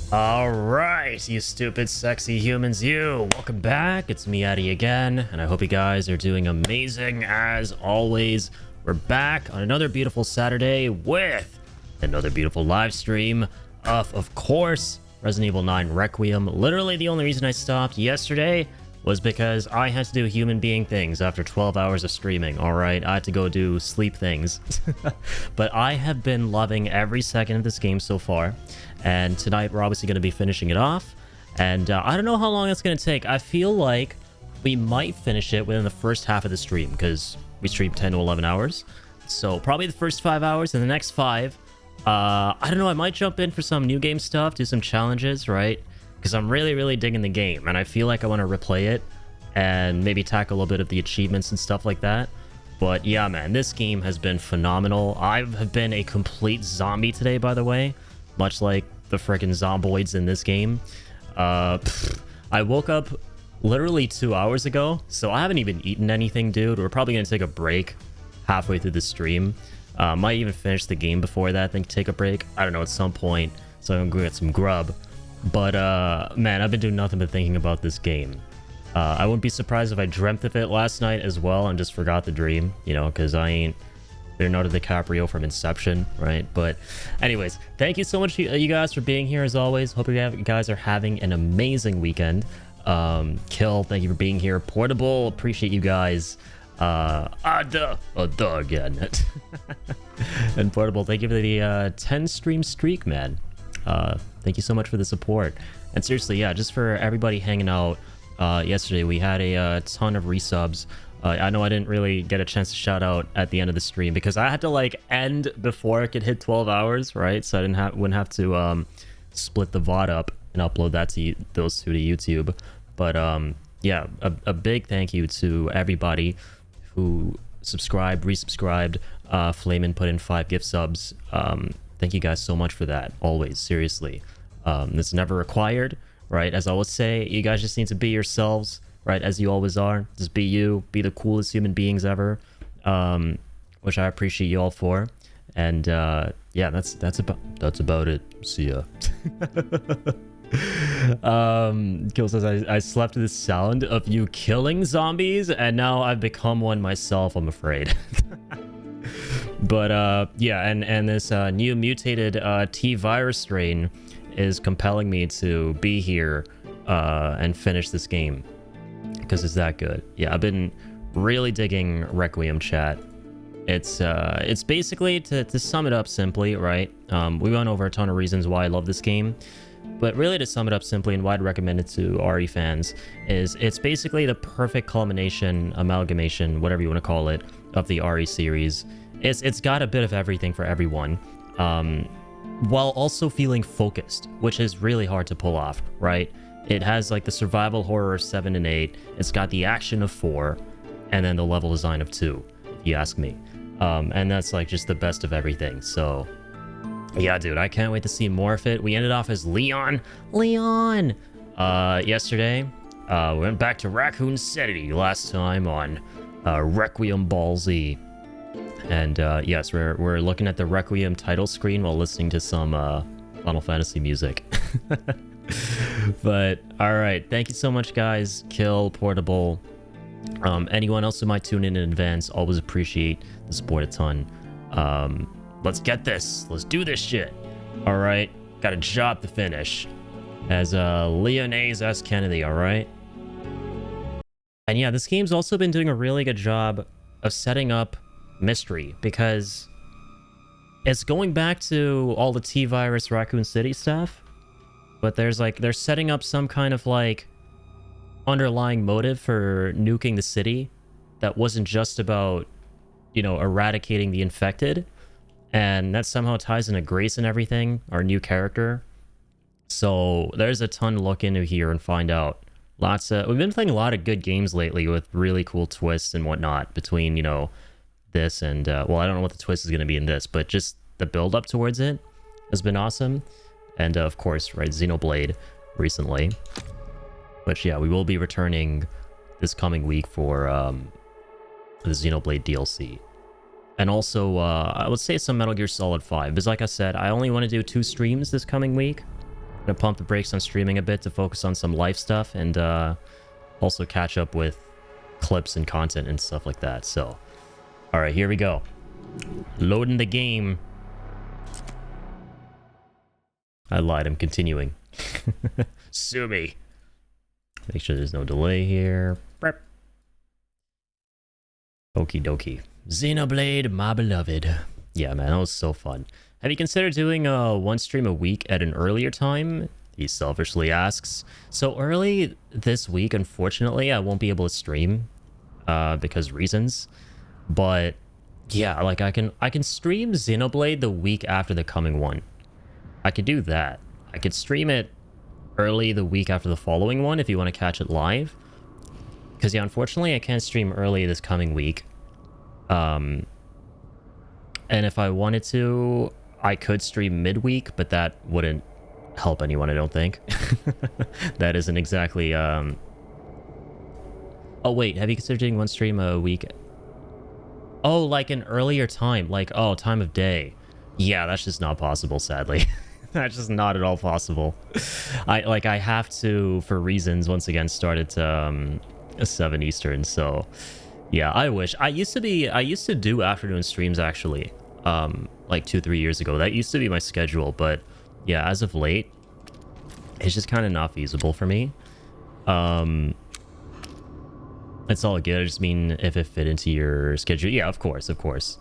All right, you stupid, sexy humans, you. Welcome back. It's me, Addy, again, and I hope you guys are doing amazing as always. We're back on another beautiful Saturday with another beautiful live stream of course, Resident Evil 9 Requiem. Literally, the only reason I stopped yesterday was because I had to do human being things after 12 hours of streaming, all right? I had to go do sleep things. But I have been loving every second of this game so far. And tonight we're obviously going to be finishing it off. And I don't know how long it's going to take. I feel like we might finish it within the first half of the stream because we stream 10 to 11 hours. So probably the first 5 hours and the next 5. I don't know. I might jump in for some new game stuff, do some challenges, right? Because I'm really digging the game. And I feel like I want to replay it and maybe tackle a little bit of the achievements and stuff like that. But yeah, man, this game has been phenomenal. I've been a complete zombie today, by the way. Much like the freaking zomboids in this game. I woke up literally 2 hours ago, so I haven't even eaten anything, dude. We're probably gonna take a break halfway through the stream. Might even finish the game before that, then take a break. I don't know, at some point. So I'm gonna go get some grub. But man, I've been doing nothing but thinking about this game. I wouldn't be surprised if I dreamt of it last night as well and just forgot the dream, you know, because I ain't Leonardo DiCaprio from Inception, right? But anyways, thank you so much, you guys, for being here as always. Hope you guys are having an amazing weekend. Kill, thank you for being here. Portable, appreciate you guys. Again. And Portable, thank you for the 10 stream streak, man. Thank you so much for the support. And seriously, yeah, just for everybody hanging out. Yesterday we had a ton of resubs. I know I didn't really get a chance to shout out at the end of the stream because I had to like end before it could hit 12 hours, right? So I wouldn't have to split the VOD up and upload that to those two to YouTube. But yeah, a big thank you to everybody who subscribed, resubscribed. Flamin put in 5 gift subs. Thank you guys so much for that. Always, seriously. It's never required, right? As I always say, you guys just need to be yourselves. Right, as you always are. Just be you. Be the coolest human beings ever, which I appreciate you all for. And yeah, that's about it. See ya. Kill says I slept to the sound of you killing zombies, and now I've become one myself. I'm afraid. But yeah, and this new mutated T virus strain is compelling me to be here and finish this game. Because it's that good. Yeah, I've been really digging Requiem, chat. It's basically, to sum it up simply, right? We went over a ton of reasons why I love this game, but really to sum it up simply and why I'd recommend it to RE fans is it's basically the perfect culmination, amalgamation, whatever you want to call it, of the RE series. It's got a bit of everything for everyone, while also feeling focused, which is really hard to pull off, right? It has like the survival horror of 7 and 8. It's got the action of 4, and then the level design of 2, if you ask me. And that's like just the best of everything. So yeah, dude, I can't wait to see more of it. We ended off as Leon yesterday. We went back to Raccoon City last time on Requiem Ball Z. And yes, we're looking at the Requiem title screen while listening to some Final Fantasy music. But all right, thank you so much, guys. Kill, Portable, anyone else who might tune in advance, always appreciate the support a ton. Let's get this, let's do this shit. All right, got a job to finish as Leonaise S. Kennedy. All right, and yeah, this game's also been doing a really good job of setting up mystery because it's going back to all the T-Virus Raccoon City stuff. But they're setting up some kind of like underlying motive for nuking the city that wasn't just about, you know, eradicating the infected. And that somehow ties into Grace and everything, our new character. So there's a ton to look into here and find out. We've been playing a lot of good games lately with really cool twists and whatnot between, you know, this and, well, I don't know what the twist is going to be in this, but just the build up towards it has been awesome. And of course, right, Xenoblade recently. Which, yeah, we will be returning this coming week for the Xenoblade DLC. And also, I would say some Metal Gear Solid 5. Because like I said, I only want to do 2 streams this coming week. Gonna pump the brakes on streaming a bit to focus on some life stuff and also catch up with clips and content and stuff like that. So, all right, here we go. Loading the game. I lied. I'm continuing. Sue me. Make sure there's no delay here. Prep. Okie dokie. Xenoblade, my beloved. Yeah, man, that was so fun. Have you considered doing one stream a week at an earlier time? He selfishly asks. So early this week, unfortunately, I won't be able to stream because reasons. But yeah, like I can stream Xenoblade the week after the coming one. I could do that. I could stream it early the week after the following one if you want to catch it live. Because yeah, unfortunately, I can't stream early this coming week. And if I wanted to, I could stream midweek, but that wouldn't help anyone, I don't think. That isn't exactly... Oh wait, have you considered doing one stream a week? Oh, like an earlier time, like, oh, time of day. Yeah, that's just not possible, sadly. That's just not at all possible. I have to, for reasons, once again, start at 7 Eastern, so... Yeah, I wish. I used to do afternoon streams, actually, like 2-3 years ago. That used to be my schedule, but yeah, as of late, it's just kind of not feasible for me. It's all good. I just mean if it fit into your schedule. Yeah, of course, of course.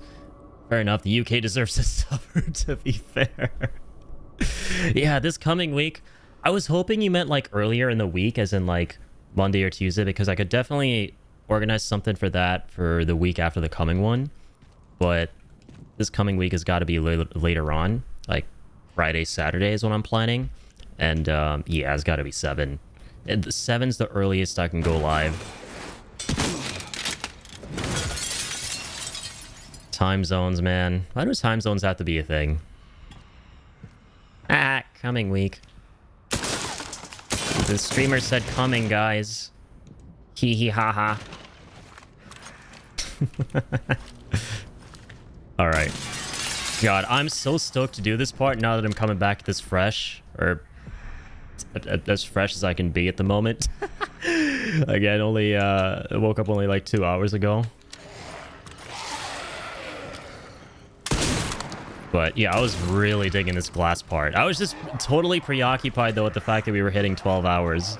Fair enough. The UK deserves to suffer, to be fair. Yeah, this coming week, I was hoping you meant like earlier in the week, as in like Monday or Tuesday, because I could definitely organize something for that for the week after the coming one. But this coming week has got to be later on, like Friday, Saturday is what I'm planning. And yeah, it's got to be 7. And 7's the earliest I can go live. Time zones, man. Why do time zones have to be a thing? Ah, coming week. The streamer said coming, guys. Hee hee ha ha. Alright. God, I'm so stoked to do this part now that I'm coming back this fresh. Or as fresh as I can be at the moment. Again, only woke up only like 2 hours ago. But yeah, I was really digging this glass part. I was just totally preoccupied though with the fact that we were hitting 12 hours.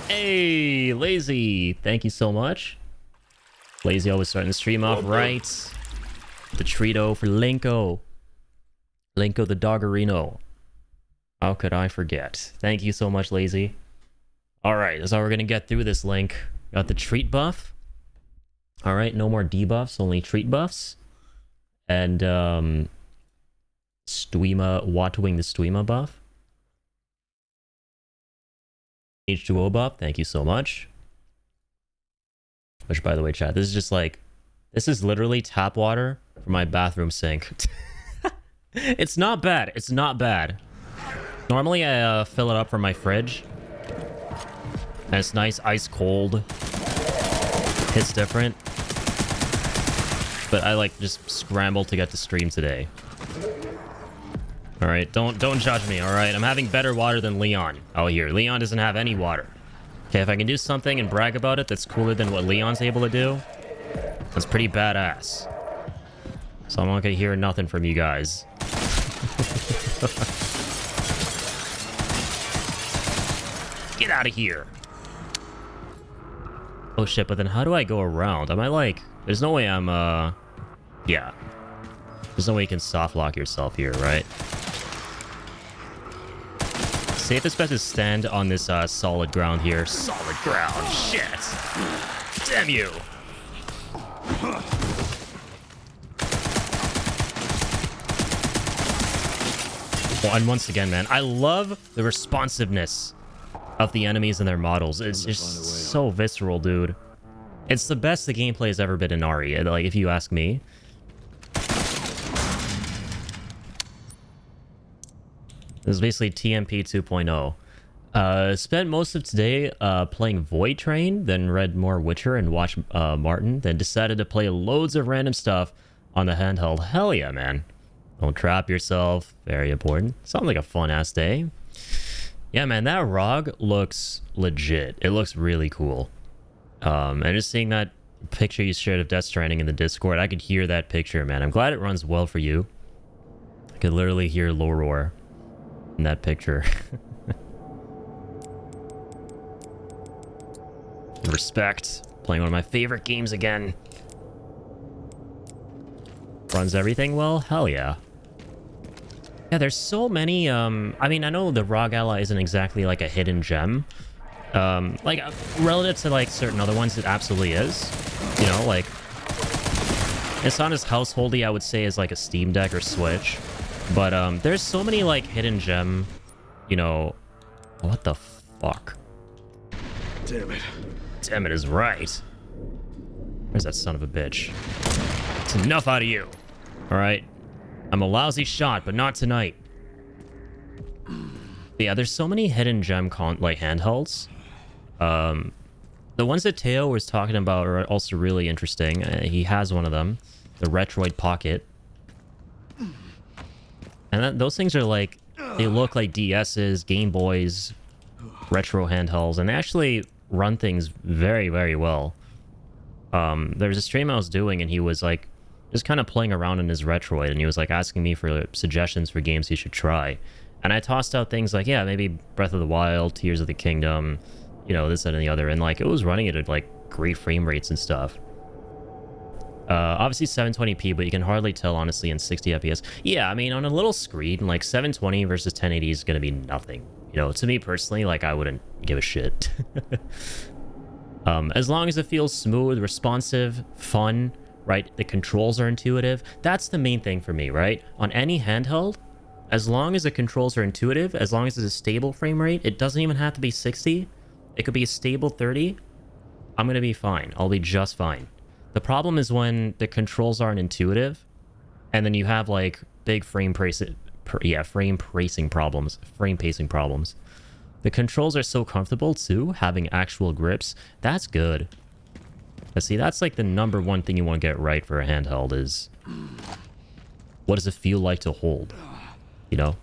Hey, Lazy, thank you so much. Lazy always starting the stream off right. The Trito for Linko. Linko the Doggerino. How could I forget? Thank you so much, Lazy. Alright, that's how we're gonna get through this, Link. Got the treat buff. Alright, no more debuffs, only treat buffs. And, Stuima, Watwing the Stuima buff. H2O buff, thank you so much. Which, by the way, chat, this is just like... This is literally tap water for my bathroom sink. It's not bad, it's not bad. Normally, I fill it up from my fridge. And it's nice, ice cold. Hits different. But I like just scrambled to get to stream today. All right, don't judge me. All right, I'm having better water than Leon. Oh, here, Leon doesn't have any water. Okay, if I can do something and brag about it that's cooler than what Leon's able to do, that's pretty badass. So I'm not gonna hear nothing from you guys. Get out of here. Oh shit, but then how do I go around? Am I like... There's no way I'm, yeah. There's no way you can soft lock yourself here, right? Safest bet is stand on this, solid ground here. Solid ground, shit! Damn you! Well, and once again, man, I love the responsiveness of the enemies and their models. It's just so visceral, dude. It's the best the gameplay has ever been in Ari, like, if you ask me. This is basically TMP 2.0. Spent most of today playing Void Train, then read more Witcher and watched Martin, then decided to play loads of random stuff on the handheld. Hell yeah, man. Don't trap yourself. Very important. Sounds like a fun-ass day. Yeah, man, that ROG looks legit. It looks really cool. And just seeing that picture you shared of Death Stranding in the Discord, I could hear that picture, man. I'm glad it runs well for you. I could literally hear Loror in that picture. Respect. Playing one of my favorite games again. Runs everything well? Hell yeah. Yeah, there's so many, I mean, I know the ROG Ally isn't exactly like a hidden gem. Relative to like certain other ones, it absolutely is. You know, like, it's not as householdy, I would say, as like a Steam Deck or Switch. But there's so many like hidden gem, you know, what the fuck? Damn it. Damn it is right. Where's that son of a bitch? It's enough out of you. All right. I'm a lousy shot, but not tonight. Yeah, there's so many hidden gem like handhelds. The ones that Teo was talking about are also really interesting. He has one of them, the Retroid Pocket. And those things are like, they look like DS's, Game Boys, retro handhelds, and they actually run things very, very well. There's a stream I was doing, and he was like, just kind of playing around in his Retroid, and he was like asking me for suggestions for games he should try. And I tossed out things like, yeah, maybe Breath of the Wild, Tears of the Kingdom, you know, this, that, and the other. And like, it was running it at like great frame rates and stuff. Obviously 720p, but you can hardly tell, honestly, in 60 FPS. Yeah, I mean, on a little screen, like 720 versus 1080 is going to be nothing. You know, to me personally, like, I wouldn't give a shit. As long as it feels smooth, responsive, fun, right? The controls are intuitive. That's the main thing for me, right? On any handheld, as long as the controls are intuitive, as long as it's a stable frame rate, it doesn't even have to be 60. It could be a stable 30. I'm going to be fine. I'll be just fine. The problem is when the controls aren't intuitive, and then you have like big frame pacing problems. The controls are so comfortable too, having actual grips. That's good. But see, that's like the number one thing you want to get right for a handheld is, what does it feel like to hold? You know?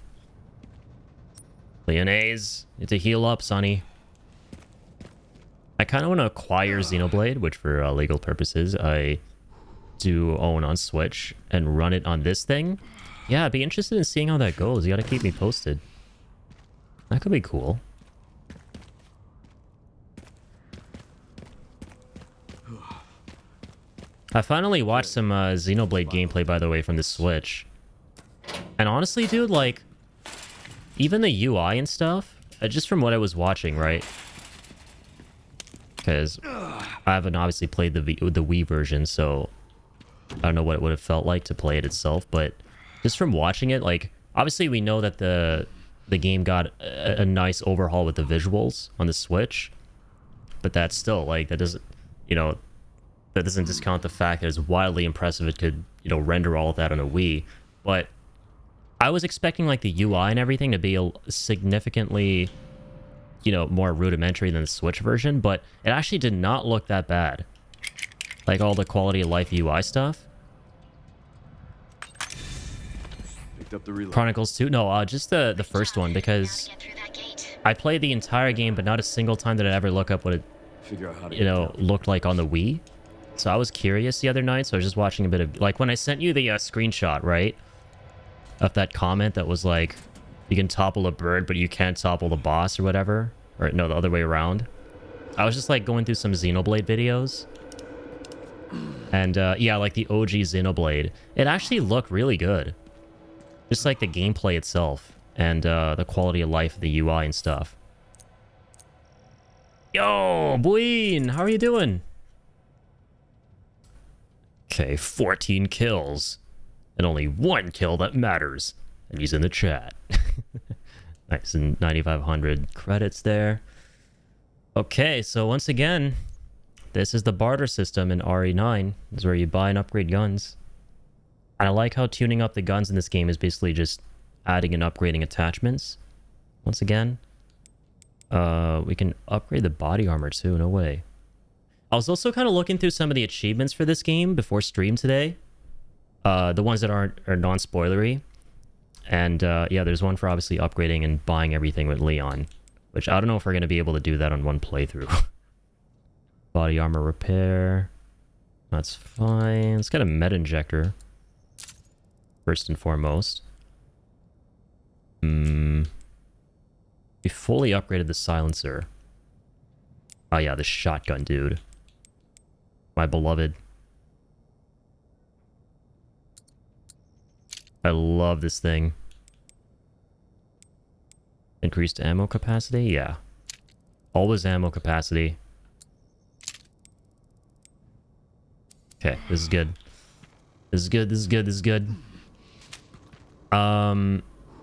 Leonese, you need to heal up, Sonny. I kind of want to acquire Xenoblade, which for legal purposes, I do own on Switch, and run it on this thing. Yeah, I'd be interested in seeing how that goes. You gotta keep me posted. That could be cool. I finally watched some Xenoblade gameplay, by the way, from the Switch. And honestly, dude, like, even the UI and stuff, just from what I was watching, right? Because I haven't obviously played the Wii version, so I don't know what it would have felt like to play it itself. But just from watching it, like, obviously we know that the game got a nice overhaul with the visuals on the Switch. But that's still, like, that doesn't, you know, that doesn't discount the fact that it's wildly impressive it could, you know, render all of that on a Wii. But I was expecting, like, the UI and everything to be a significantly, you know, more rudimentary than the Switch version, but it actually did not look that bad. Like, all the quality of life UI stuff. Picked up the reload. Chronicles 2? No, just the first one, because I played the entire game, but not a single time did I ever look up what it, Figure out how to you know, looked like on the Wii. So I was curious the other night, so I was just watching a bit of, like, when I sent you the screenshot, right, of that comment that was like, you can topple a bird, but you can't topple the boss or whatever. Or no, the other way around. I was just like going through some Xenoblade videos. And yeah, like the OG Xenoblade. It actually looked really good. Just like the gameplay itself. And the quality of life of the UI and stuff. Yo, Buin, how are you doing? Okay, 14 kills. And only one kill that matters. And he's in the chat. Nice, and 9,500 credits there. Okay, so once again, this is the barter system in RE9. This is where you buy and upgrade guns. And I like how tuning up the guns in this game is basically just adding and upgrading attachments. Once again, we can upgrade the body armor too, no way. I was also kind of looking through some of the achievements for this game before stream today. The ones that are non-spoilery. And yeah, there's one for obviously upgrading and buying everything with Leon, which I don't know if we're going to be able to do that on one playthrough. Body armor repair. That's fine. Let's get a med injector. First and foremost. We fully upgraded the silencer. Oh yeah, the shotgun, dude. My beloved. I love this thing. Increased ammo capacity? Yeah. Always ammo capacity. Okay, this is good. This is good, this is good, this is good.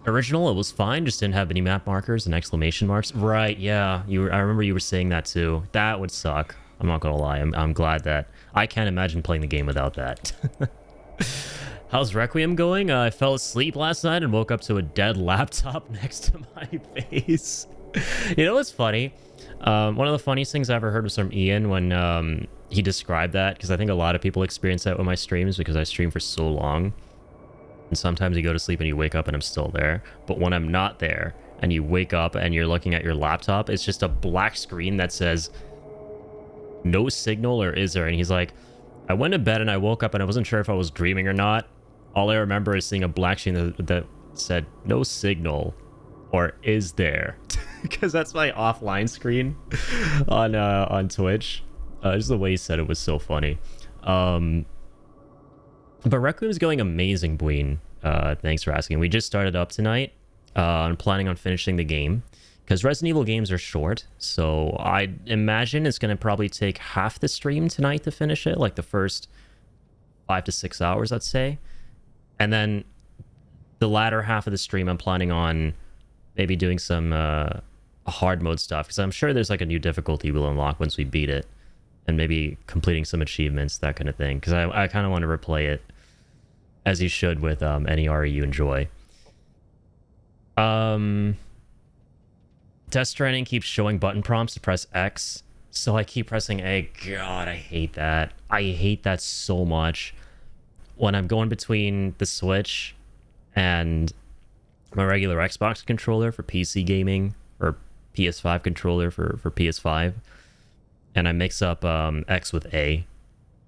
Original, it was fine, just didn't have any map markers and exclamation marks. Right, yeah. I remember you were saying that too. That would suck. I'm not gonna lie. I'm glad that... I can't imagine playing the game without that. How's Requiem going? I fell asleep last night and woke up to a dead laptop next to my face. You know what's funny? One of the funniest things I ever heard was from Ian when he described that, because I think a lot of people experience that with my streams because I stream for so long. And sometimes you go to sleep and you wake up and I'm still there. But when I'm not there and you wake up and you're looking at your laptop, it's just a black screen that says no signal, or is there? And he's like, I went to bed and I woke up and I wasn't sure if I was dreaming or not. All I remember is seeing a black screen that said no signal, or is there? Because that's my offline screen on Twitch. Just the way he said it was so funny. But Requiem is going amazing, Bween. Thanks for asking. We just started up tonight. I'm planning on finishing the game, because Resident Evil games are short, so I imagine it's going to probably take half the stream tonight to finish it, like the first 5 to 6 hours, I'd say. And then the latter half of the stream, I'm planning on maybe doing some hard mode stuff, because I'm sure there's like a new difficulty we'll unlock once we beat it, and maybe completing some achievements, that kind of thing, because I kind of want to replay it, as you should with any RE you enjoy. Death Stranding keeps showing button prompts to press X, so I keep pressing A. God, I hate that. I hate that so much. When I'm going between the Switch and my regular Xbox controller for PC gaming, or PS5 controller for PS5, and I mix up X with A,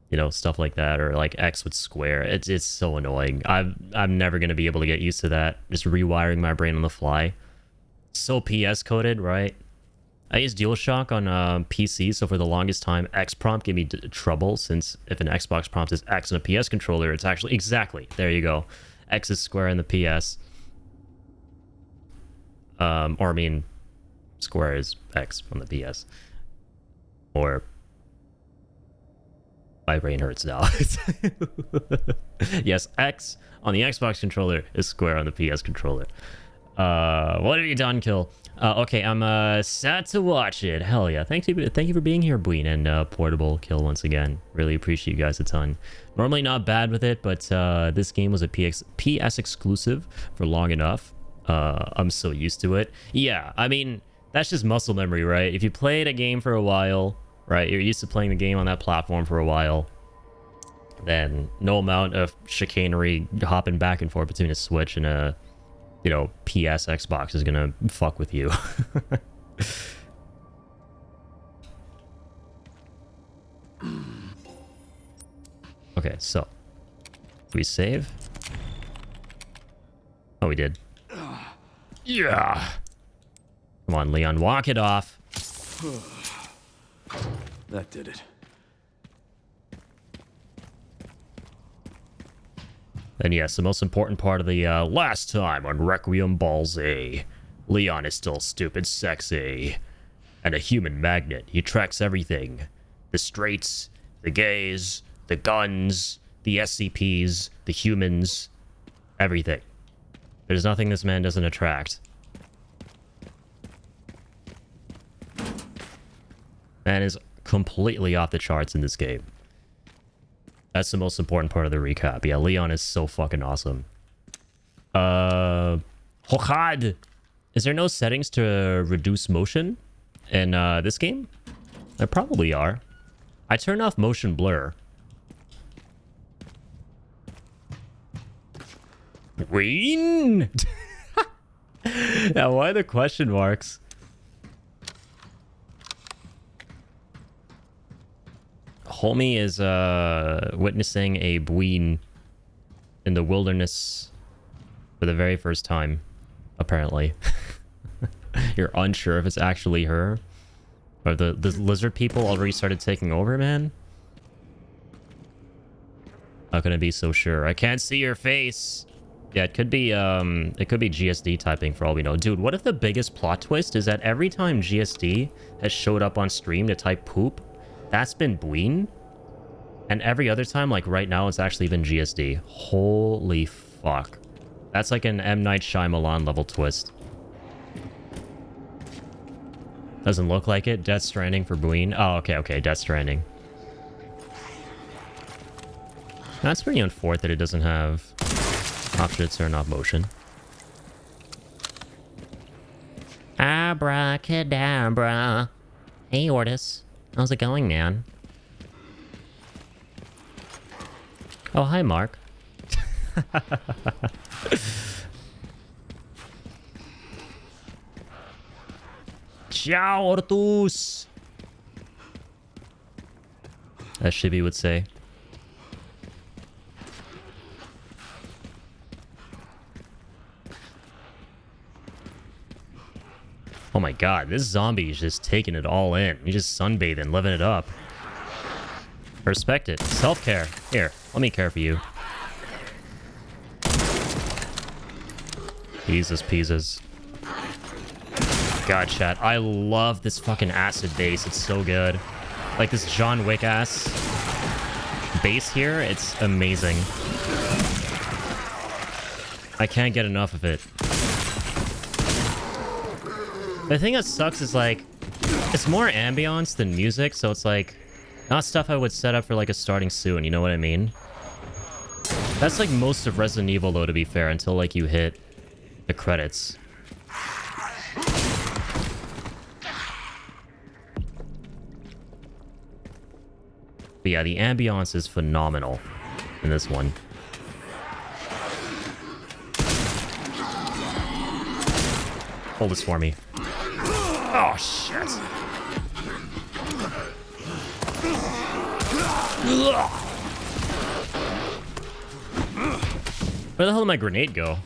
you know, stuff like that, or like X with square. It's so annoying. I'm never gonna be able to get used to that. Just rewiring my brain on the fly. So PS coded, right? I use DualShock on PC, so for the longest time, X prompt gave me trouble, since if an Xbox prompt is X on a PS controller, it's actually exactly, there you go. X is square in the PS. Or I mean, square is X on the PS. Or my brain hurts now. Yes, X on the Xbox controller is square on the PS controller. What have you done, Kill? Okay, I'm sad to watch it. Hell yeah. Thank you for being here, Bween, and Portable Kill once again. Really appreciate you guys a ton. Normally not bad with it, but this game was a PS exclusive for long enough. I'm so used to it. Yeah, I mean, that's just muscle memory, right? If you played a game for a while, right, you're used to playing the game on that platform for a while, then no amount of chicanery hopping back and forth between a Switch and a, you know, PS Xbox is gonna fuck with you. Okay, so we save. Oh, we did. Yeah. Come on, Leon, walk it off. That did it. And yes, the most important part of the last time on Requiem Ball Z. Leon is still stupid sexy. And a human magnet. He tracks everything. The straights, the gays, the guns, the SCPs, the humans, everything. There's nothing this man doesn't attract. Man is completely off the charts in this game. That's the most important part of the recap. Yeah, Leon is so fucking awesome. Hokad! Is there no settings to reduce motion in this game? There probably are. I turned off motion blur. Queen? Yeah, why the question marks? Homie is witnessing a Bween in the wilderness for the very first time, apparently. You're unsure if it's actually her? Or the lizard people already started taking over, man? Not gonna be so sure. I can't see your face. Yeah, it could be GSD typing for all we know. Dude, what if the biggest plot twist is that every time GSD has showed up on stream to type poop, that's been Bween? And every other time, like right now, it's actually been GSD. Holy fuck. That's like an M. Night Shyamalan level twist. Doesn't look like it. Death Stranding for Bween. Oh, okay, Death Stranding. That's pretty unfortunate that it doesn't have option to turn off motion. Abracadabra. Hey, Ortis. How's it going, man? Oh, hi, Mark. Ciao, Ortus. As Shibi would say. Oh my god, this zombie is just taking it all in. He's just sunbathing, living it up. Respect it. Self-care. Here, let me care for you. Jesus Pizzas. God, chat. I love this fucking acid base. It's so good. Like this John Wick ass base here. It's amazing. I can't get enough of it. The thing that sucks is like, it's more ambiance than music, so it's like, not stuff I would set up for like a starting soon, you know what I mean? That's like most of Resident Evil though, to be fair, until like you hit the credits. But yeah, the ambiance is phenomenal in this one. Hold this for me. Oh, shit. Where the hell did my grenade go?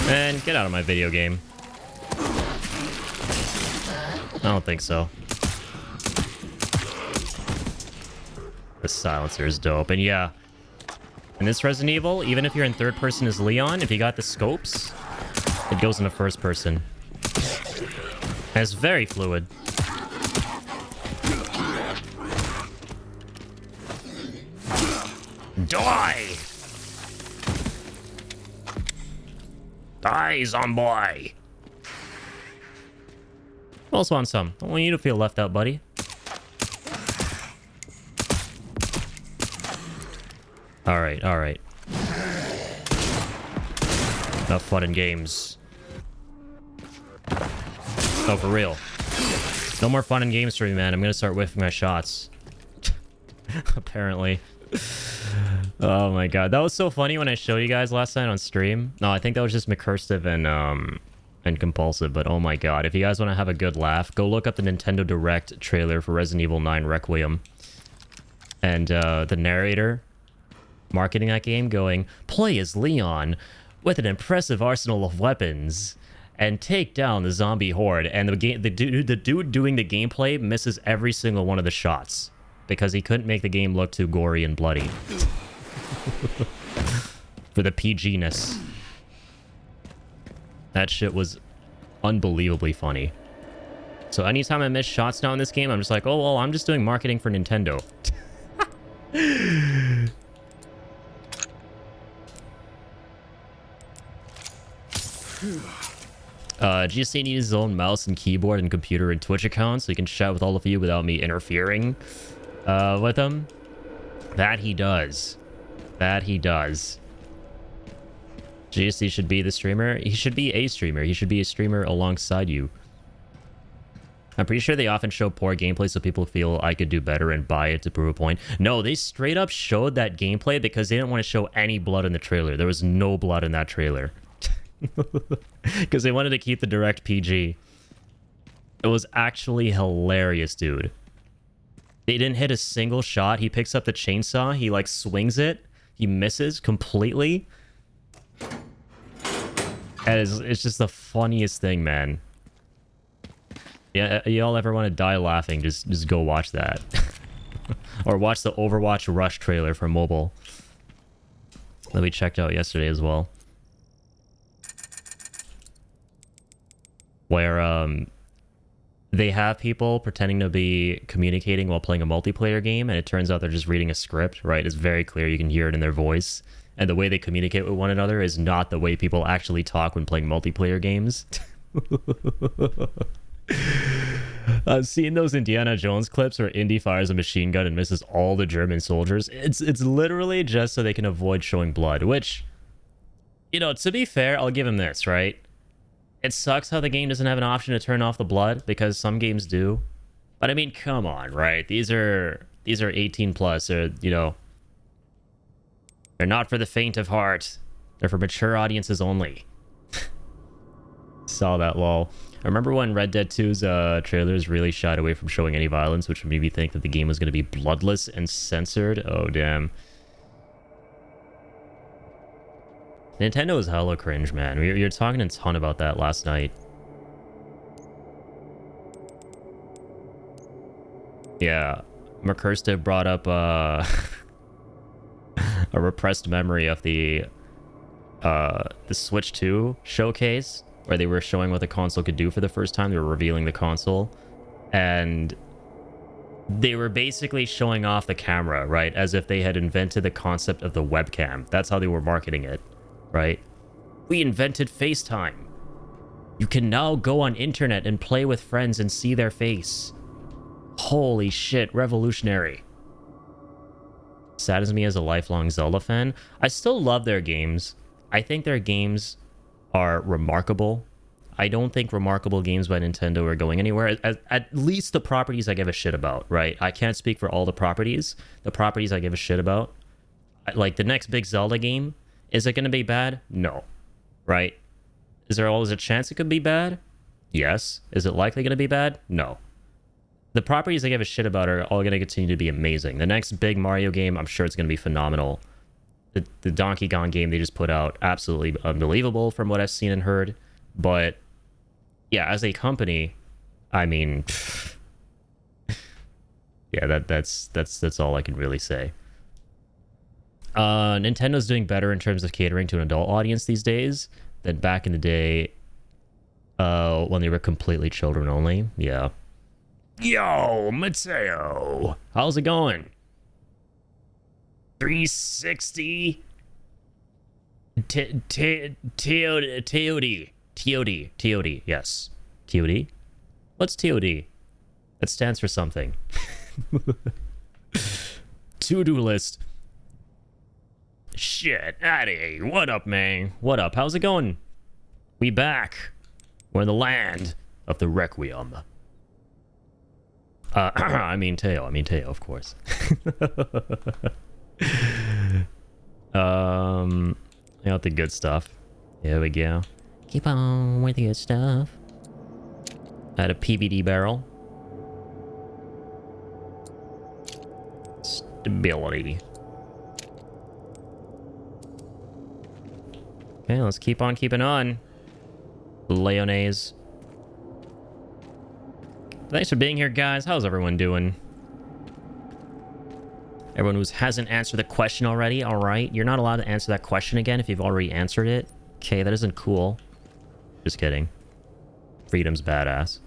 Man, get out of my video game. I don't think so. The silencer is dope. And yeah, in this Resident Evil, even if you're in third person as Leon, if you got the scopes, it goes into first person. And it's very fluid. Die! Die, zombie! Also want some. I want you to feel left out, buddy. Alright, alright. Enough fun and games. Oh, for real. No more fun and games for me, man. I'm gonna start whiffing my shots. Apparently. Oh my god. That was so funny when I showed you guys last night on stream. No, I think that was just McCursive and Compulsive, but oh my god. If you guys want to have a good laugh, go look up the Nintendo Direct trailer for Resident Evil 9 Requiem. And the narrator marketing that game going, play as Leon with an impressive arsenal of weapons and take down the zombie horde. And the dude doing the gameplay misses every single one of the shots because he couldn't make the game look too gory and bloody. For the PG-ness. That shit was unbelievably funny. So anytime I miss shots now in this game, I'm just like, oh, well, I'm just doing marketing for Nintendo. GSC needs his own mouse and keyboard and computer and Twitch account so he can chat with all of you without me interfering with him. That he does. That he does. GSC should be the streamer. He should be a streamer. He should be a streamer alongside you. I'm pretty sure they often show poor gameplay so people feel I could do better and buy it to prove a point. No, they straight up showed that gameplay because they didn't want to show any blood in the trailer. There was no blood in that trailer. Because they wanted to keep the direct PG. It was actually hilarious, dude. They didn't hit a single shot. He picks up the chainsaw. He, like, swings it. He misses completely. And it's just the funniest thing, man. Yeah, y'all ever want to die laughing, just go watch that. Or watch the Overwatch Rush trailer for mobile that we checked out yesterday as well. Where they have people pretending to be communicating while playing a multiplayer game, and it turns out they're just reading a script, right? It's very clear. You can hear it in their voice. And the way they communicate with one another is not the way people actually talk when playing multiplayer games. I've seen those Indiana Jones clips where Indy fires a machine gun and misses all the German soldiers. It's literally just so they can avoid showing blood, which, you know, to be fair, I'll give him this, right? It sucks how the game doesn't have an option to turn off the blood, because some games do. But I mean, come on, right? These are 18 plus, or, you know, they're not for the faint of heart. They're for mature audiences only. Saw that, lol. I remember when Red Dead 2's trailers really shied away from showing any violence, which made me think that the game was going to be bloodless and censored. Oh, damn. Nintendo is hella cringe, man. We were talking a ton about that last night. Yeah, Mercursta brought up a repressed memory of the Switch 2 showcase, where they were showing what the console could do for the first time. They were revealing the console, and they were basically showing off the camera, right? As if they had invented the concept of the webcam. That's how they were marketing it, right? We invented FaceTime. You can now go on internet and play with friends and see their face. Holy shit, revolutionary. Saddens me as a lifelong Zelda fan. I still love their games. I think their games are remarkable. I don't think remarkable games by Nintendo are going anywhere. At least the properties I give a shit about, right? I can't speak for all the properties. The properties I give a shit about. Like the next big Zelda game, is it going to be bad? No. Right? Is there always a chance it could be bad? Yes. Is it likely going to be bad? No. The properties I give a shit about are all going to continue to be amazing. The next big Mario game, I'm sure it's going to be phenomenal. The Donkey Kong game they just put out, absolutely unbelievable from what I've seen and heard. But yeah, as a company, I mean, yeah, that's all I can really say. Nintendo's doing better in terms of catering to an adult audience these days than back in the day when they were completely children only. Yeah. Yo, Mateo, how's it going? 360 TOD, yes. TOD? What's TOD? That stands for something. To-do list. Shit, Addy, what up, man? What up? How's it going? We back. We're in the land of the Requiem. I mean Teo, of course. Got the good stuff. Here we go. Keep on with the good stuff. Had a PVD barrel. Stability. Okay, let's keep on keeping on. Leones. Thanks for being here, guys. How's everyone doing? Everyone who hasn't answered the question already, all right? You're not allowed to answer that question again if you've already answered it. Okay, that isn't cool. Just kidding. Freedom's badass.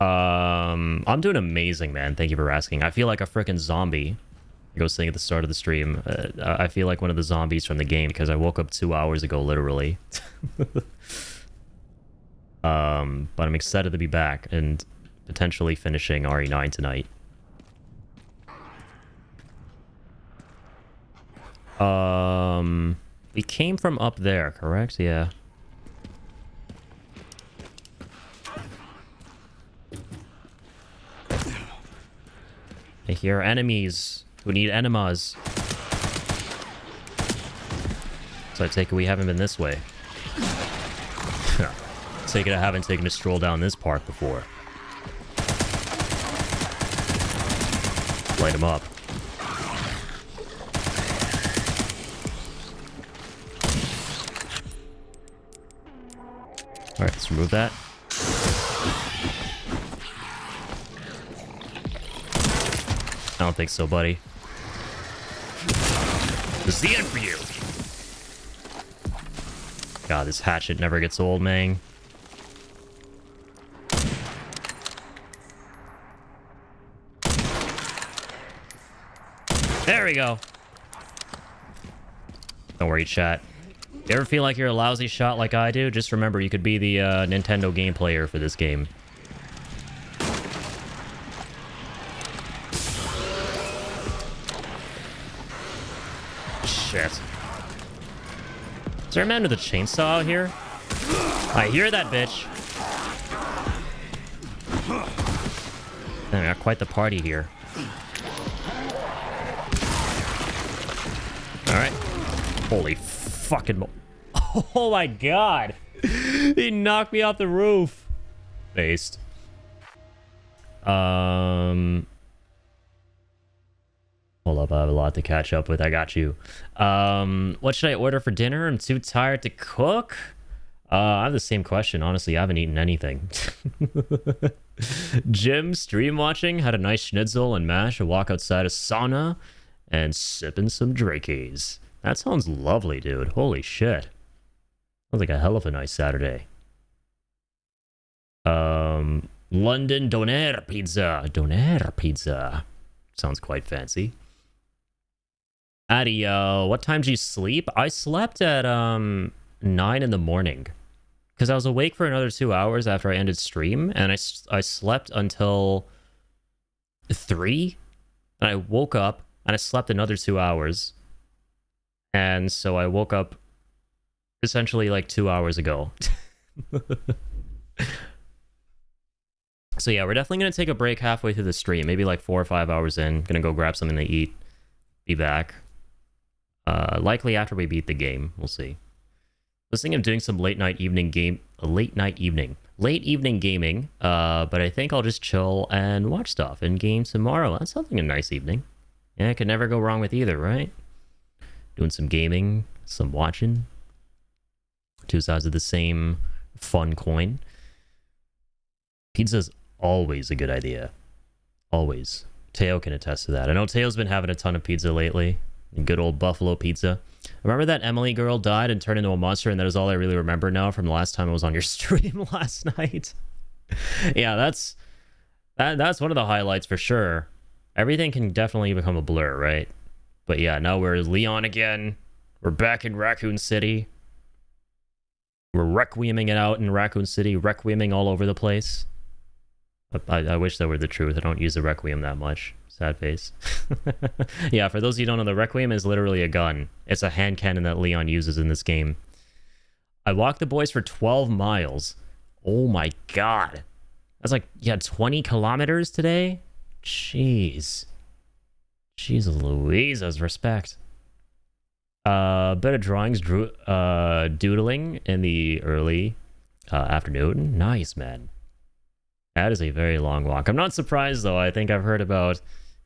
I'm doing amazing, man. Thank you for asking. I feel like a freaking zombie. I was saying at the start of the stream, I feel like one of the zombies from the game because I woke up 2 hours ago, literally. But I'm excited to be back and potentially finishing RE9 tonight. We came from up there, correct? Yeah. I hear enemies who need enemas. So I take it we haven't been this way. Take it I haven't taken a stroll down this part before. Light him up. Alright, let's remove that. I don't think so, buddy. This is the end for you. God, this hatchet never gets old, man. There we go. Don't worry, chat. You ever feel like you're a lousy shot like I do? Just remember, you could be the Nintendo game player for this game. Shit. Is there a man with a chainsaw out here? I hear that bitch. Man, we got quite the party here. Alright. Holy fucking... Oh my god! He knocked me off the roof! Based. Hold up, I have a lot to catch up with. I got you. What should I order for dinner? I'm too tired to cook? I have the same question. Honestly, I haven't eaten anything. Jim, stream watching, had a nice schnitzel and mash, a walk outside a sauna, and sipping some drinkies. That sounds lovely, dude. Holy shit. Sounds like a hell of a nice Saturday. London Doner Pizza. Doner Pizza. Sounds quite fancy. Addy, what time did you sleep? I slept at 9 in the morning. Because I was awake for another 2 hours after I ended stream. And I slept until 3. And I woke up and I slept another 2 hours. And so I woke up essentially like 2 hours ago. So yeah, we're definitely going to take a break halfway through the stream. Maybe like 4 or 5 hours in. Gonna go grab something to eat. Be back. Likely after we beat the game. We'll see. I was thinking of doing some late evening gaming. But I think I'll just chill and watch stuff and game tomorrow. That sounds like a nice evening. Yeah, I could never go wrong with either, right? Doing some gaming, some watching. Two sides of the same fun coin. Pizza's always a good idea. Always. Teo can attest to that. I know Teo's been having a ton of pizza lately. Good old Buffalo pizza. Remember that Emily girl died and turned into a monster, and that is all I really remember now from the last time I was on your stream last night. Yeah, that's one of the highlights for sure. Everything can definitely become a blur, right? But yeah, now we're Leon again. We're back in Raccoon City. We're requieming it out in Raccoon City, requieming all over the place. I wish that were the truth. I don't use the Requiem that much. Sad face. Yeah, for those of you who don't know, the Requiem is literally a gun. It's a hand cannon that Leon uses in this game. I walked the boys for 12 miles. Oh my god. That's like, yeah, 20 kilometers today? Jeez. Jesus Louise, as respect. Bit of drawings, doodling in the early afternoon. Nice, man. That is a very long walk. I'm not surprised, though. I think I've heard about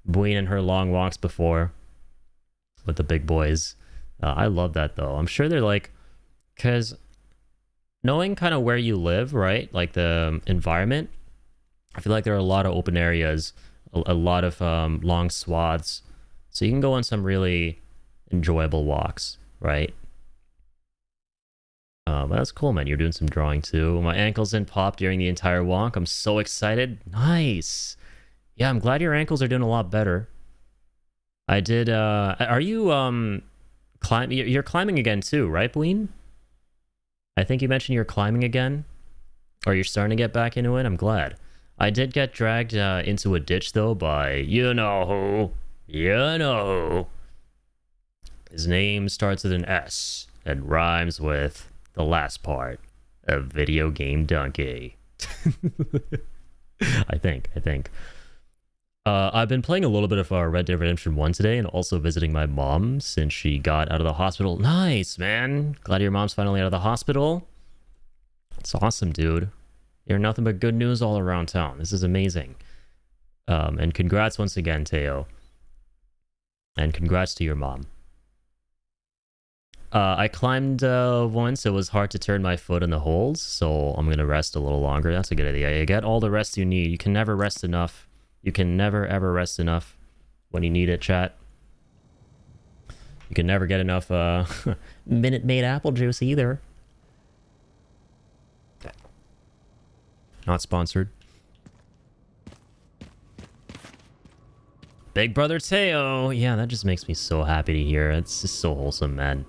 Buin and her long walks before with the big boys. I love that, though. I'm sure they're like... Because knowing kind of where you live, right? Like the environment, I feel like there are a lot of open areas, a lot of long swaths. So you can go on some really enjoyable walks, right? But that's cool, man. You're doing some drawing too. My ankles didn't pop during the entire walk. I'm so excited. Nice. Yeah, I'm glad your ankles are doing a lot better. I did, are you, you're climbing again too, right, Buin? I think you mentioned you're climbing again. Or you're starting to get back into it. I'm glad. I did get dragged into a ditch, though, by you know who. You know who. His name starts with an S. and rhymes with the last part of Video Game Donkey. I think. I've been playing a little bit of Red Dead Redemption 1 today and also visiting my mom since she got out of the hospital. Nice, man. Glad your mom's finally out of the hospital. It's awesome, dude. You're nothing but good news all around town. This is amazing. And congrats once again, Teo. And congrats to your mom. I climbed once. It was hard to turn my foot in the holes, so I'm going to rest a little longer. That's a good idea. You get all the rest you need. You can never rest enough. You can never, ever rest enough when you need it, chat. You can never get enough Minute Maid apple juice either. Not sponsored. Big Brother Teo. Yeah, that just makes me so happy to hear. It's just so wholesome, man.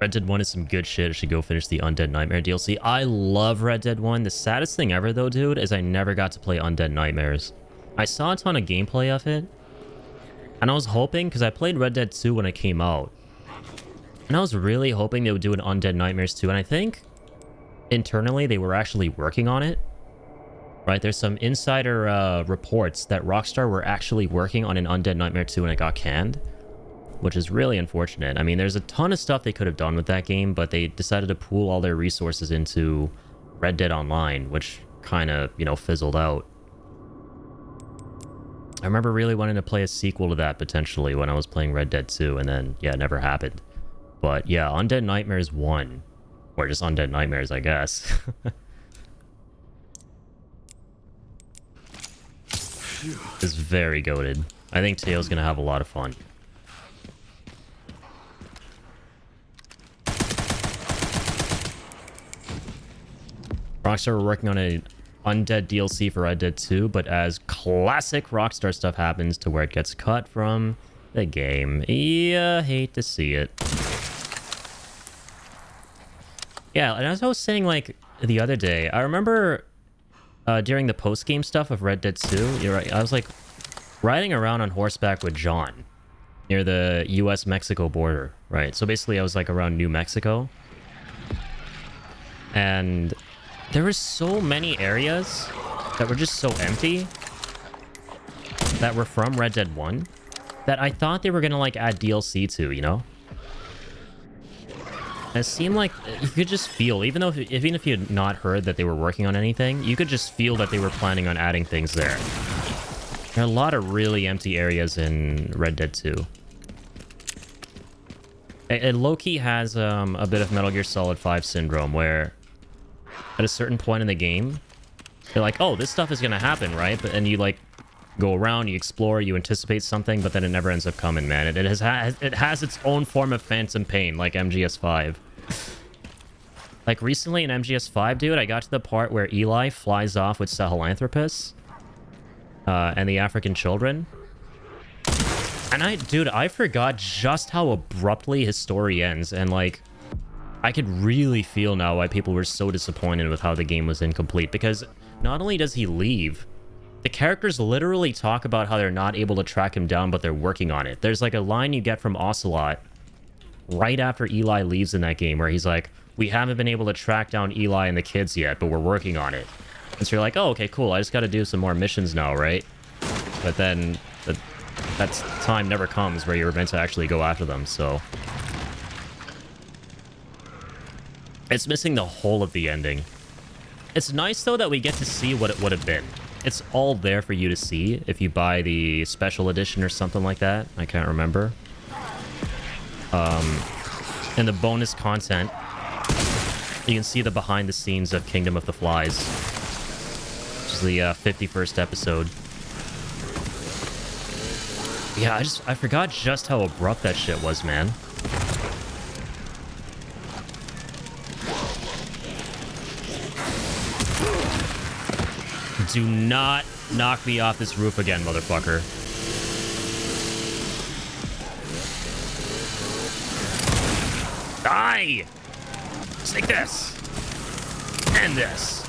Red Dead 1 is some good shit. I should go finish the Undead Nightmare DLC. I love Red Dead 1. The saddest thing ever, though, dude, is I never got to play Undead Nightmares. I saw a ton of gameplay of it, and I was hoping, because I played Red Dead 2 when it came out, and I was really hoping they would do an Undead Nightmares 2, and I think internally they were actually working on it. Right? There's some insider reports that Rockstar were actually working on an Undead Nightmare 2 and it got canned, which is really unfortunate. I mean, there's a ton of stuff they could have done with that game, but they decided to pool all their resources into Red Dead Online, which kind of, you know, fizzled out. I remember really wanting to play a sequel to that potentially when I was playing Red Dead 2, and then, yeah, it never happened. But yeah, Undead Nightmares 1, or just Undead Nightmares, I guess. is very goated. I think Teo's gonna have a lot of fun. Rockstar were working on a Undead DLC for Red Dead 2, but as classic Rockstar stuff happens to where it gets cut from the game. Yeah, hate to see it. Yeah, and as I was saying, like, the other day, I remember during the post-game stuff of Red Dead 2, you're right, I was, like, riding around on horseback with John near the US-Mexico border, right? So basically, I was, like, around New Mexico. And there were so many areas that were just so empty that were from Red Dead 1 that I thought they were gonna, like, add DLC to, you know? It seemed like you could just feel, even if you had not heard that they were working on anything, you could just feel that they were planning on adding things there. There are a lot of really empty areas in Red Dead 2. It low-key has a bit of Metal Gear Solid 5 syndrome, where at a certain point in the game, you're like, oh, this stuff is gonna happen, right? And you, like, go around, you explore, you anticipate something, but then it never ends up coming, man. It has its own form of phantom pain, like MGS5. Like, recently in MGS5, dude, I got to the part where Eli flies off with Sahelanthropus and the African children. And I forgot just how abruptly his story ends, and, like, I could really feel now why people were so disappointed with how the game was incomplete, because not only does he leave, the characters literally talk about how they're not able to track him down, but they're working on it. There's, like, a line you get from Ocelot right after Eli leaves in that game where he's like, we haven't been able to track down Eli and the kids yet, but we're working on it. And so you're like, oh, okay, cool. I just got to do some more missions now, right? But then that time never comes where you're meant to actually go after them, so it's missing the whole of the ending. It's nice, though, that we get to see what it would have been. It's all there for you to see if you buy the special edition or something like that. I can't remember. In the bonus content, you can see the behind the scenes of Kingdom of the Flies, which is the 51st episode. Yeah, I forgot just how abrupt that shit was, man. Do not knock me off this roof again, motherfucker. Die! Just take this. And this.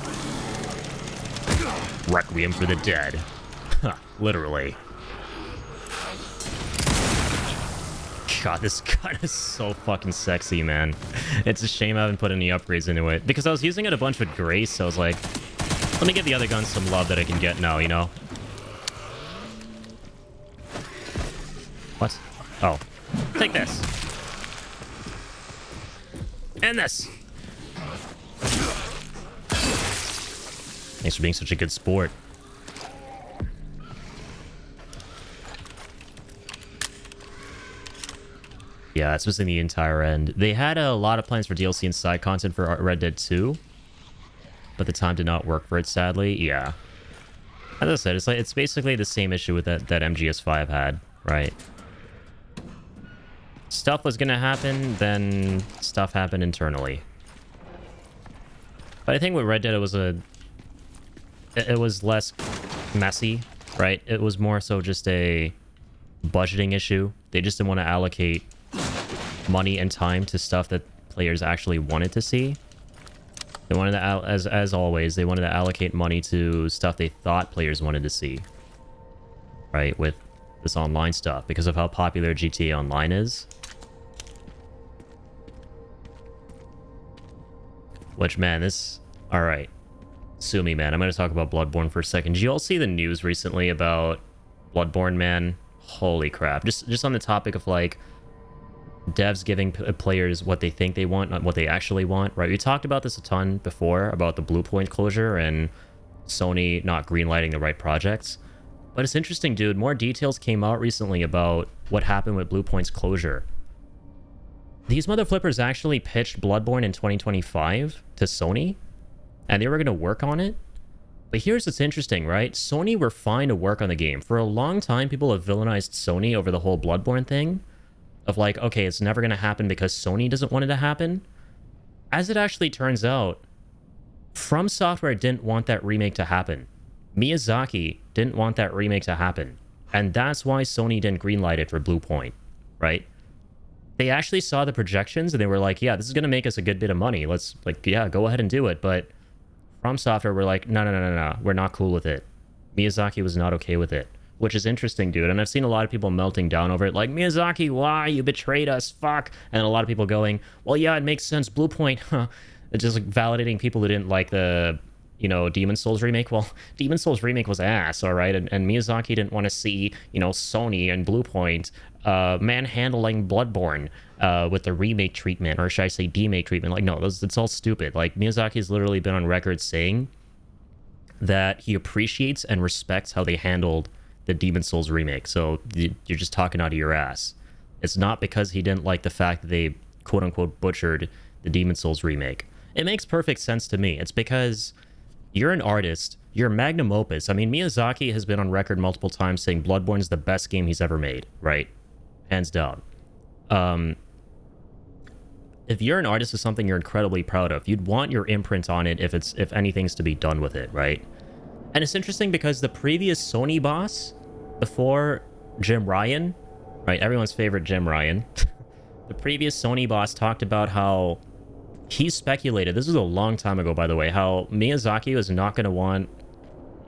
Requiem for the Dead. Huh, literally. God, this gun is so fucking sexy, man. It's a shame I haven't put any upgrades into it. Because I was using it a bunch with Grace, so I was like, let me give the other guns some love that I can get now, you know? What? Oh. Take this. And this. Thanks for being such a good sport. Yeah, it's missing the entire end. They had a lot of plans for DLC and side content for Red Dead 2, but the time did not work for it, sadly. Yeah. As I said, it's basically the same issue with that MGS5 had, right? Stuff was gonna happen, then stuff happened internally. But I think with Red Dead, it was less messy, right? It was more so just a budgeting issue. They just didn't want to allocate money and time to stuff that players actually wanted to see. They wanted to, as always, they wanted to allocate money to stuff they thought players wanted to see, right? With this online stuff, because of how popular GTA Online is. Which, man, this... Alright. Sue me, man. I'm going to talk about Bloodborne for a second. Did you all see the news recently about Bloodborne, man? Holy crap. Just on the topic of, like, devs giving players what they think they want, not what they actually want, right? We talked about this a ton before, about the Bluepoint closure and Sony not greenlighting the right projects. But it's interesting, dude. More details came out recently about what happened with Bluepoint's closure. These mother flippers actually pitched Bloodborne in 2025 to Sony, and they were going to work on it. But here's what's interesting, right? Sony were fine to work on the game. For a long time, people have villainized Sony over the whole Bloodborne thing. Of like, okay, it's never going to happen because Sony doesn't want it to happen. As it actually turns out, From Software didn't want that remake to happen. Miyazaki didn't want that remake to happen. And that's why Sony didn't greenlight it for Bluepoint, right? They actually saw the projections and they were like, yeah, this is going to make us a good bit of money. Let's, like, yeah, go ahead and do it. But From Software were like, no, we're not cool with it. Miyazaki was not okay with it. Which is interesting, dude. And I've seen a lot of people melting down over it. Like, Miyazaki, why? You betrayed us. Fuck. And a lot of people going, well, yeah, it makes sense. Bluepoint, huh. It's just like validating people who didn't like the, you know, Demon Souls remake. Well, Demon Souls remake was ass, all right? And Miyazaki didn't want to see, you know, Sony and Bluepoint manhandling Bloodborne with the remake treatment, or should I say demake treatment. Like, no, it's all stupid. Like, Miyazaki's literally been on record saying that he appreciates and respects how they handled the Demon Souls remake. So you're just talking out of your ass. It's not because he didn't like the fact that they quote-unquote butchered the Demon Souls remake. It makes perfect sense to me. It's because you're an artist, you're magnum opus. I mean, Miyazaki has been on record multiple times saying Bloodborne is the best game he's ever made, right? Hands down. If you're an artist of something you're incredibly proud of, you'd want your imprint on it if anything's to be done with it, right? And it's interesting because the previous Sony boss, before Jim Ryan, right, everyone's favorite Jim Ryan, the previous Sony boss talked about how he speculated, this was a long time ago, by the way, how Miyazaki was not going to want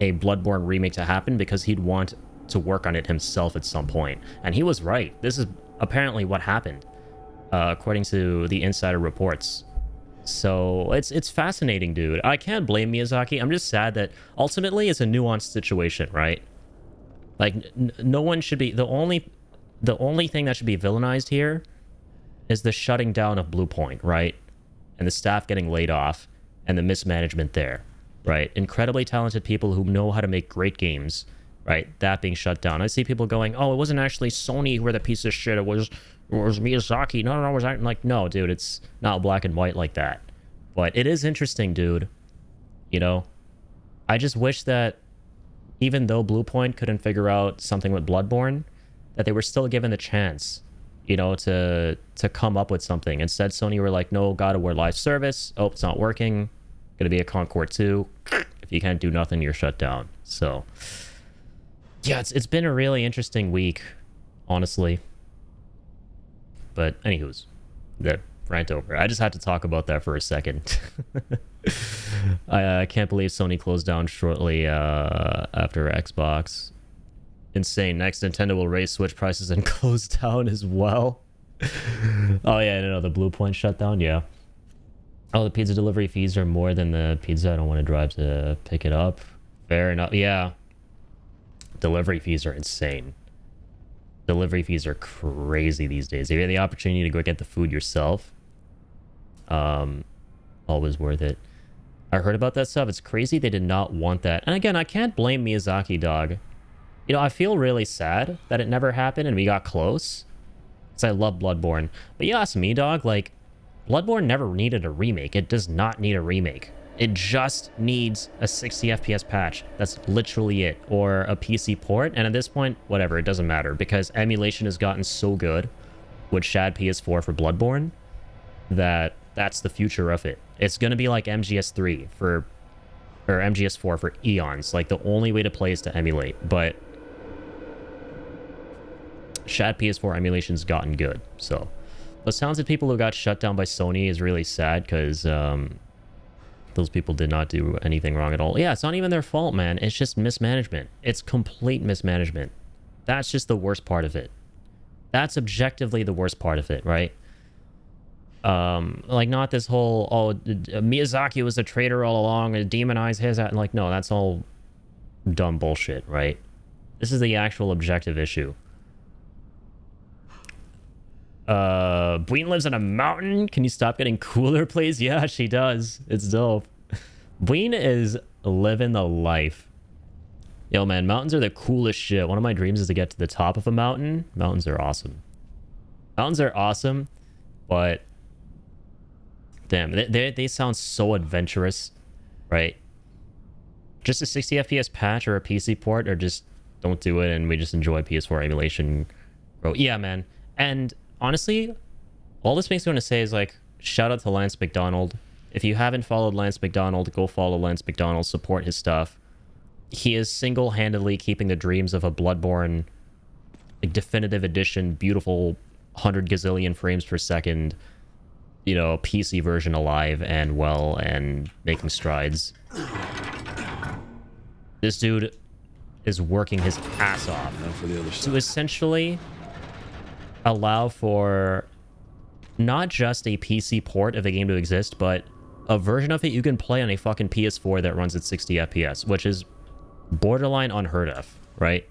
a Bloodborne remake to happen because he'd want to work on it himself at some point. And he was right. This is apparently what happened, according to the insider reports. So it's fascinating, dude. I can't blame Miyazaki. I'm just sad that ultimately it's a nuanced situation, right? Like, no one should be... The only thing that should be villainized here is the shutting down of Bluepoint, right? And the staff getting laid off and the mismanagement there, right? Incredibly talented people who know how to make great games, right? That being shut down. I see people going, oh, it wasn't actually Sony who were the piece of shit. It was Miyazaki. No, it was like, no, dude, it's not black and white like that. But it is interesting, dude. You know, I just wish that even though Bluepoint couldn't figure out something with Bloodborne, that they were still given the chance, you know, to come up with something. Instead, Sony were like, no, God of War live service. Oh, it's not working. Gonna be a Concord 2. If you can't do nothing, you're shut down. So, yeah, it's been a really interesting week, honestly. But anywho's, that rant over. I just had to talk about that for a second. I can't believe Sony closed down shortly after Xbox. Insane. Next, Nintendo will raise Switch prices and close down as well. Oh yeah, no, the Blue Point shutdown. Yeah. Oh, the pizza delivery fees are more than the pizza. I don't want to drive to pick it up. Fair enough. Yeah. Delivery fees are insane. Delivery fees are crazy these days. If you have the opportunity to go get the food yourself, always worth it. I heard about that stuff. It's crazy they did not want that. And again, I can't blame Miyazaki, dog. You know, I feel really sad that it never happened and we got close. Because I love Bloodborne. But you ask me, dog, like, Bloodborne never needed a remake. It does not need a remake. It just needs a 60 FPS patch. That's literally it. Or a PC port. And at this point, whatever, it doesn't matter. Because emulation has gotten so good with Shad PS4 for Bloodborne that that's the future of it. It's going to be like MGS3 for... or MGS4 for eons. Like, the only way to play is to emulate. But Shad PS4 emulation's gotten good. So, those talented people who got shut down by Sony is really sad because... those people did not do anything wrong at all. Yeah, it's not even their fault, man. It's just mismanagement. It's complete mismanagement. That's just the worst part of it. That's objectively the worst part of it, right? Like, not this whole, oh, Miyazaki was a traitor all along and demonize his... Like, no, that's all dumb bullshit, right? This is the actual objective issue. Bween lives on a mountain. Can you stop getting cooler, please? Yeah, she does. It's dope. Bween is living the life. Yo, man, mountains are the coolest shit. One of my dreams is to get to the top of a mountain. Mountains are awesome. Mountains are awesome, but damn, they sound so adventurous, right? Just a 60 FPS patch or a PC port, or just don't do it and we just enjoy PS4 emulation. Bro, yeah, man. And honestly, all this makes me want to say is, like, shout out to Lance McDonald. If you haven't followed Lance McDonald, go follow Lance McDonald, support his stuff. He is single-handedly keeping the dreams of a Bloodborne, like, definitive edition, beautiful 100 gazillion frames per second, you know, PC version alive and well and making strides. This dude is working his ass off For the other side. to essentially allow for not just a PC port of the game to exist, but a version of it you can play on a fucking PS4 that runs at 60 FPS, which is borderline unheard of, right?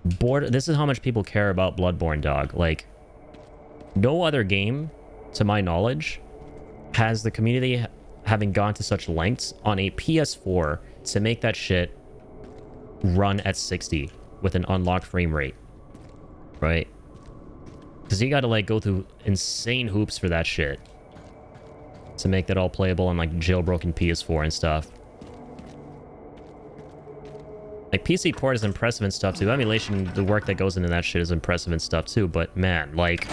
This is how much people care about Bloodborne, dog. Like, no other game, to my knowledge, has the community having gone to such lengths on a PS4 to make that shit run at 60 with an unlocked frame rate, right? Because you gotta, like, go through insane hoops for that shit to make that all playable on, like, jailbroken PS4 and stuff. Like, PC port is impressive and stuff too. Emulation, the work that goes into that shit is impressive and stuff too. But man, like,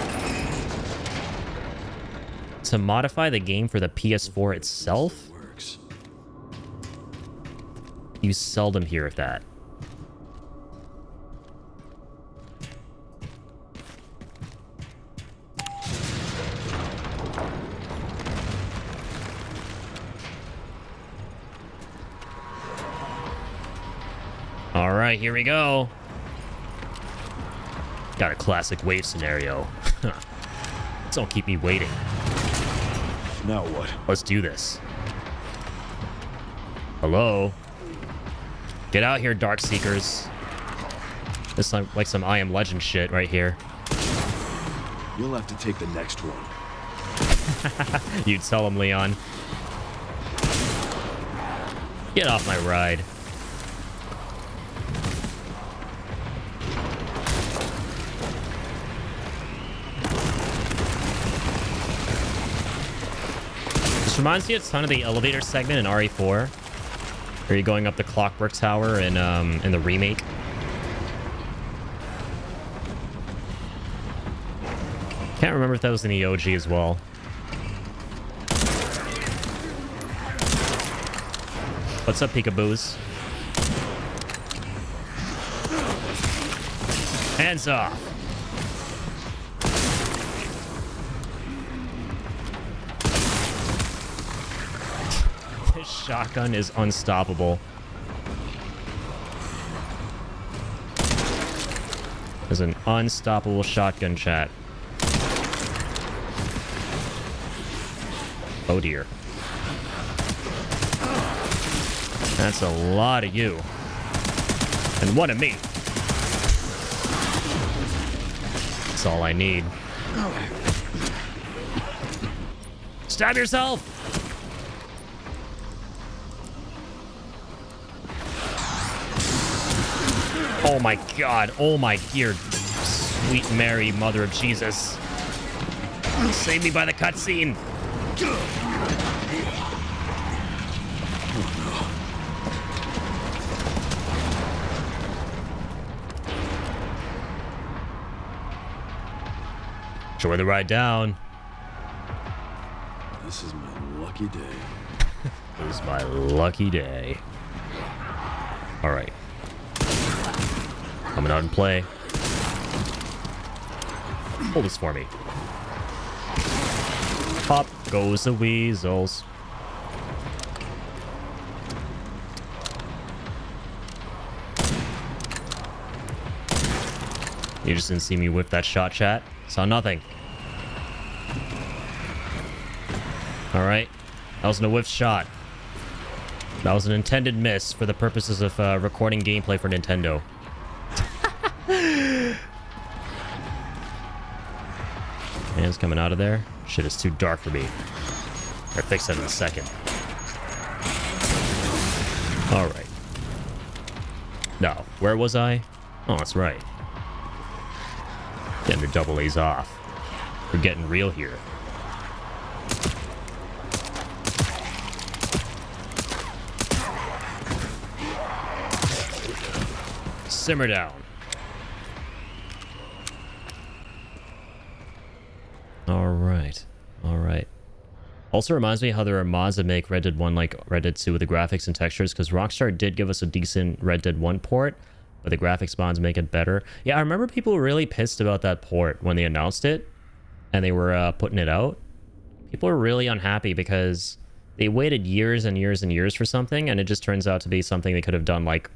to modify the game for the PS4 itself, Works. you seldom hear of that. All right, here we go. Got a classic wave scenario. Don't keep me waiting. Now what? Let's do this. Hello? Get out here, Dark Seekers. This is like some I Am Legend shit right here. You'll have to take the next one. You tell him, Leon. Get off my ride. This reminds me a ton of the elevator segment in RE4. Where you're going up the Clockwork Tower in the remake. Can't remember if that was in the OG as well. What's up, peekaboos? Hands off. shotgun is unstoppable. There's an unstoppable shotgun, chat. Oh dear. That's a lot of you. And one of me. That's all I need. Stab yourself! Oh my god. Oh my dear sweet Mary, Mother of Jesus. Save me by the cutscene. Enjoy the ride down. This is my lucky day. This is my lucky day. Alright. Coming out and play. Hold this for me. Pop goes the weasels. You just didn't see me whip that shot, chat. Saw nothing. Alright. That wasn't a whiff shot. That was an intended miss for the purposes of recording gameplay for Nintendo. Hands coming out of there. Shit is too dark for me. I'll fix that in a second. Alright. Now, where was I? Oh, that's right. Getting the double A's off. We're getting real here. Simmer down. Alright. Alright. Also reminds me how there are mods that make Red Dead 1 like Red Dead 2 with the graphics and textures, because Rockstar did give us a decent Red Dead 1 port, but the graphics mods make it better. Yeah, I remember people were really pissed about that port when they announced it and they were putting it out. People were really unhappy because they waited years and years and years for something, and it just turns out to be something they could have done like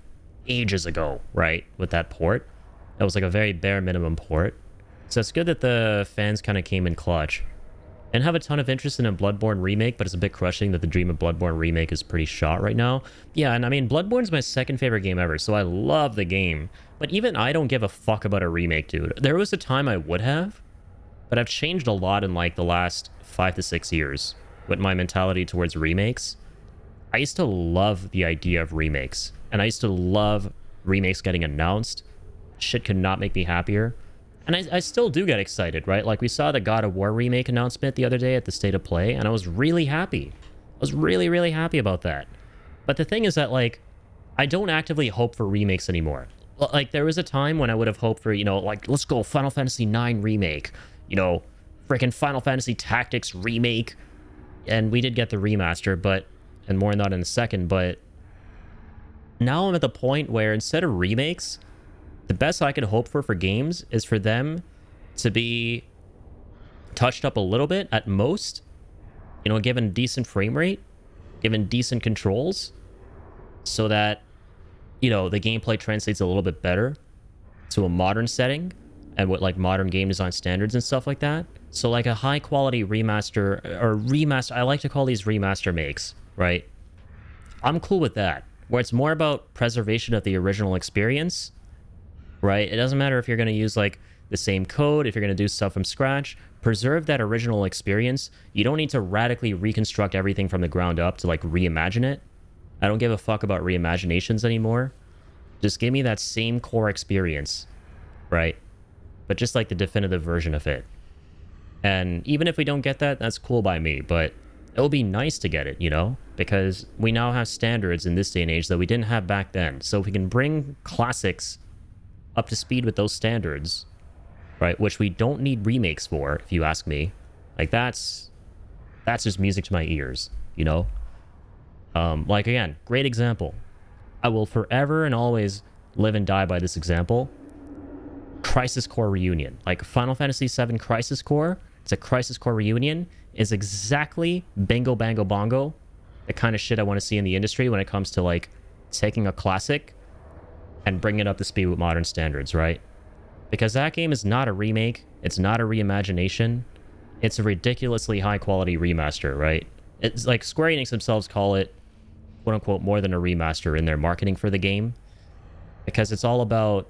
ages ago, right? With that port. That was like a very bare minimum port. So it's good that the fans kind of came in clutch. And have a ton of interest in a Bloodborne remake, but it's a bit crushing that the dream of Bloodborne remake is pretty shot right now. Yeah, and I mean, Bloodborne's my second favorite game ever, so I love the game. But even I don't give a fuck about a remake, dude. There was a time I would have, but I've changed a lot in like the last 5 to 6 years with my mentality towards remakes. I used to love the idea of remakes, and I used to love remakes getting announced. Shit could not make me happier. And I still do get excited, right? Like, we saw the God of War remake announcement the other day at the State of Play, and I was really happy. I was really, really happy about that. But the thing is that, like, I don't actively hope for remakes anymore. Like, there was a time when I would have hoped for, you know, like, let's go Final Fantasy IX remake. You know, freaking Final Fantasy Tactics remake. And we did get the remaster, but... and more on that in a second, but... now I'm at the point where instead of remakes... the best I could hope for games is for them to be touched up a little bit at most, you know, given decent frame rate, given decent controls, so that, you know, the gameplay translates a little bit better to a modern setting and with like modern game design standards and stuff like that. So like a high quality remaster or remaster, I like to call these remaster makes, right? I'm cool with that, where it's more about preservation of the original experience. Right? It doesn't matter if you're going to use like the same code, if you're going to do stuff from scratch, preserve that original experience. You don't need to radically reconstruct everything from the ground up to like reimagine it. I don't give a fuck about reimaginations anymore. Just give me that same core experience, right? But just like the definitive version of it. And even if we don't get that, that's cool by me, but it'll be nice to get it, you know? Because we now have standards in this day and age that we didn't have back then. So if we can bring classics up to speed with those standards, right, which we don't need remakes for, if you ask me, like that's just music to my ears, you know? Like, again, great example. I will forever and always live and die by this example. Crisis Core Reunion. Like, Final Fantasy VII Crisis Core, it's a Crisis Core Reunion, is exactly bingo bango bongo the kind of shit I want to see in the industry when it comes to like taking a classic and bringing it up to speed with modern standards, right? Because that game is not a remake, it's not a reimagination, it's a ridiculously high quality remaster, right? It's like Square Enix themselves call it, quote unquote, more than a remaster in their marketing for the game, because it's all about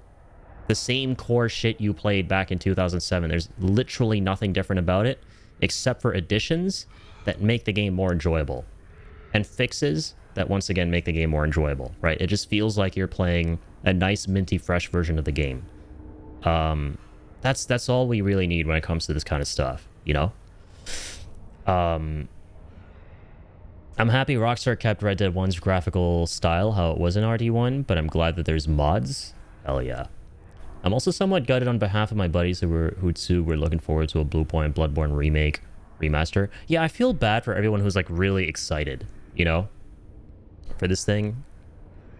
the same core shit you played back in 2007. There's literally nothing different about it, except for additions that make the game more enjoyable, and fixes that once again make the game more enjoyable, right? It just feels like you're playing a nice, minty, fresh version of the game. That's all we really need when it comes to this kind of stuff, you know? I'm happy Rockstar kept Red Dead 1's graphical style how it was in RD1, but I'm glad that there's mods. Hell yeah. I'm also somewhat gutted on behalf of my buddies who too were looking forward to a Bluepoint Bloodborne remake, remaster. Yeah, I feel bad for everyone who's like really excited, you know, for this thing.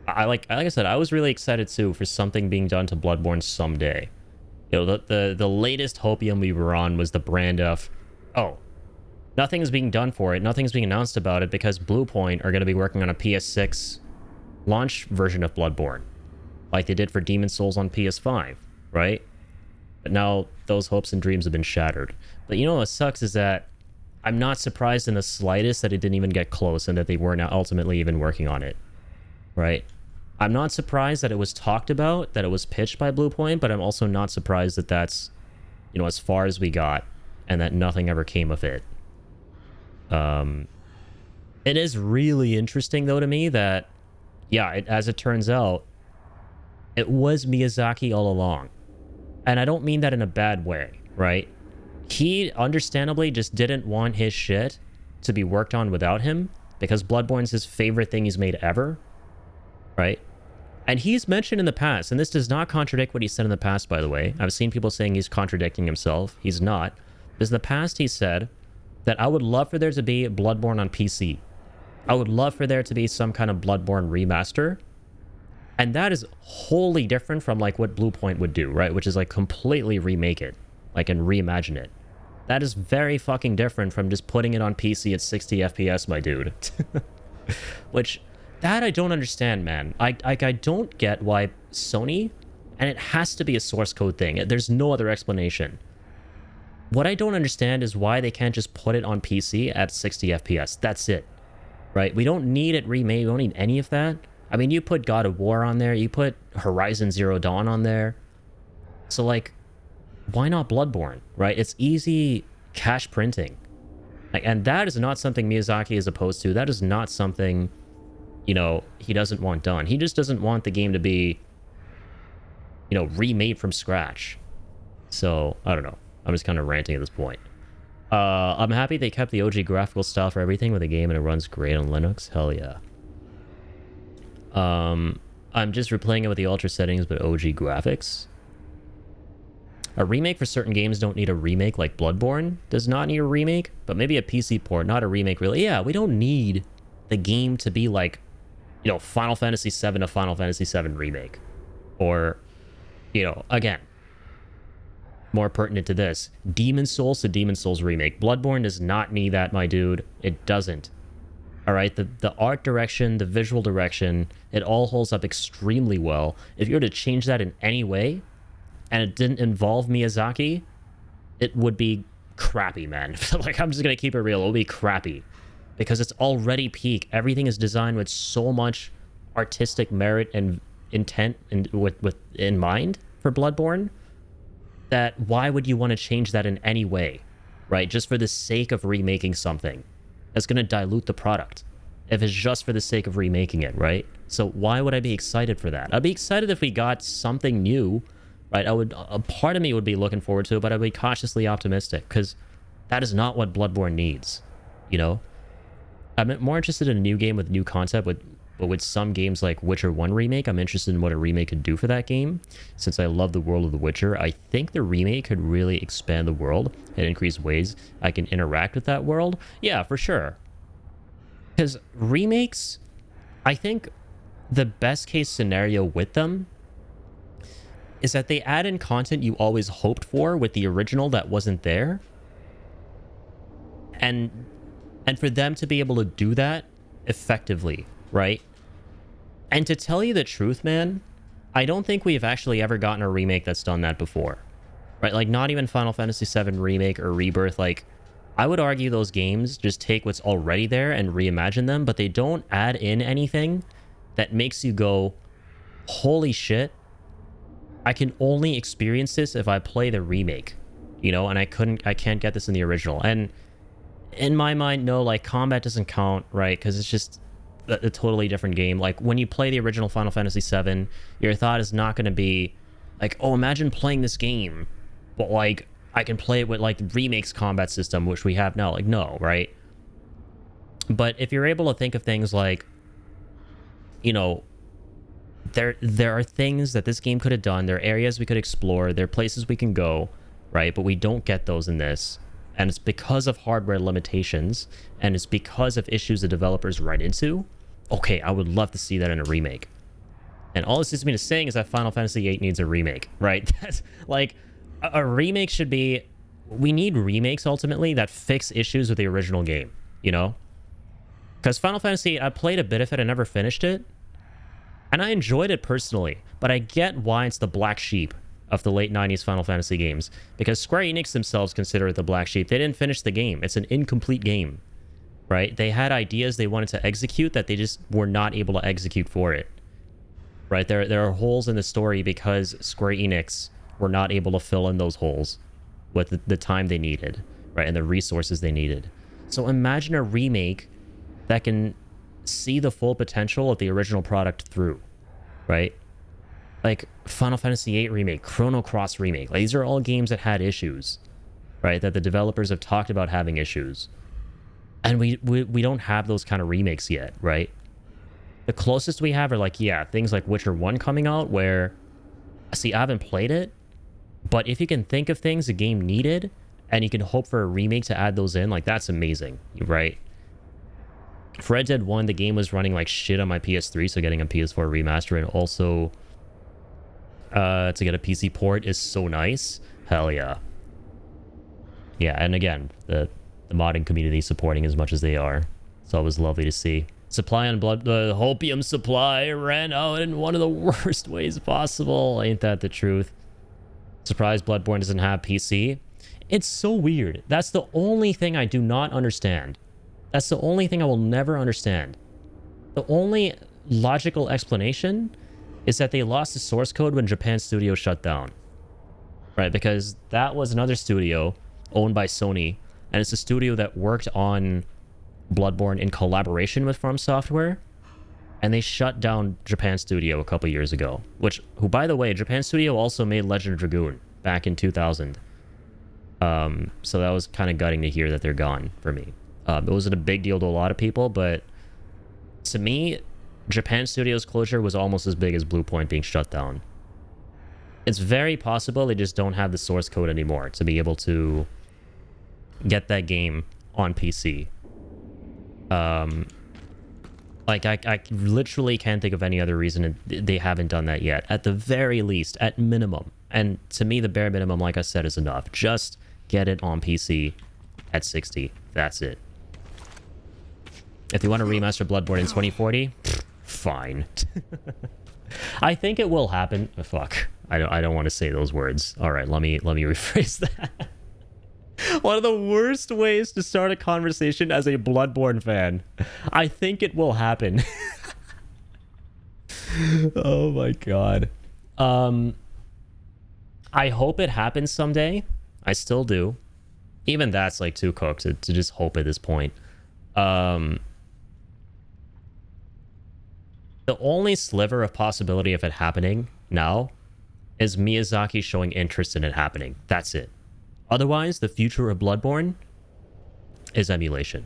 Like I said, I was really excited too for something being done to Bloodborne someday. You know, the latest hopium we were on was the brand of, oh, nothing's being done for it, nothing's being announced about it because Bluepoint are going to be working on a PS6 launch version of Bloodborne, like they did for Demon's Souls on PS5, right? But now those hopes and dreams have been shattered. But you know what sucks is that I'm not surprised in the slightest that it didn't even get close and that they weren't ultimately even working on it, right? I'm not surprised that it was talked about, that it was pitched by Bluepoint, but I'm also not surprised that that's, you know, as far as we got and that nothing ever came of it. It is really interesting though to me that, yeah, as it turns out, it was Miyazaki all along. And I don't mean that in a bad way, right? He understandably just didn't want his shit to be worked on without him because Bloodborne's his favorite thing he's made ever, right? And he's mentioned in the past, and this does not contradict what he said in the past, by the way. I've seen people saying he's contradicting himself. He's not. Because in the past he said that I would love for there to be Bloodborne on PC. I would love for there to be some kind of Bloodborne remaster. And that is wholly different from like what Bluepoint would do, right? Which is like completely remake it, like and reimagine it. That is very fucking different from just putting it on PC at 60 FPS, my dude. Which, that I don't understand, man. I don't get why Sony, and it has to be a source code thing. There's no other explanation. What I don't understand is why they can't just put it on PC at 60 FPS. That's it, right? We don't need it remade. We don't need any of that. I mean, you put God of War on there. You put Horizon Zero Dawn on there. So, like, why not Bloodborne, right? It's easy cash printing. Like, and that is not something Miyazaki is opposed to. That is not something, you know, he doesn't want done. He just doesn't want the game to be, you know, remade from scratch. So, I don't know. I'm just kind of ranting at this point. I'm happy they kept the OG graphical style for everything with the game and it runs great on Linux. Hell yeah. I'm just replaying it with the ultra settings, but OG graphics. A remake for certain games don't need a remake, like Bloodborne does not need a remake, but maybe a PC port, not a remake really. Yeah, we don't need the game to be like, you know, Final Fantasy VII to Final Fantasy VII remake. Or, you know, again, more pertinent to this, Demon's Souls to Demon's Souls remake. Bloodborne does not need that, my dude. It doesn't. All right, the art direction, the visual direction, it all holds up extremely well. If you were to change that in any way, and it didn't involve Miyazaki, it would be crappy, man. Like, I'm just gonna keep it real. It would be crappy because it's already peak. Everything is designed with so much artistic merit and intent and in mind for Bloodborne that why would you want to change that in any way, right? Just for the sake of remaking something that's going to dilute the product if it's just for the sake of remaking it, right? So why would I be excited for that? I'd be excited if we got something new, right? A part of me would be looking forward to it, but I'd be cautiously optimistic because that is not what Bloodborne needs, you know? I'm more interested in a new game with new concept, but with some games like Witcher 1 remake, I'm interested in what a remake could do for that game. Since I love the world of The Witcher, I think the remake could really expand the world and increase ways I can interact with that world. Yeah, for sure. Because remakes, I think the best case scenario with them is that they add in content you always hoped for with the original that wasn't there. And for them to be able to do that effectively, right? And to tell you the truth, man, I don't think we've actually ever gotten a remake that's done that before, right? Like, not even Final Fantasy VII Remake or Rebirth. Like, I would argue those games just take what's already there and reimagine them, but they don't add in anything that makes you go, holy shit, I can only experience this if I play the remake, you know, and I can't get this in the original. And in my mind, no, like, combat doesn't count, right? Because it's just a totally different game. Like, when you play the original Final Fantasy VII, your thought is not going to be like, oh, imagine playing this game, but like, I can play it with like the remake's combat system, which we have now. Like, no, right? But if you're able to think of things like, you know, there are things that this game could have done, there are areas we could explore, there are places we can go, right? But we don't get those in this. And it's because of hardware limitations, and it's because of issues the developers run into. Okay, I would love to see that in a remake. And all this is me saying is that Final Fantasy VIII needs a remake, right? That's like, a remake should be... We need remakes, ultimately, that fix issues with the original game, you know? Because Final Fantasy VIII, I played a bit of it, I never finished it. And I enjoyed it personally, but I get why it's the black sheep of the late 90s Final Fantasy games. Because Square Enix themselves consider it the black sheep. They didn't finish the game. It's an incomplete game, right? They had ideas they wanted to execute that they just were not able to execute for it, right? There are holes in the story because Square Enix were not able to fill in those holes with the time they needed, right? And the resources they needed. So imagine a remake that can see the full potential of the original product through, right? Like Final Fantasy VIII Remake, Chrono Cross Remake. Like, these are all games that had issues, right? That the developers have talked about having issues. And we don't have those kind of remakes yet, right? The closest we have are like, yeah, things like Witcher 1 coming out where, see, I haven't played it, but if you can think of things the game needed and you can hope for a remake to add those in, like, that's amazing, right? For Red Dead 1, the game was running like shit on my PS3, so getting a PS4 remaster and also to get a PC port is so nice. Hell yeah. Yeah, and again, the modding community supporting as much as they are. It's always lovely to see. Supply on blood, the hopium supply ran out in one of the worst ways possible. Ain't that the truth? Surprised Bloodborne doesn't have PC. It's so weird. That's the only thing I do not understand. That's the only thing I will never understand. The only logical explanation is that they lost the source code when Japan Studio shut down. Right, because that was another studio owned by Sony, and it's a studio that worked on Bloodborne in collaboration with From Software, and they shut down Japan Studio a couple years ago, who, by the way, Japan Studio also made Legend of Dragoon back in 2000. So that was kind of gutting to hear that they're gone for me. It wasn't a big deal to a lot of people, but to me, Japan Studio's closure was almost as big as Bluepoint being shut down. It's very possible they just don't have the source code anymore to be able to get that game on PC. Like, I literally can't think of any other reason they haven't done that yet. At the very least, at minimum. And to me, the bare minimum, like I said, is enough. Just get it on PC at 60. That's it. If they want to remaster Bloodborne in 2040, fine. I think it will happen. Oh, fuck. I don't want to say those words. All right, let me rephrase that. One of the worst ways to start a conversation as a Bloodborne fan. I think it will happen. Oh my god. I hope it happens someday. I still do. Even that's like too cooked to just hope at this point. The only sliver of possibility of it happening now is Miyazaki showing interest in it happening. That's it. Otherwise, the future of Bloodborne is emulation.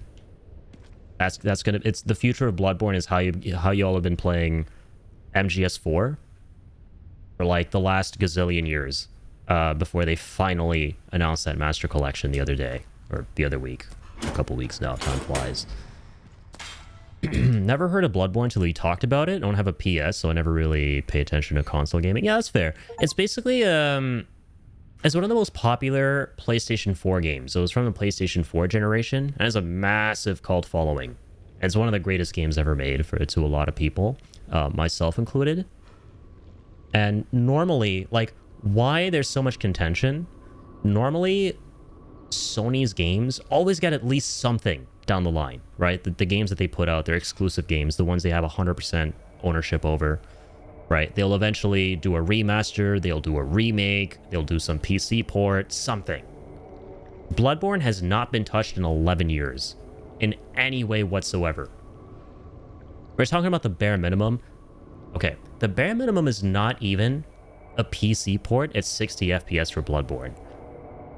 It's the future of Bloodborne is how you all have been playing MGS4 for like the last gazillion years before they finally announced that Master Collection the other day, or the other week. A couple weeks now, time flies. Never heard of Bloodborne until we talked about it. I don't have a PS, so I never really pay attention to console gaming. Yeah, that's fair. It's basically it's one of the most popular PlayStation 4 games. So it's from the PlayStation 4 generation, and has a massive cult following. It's one of the greatest games ever made to a lot of people, myself included. And normally, like, why there's so much contention? Normally, Sony's games always get at least something down the line, right? The games that they put out, their exclusive games, the ones they have 100% ownership over, right? They'll eventually do a remaster, they'll do a remake, they'll do some PC port, something. Bloodborne has not been touched in 11 years in any way whatsoever. We're talking about the bare minimum. Okay, the bare minimum is not even a PC port at 60 FPS for Bloodborne.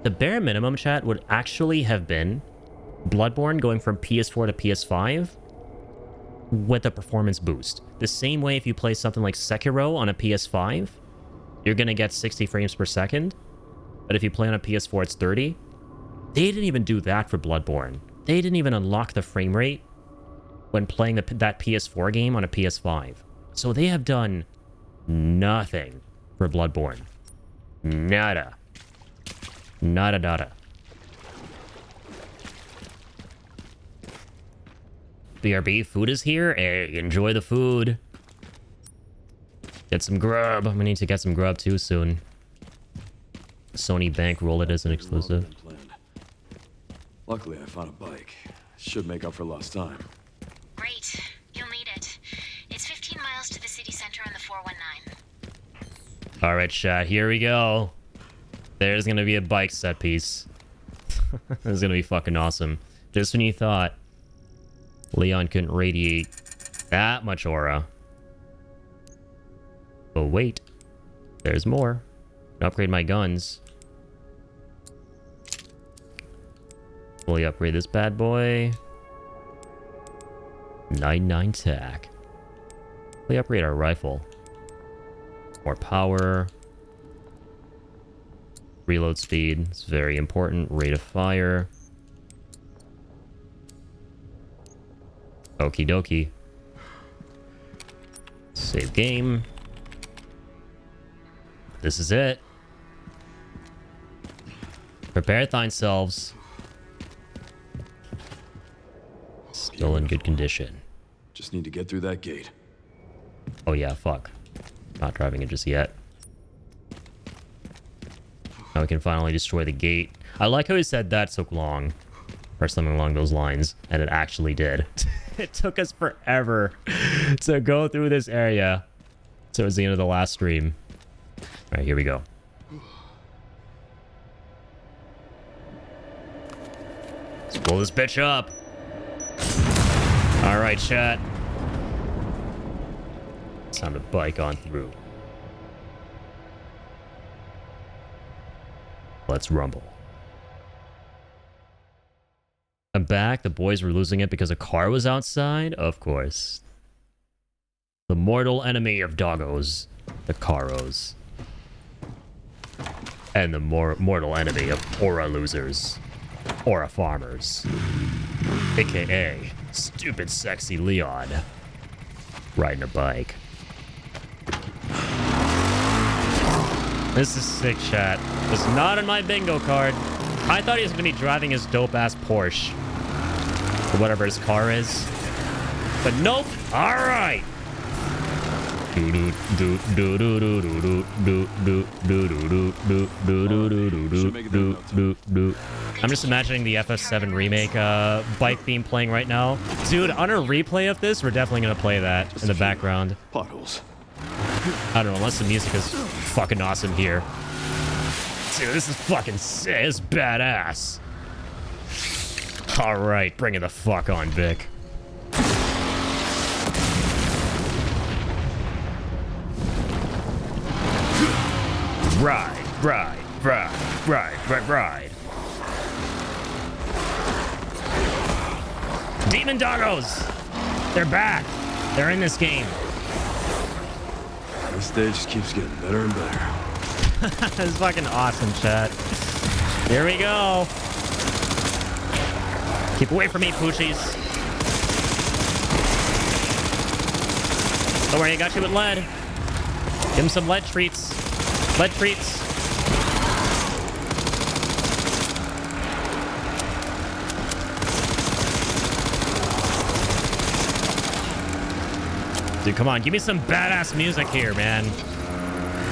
The bare minimum, chat, would actually have been Bloodborne going from PS4 to PS5 with a performance boost. The same way if you play something like Sekiro on a PS5, you're going to get 60 frames per second. But if you play on a PS4, it's 30. They didn't even do that for Bloodborne. They didn't even unlock the frame rate when playing that PS4 game on a PS5. So they have done nothing for Bloodborne. Nada. Nada, nada. BRB, food is here. Hey, enjoy the food. Get some grub. I'm gonna need to get some grub too soon. Sony bankroll it as an exclusive. Luckily, I found a bike. Should make up for lost time. Great. You'll need it. It's 15 miles to the city center on the 419. All right, chat. Here we go. There's gonna be a bike set piece. This is gonna be fucking awesome. Just when you thought Leon couldn't radiate that much aura. But wait. There's more. Upgrade my guns. Fully upgrade this bad boy. 99 tack. Fully upgrade our rifle. More power. Reload speed. It's very important. Rate of fire. Okie dokie. Save game. This is it. Prepare thyself. Still in good condition. Just need to get through that gate. Oh yeah, fuck. Not driving it just yet. Now we can finally destroy the gate. I like how he said that took long. Or something along those lines. And it actually did. It took us forever to go through this area. Towards the end of the last stream. Alright, here we go. Let's blow this bitch up. Alright, chat. It's time to bike on through. Let's rumble. I'm back. The boys were losing it because a car was outside? Of course. The mortal enemy of doggos. The caros. And the mortal enemy of aura losers. Aura farmers. AKA stupid sexy Leon. Riding a bike. This is sick, chat. It's not on my bingo card. I thought he was going to be driving his dope-ass Porsche. Or whatever his car is. But nope. All right. I'm just imagining the FF7 remake bike theme playing right now. Dude, on a replay of this, we're definitely going to play that in the background. Potholes. I don't know, unless the music is fucking awesome here. Dude, this is fucking sick. It's badass. Alright, bring it the fuck on, Vic. Ride, ride, ride, ride, ride, ride. Demon doggos! They're back. They're in this game. This stage just keeps getting better and better. This is fucking awesome, chat. Here we go. Keep away from me, Poochies. Don't worry, I got you with lead. Give him some lead treats. Lead treats. Dude, come on. Give me some badass music here, man.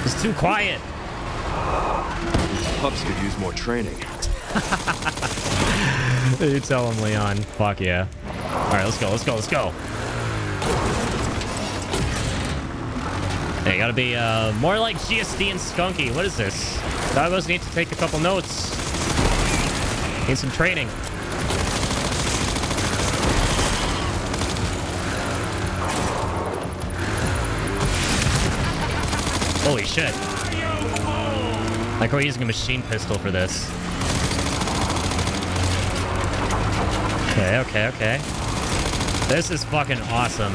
It's too quiet. These pups could use more training. You tell him, Leon. Fuck yeah. All right, let's go. Let's go. Let's go. Hey, gotta be more like GSD and Skunky. What is this? Dagos need to take a couple notes. Need some training. Holy shit. Like we're using a machine pistol for this. Okay, okay, okay. This is fucking awesome.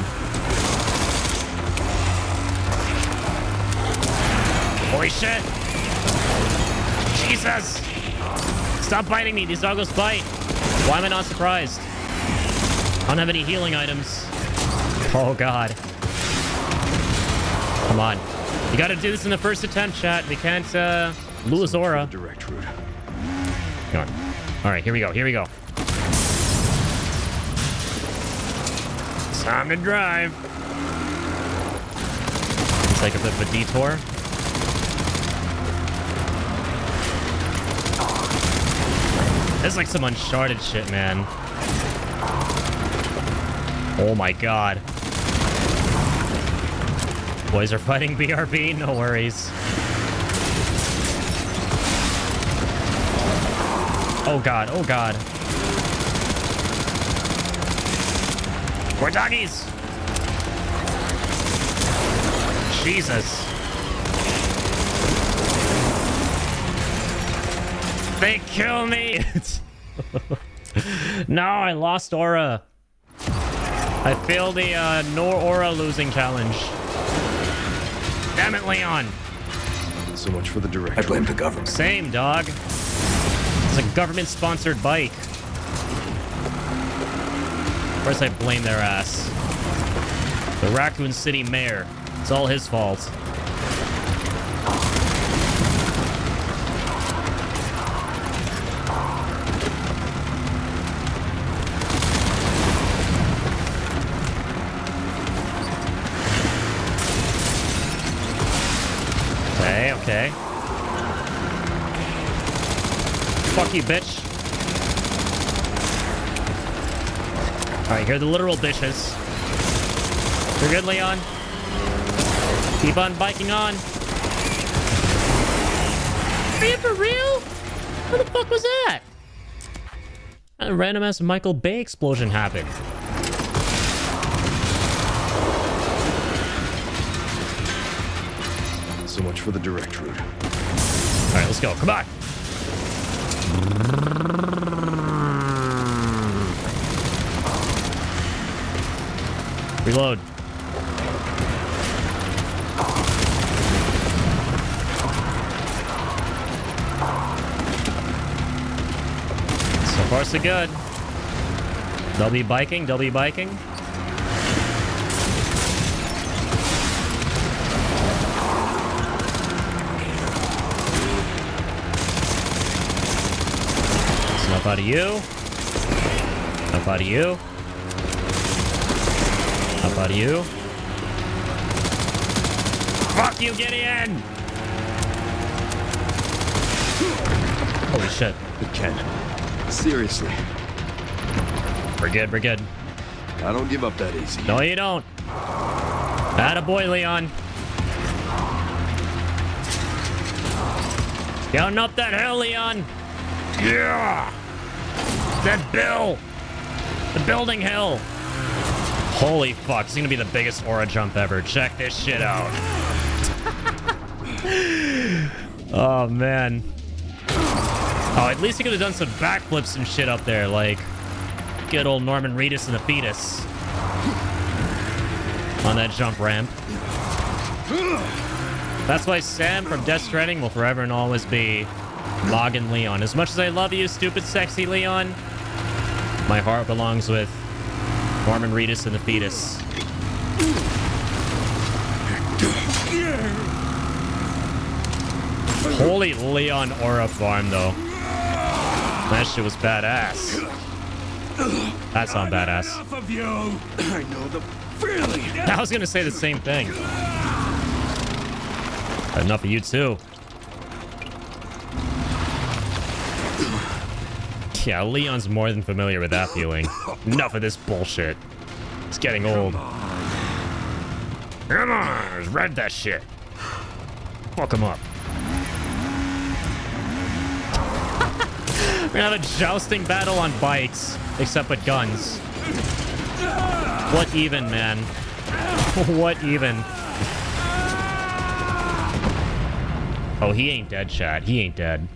Holy shit! Jesus! Stop biting me! These doggos bite! Why am I not surprised? I don't have any healing items. Oh god. Come on. You gotta do this in the first attempt, chat. We can't lose aura. Direct route. Come on. Alright, here we go. Here we go. It's time to drive. Let's take a bit of a detour. This is like some Uncharted shit, man. Oh my god. Boys are fighting BRB, no worries. Oh god, oh god. More doggies! Jesus. They kill me! No, I lost aura. I failed the no aura losing challenge. Damn it, Leon. So much for the direct. I blame the government. Same, dog. It's a government-sponsored bike. Of course I blame their ass. The Raccoon City mayor. It's all his fault. Okay, okay. Fuck you, bitch. Alright, here are the literal bitches. You're good, Leon. Keep on biking on. Are you for real? What the fuck was that? A random ass Michael Bay explosion happened. So much for the direct route. Alright, let's go. Come on. Reload. So far, so good. They'll be biking. They'll be biking. Enough out of you. Enough out of you. Enough out of you. Fuck you, Gideon! Holy shit. It can. Seriously. We're good, we're good. I don't give up that easy. No, you don't. Attaboy, Leon. Counting up that hill, Leon. Yeah! That bill! The building hill! Holy fuck, it's gonna be the biggest aura jump ever. Check this shit out. Oh, man. Oh, at least he could have done some backflips and shit up there, like good old Norman Reedus and the fetus. On that jump ramp. That's why Sam from Death Stranding will forever and always be Logan Leon. As much as I love you, stupid, sexy Leon, my heart belongs with Norman Reedus and the fetus. Holy Leon aura farm, though. That shit was badass. That's not badass. Enough of you. I know the I was gonna say the same thing. Enough of you too. Yeah, Leon's more than familiar with that feeling. Enough of this bullshit. It's getting old. Come on, let's ride that shit. Fuck him up. We're gonna have a jousting battle on bikes, except with guns. What even, man? What even? Oh, he ain't dead, chat. He ain't dead.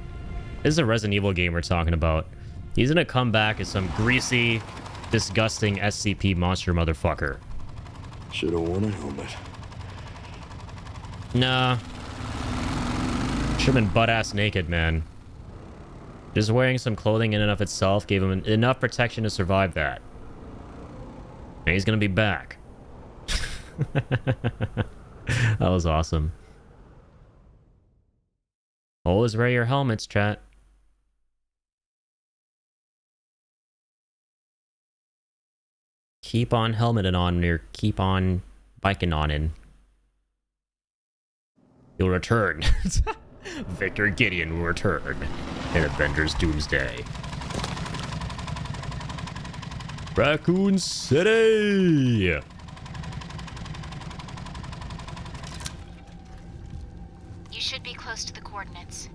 This is a Resident Evil game we're talking about. He's gonna come back as some greasy, disgusting SCP monster motherfucker. Should have worn a helmet. Nah. Should've been butt-ass naked, man. Just wearing some clothing in and of itself gave him enough protection to survive that. And he's gonna be back. That was awesome. Always wear your helmets, chat. Keep on helmeted on or keep on biking on in. You'll return. Victor Gideon will return in Avengers Doomsday. Raccoon City! You should be close to the coordinates.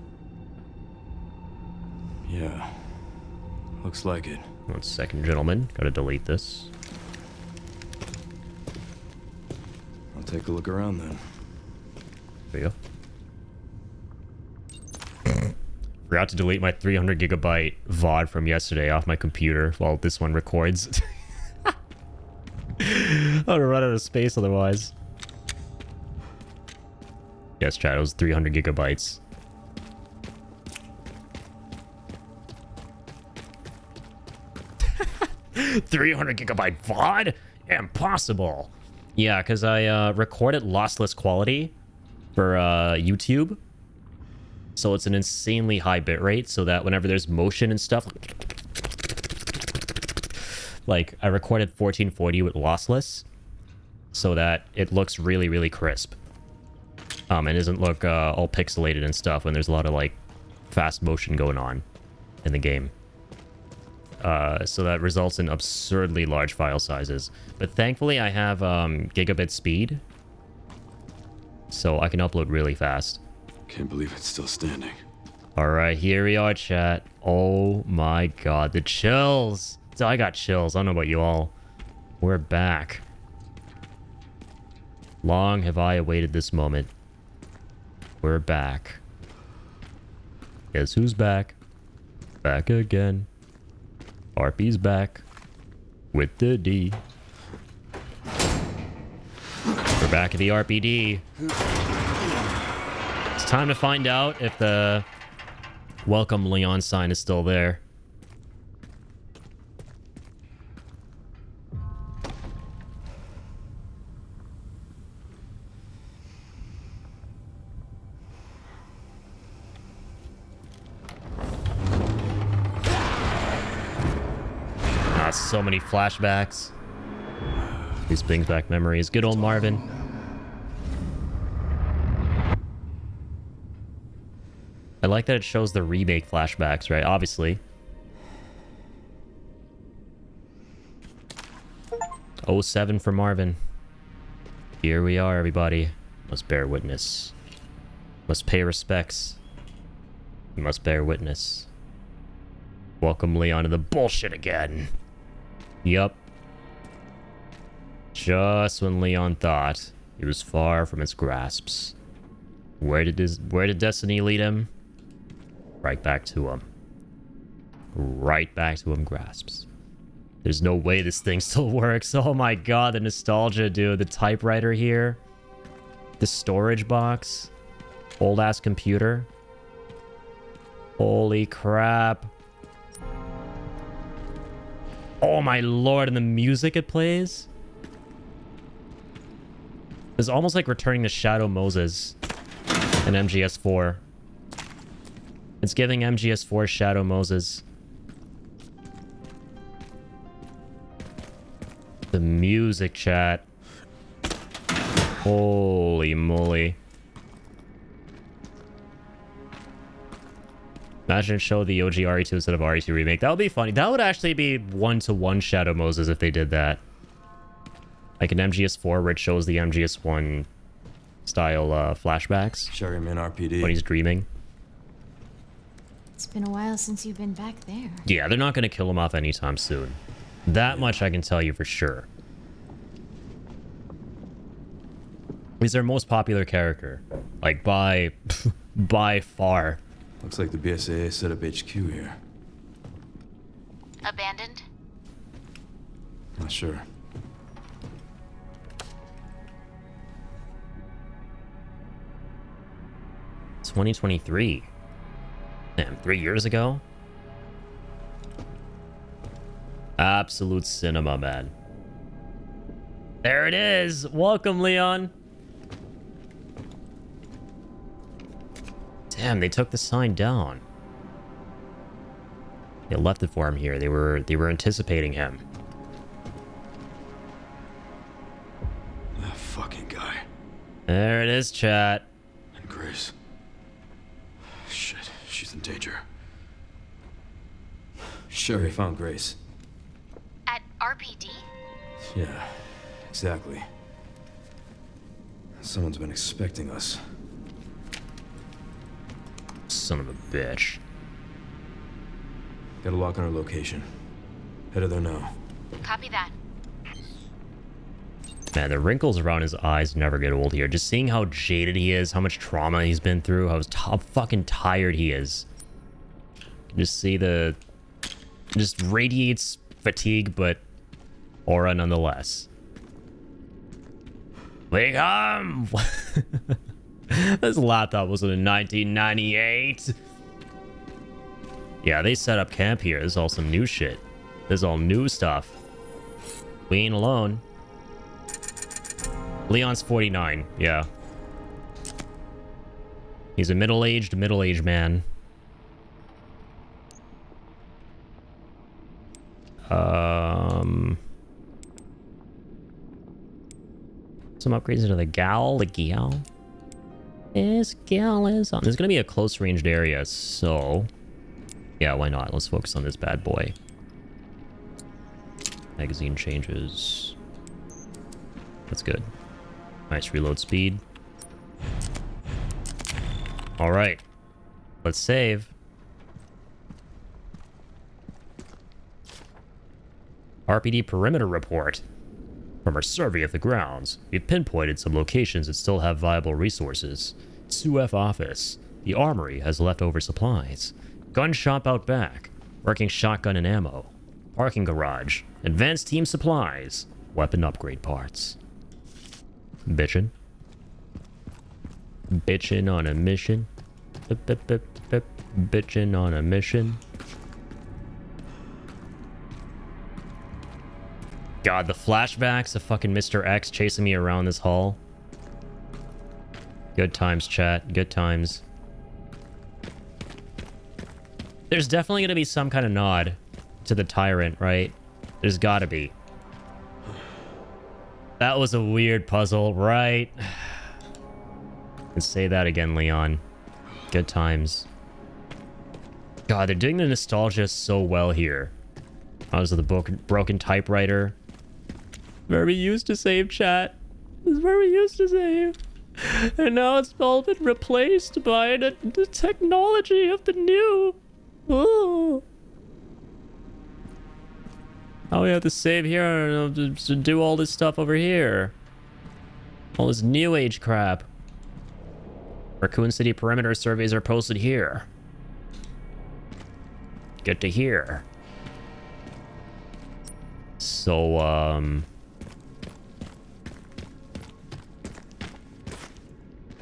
Yeah. Looks like it. 1 second, gentlemen. Gotta delete this. I'll take a look around then. There you go. Forgot to delete my 300 gigabyte VOD from yesterday off my computer while this one records. I'm gonna run out of space otherwise. Yes, chat, it was 300 gigabytes. $300 gigabyte VOD? Impossible. Yeah, because I recorded lossless quality for YouTube. So it's an insanely high bitrate so that whenever there's motion and stuff, like I recorded 1440 with lossless so that it looks really, really crisp. And doesn't look all pixelated and stuff when there's a lot of like fast motion going on in the game. So that results in absurdly large file sizes. But thankfully I have gigabit speed, so I can upload really fast. Can't believe it's still standing. Alright, here we are, chat. Oh my god, the chills. So I got chills. I don't know about you all. We're back. Long have I awaited this moment. We're back. Guess who's back? Back again. RP's back. With the D. We're back at the RPD. It's time to find out if the welcome Leon sign is still there. So many flashbacks. These brings back memories. Good old Marvin. I like that it shows the remake flashbacks, right? Obviously. 07 for Marvin. Here we are, everybody. Must bear witness. Must pay respects. You must bear witness. Welcome Leon to the bullshit again. Yup. Just when Leon thought he was far from its grasps. Where did destiny lead him? Right back to him. Right back to him grasps. There's no way this thing still works. Oh my god, the nostalgia, dude. The typewriter here. The storage box. Old ass computer. Holy crap. Oh my lord, and the music it plays? It's almost like returning to Shadow Moses in MGS4. It's giving MGS4 Shadow Moses. The music, chat. Holy moly. Imagine show the OG RE2 instead of RE2 remake. That would be funny. That would actually be one-to-one Shadow Moses if they did that. Like an MGS4 where it shows the MGS1 style flashbacks Sherryman RPD. when he's dreaming. It's been a while since you've been back there. Yeah, they're not going to kill him off anytime soon. That much I can tell you for sure. He's their most popular character. Like, by far. Looks like the BSAA set up HQ here. Abandoned? Not sure. It's 2023. Damn, 3 years ago? Absolute cinema, man. There it is. Welcome, Leon. Damn, they took the sign down. They left it for him here. They were anticipating him. That fucking guy. There it is, chat. And Grace. Shit, she's in danger. Sherry found Grace. At RPD? Yeah, exactly. Someone's been expecting us. Son of a bitch. Got a lock on her location. Headed there now. Copy that. Man, the wrinkles around his eyes never get old here. Just seeing how jaded he is, how much trauma he's been through, how fucking tired he is. Just see the... Just radiates fatigue, but aura nonetheless. Wake up! This laptop was in 1998. Yeah, they set up camp here. This is all some new shit. This is all new stuff. We ain't alone. Leon's 49. Yeah. He's a middle-aged man. Some upgrades into the Gal. This Gal is on. There's gonna be a close ranged area, so yeah, why not? Let's focus on this bad boy. Magazine changes. That's good. Nice reload speed. All right, let's save. RPD perimeter report. From our survey of the grounds, we've pinpointed some locations that still have viable resources. 2F office. The armory has leftover supplies. Gun shop out back. Working shotgun and ammo. Parking garage. Advanced team supplies. Weapon upgrade parts. Bitchin'. Bitchin' on a mission. Bitchin' on a mission. God, the flashbacks of fucking Mr. X chasing me around this hall. Good times, chat. Good times. There's definitely going to be some kind of nod to the Tyrant, right? There's got to be. That was a weird puzzle, right? Let's say that again, Leon. Good times. God, they're doing the nostalgia so well here. I was the broken typewriter. Where we used to save, chat. This is where we used to save. And now it's all been replaced by the technology of the new. Ooh. Now we have to save here and to do all this stuff over here. All this new age crap. Raccoon City perimeter surveys are posted here. Get to here. So,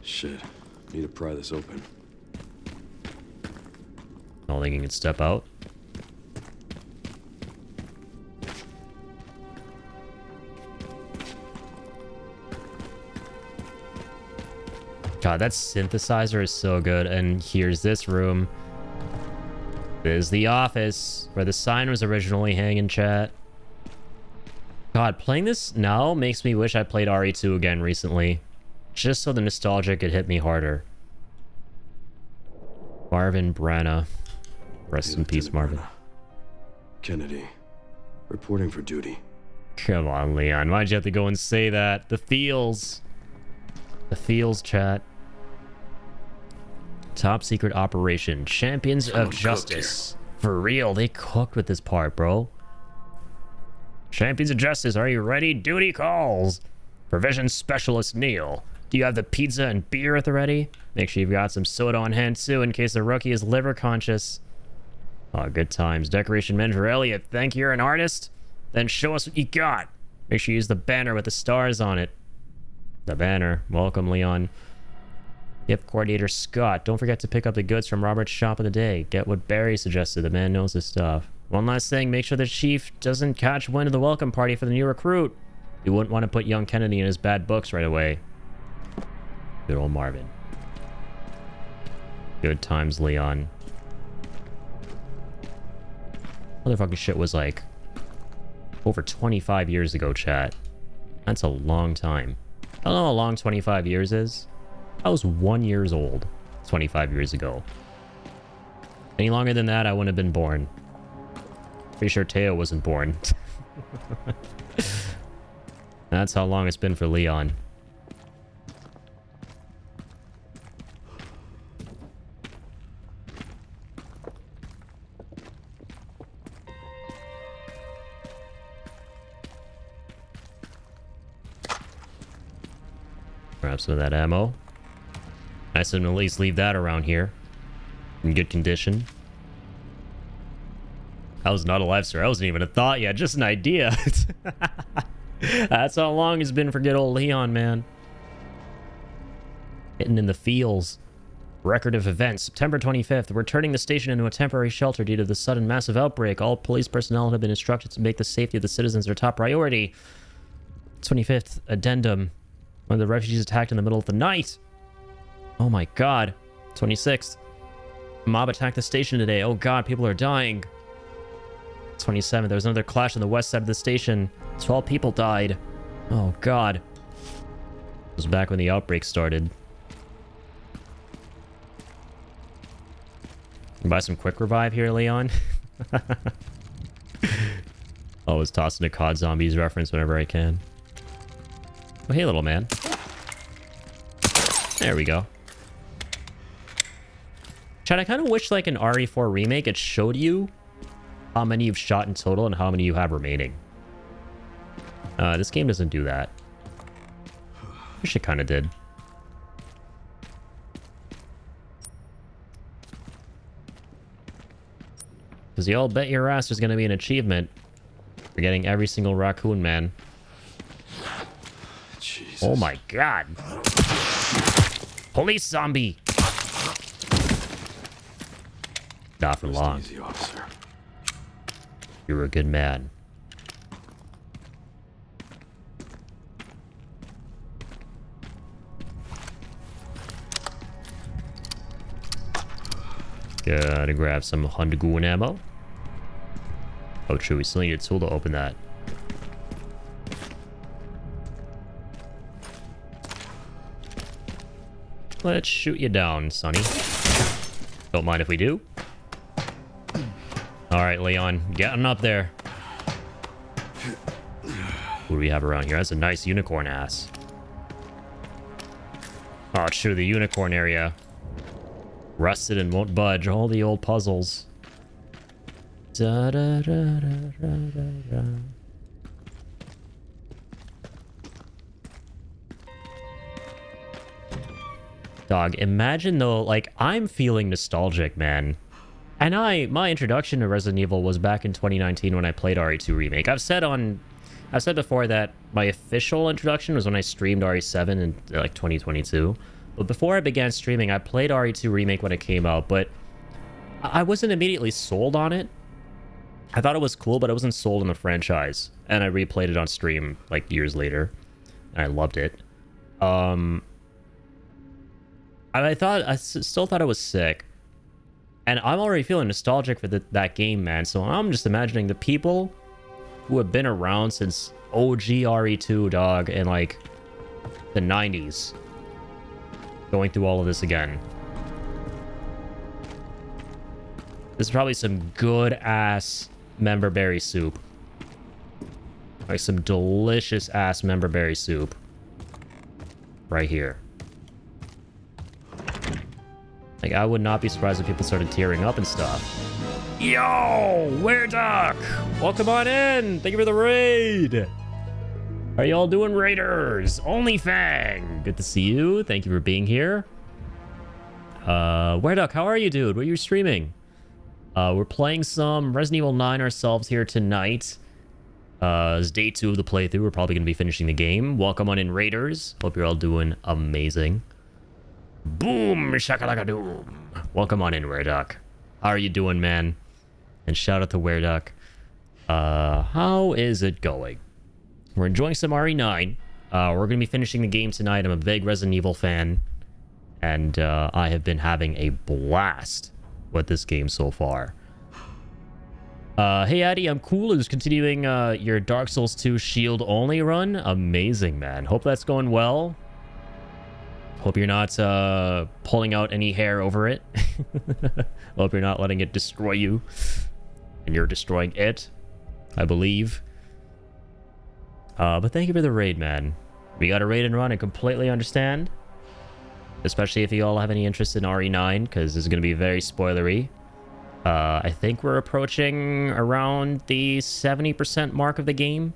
Shit. Need to pry this open. I don't think you can step out. God, that synthesizer is so good. And here's this room. This is the office where the sign was originally hanging, chat. God, playing this now makes me wish I played RE2 again recently. just so the nostalgia could hit me harder. Marvin Branagh. Rest in peace, Marvin. Kennedy, reporting for duty. Come on, Leon. Why'd you have to go and say that? The feels. The feels, chat. Top secret operation. Champions of Justice. For real, they cooked with this part, bro. Champions of Justice, are you ready? Duty calls. Provision Specialist Neil. Do you have the pizza and beer at the ready? Make sure you've got some soda on hand too in case the rookie is liver conscious. Oh, good times. Decoration Manager Elliot, think you're an artist? Then show us what you got. Make sure you use the banner with the stars on it. The banner. Welcome, Leon. Gift Coordinator Scott. Don't forget to pick up the goods from Robert's shop of the day. Get what Barry suggested. The man knows his stuff. One last thing. Make sure the chief doesn't catch wind of the welcome party for the new recruit. You wouldn't want to put young Kennedy in his bad books right away. Good old Marvin. Good times, Leon. Motherfucking shit was like over 25 years ago, chat. That's a long time. I don't know how long 25 years is. I was 1 year old 25 years ago. Any longer than that, I wouldn't have been born. Pretty sure Teo wasn't born. That's how long it's been for Leon. Grab some of that ammo. Nice to at least leave that around here in good condition. I was not alive, sir. I wasn't even a thought yet. Just an idea. That's how long it's been for good old Leon, man. Hitting in the feels. Record of events. September 25th. We're turning the station into a temporary shelter due to the sudden massive outbreak. All police personnel have been instructed to make the safety of the citizens their top priority. 25th. Addendum. One of the refugees attacked in the middle of the night. Oh my god. 26th. A mob attacked the station today. Oh god, people are dying. 27th. There was another clash on the west side of the station. 12 people died. Oh god. It was back when the outbreak started. Buy some quick revive here, Leon. Always tossing a COD Zombies reference whenever I can. Oh, hey, little man. There we go. Chad, I kind of wish, like, an RE4 remake, it showed you how many you've shot in total and how many you have remaining. This game doesn't do that. Wish it kind of did. Because you all bet your ass there's going to be an achievement for getting every single raccoon, man. Jesus. Oh my god. Police zombie. Not for long. Easy, officer. You're a good man. Gotta grab some Hundagoon ammo. Oh, true. We still need a tool to open that. Let's shoot you down, Sonny. Don't mind if we do. Alright, Leon. Getting up there. What do we have around here? That's a nice unicorn ass. Oh, true. The unicorn area. Rusted and won't budge. All the old puzzles. Da, da, da, da, da, da, da. Dog, imagine though, like, I'm feeling nostalgic, man. And my introduction to Resident Evil was back in 2019 when I played RE2 Remake. I've said before that my official introduction was when I streamed RE7 in like 2022. But before I began streaming, I played RE2 Remake when it came out, but I wasn't immediately sold on it. I thought it was cool, but I wasn't sold on the franchise. And I replayed it on stream like years later, and I loved it. I still thought it was sick. And I'm already feeling nostalgic for that game, man. So I'm just imagining the people who have been around since OG RE2, dog, in like the 90s. going through all of this again. This is probably some good ass member berry soup. Like some delicious ass member berry soup. Right here. Like, I would not be surprised if people started tearing up and stuff. Yo, Wereduck! Welcome on in! Thank you for the raid! How y'all doing, Raiders? OnlyFang! Good to see you. Thank you for being here. Wereduck, how are you, dude? What are you streaming? We're playing some Resident Evil 9 ourselves here tonight. It's day 2 of the playthrough. We're probably going to be finishing the game. Welcome on in, Raiders. Hope you're all doing amazing. Boom! Shakalaka-doom! Welcome on in, Wereduck. How are you doing, man? And shout out to Wereduck. How is it going? We're enjoying some RE9. We're going to be finishing the game tonight. I'm a big Resident Evil fan. And I have been having a blast with this game so far. Hey, Addy, I'm cool. Just continuing your Dark Souls 2 shield only run. Amazing, man. Hope that's going well. Hope you're not pulling out any hair over it. Hope you're not letting it destroy you. And you're destroying it, I believe. But thank you for the raid, man. We got a raid and run. I completely understand. Especially if you all have any interest in RE9, because this is going to be very spoilery. I think we're approaching around the 70% mark of the game.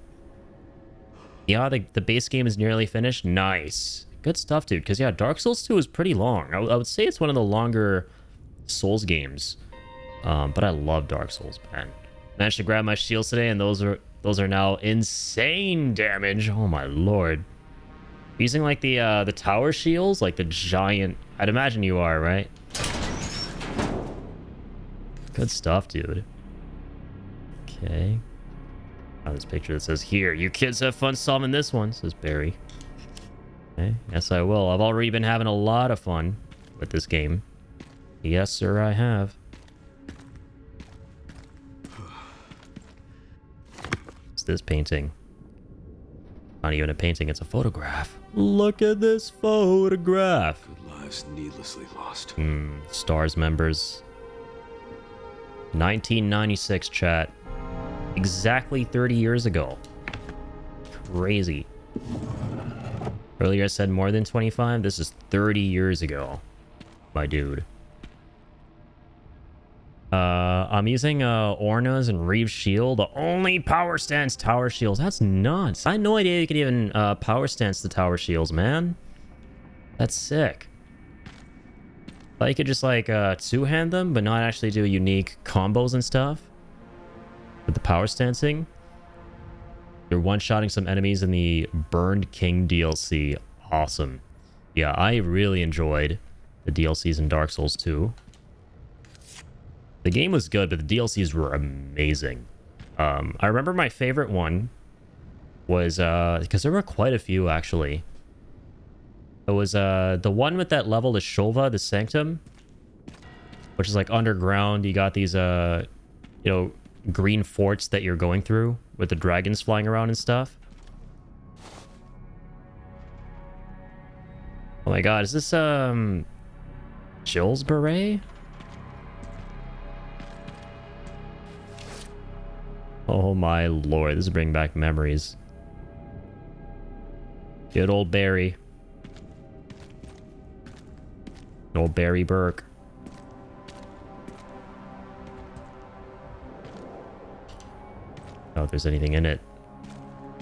Yeah, the base game is nearly finished. Nice. Good stuff, dude. Because, yeah, Dark Souls 2 is pretty long. I would say it's one of the longer Souls games. But I love Dark Souls, man. Managed to grab my shields today, and those are now insane damage. Oh, my lord. Using, like, the tower shields, like the giant... I'd imagine you are, right? Good stuff, dude. Okay. Oh, this picture that says, "Here, you kids have fun solving this one," says Barry. Okay, yes I will. I've already been having a lot of fun with this game. Yes, sir, I have. What's this painting? Not even a painting, it's a photograph. Look at this photograph. Good lives needlessly lost. Stars members. 1996, chat. Exactly 30 years ago. Crazy. Earlier I said more than 25. This is 30 years ago, my dude. I'm using Orna's and Reeve's shield. The only power stance tower shields. That's nuts. I had no idea you could even power stance the tower shields, man. That's sick. Thought you could just like two-hand them, but not actually do unique combos and stuff. With the power stancing. You're one-shotting some enemies in the Burned King DLC. Awesome. Yeah, I really enjoyed the DLCs in Dark Souls 2. The game was good, but the DLCs were amazing. I remember my favorite one was, because there were quite a few, actually. It was the one with that level, the Shulva, the Sanctum, which is like underground. You got these, you know, green forts that you're going through with the dragons flying around and stuff. Oh my god, is this, Jill's Beret? Oh my lord, this is bringing back memories. Good old Barry. Old Barry Burke. Oh, if there's anything in it.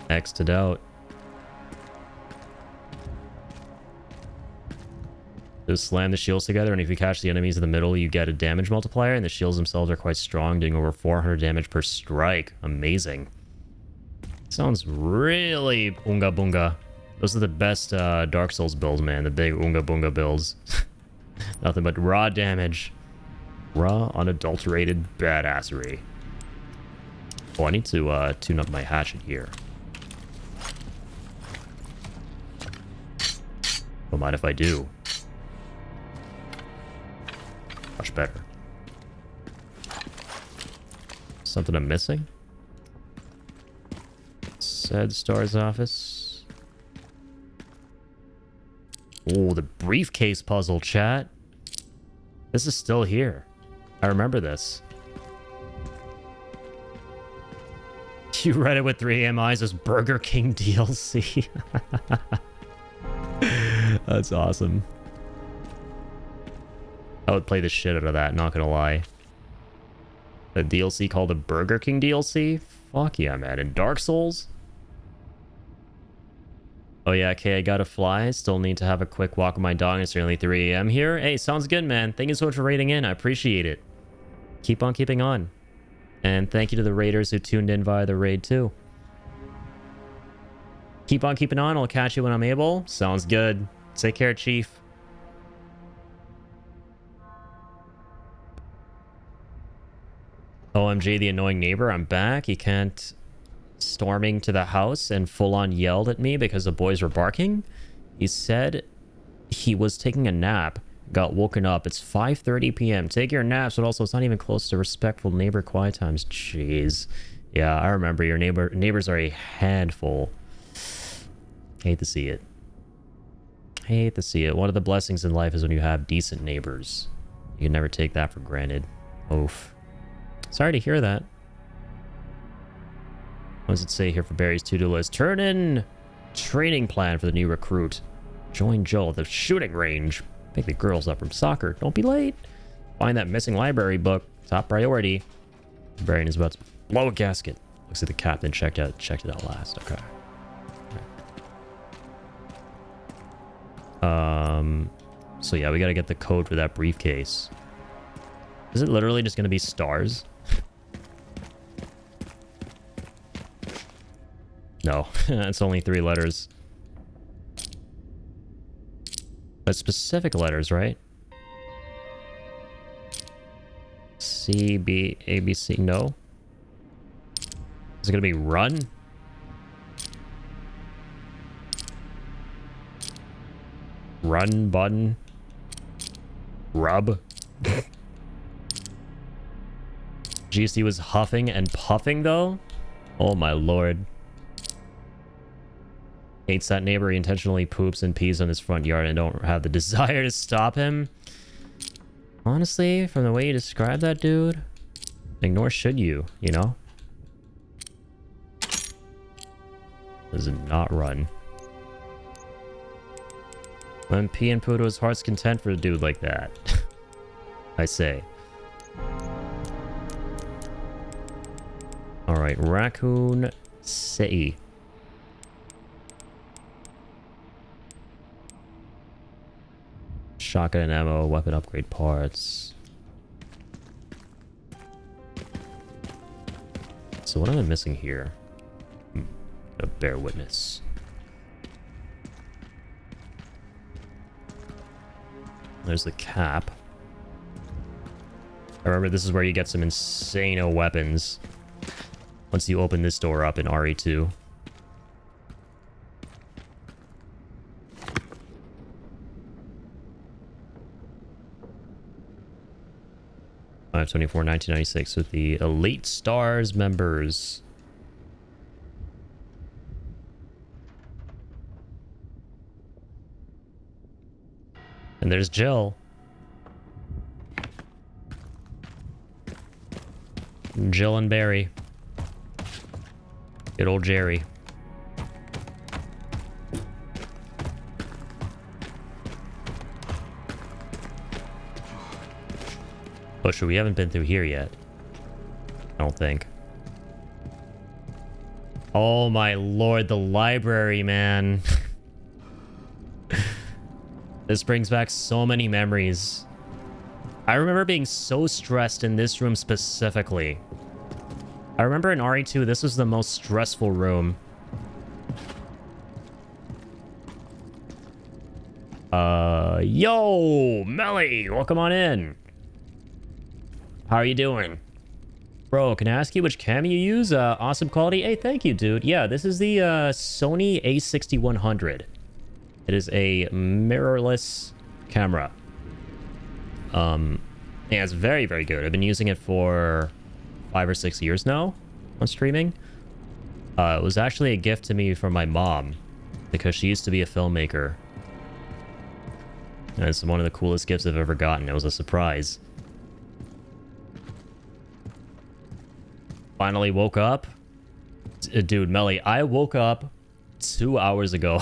X to doubt. Just slam the shields together, and if you catch the enemies in the middle, you get a damage multiplier, and the shields themselves are quite strong, doing over 400 damage per strike. Amazing. Sounds really Oonga Boonga. Those are the best Dark Souls builds, man. The big Oonga Boonga builds. Nothing but raw damage. Raw, unadulterated badassery. Oh, I need to tune up my hatchet here. Don't mind if I do. Much better. Something I'm missing? Said Star's office. Oh, the briefcase puzzle, chat. This is still here. I remember this. You read it with 3 AM eyes as Burger King DLC. That's awesome. I would play the shit out of that, not gonna lie. A DLC called the Burger King DLC? Fuck yeah, man. And Dark Souls? Oh yeah, okay, I gotta fly. Still need to have a quick walk with my dog. It's nearly 3 AM here. Hey, sounds good, man. Thank you so much for raiding in. I appreciate it. Keep on keeping on. And thank you to the raiders who tuned in via the raid too. Keep on keeping on. I'll catch you when I'm able. Sounds good. Take care, Chief. OMG, the annoying neighbor. I'm back. He can't... storming to the house and full-on yelled at me because the boys were barking. He said he was taking a nap, got woken up. It's 5:30 p.m. Take your naps, but also it's not even close to respectful neighbor quiet times. Jeez. Yeah, I remember your neighbors are a handful. Hate to see it. Hate to see it. One of the blessings in life is when you have decent neighbors. You can never take that for granted. Oof. Sorry to hear that. What does it say here for Barry's to-do list? Turn in training plan for the new recruit. Join Joel at the shooting range. Pick the girls up from soccer. Don't be late. Find that missing library book. Top priority. Barry is about to blow a gasket. Looks like the captain checked it out last. Okay. So yeah, we gotta get the code for that briefcase. Is it literally just gonna be stars? No, it's only 3 letters. But specific letters, right? C, B, A, B, C. No. Is it gonna be run? Run button. Rub. GC was huffing and puffing though? Oh my lord. Hates that neighbor. He intentionally poops and pees on his front yard and don't have the desire to stop him. Honestly, from the way you describe that dude, ignore should you know? Does it not run? When pee and poo to his heart's content for a dude like that. I say. Alright, Raccoon City. Shotgun and ammo, weapon upgrade parts. So what am I missing here? A bear witness. There's the cap. I remember this is where you get some insane weapons once you open this door up in RE2. $524, 1996 with the Elite Stars members. And there's Jill. Jill and Barry. Good old Jerry. Oh, sure, we haven't been through here yet. I don't think. Oh my lord, the library, man. This brings back so many memories. I remember being so stressed in this room specifically. I remember in RE2, this was the most stressful room. Yo, Melly, welcome on in. How are you doing? Bro, can I ask you which cam you use? Awesome quality? Hey, thank you, dude. Yeah, this is the Sony a6100. It is a mirrorless camera. Yeah, it's very, very good. I've been using it for 5 or 6 years now on streaming. It was actually a gift to me from my mom because she used to be a filmmaker. And it's one of the coolest gifts I've ever gotten. It was a surprise. Finally woke up. Dude, Melly, I woke up 2 hours ago.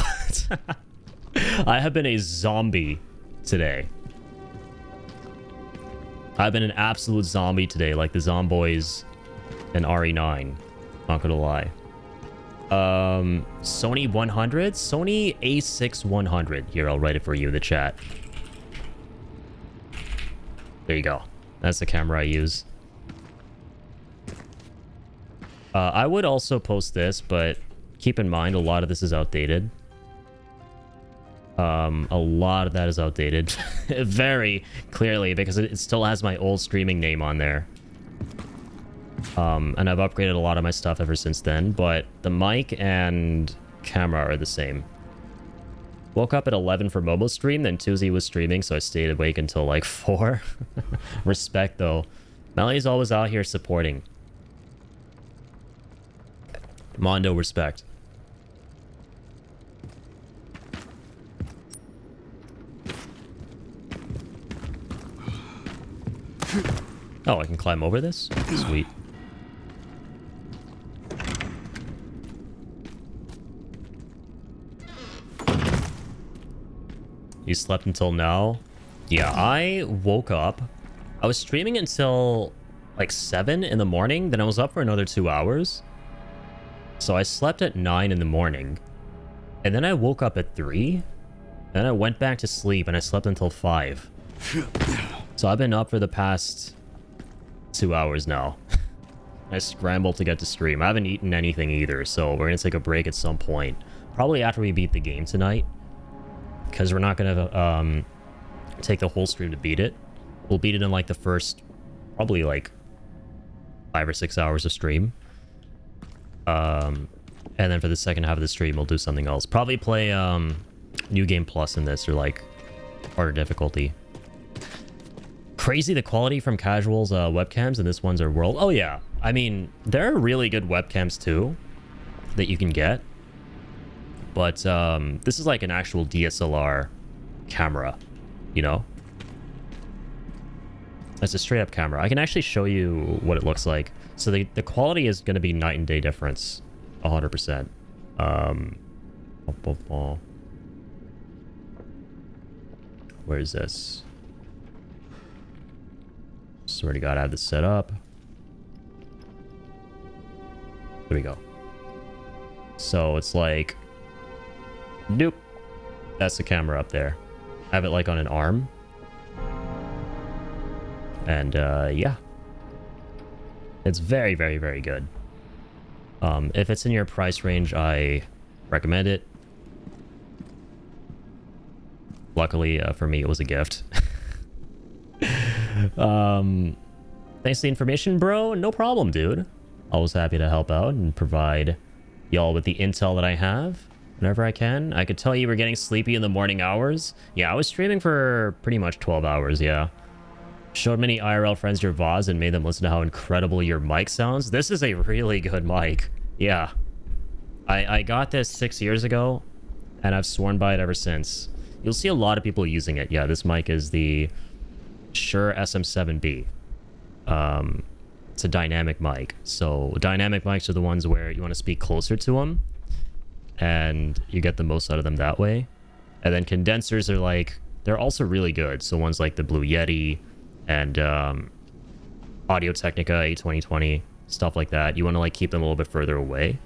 I have been a zombie today. I've been an absolute zombie today, like the Zomboys and RE9. Not gonna lie. Sony 100? Sony A6 100. Here, I'll write it for you in the chat. There you go. That's the camera I use. I would also post this, but keep in mind a lot of this is outdated. A lot of that is outdated. Very clearly, because it still has my old streaming name on there. And I've upgraded a lot of my stuff ever since then, but the mic and camera are the same. Woke up at 11 for Momo stream, then Tuesday was streaming, so I stayed awake until like 4. Respect, though. Melly's always out here supporting. Mondo, respect. Oh, I can climb over this? Sweet. You slept until now? Yeah, I woke up. I was streaming until like 7 in the morning, then I was up for another 2 hours. So I slept at 9 in the morning. And then I woke up at 3. Then I went back to sleep and I slept until 5. So I've been up for the past 2 hours now. I scrambled to get to stream. I haven't eaten anything either, so we're gonna take a break at some point. Probably after we beat the game tonight. Because we're not gonna take the whole stream to beat it. We'll beat it in like the first probably like 5 or 6 hours of stream. And then for the second half of the stream we'll do something else. Probably play New Game Plus in this, or like harder difficulty. Crazy the quality from Casual's webcams, and this one's are world. Oh yeah, I mean there are really good webcams too that you can get, but this is like an actual DSLR camera, you know. It's a straight up camera. I can actually show you what it looks like. So the quality is going to be night and day difference, 100%. Where is this? Swear to God, I have this set up. There we go. So it's like, nope. That's the camera up there. I have it like on an arm. And yeah. It's very, very, very good. If it's in your price range, I recommend it. Luckily for me, it was a gift. Thanks for the information, bro. No problem, dude. Always happy to help out and provide y'all with the intel that I have whenever I can. I could tell you were getting sleepy in the morning hours. Yeah, I was streaming for pretty much 12 hours, yeah. Showed many IRL friends your VODs and made them listen to how incredible your mic sounds. This is a really good mic. Yeah. I got this 6 years ago, and I've sworn by it ever since. You'll see a lot of people using it. Yeah, this mic is the Shure SM7B. It's a dynamic mic. So dynamic mics are the ones where you want to speak closer to them, and you get the most out of them that way. And then condensers are like, they're also really good. So ones like the Blue Yeti and Audio-Technica A2020, stuff like that. You want to like keep them a little bit further away.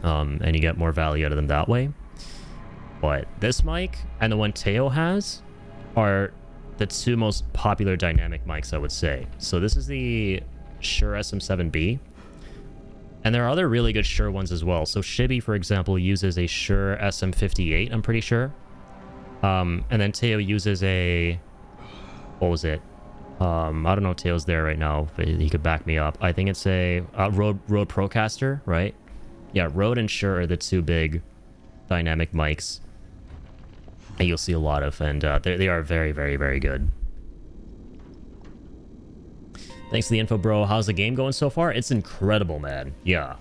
And you get more value out of them that way. But this mic and the one Teo has are the two most popular dynamic mics, I would say. So this is the Shure SM7B. And there are other really good Shure ones as well. So Shibby, for example, uses a Shure SM58, I'm pretty sure. And then Teo uses a... What was it? I don't know if Teo's there right now, but he could back me up. I think it's a Rode Procaster, right? Yeah, Rode and Shure are the two big dynamic mics that you'll see a lot of, and they are very, very, very good. Thanks for the info, bro. How's the game going so far? It's incredible, man. Yeah.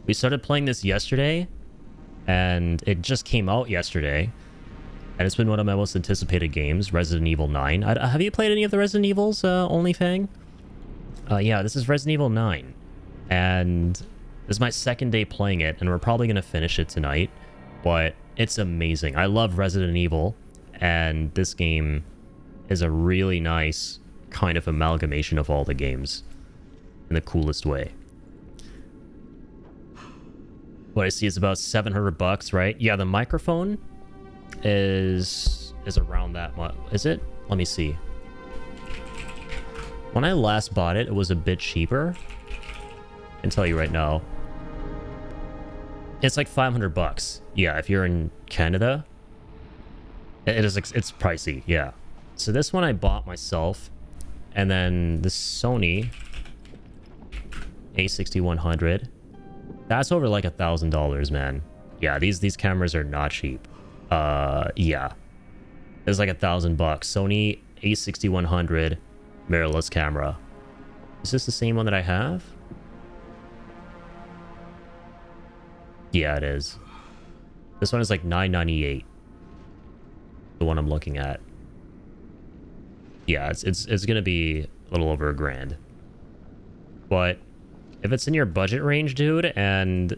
We started playing this yesterday, and it just came out yesterday. And it's been one of my most anticipated games, Resident Evil 9. Have you played any of the Resident Evils, Only Fang? Yeah, this is Resident Evil 9. And this is my second day playing it, and we're probably going to finish it tonight. But it's amazing. I love Resident Evil, and this game is a really nice kind of amalgamation of all the games in the coolest way. What I see is about $700, right? Yeah, the microphone is around that much. Is it? Let me see. When I last bought it, it was a bit cheaper. I can tell you right now. It's like $500. Yeah, if you're in Canada, it's pricey. Yeah. So this one I bought myself, and then the Sony A6100. That's over like $1,000, man. Yeah, these cameras are not cheap. Yeah, it's like $1,000. Sony A6100 mirrorless camera. Is this the same one that I have? Yeah, it is. This one is like $998. The one I'm looking at. Yeah, it's gonna be a little over $1,000. But if it's in your budget range, dude, and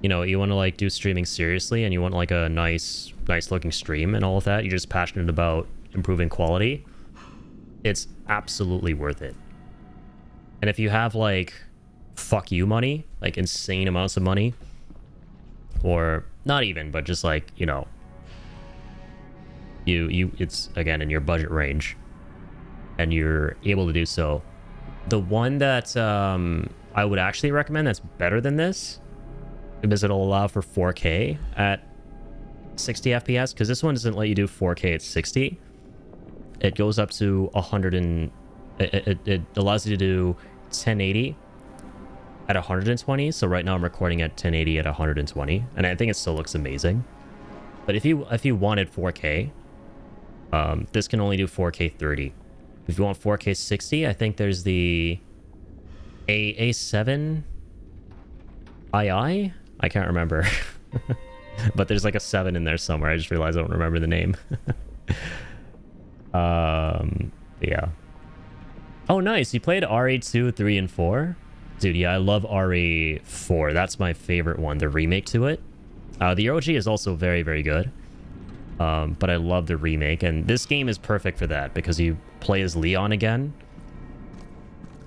you know you want to like do streaming seriously, and you want like a nice looking stream and all of that, you're just passionate about improving quality, it's absolutely worth it. And if you have like fuck you money, like insane amounts of money, or not even, but just like, you know, it's again in your budget range and you're able to do so, the one that I would actually recommend that's better than this, because it'll allow for 4K at 60 FPS, because this one doesn't let you do 4K at 60. It goes up to 100 and it allows you to do 1080 at 120. So right now I'm recording at 1080 at 120, and I think it still looks amazing. But if you wanted 4K, this can only do 4K 30. If you want 4K 60, I think there's the A7 II. I can't remember. But there's like a 7 in there somewhere. I just realized I don't remember the name. Yeah. Oh, nice. You played RE2, 3, and 4? Dude, yeah, I love RE4. That's my favorite one, the remake to it. The OG is also very, very good. But I love the remake, and this game is perfect for that, because you play as Leon again,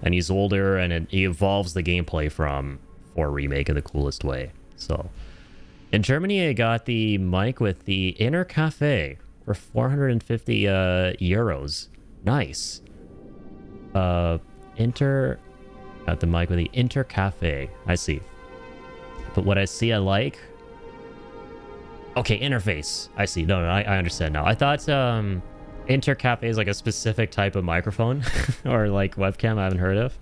and he's older, and he evolves the gameplay from 4 remake in the coolest way. So in Germany, I got the mic with the Inner Cafe for 450 euros. Nice. Got the mic with the Inter Cafe. I see. But what I see I like. Okay, interface. I see. No, I understand now. I thought Inter Cafe is like a specific type of microphone or like webcam I haven't heard of.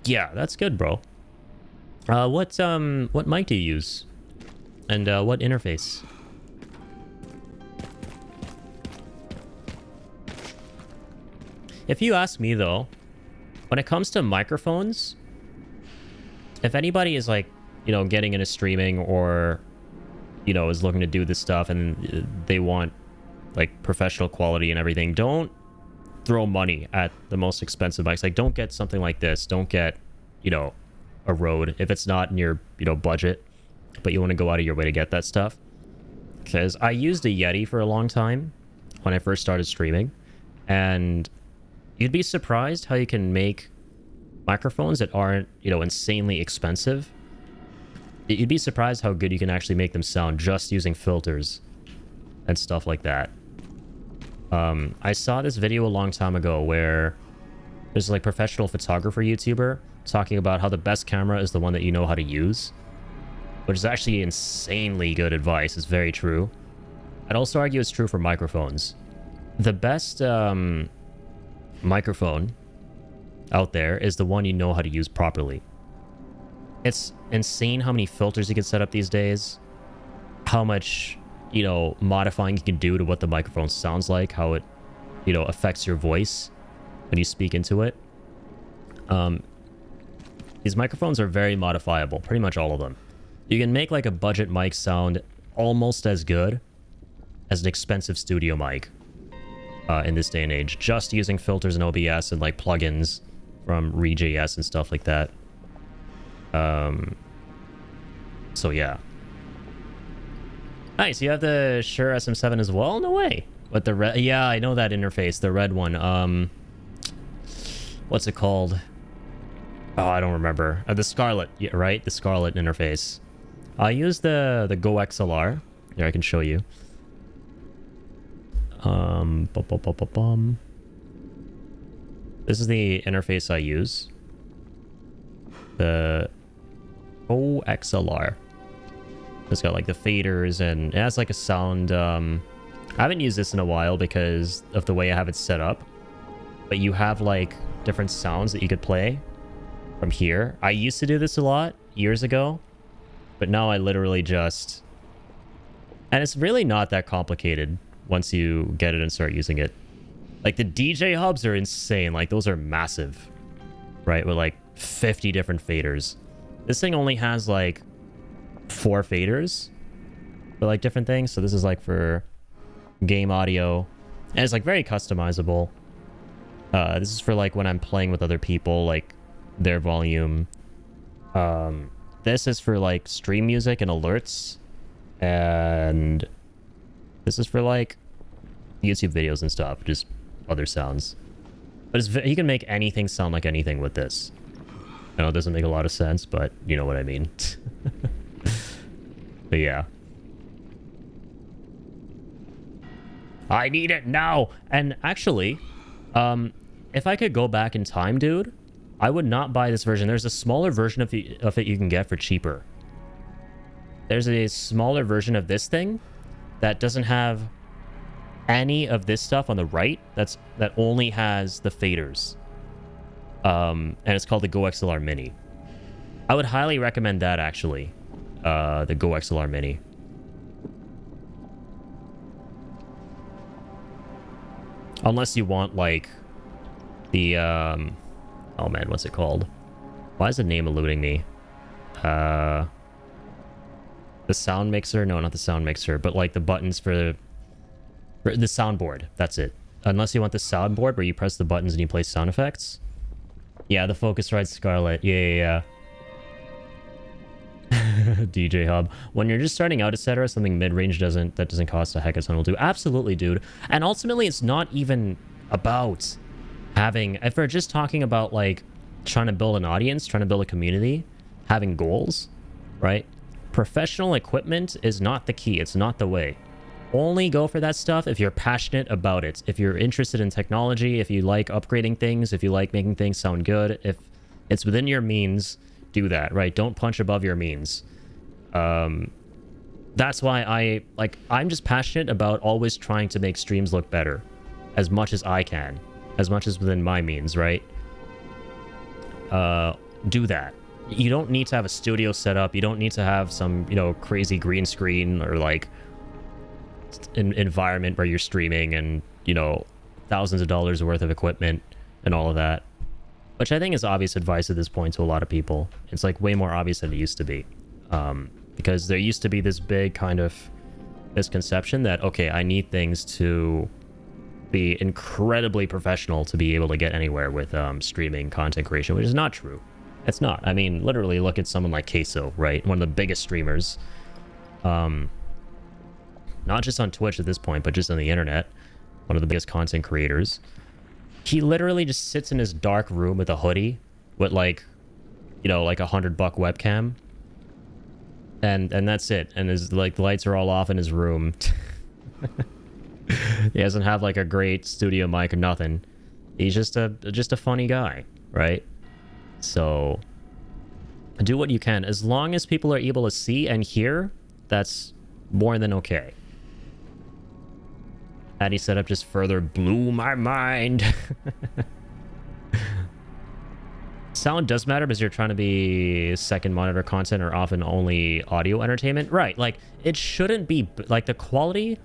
Yeah, that's good, bro. What mic do you use? And what interface? If you ask me though, when it comes to microphones, if anybody is like, you know, getting into streaming, or, you know, is looking to do this stuff and they want like professional quality and everything, don't throw money at the most expensive mics. Like, don't get something like this. Don't get, you know, a Rode if it's not in your, you know, budget, but you want to go out of your way to get that stuff. Because I used a Yeti for a long time when I first started streaming, and you'd be surprised how you can make microphones that aren't, you know, insanely expensive. You'd be surprised how good you can actually make them sound just using filters and stuff like that. I saw this video a long time ago where there's like professional photographer YouTuber talking about how the best camera is the one that you know how to use, which is actually insanely good advice. It's very true. I'd also argue it's true for microphones. The best microphone out there is the one you know how to use properly. It's insane how many filters you can set up these days, how much, you know, modifying you can do to what the microphone sounds like, how it, you know, affects your voice when you speak into it. These microphones are very modifiable, pretty much all of them. You can make like a budget mic sound almost as good as an expensive studio mic in this day and age, just using filters and OBS and like plugins from Re.js and stuff like that. So yeah. Nice, you have the Shure SM7 as well? No way. What, the red? Yeah, I know that interface, the red one. What's it called? Oh, I don't remember. The Scarlett, yeah, right? The Scarlett interface. I use the Go XLR. Here, I can show you. This is the interface I use. The Go XLR. It's got like the faders and it has like a sound. I haven't used this in a while because of the way I have it set up. But you have like different sounds that you could play from here. I used to do this a lot years ago, but now I literally just... And it's really not that complicated once you get it and start using it. Like the DJ hubs are insane. Like those are massive, right? With like 50 different faders. This thing only has like 4 faders for like different things. So this is like for game audio, and it's like very customizable. This is for like when I'm playing with other people, like their volume. This is for like stream music and alerts, and this is for like YouTube videos and stuff, just other sounds. But you can make anything sound like anything with this. I know it doesn't make a lot of sense, but you know what I mean. But yeah. I need it now. And actually, if I could go back in time, dude, I would not buy this version. There's a smaller version of it you can get for cheaper. There's a smaller version of this thing that doesn't have any of this stuff on the right. That only has the faders. And it's called the Go XLR Mini. I would highly recommend that, actually. The Go XLR Mini. Unless you want, like, the, oh man, what's it called? Why is the name eluding me? The sound mixer? No, not the sound mixer, but, like, the buttons for the soundboard. That's it. Unless you want the soundboard where you press the buttons and you play sound effects. Yeah, the Focusrite Scarlett. Yeah. DJ hub. When you're just starting out, etc., something mid-range that doesn't cost a heck of a ton will do. Absolutely, dude. And ultimately, it's not even about having... If we're just talking about, like, trying to build an audience, trying to build a community, having goals, right? Professional equipment is not the key. It's not the way. Only go for that stuff if you're passionate about it. If you're interested in technology, if you like upgrading things, if you like making things sound good, if it's within your means, do that, right? Don't punch above your means. That's why I'm just passionate about always trying to make streams look better as much as I can, as much as within my means, right? Do that. You don't need to have a studio set up. You don't need to have some, crazy green screen or like an environment where you're streaming and, thousands of dollars worth of equipment and all of that. Which I think is obvious advice at this point to a lot of people. It's like way more obvious than it used to be. Because there used to be this big kind of misconception that, okay, I need things to be incredibly professional to be able to get anywhere with streaming content creation, which is not true. It's not. I mean, literally look at someone like Queso, right? One of the biggest streamers. Not just on Twitch at this point, but just on the internet. One of the biggest content creators. He literally just sits in his dark room with a hoodie with like, like $100 webcam. And that's it. And his like the lights are all off in his room. He doesn't have like a great studio mic or nothing. He's just a funny guy, right? So do what you can. As long as people are able to see and hear, that's more than okay. Addy setup just further blew my mind. Sound does matter because you're trying to be second monitor content or often only audio entertainment. Right, like, it shouldn't be... Like, the quality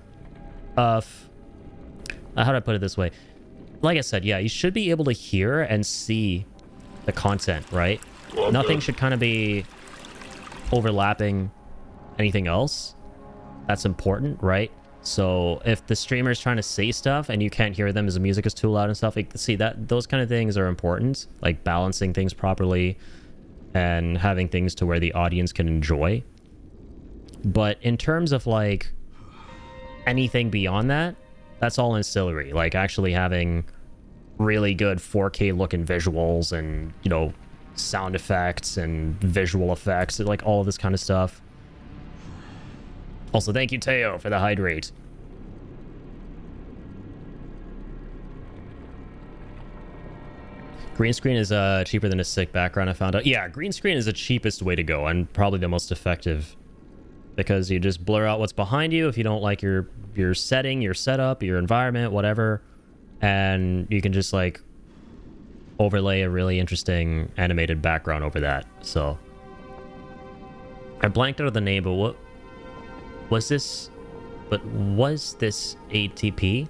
of... how do I put it this way? Like I said, yeah, you should be able to hear and see the content, right? Nothing should kind of be overlapping anything else. That's important, right? So if the streamer is trying to say stuff and you can't hear them as the music is too loud and stuff, like, see, that those kind of things are important, like balancing things properly and having things to where the audience can enjoy. But in terms of like anything beyond that, that's all ancillary. Like actually having really good 4K looking visuals and, you know, sound effects and visual effects, like all of this kind of stuff. Also, thank you, Teo, for the hydrate. Green screen is cheaper than a sick background, I found out. Yeah, green screen is the cheapest way to go and probably the most effective, because you just blur out what's behind you if you don't like your setting, your setup, your environment, whatever, and you can just like overlay a really interesting animated background over that. So I blanked out of the name, but what was this? But was this ATP?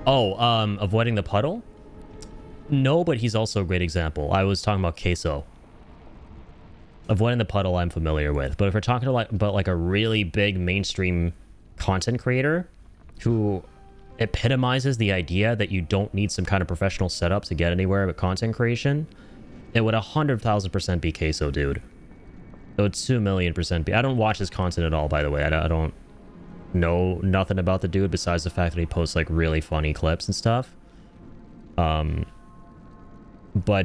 Oh, avoiding the puddle? No, but he's also a great example. I was talking about Queso. Avoiding the puddle I'm familiar with, but if we're talking about like a really big mainstream content creator who epitomizes the idea that you don't need some kind of professional setup to get anywhere with content creation, it would 100,000% be Queso, dude. It would 2,000,000% be. I don't watch his content at all, by the way. I don't know nothing about the dude besides the fact that he posts like really funny clips and stuff. But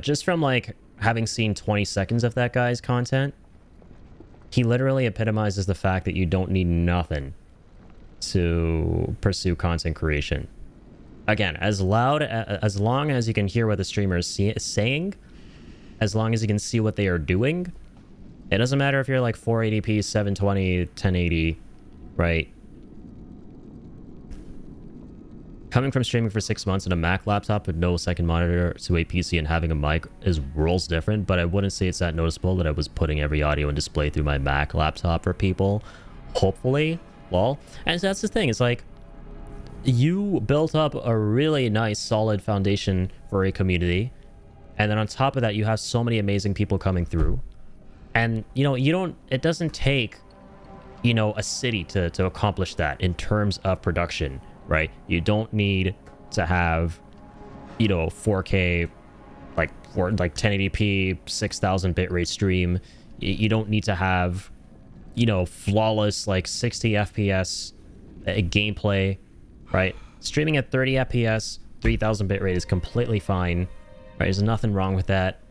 just from like having seen 20 seconds of that guy's content, he literally epitomizes the fact that you don't need nothing to pursue content creation. Again, as long as you can hear what the streamer is saying, as long as you can see what they are doing, it doesn't matter if you're like 480p, 720, 1080, right? Coming from streaming for 6 months on a Mac laptop with no second monitor to a PC and having a mic is worlds different, but I wouldn't say it's that noticeable that I was putting every audio and display through my Mac laptop for people. Hopefully. Lol. And so that's the thing. It's like, you built up a really nice, solid foundation for a community. And then on top of that, you have so many amazing people coming through. And, you know, it doesn't take, you know, a city to accomplish that in terms of production. Right? You don't need to have, you know, 4K, like 1080p, 6,000 bitrate stream. You don't need to have, you know, flawless like 60 FPS gameplay, right? Streaming at 30 FPS, 3,000 bitrate is completely fine, right? There's nothing wrong with that.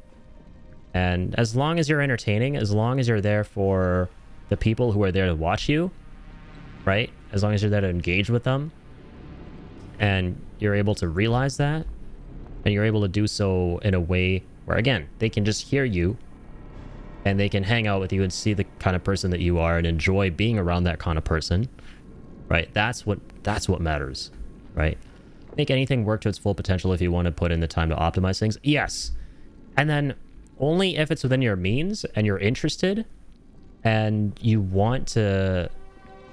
And as long as you're entertaining, as long as you're there for the people who are there to watch you, right? As long as you're there to engage with them, and you're able to realize that, and you're able to do so in a way where, again, they can just hear you and they can hang out with you and see the kind of person that you are and enjoy being around that kind of person, right? That's what matters, right? Make anything work to its full potential if you want to put in the time to optimize things. Yes. And then only if it's within your means and you're interested and you want to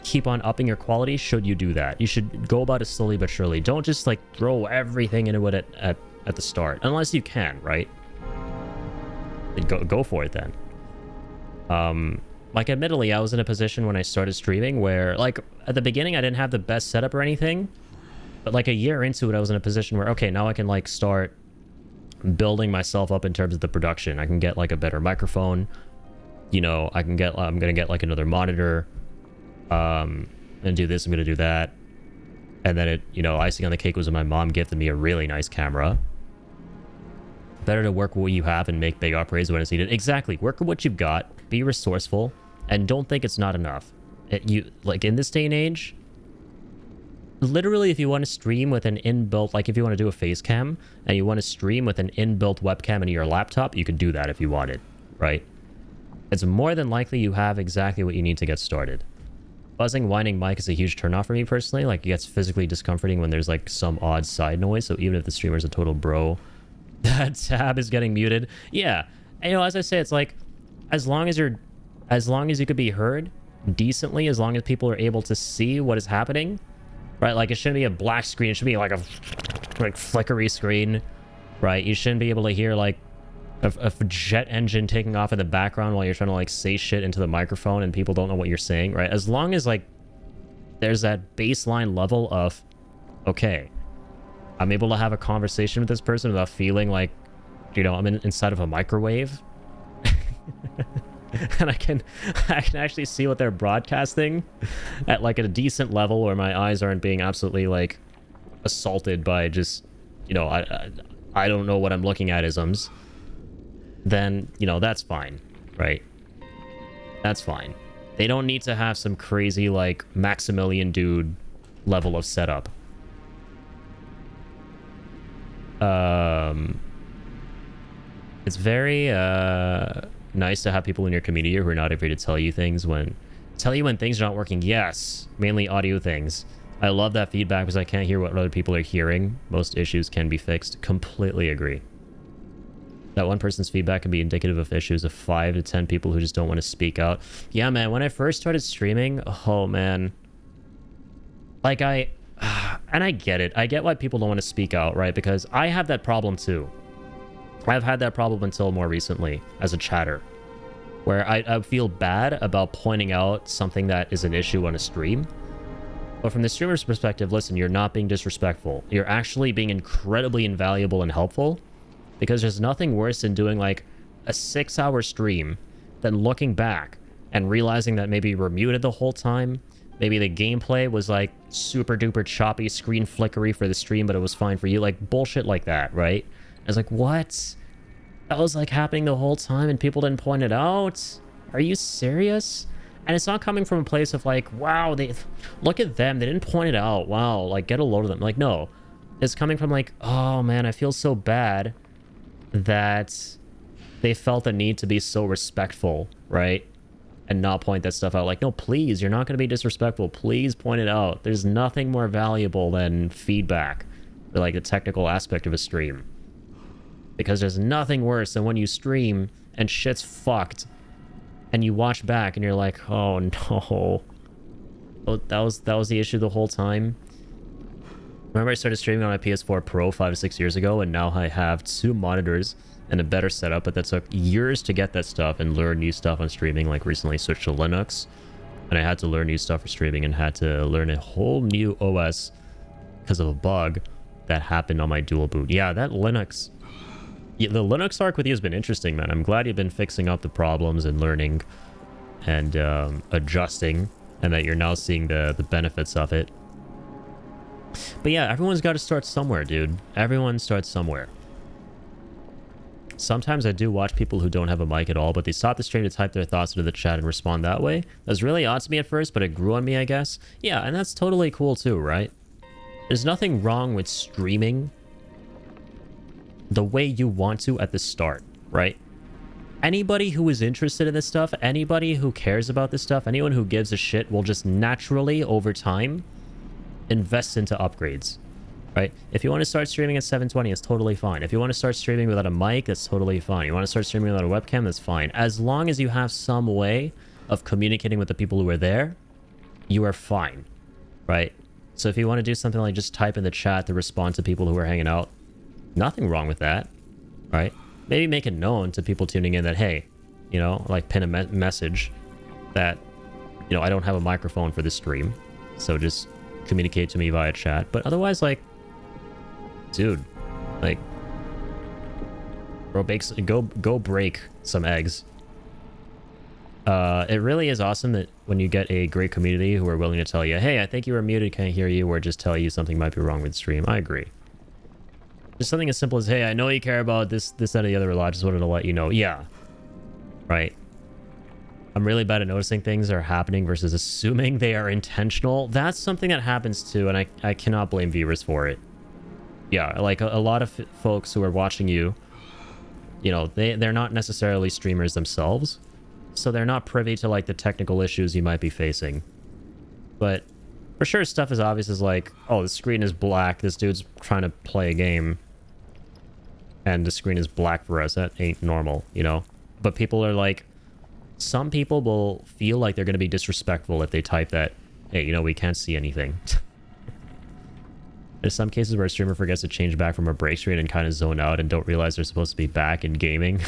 keep on upping your quality, should you do that. You should go about it slowly but surely. Don't just like throw everything into it at the start, unless you can, right? Go for it then. Like admittedly, I was in a position when I started streaming where, like, at the beginning I didn't have the best setup or anything, but like a year into it I was in a position where, okay, now I can like start building myself up in terms of the production. I can get like a better microphone, you know, I'm gonna get like another monitor, and do this, I'm gonna do that. And then it, you know, icing on the cake was when my mom gifted me a really nice camera. Better to work with what you have and make big upgrades when it's needed. Exactly. Work with what you've got, be resourceful, and don't think it's not enough. You like, in this day and age, literally, if you want to stream with an inbuilt, like if you want to do a face cam and you want to stream with an inbuilt webcam into your laptop, you could do that if you wanted, right? It's more than likely you have exactly what you need to get started. Buzzing, whining mic is a huge turnoff for me personally. Like, it gets physically discomforting when there's like some odd side noise. So even if the streamer's a total bro, that tab is getting muted. Yeah, and, you know, as I say, it's like, as long as you could be heard decently, as long as people are able to see what is happening, right? Like, it shouldn't be a black screen. It should be like a flickery screen, right? You shouldn't be able to hear like a jet engine taking off in the background while you're trying to like say shit into the microphone and people don't know what you're saying, right? As long as like there's that baseline level of, okay, I'm able to have a conversation with this person without feeling like, you know, I'm inside of a microwave. And I can actually see what they're broadcasting at like a decent level where my eyes aren't being absolutely like assaulted by just, you know, I don't know what I'm looking at isms. Then, you know, that's fine, right? That's fine. They don't need to have some crazy like Maximilian dude level of setup. It's very nice to have people in your community who are not afraid to tell you when things are not working. Yes, mainly audio things. I love that feedback because I can't hear what other people are hearing. Most issues can be fixed. Completely agree. That one person's feedback can be indicative of issues of 5 to 10 people who just don't want to speak out. Yeah, man, when I first started streaming, oh man, like and I get it. I get why people don't want to speak out, right? Because I have that problem too. I've had that problem until more recently as a chatter, where I feel bad about pointing out something that is an issue on a stream. But from the streamer's perspective, listen, you're not being disrespectful. You're actually being incredibly invaluable and helpful, because there's nothing worse than doing like a 6-hour stream than looking back and realizing that maybe you were muted the whole time. Maybe the gameplay was like super duper choppy, screen flickery for the stream, but it was fine for you. Like bullshit like that, right? I was like, what? That was like happening the whole time and people didn't point it out? Are you serious? And it's not coming from a place of like, wow, they look at them, they didn't point it out. Wow, like get a load of them. Like, no. It's coming from like, oh man, I feel so bad that they felt the need to be so respectful, right? And not point that stuff out. Like, no, please, you're not going to be disrespectful. Please point it out. There's nothing more valuable than feedback or like the technical aspect of a stream. Because there's nothing worse than when you stream and shit's fucked and you watch back and you're like, oh no. Oh, that was the issue the whole time. Remember I started streaming on my PS4 Pro 5 to 6 years ago, and now I have 2 monitors and a better setup, but that took years to get that stuff and learn new stuff on streaming. Like recently switched to Linux, and I had to learn new stuff for streaming and had to learn a whole new OS because of a bug that happened on my dual boot. Yeah, that Linux... Yeah, the Linux arc with you has been interesting, man. I'm glad you've been fixing up the problems and learning and adjusting, and that you're now seeing the benefits of it. But yeah, everyone's got to start somewhere, dude. Everyone starts somewhere. Sometimes I do watch people who don't have a mic at all, but they stop the stream to type their thoughts into the chat and respond that way. That was really odd to me at first, but it grew on me, I guess. Yeah, and that's totally cool too, right? There's nothing wrong with streaming the way you want to at the start, right? Anybody who is interested in this stuff, anybody who cares about this stuff, anyone who gives a shit will just naturally, over time, invest into upgrades, right? If you want to start streaming at 720, it's totally fine. If you want to start streaming without a mic, that's totally fine. You want to start streaming without a webcam, that's fine. As long as you have some way of communicating with the people who are there, you are fine, right? So if you want to do something like just type in the chat to respond to people who are hanging out, nothing wrong with that, right? Maybe make it known to people tuning in that, hey, you know, like pin a message that, you know, I don't have a microphone for this stream, so just communicate to me via chat. But otherwise, like, dude, like, bro, go break some eggs. It really is awesome that when you get a great community who are willing to tell you, hey, I think you were muted, can't hear you, or just tell you something might be wrong with the stream. I agree. Just something as simple as, hey, I know you care about this, that, and the other a lot. Just wanted to let you know. Yeah. Right. I'm really bad at noticing things are happening versus assuming they are intentional. That's something that happens too, and I cannot blame viewers for it. Yeah, like a lot of folks who are watching you, you know, they're not necessarily streamers themselves, so they're not privy to like the technical issues you might be facing. But for sure, stuff as obvious as like, oh, the screen is black, this dude's trying to play a game, and the screen is black for us. That ain't normal, you know? But people are like, some people will feel like they're going to be disrespectful if they type that, hey, you know, we can't see anything. There's some cases where a streamer forgets to change back from a break screen and kind of zone out and don't realize they're supposed to be back in gaming.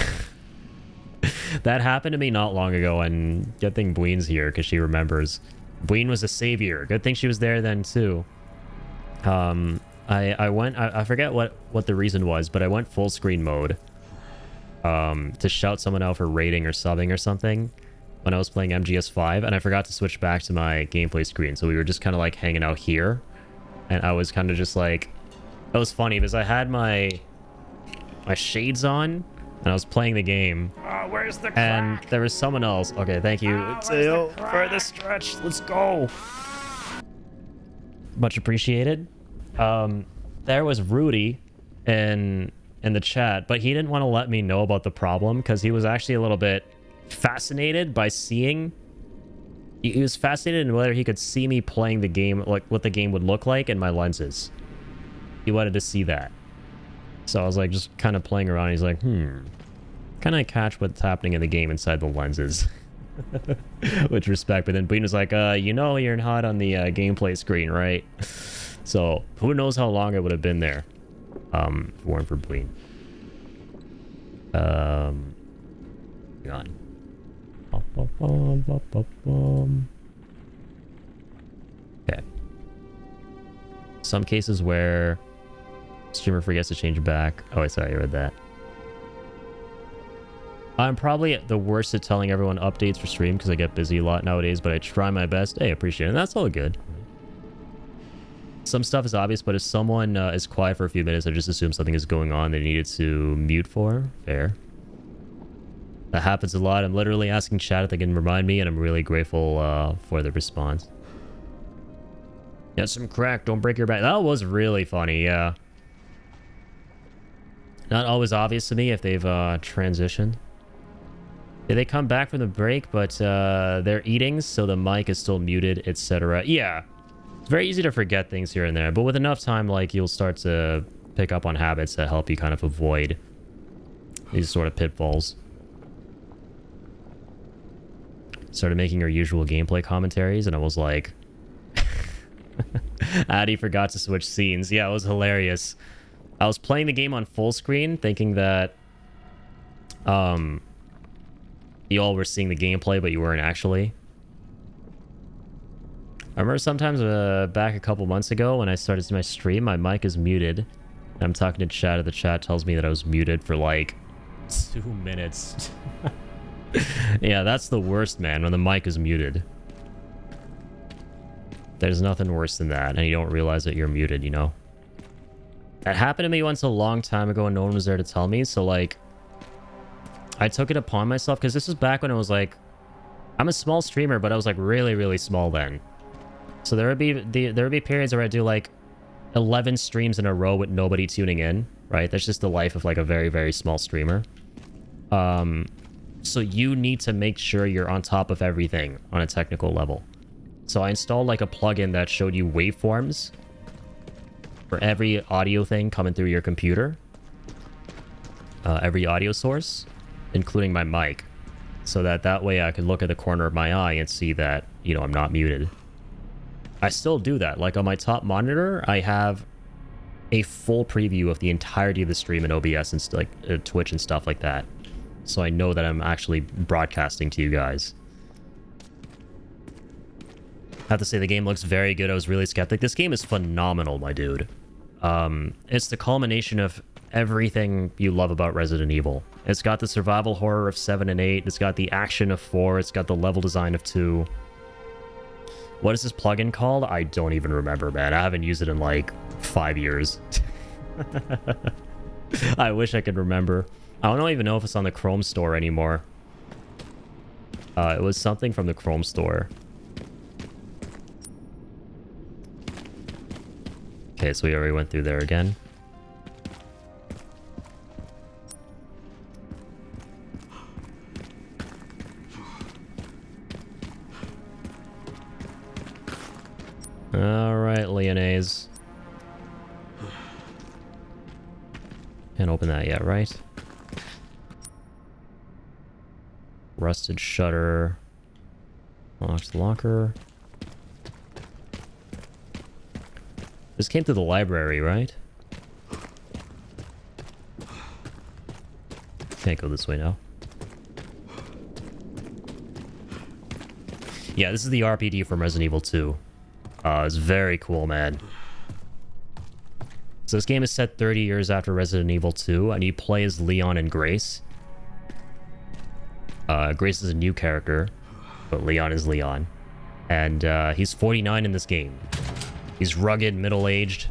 That happened to me not long ago, and good thing Bween's here because she remembers. Bween was a savior. Good thing she was there then too. I forget what the reason was, but I went full screen mode to shout someone out for raiding or subbing or something when I was playing MGS5, and I forgot to switch back to my gameplay screen, so we were just kind of like hanging out here, and I was kind of just like, it was funny because I had my shades on and I was playing the game. Oh, where's the crack? And there was someone else. Okay, thank you, Teo, for the stretch. Let's go. Much appreciated. There was Rudy in the chat, but he didn't want to let me know about the problem because he was actually a little bit fascinated by seeing. He was fascinated in whether he could see me playing the game, like what the game would look like in my lenses. He wanted to see that. So I was like, just kind of playing around. He's like, can I catch what's happening in the game inside the lenses? With respect. But then Bean was like, you know you're not on the gameplay screen, right? So who knows how long it would have been there if it weren't for Bean. Hang on. Okay. Some cases where streamer forgets to change back. Oh, I sorry, I read that. I'm probably the worst at telling everyone updates for stream because I get busy a lot nowadays, but I try my best. Hey, appreciate it. And that's all good. Some stuff is obvious, but if someone is quiet for a few minutes, I just assume something is going on they needed to mute for. Fair. That happens a lot. I'm literally asking chat if they can remind me, and I'm really grateful for the response. Yeah, some crack. Don't break your back. That was really funny, yeah. Not always obvious to me if they've transitioned. Yeah, they come back from the break, but they're eating, so the mic is still muted, etc. Yeah, it's very easy to forget things here and there, but with enough time, like, you'll start to pick up on habits that help you kind of avoid these sort of pitfalls. Started making our usual gameplay commentaries, and I was like... Addy forgot to switch scenes. Yeah, it was hilarious. I was playing the game on full screen, thinking that you all were seeing the gameplay, but you weren't actually. I remember sometimes back a couple months ago when I started my stream, my mic is muted. I'm talking to chat, and the chat tells me that I was muted for like 2 minutes. Yeah, that's the worst, man, when the mic is muted. There's nothing worse than that, and you don't realize that you're muted, you know? That happened to me once a long time ago and no one was there to tell me, so like I took it upon myself because this was back when I was like, I'm a small streamer, but I was like really, really small then. So there would be periods where I do like 11 streams in a row with nobody tuning in, right? That's just the life of like a very, very small streamer. So you need to make sure you're on top of everything on a technical level. So I installed like a plugin that showed you waveforms for every audio thing coming through your computer, every audio source, including my mic, so that way I could look at the corner of my eye and see that, you know, I'm not muted. I still do that. Like on my top monitor, I have a full preview of the entirety of the stream in OBS and like Twitch and stuff like that, so I know that I'm actually broadcasting to you guys. I have to say the game looks very good. I was really skeptic. This game is phenomenal, my dude. It's the culmination of everything you love about Resident Evil. It's got the survival horror of 7 and 8. It's got the action of 4. It's got the level design of 2. What is this plugin called? I don't even remember, man. I haven't used it in like 5 years. I wish I could remember. I don't even know if it's on the Chrome store anymore. It was something from the Chrome store. Okay, so we already went through there again. Alright, Leonese. Can't open that yet, right? Rusted shutter. Locks the locker. This came to the library, right? Can't go this way now. Yeah, this is the RPD from Resident Evil 2. It's very cool, man. So this game is set 30 years after Resident Evil 2, and you play as Leon and Grace. Grace is a new character, but Leon is Leon. And he's 49 in this game. He's rugged, middle-aged,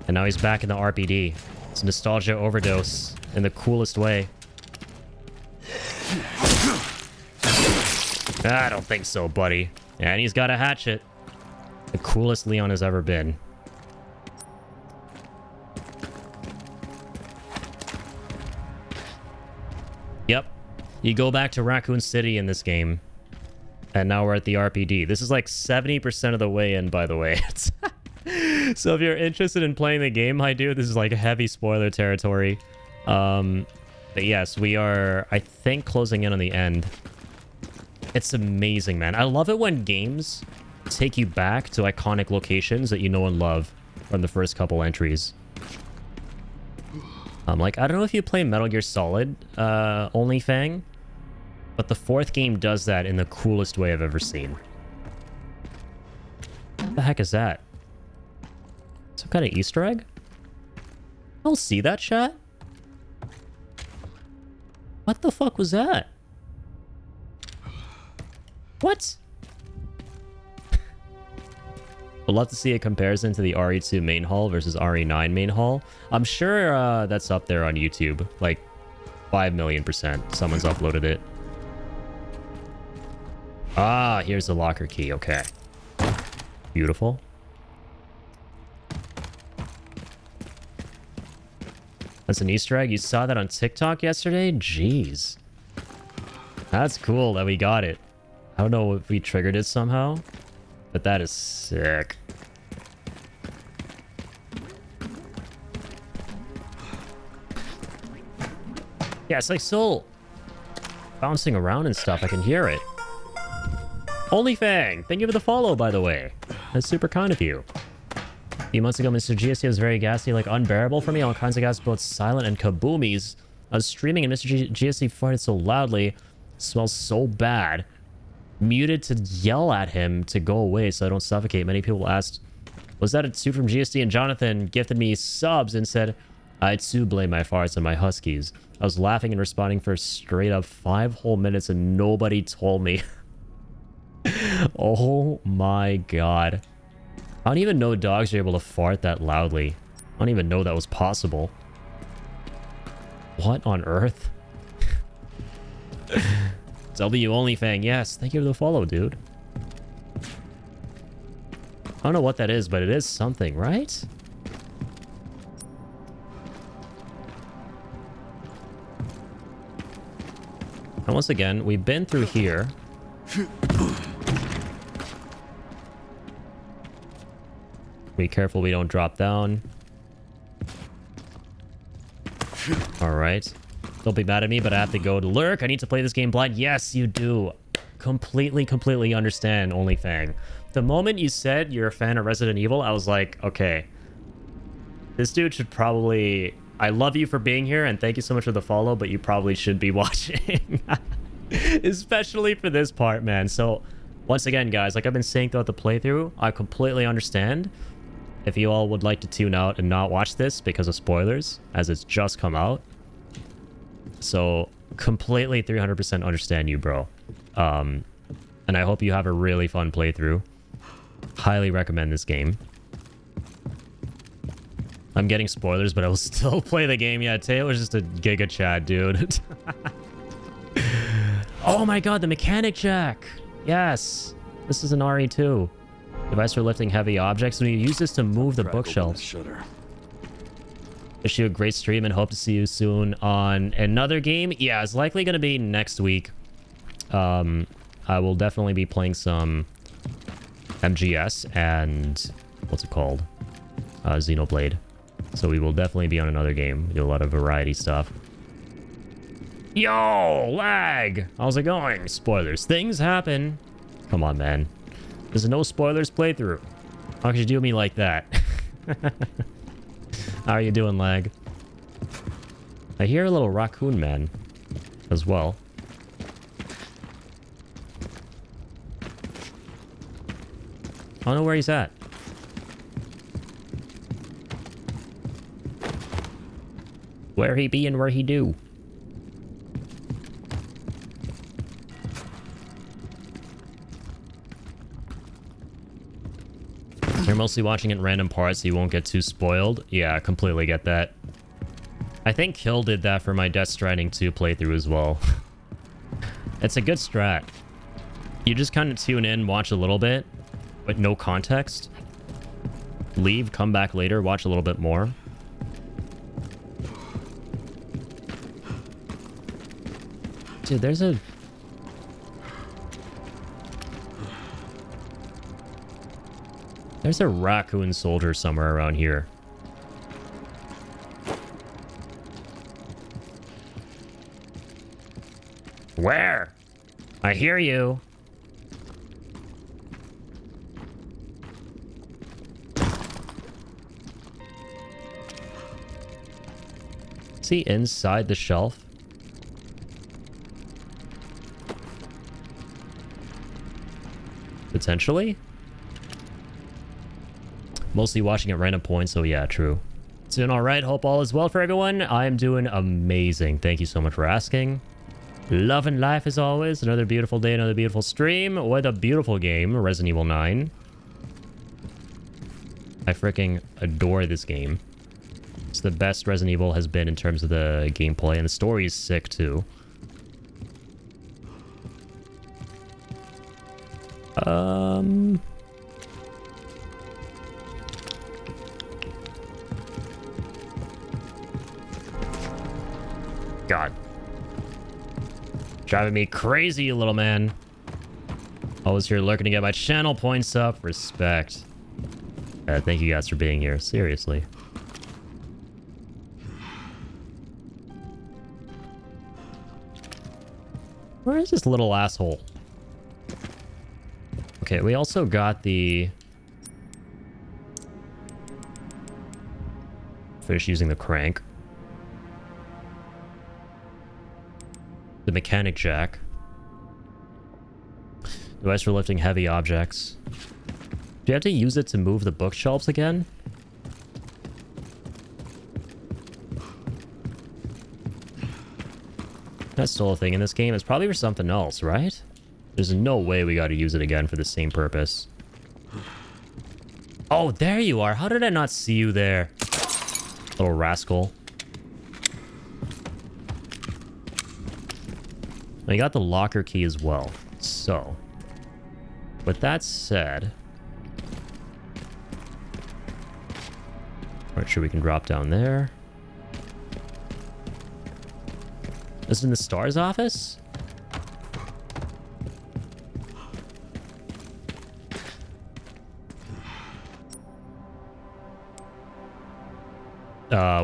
and now he's back in the RPD. It's a nostalgia overdose in the coolest way. I don't think so, buddy. And he's got a hatchet. The coolest Leon has ever been. Yep. You go back to Raccoon City in this game. And now we're at the RPD. This is like 70% of the way in, by the way. So if you're interested in playing the game, I do. This is like heavy spoiler territory. But yes, we are, I think, closing in on the end. It's amazing, man. I love it when games take you back to iconic locations that you know and love from the first couple entries. Like, I don't know if you play Metal Gear Solid, Only Fang, but the 4th game does that in the coolest way I've ever seen. What the heck is that? Some kind of Easter egg? I don't see that, chat. What the fuck was that? What? We'll love to see a comparison to the RE2 main hall versus RE9 main hall. I'm sure that's up there on YouTube. Like, 5,000,000%. Someone's uploaded it. Ah, here's the locker key. Okay. Beautiful. That's an Easter egg. You saw that on TikTok yesterday? Jeez. That's cool that we got it. I don't know if we triggered it somehow, but that is sick. Yeah, it's like still bouncing around and stuff. I can hear it. OnlyFang, thank you for the follow, by the way. That's super kind of you. A few months ago, Mr. GSC was very gassy, like unbearable for me. All kinds of gas, both silent and kaboomies. I was streaming and Mr. GSC farted so loudly. It smells so bad. Muted to yell at him to go away so I don't suffocate. Many people asked, was that a suit from GSD? And Jonathan gifted me subs and said, I too blame my farts on my huskies. I was laughing and responding for straight up 5 whole minutes and nobody told me. Oh my god. I don't even know dogs are able to fart that loudly. I don't even know that was possible. What on earth? W OnlyFang, yes. Thank you for the follow, dude. I don't know what that is, but it is something, right? And once again, we've been through here. Be careful we don't drop down. Alright. Don't be mad at me, but I have to go to lurk. I need to play this game blind. Yes, you do. Completely understand, OnlyFang. The moment you said you're a fan of Resident Evil, I was like, okay. This dude should probably... I love you for being here, and thank you so much for the follow, but you probably should be watching. Especially for this part, man. So, once again, guys, like I've been saying throughout the playthrough, I completely understand if you all would like to tune out and not watch this because of spoilers, as it's just come out. So, completely 300% understand you, bro. And I hope you have a really fun playthrough. Highly recommend this game. I'm getting spoilers, but I will still play the game. Yeah, Taylor's just a Giga Chad, dude. Oh my god, the mechanic jack! Yes! This is an RE2. Device for lifting heavy objects. When you use this to move the bookshelf. Wish you a great stream and hope to see you soon on another game. Yeah, it's likely going to be next week. I will definitely be playing some MGS and... what's it called? Xenoblade. So we will definitely be on another game. We do a lot of variety stuff. Yo, lag! How's it going? Spoilers. Things happen. Come on, man. There's a no spoilers playthrough. How could you do me like that? How are you doing, lag? I hear a little raccoon man as well. I don't know where he's at. Where he be and where he do. You're mostly watching in random parts so you won't get too spoiled. Yeah, I completely get that. I think Kill did that for my Death Stranding 2 playthrough as well. It's a good strat. You just kind of tune in, watch a little bit, but no context. Leave, come back later, watch a little bit more. Dude, there's a... There's a raccoon soldier somewhere around here. Where? I hear you. Is he inside the shelf? Potentially? Mostly watching at random points, so yeah, true. Doing alright, hope all is well for everyone. I am doing amazing. Thank you so much for asking. Love and life as always. Another beautiful day, another beautiful stream. What a beautiful game, Resident Evil 9. I freaking adore this game. It's the best Resident Evil has been in terms of the gameplay, and the story is sick too. God. Driving me crazy, you little man. Always here lurking to get my channel points up. Respect. Thank you guys for being here. Seriously. Where is this little asshole? Okay, we also got the... Finish using the crank. The mechanic jack. Device for lifting heavy objects. Do you have to use it to move the bookshelves again? That's still a thing in this game. It's probably for something else, right? There's no way we got to use it again for the same purpose. Oh, there you are. How did I not see you there? Little rascal. I got the locker key as well. So, with that said... Alright, sure we can drop down there. This is in the STARS office?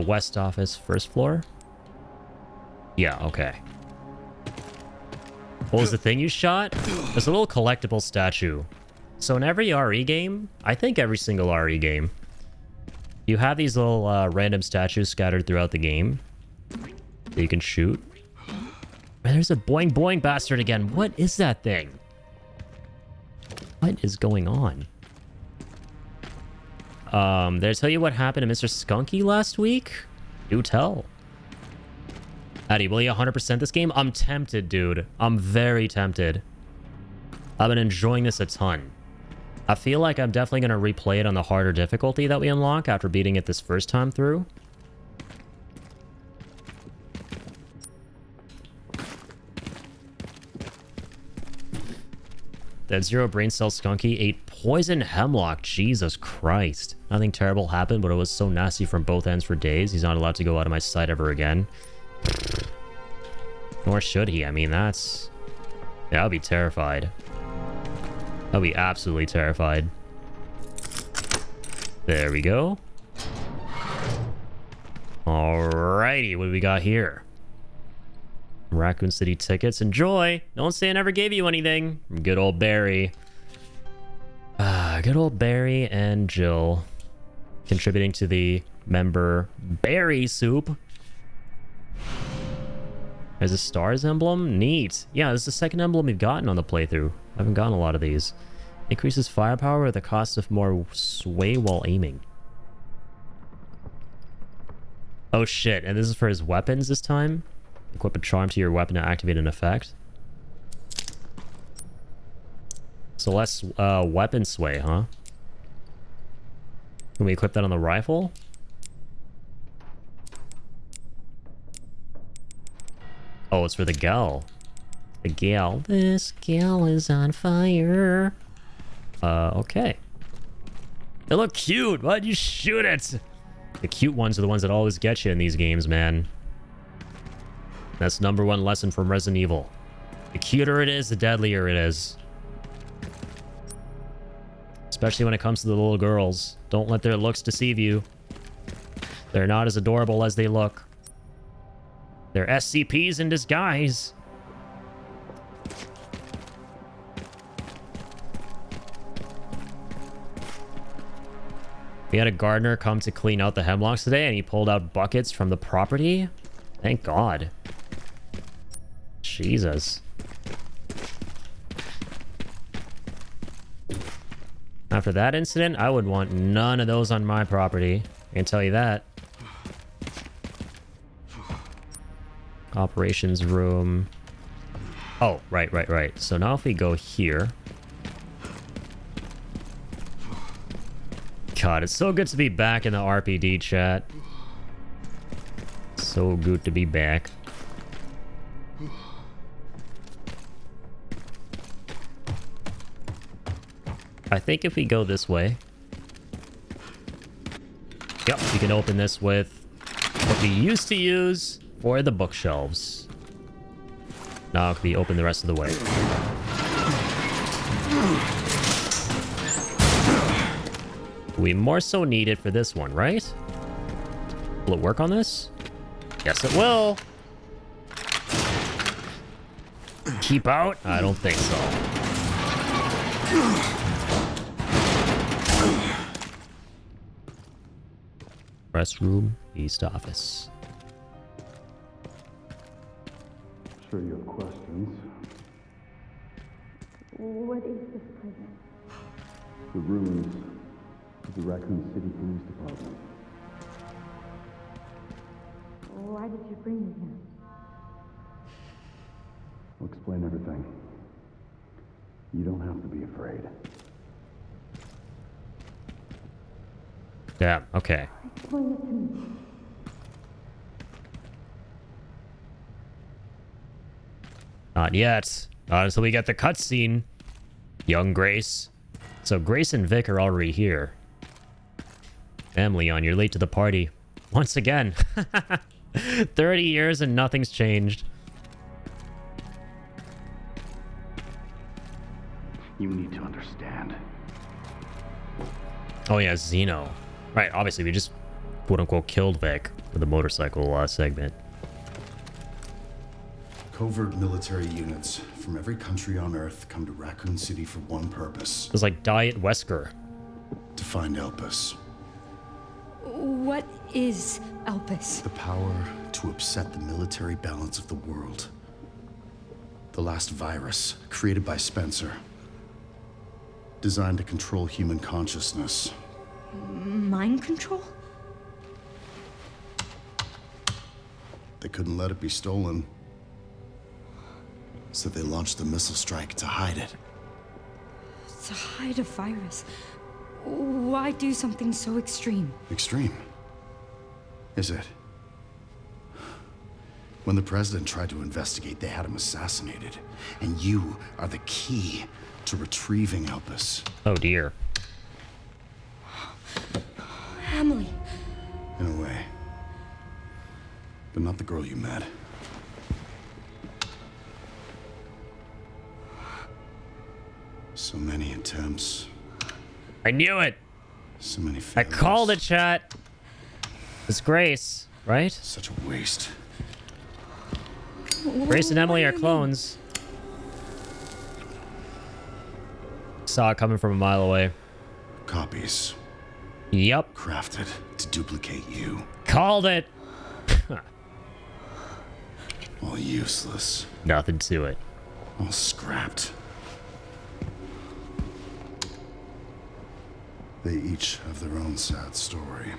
West office, first floor? Yeah, okay. What was the thing you shot? There's a little collectible statue. So in every RE game, I think every single RE game, you have these little random statues scattered throughout the game that you can shoot. Man, there's a boing boing bastard again. What is that thing? What is going on? Did I tell you what happened to Mr. Skunky last week? Do tell. Addy, will you 100% this game? I'm tempted, dude. I'm very tempted. I've been enjoying this a ton. I feel like I'm definitely going to replay it on the harder difficulty that we unlock after beating it this first time through. That Zero Brain Cell Skunky ate poison hemlock. Jesus Christ. Nothing terrible happened, but it was so nasty from both ends for days. He's not allowed to go out of my sight ever again. Nor should he. I mean, that's... Yeah, I'll be terrified. I'll be absolutely terrified. There we go. Alrighty, what do we got here? Raccoon City tickets. Enjoy! Don't say I never gave you anything. Good old Barry. Good old Barry and Jill. contributing to the member berry soup. There's a stars emblem. Neat. Yeah, this is the second emblem we've gotten on the playthrough. I haven't gotten a lot of these. Increases firepower at the cost of more sway while aiming. Oh shit, and this is for his weapons this time? Equip a charm to your weapon to activate an effect. So less weapon sway, huh? Can we equip that on the rifle? Oh, it's for the gal. The gal. This gal is on fire. Okay. They look cute. Why'd you shoot it? The cute ones are the ones that always get you in these games, man. That's #1 lesson from Resident Evil. The cuter it is, the deadlier it is. Especially when it comes to the little girls. Don't let their looks deceive you. They're not as adorable as they look. They're SCPs in disguise. We had a gardener come to clean out the hemlocks today, and he pulled out buckets from the property. Thank God. Jesus. After that incident, I would want none of those on my property. I can tell you that. Operations room. Oh, right. So now if we go here. God, it's so good to be back in the RPD chat. So good to be back. I think if we go this way... Yep, we can open this with what we used to use for the bookshelves. Now it can be open the rest of the way. We more so need it for this one, right? Will it work on this? Yes, it will. Keep out? I don't think so. Press room, East office. Sure you have questions. What is this prison? The ruins of the Raccoon City Police Department. Why did you bring me here? I'll explain everything. You don't have to be afraid. Yeah, okay. Explain it to me. Not yet. Not until we get the cutscene. Young Grace. So Grace and Vic are already here. Damn, Leon, you're late to the party. Once again. 30 years and nothing's changed. You need to understand. Oh yeah, Zeno. Right, obviously we just quote-unquote killed Vic with the motorcycle segment. Covert military units from every country on Earth come to Raccoon City for one purpose. It was like Diet Wesker. To find Elpis. What is Elpis? The power to upset the military balance of the world. The last virus, created by Spencer. Designed to control human consciousness. Mind control? They couldn't let it be stolen. So they launched the missile strike to hide it. To hide a virus. Why do something so extreme? Extreme? Is it? When the president tried to investigate, they had him assassinated. And you are the key to retrieving Elpis. Oh dear. Emily. In a way. But not the girl you met. So many attempts. I knew it! So many I failures. called it, chat. It's Grace, right? Such a waste. Grace and Emily are clones. Saw it coming from a mile away. Copies. Yep. Crafted to duplicate you. Called it. All useless. Nothing to it. All scrapped. They each have their own sad story.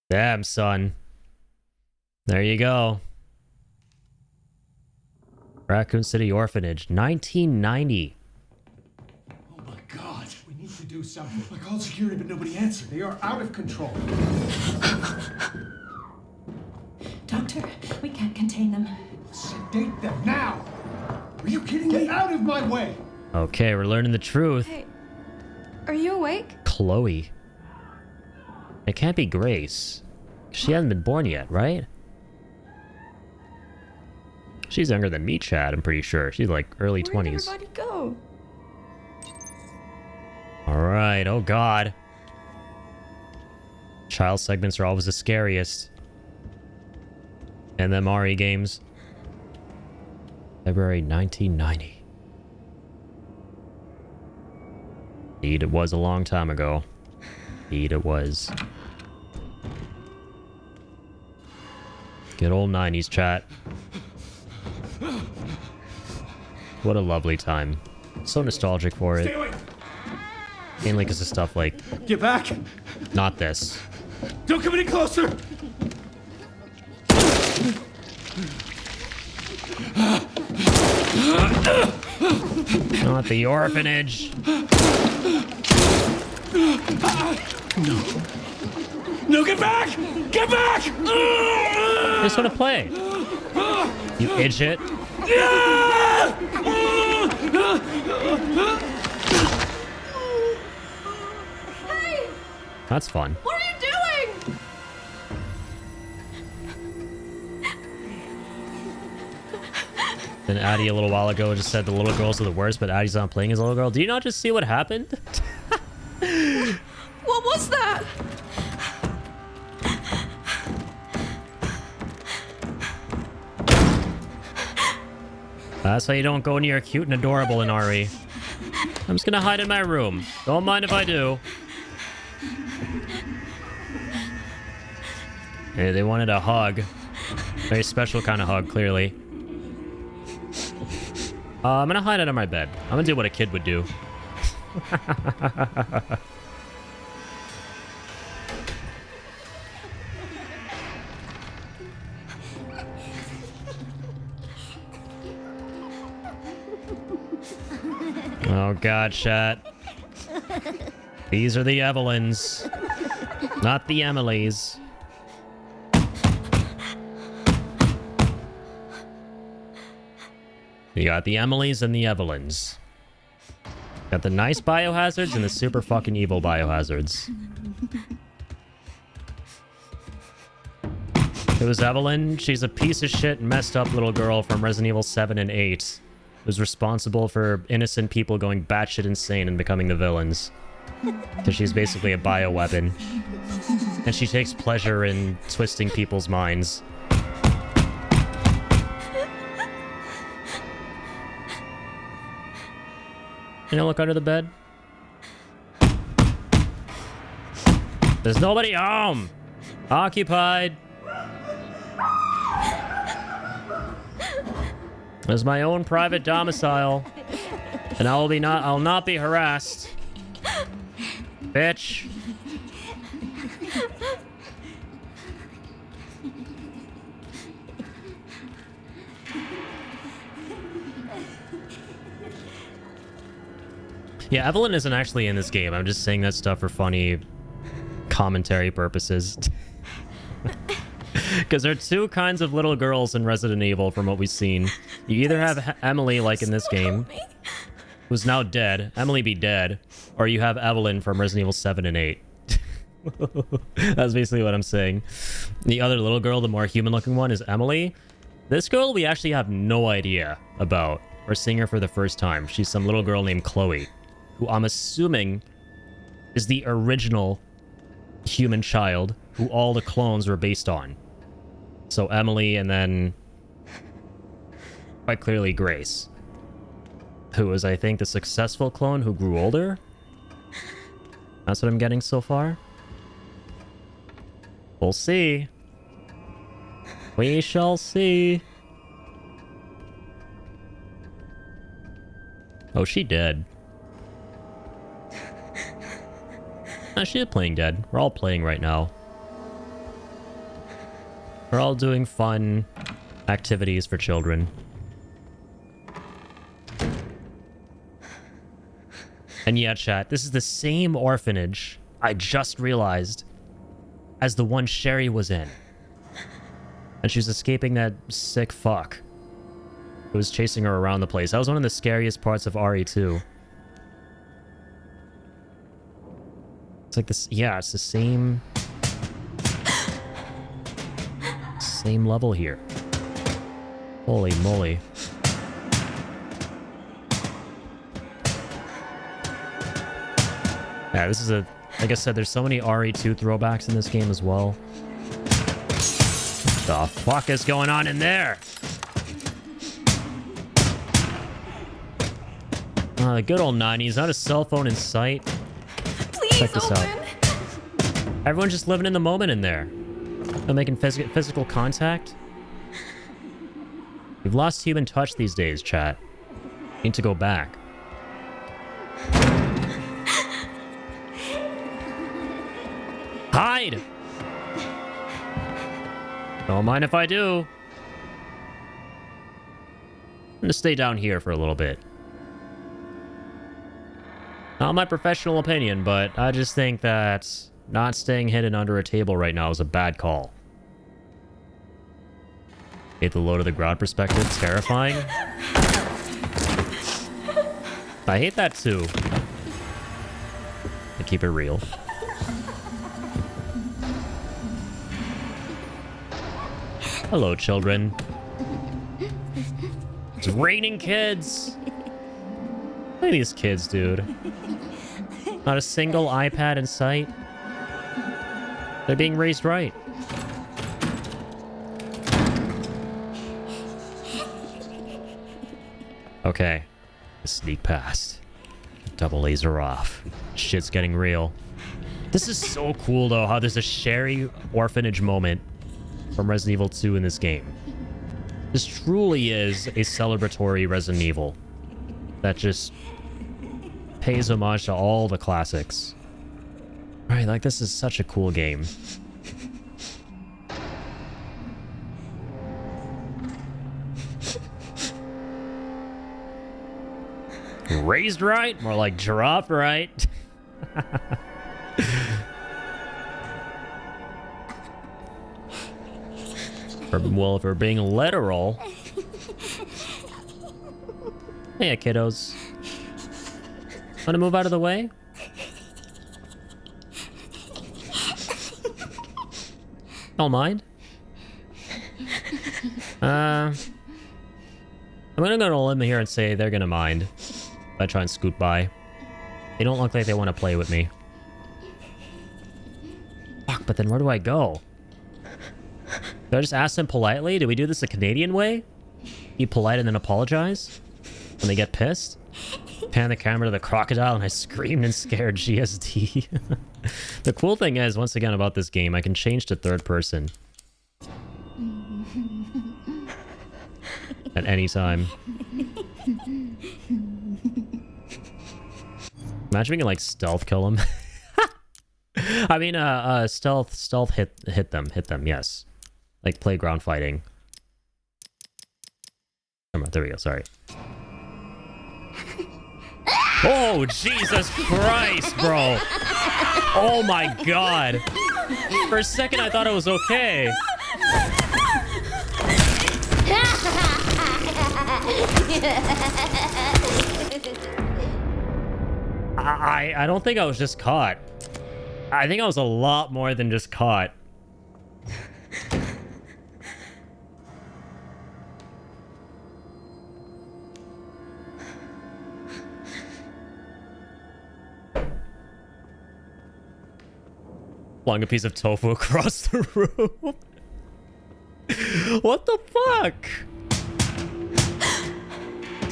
Damn, son. There you go. Raccoon City Orphanage, 1990. Oh my God, we need to do something. I called security, but nobody answered. They are out of control. Doctor, we can't contain them. Sedate them now! Are you kidding me? Get out of my way! Okay, we're learning the truth. Hey, are you awake? Chloe. It can't be Grace. She hasn't been born yet, right? She's younger than me, Chad, I'm pretty sure. She's like early 20s. Where'd everybody go? Alright, oh god. Child segments are always the scariest. And the Mari games. February 1990. Indeed, it was a long time ago. Indeed, it was. Good old 90s, chat. What a lovely time. So nostalgic for Stay it. away! Mainly because of stuff like... Get back! Not this. Don't come any closer! Not the orphanage. No, get back! Get back! I just want to play. You idiot. Hey! That's fun. What are you doing? Then Addie a little while ago just said the little girls are the worst, but Addie's not playing as a little girl. Do you not just see what happened? What was that? That's why you don't go near cute and adorable in RE. I'm just gonna hide in my room. Don't mind if I do. Hey, they wanted a hug. Very special kind of hug, clearly. I'm gonna hide under my bed. I'm gonna do what a kid would do. Oh god, chat. These are the Evelyns. Not the Emilys. You got the Emilys and the Evelyns. Got the nice biohazards and the super fucking evil biohazards. It was Evelyn. She's a piece of shit, messed up little girl from Resident Evil 7 and 8. Who's responsible for innocent people going batshit insane and becoming the villains. Because she's basically a bioweapon. And she takes pleasure in twisting people's minds. You know, look under the bed. There's nobody home. Occupied. There's my own private domicile, and I'll not be harassed. Bitch. Yeah, Evelyn isn't actually in this game. I'm just saying that stuff for funny commentary purposes. Because there are two kinds of little girls in Resident Evil from what we've seen. You either have Emily, like in this game, who's now dead. Emily be dead. Or you have Evelyn from Resident Evil 7 and 8. That's basically what I'm saying. The other little girl, the more human-looking one, is Emily. This girl we actually have no idea about. We're seeing her for the first time. She's some little girl named Chloe, who I'm assuming is the original human child who all the clones were based on. So Emily and then quite clearly Grace, who was, I think, the successful clone who grew older. That's what I'm getting so far. We'll see. We shall see. Oh, she dead. She is playing dead. We're all playing right now. We're all doing fun activities for children. And yeah, chat, this is the same orphanage, I just realized, as the one Sherry was in. And she's escaping that sick fuck who was chasing her around the place. That was one of the scariest parts of RE2. It's like this, yeah, it's the same level here. Holy moly. Yeah, this is a, like I said, there's so many RE2 throwbacks in this game as well. What the fuck is going on in there? The good old 90s, not a cell phone in sight. Please Check this open. out. Everyone's just living in the moment in there. Not making physical contact. We've lost human touch these days, chat. Need to go back. Hide! Don't mind if I do. I'm gonna stay down here for a little bit. Not my professional opinion, but I just think that not staying hidden under a table right now is a bad call. Hate the low to the ground perspective. It's terrifying. I hate that too. To keep it real. Hello, children. It's raining kids. Look at these kids, dude. Not a single iPad in sight. They're being raised right. Okay. Sneak past. Double laser off. Shit's getting real. This is so cool, though, how there's a Sherry orphanage moment from Resident Evil 2 in this game. This truly is a celebratory Resident Evil that just pays homage to all the classics. Right, like, this is such a cool game. Raised right? More like dropped right. Well, if we're being literal. Hey, kiddos. Wanna move out of the way? Don't mind. I'm gonna go to a limb here and say they're gonna mind if I try and scoot by. They don't look like they want to play with me. Fuck, but then where do I go? Do I just ask them politely? Do we do this the Canadian way? Be polite and then apologize? When they get pissed? Pan the camera to the crocodile and I screamed and scared GSD. The cool thing is, once again about this game, I can change to third person. At any time. Imagine we can like stealth kill them. I mean, stealth hit them, yes. Like playground fighting. Come on, there we go, sorry. Oh, Jesus Christ, bro. Oh my God. For a second, I thought it was okay. I don't think I was just caught. I think I was a lot more than just caught. Flung a piece of tofu across the room. What the fuck?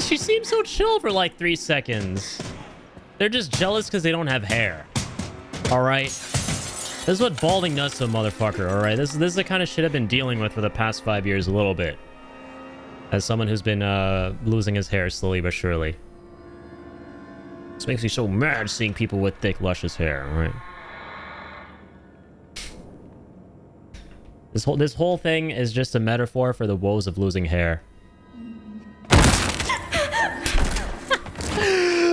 She seems so chill for like 3 seconds. They're just jealous because they don't have hair. Alright. This is what balding does to a motherfucker, alright? This is the kind of shit I've been dealing with for the past 5 years a little bit. As someone who's been losing his hair slowly but surely. This makes me so mad seeing people with thick, luscious hair, alright? This whole thing is just a metaphor for the woes of losing hair.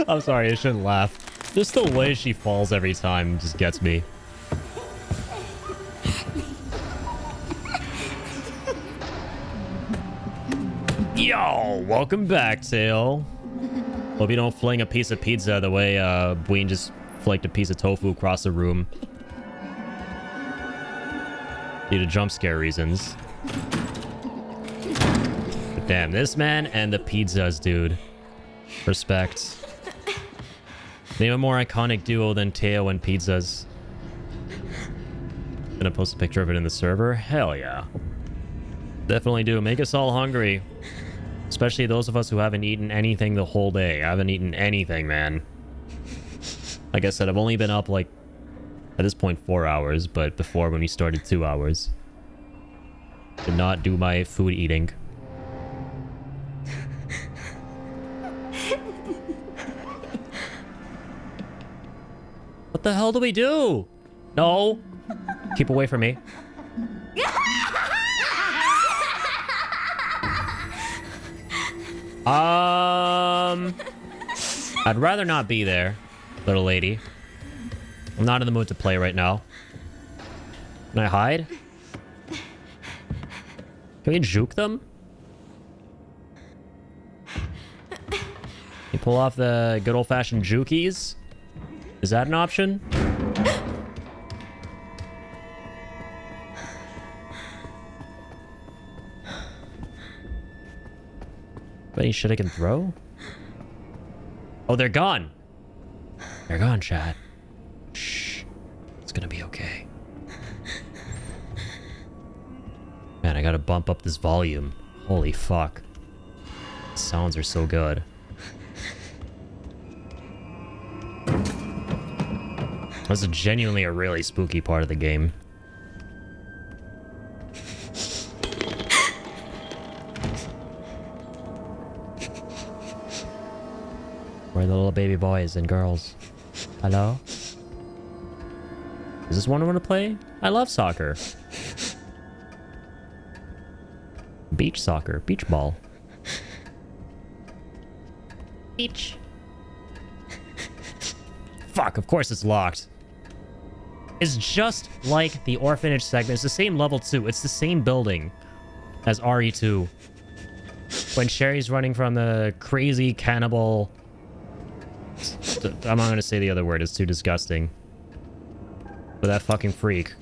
I'm sorry, I shouldn't laugh. Just the way she falls every time just gets me. Yo, welcome back, Tail. Hope you don't fling a piece of pizza the way Bween just flaked a piece of tofu across the room. Due to jump scare reasons. But damn, this man and the pizzas, dude. Respect. Name a more iconic duo than Teo and pizzas. Gonna post a picture of it in the server? Hell yeah. Definitely do. Make us all hungry. Especially those of us who haven't eaten anything the whole day. I haven't eaten anything, man. Like I said, I've only been up like, at this point, 4 hours, but before when we started 2 hours. Did not do my food eating. What the hell do we do? No. Keep away from me. I'd rather not be there, little lady. I'm not in the mood to play right now. Can I hide? Can we juke them? You pull off the good old-fashioned jukies? Is that an option? Any shit I can throw? Oh, they're gone. They're gone, chat. Shh. It's gonna be okay. Man, I gotta bump up this volume. Holy fuck. The sounds are so good. This is genuinely a really spooky part of the game. Where are the little baby boys and girls? Hello? Is this one I want to play? I love soccer. Beach soccer. Beach ball. Beach. Fuck, of course it's locked. It's just like the orphanage segment. It's the same level too. It's the same building as RE2. When Sherry's running from the crazy cannibal... I'm not gonna say the other word, it's too disgusting. But that fucking freak.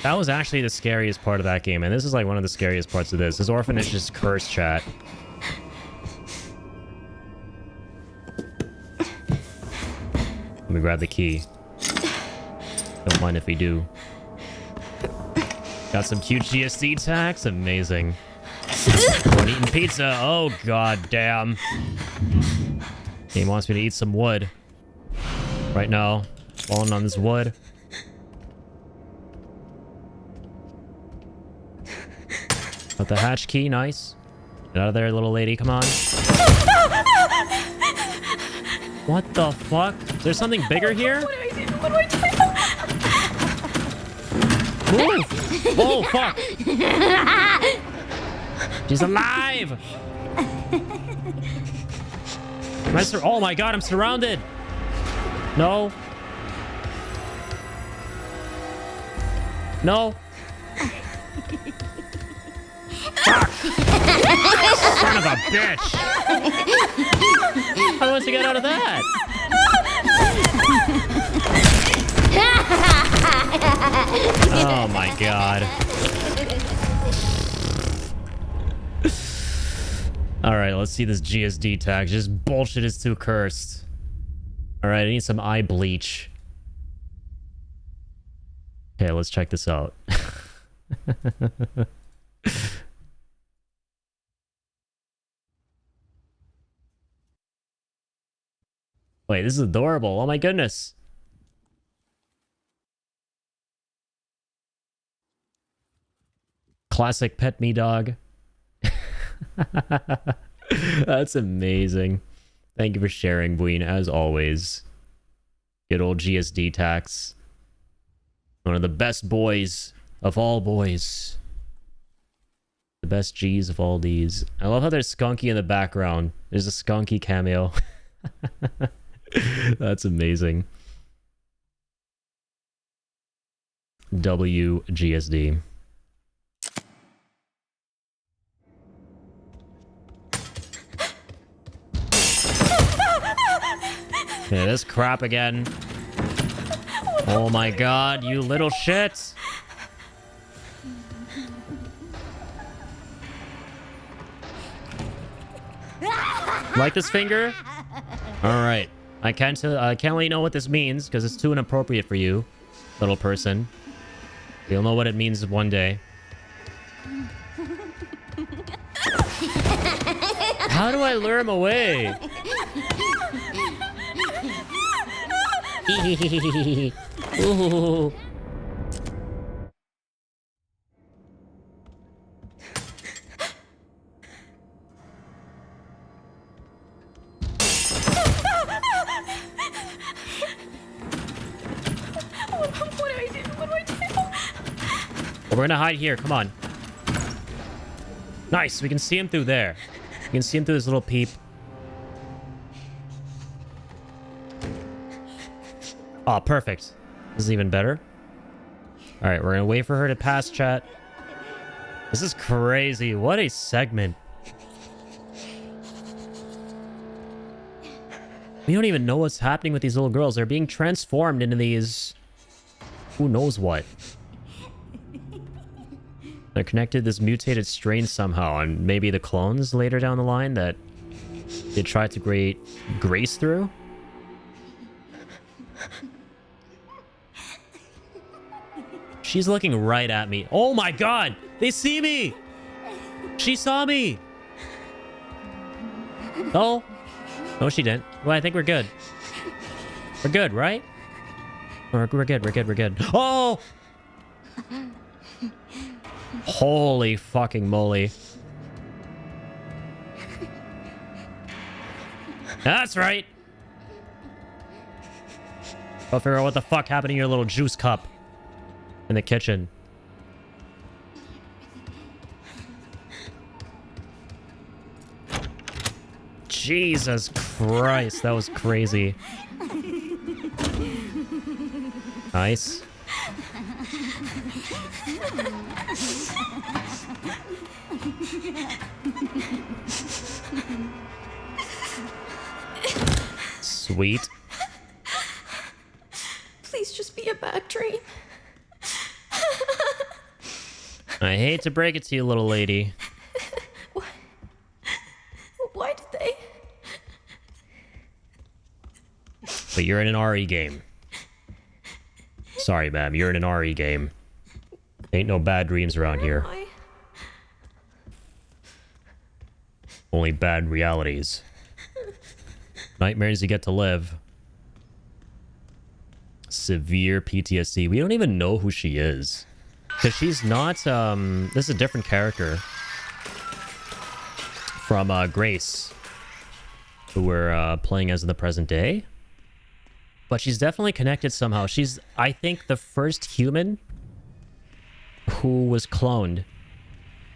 That was actually the scariest part of that game, and this is like one of the scariest parts of this. This orphanage is cursed, chat. Let me grab the key. Don't mind if we do. Got some cute GSC tax? Amazing. I'm eating pizza. Oh, god damn. He wants me to eat some wood. Right now. Falling on this wood. Got the hatch key. Nice. Get out of there, little lady. Come on. What the fuck? Is there something bigger here? What do I do? What do I do? Move! Oh, fuck! She's alive! Oh my god, I'm surrounded! No. No. Fuck! Son of a bitch! How do I get out of that? Oh my god. All right, let's see this GSD tag. Just bullshit is too cursed. All right, I need some eye bleach. Okay, let's check this out. Wait, this is adorable. Oh my goodness. Classic pet me dog. That's amazing. Thank you for sharing, Bween, as always. Good old GSD tax. One of the best boys of all boys. The best G's of all D's. I love how there's Skunky in the background. There's a Skunky cameo. That's amazing. WGSD. Yeah, this crap again. Oh my god, you little shit! Like this finger? Alright. I can't let you know what this means, because it's too inappropriate for you, little person. You'll know what it means one day. How do I lure him away? Ooh. Well, we're gonna hide here. Come on. Nice. We can see him through there. You can see him through this little peep. Oh, perfect. This is even better. All right, we're gonna wait for her to pass, chat. This is crazy. What a segment. We don't even know what's happening with these little girls. They're being transformed into these... who knows what. They're connected to this mutated strain somehow, and maybe the clones later down the line that they tried to create Grace through? She's looking right at me. Oh my god! They see me! She saw me! Oh? No, she didn't. Well, I think we're good. We're good, right? We're good, we're good, we're good. Oh! Holy fucking moly. That's right! I'll figure out what the fuck happened to your little juice cup in the kitchen. Jesus Christ, that was crazy. Nice. Sweet. Please just be a bad dream. I hate to break it to you, little lady. What? Why did they? But you're in an RE game. Sorry, ma'am. You're in an RE game. Ain't no bad dreams around here. Why? Only bad realities. Nightmares you get to live. Severe PTSD. We don't even know who she is. Because she's not, this is a different character. From, Grace. Who we're, playing as in the present day. But she's definitely connected somehow. She's, I think, the first human who was cloned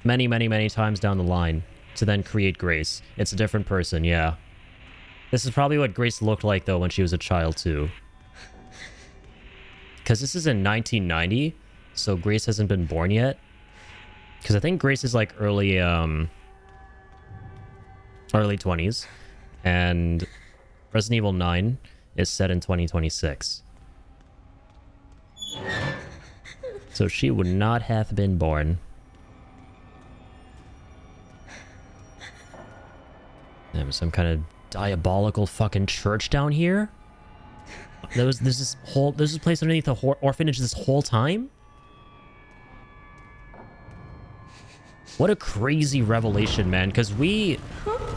many, many, many times down the line to then create Grace. It's a different person, yeah. This is probably what Grace looked like, though, when she was a child, too. Because this is in 1990, so Grace hasn't been born yet. Because I think Grace is, like, early 20s. And Resident Evil 9 is set in 2026. So she would not have been born. Damn, some kind of diabolical fucking church down here? There's this place underneath the orphanage this whole time? What a crazy revelation, man, because we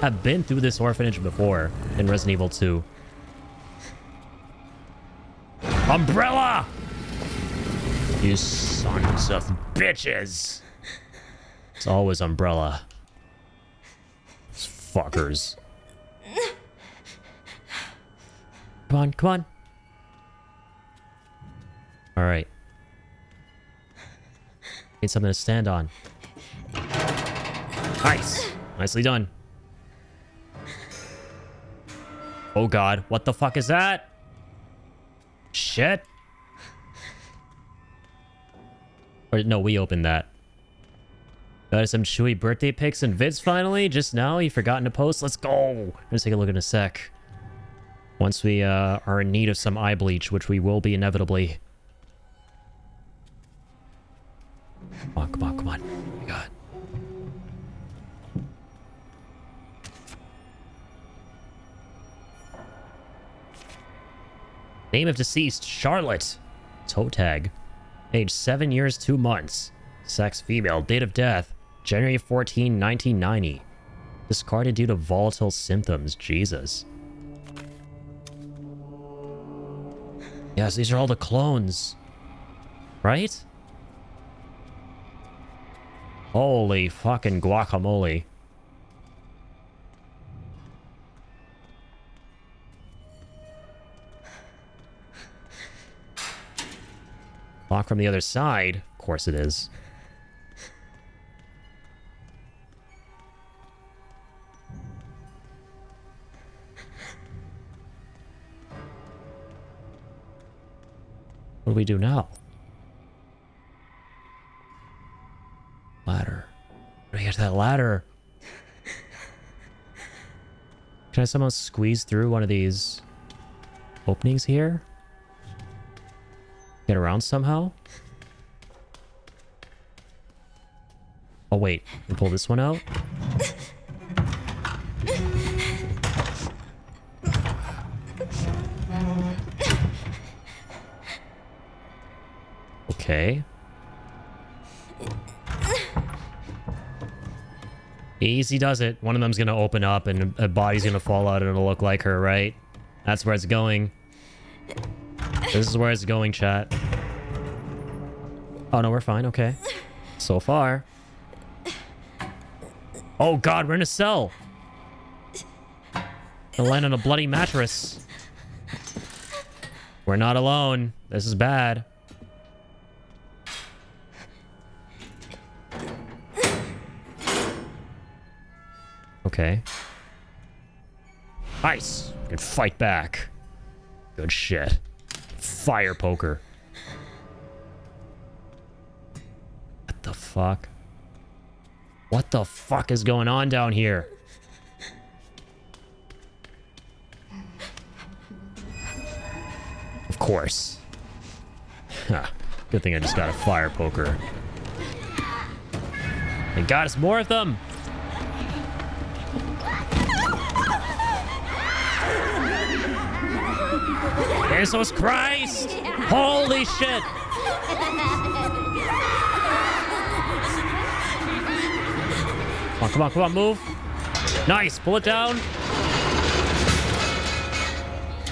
have been through this orphanage before in Resident Evil 2. Umbrella! You sons of bitches! It's always Umbrella. These fuckers. Come on, come on. Alright. Need something to stand on. Nice. Nicely done. Oh god, what the fuck is that? Shit. Or no, we opened that. Got some Chewy birthday pics and vids finally. Just now, you forgotten to post. Let's go. Let's take a look in a sec. Once we are in need of some eye bleach, which we will be inevitably. Come on, come on, come on. Oh my god. Name of deceased, Charlotte. Toe tag. Age 7 years, 2 months. Sex, female. Date of death, January 14, 1990. Discarded due to volatile symptoms. Jesus. Yes, these are all the clones. Right? Holy fucking guacamole. Lock from the other side. Of course it is. What do we do now? Ladder. How do I get to that ladder? Can I somehow squeeze through one of these openings here? Get around somehow? Oh wait, we pull this one out? Okay. Easy does it. One of them's gonna open up and a body's gonna fall out and it'll look like her, right? That's where it's going. This is where it's going, chat. Oh no, we're fine, okay. So far. Oh god, we're in a cell! Gonna land on a bloody mattress. We're not alone. This is bad. Okay. Nice. We can fight back. Good shit. Fire poker. What the fuck? What the fuck is going on down here? Of course. Huh. Good thing I just got a fire poker. Thank God it's more of them! Jesus Christ! Holy shit! Come on, come on, come on, move. Nice, pull it down.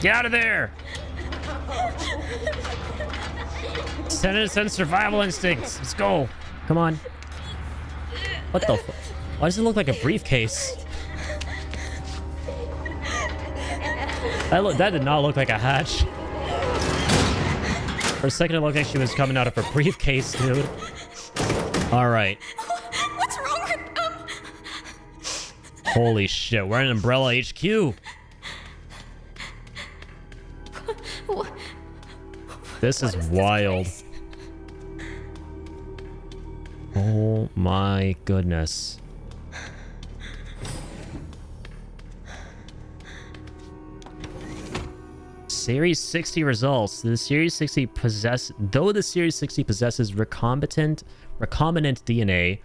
Get out of there! Send survival instincts. Let's go. Come on. What the fuck? Why does it look like a briefcase? That did not look like a hatch. For a second, it looked like she was coming out of her briefcase, dude. All right. What's wrong with them? Holy shit, we're in Umbrella HQ. This is wild. Oh my goodness. Series 60 results. The Series 60 possesses recombinant DNA,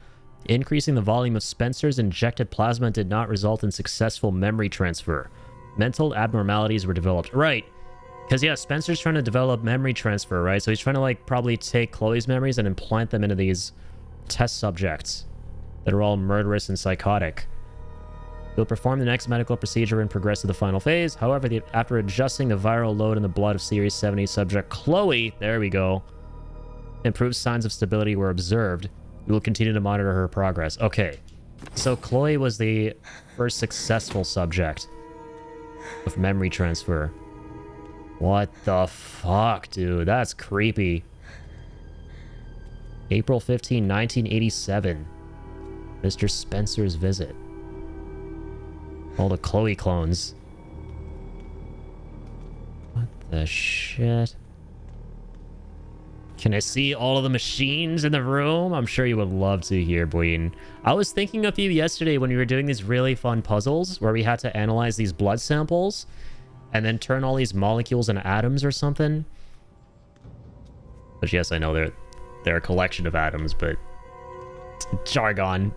Increasing the volume of Spencer's injected plasma did not result in successful memory transfer. Mental abnormalities were developed. Right. Because, yeah, Spencer's trying to develop memory transfer, right? So he's trying to, like, probably take Chloe's memories and implant them into these test subjects that are all murderous and psychotic. He'll perform the next medical procedure and progress to the final phase. However, after adjusting the viral load in the blood of Series 70 subject Chloe, there we go, improved signs of stability were observed. We will continue to monitor her progress. Okay, so Chloe was the first successful subject of memory transfer. What the fuck, dude? That's creepy. April 15, 1987. Mr. Spencer's visit. All the Chloe clones. What the shit? Can I see all of the machines in the room? I'm sure you would love to hear, Bween. I was thinking of you yesterday when we were doing these really fun puzzles where we had to analyze these blood samples and then turn all these molecules into atoms or something. But yes, I know they're a collection of atoms, but jargon.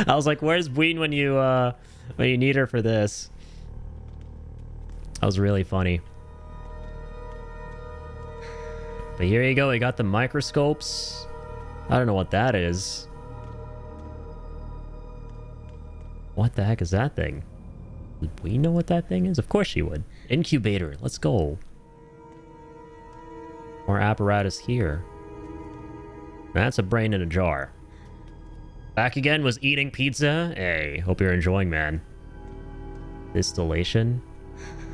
I was like, where's Bween when you need her for this? That was really funny. But here you go, we got the microscopes. I don't know what that is. What the heck is that thing? Would we know what that thing is? Of course she would. Incubator, let's go. More apparatus here. That's a brain in a jar. Back again was eating pizza. Hey, hope you're enjoying, man. Distillation.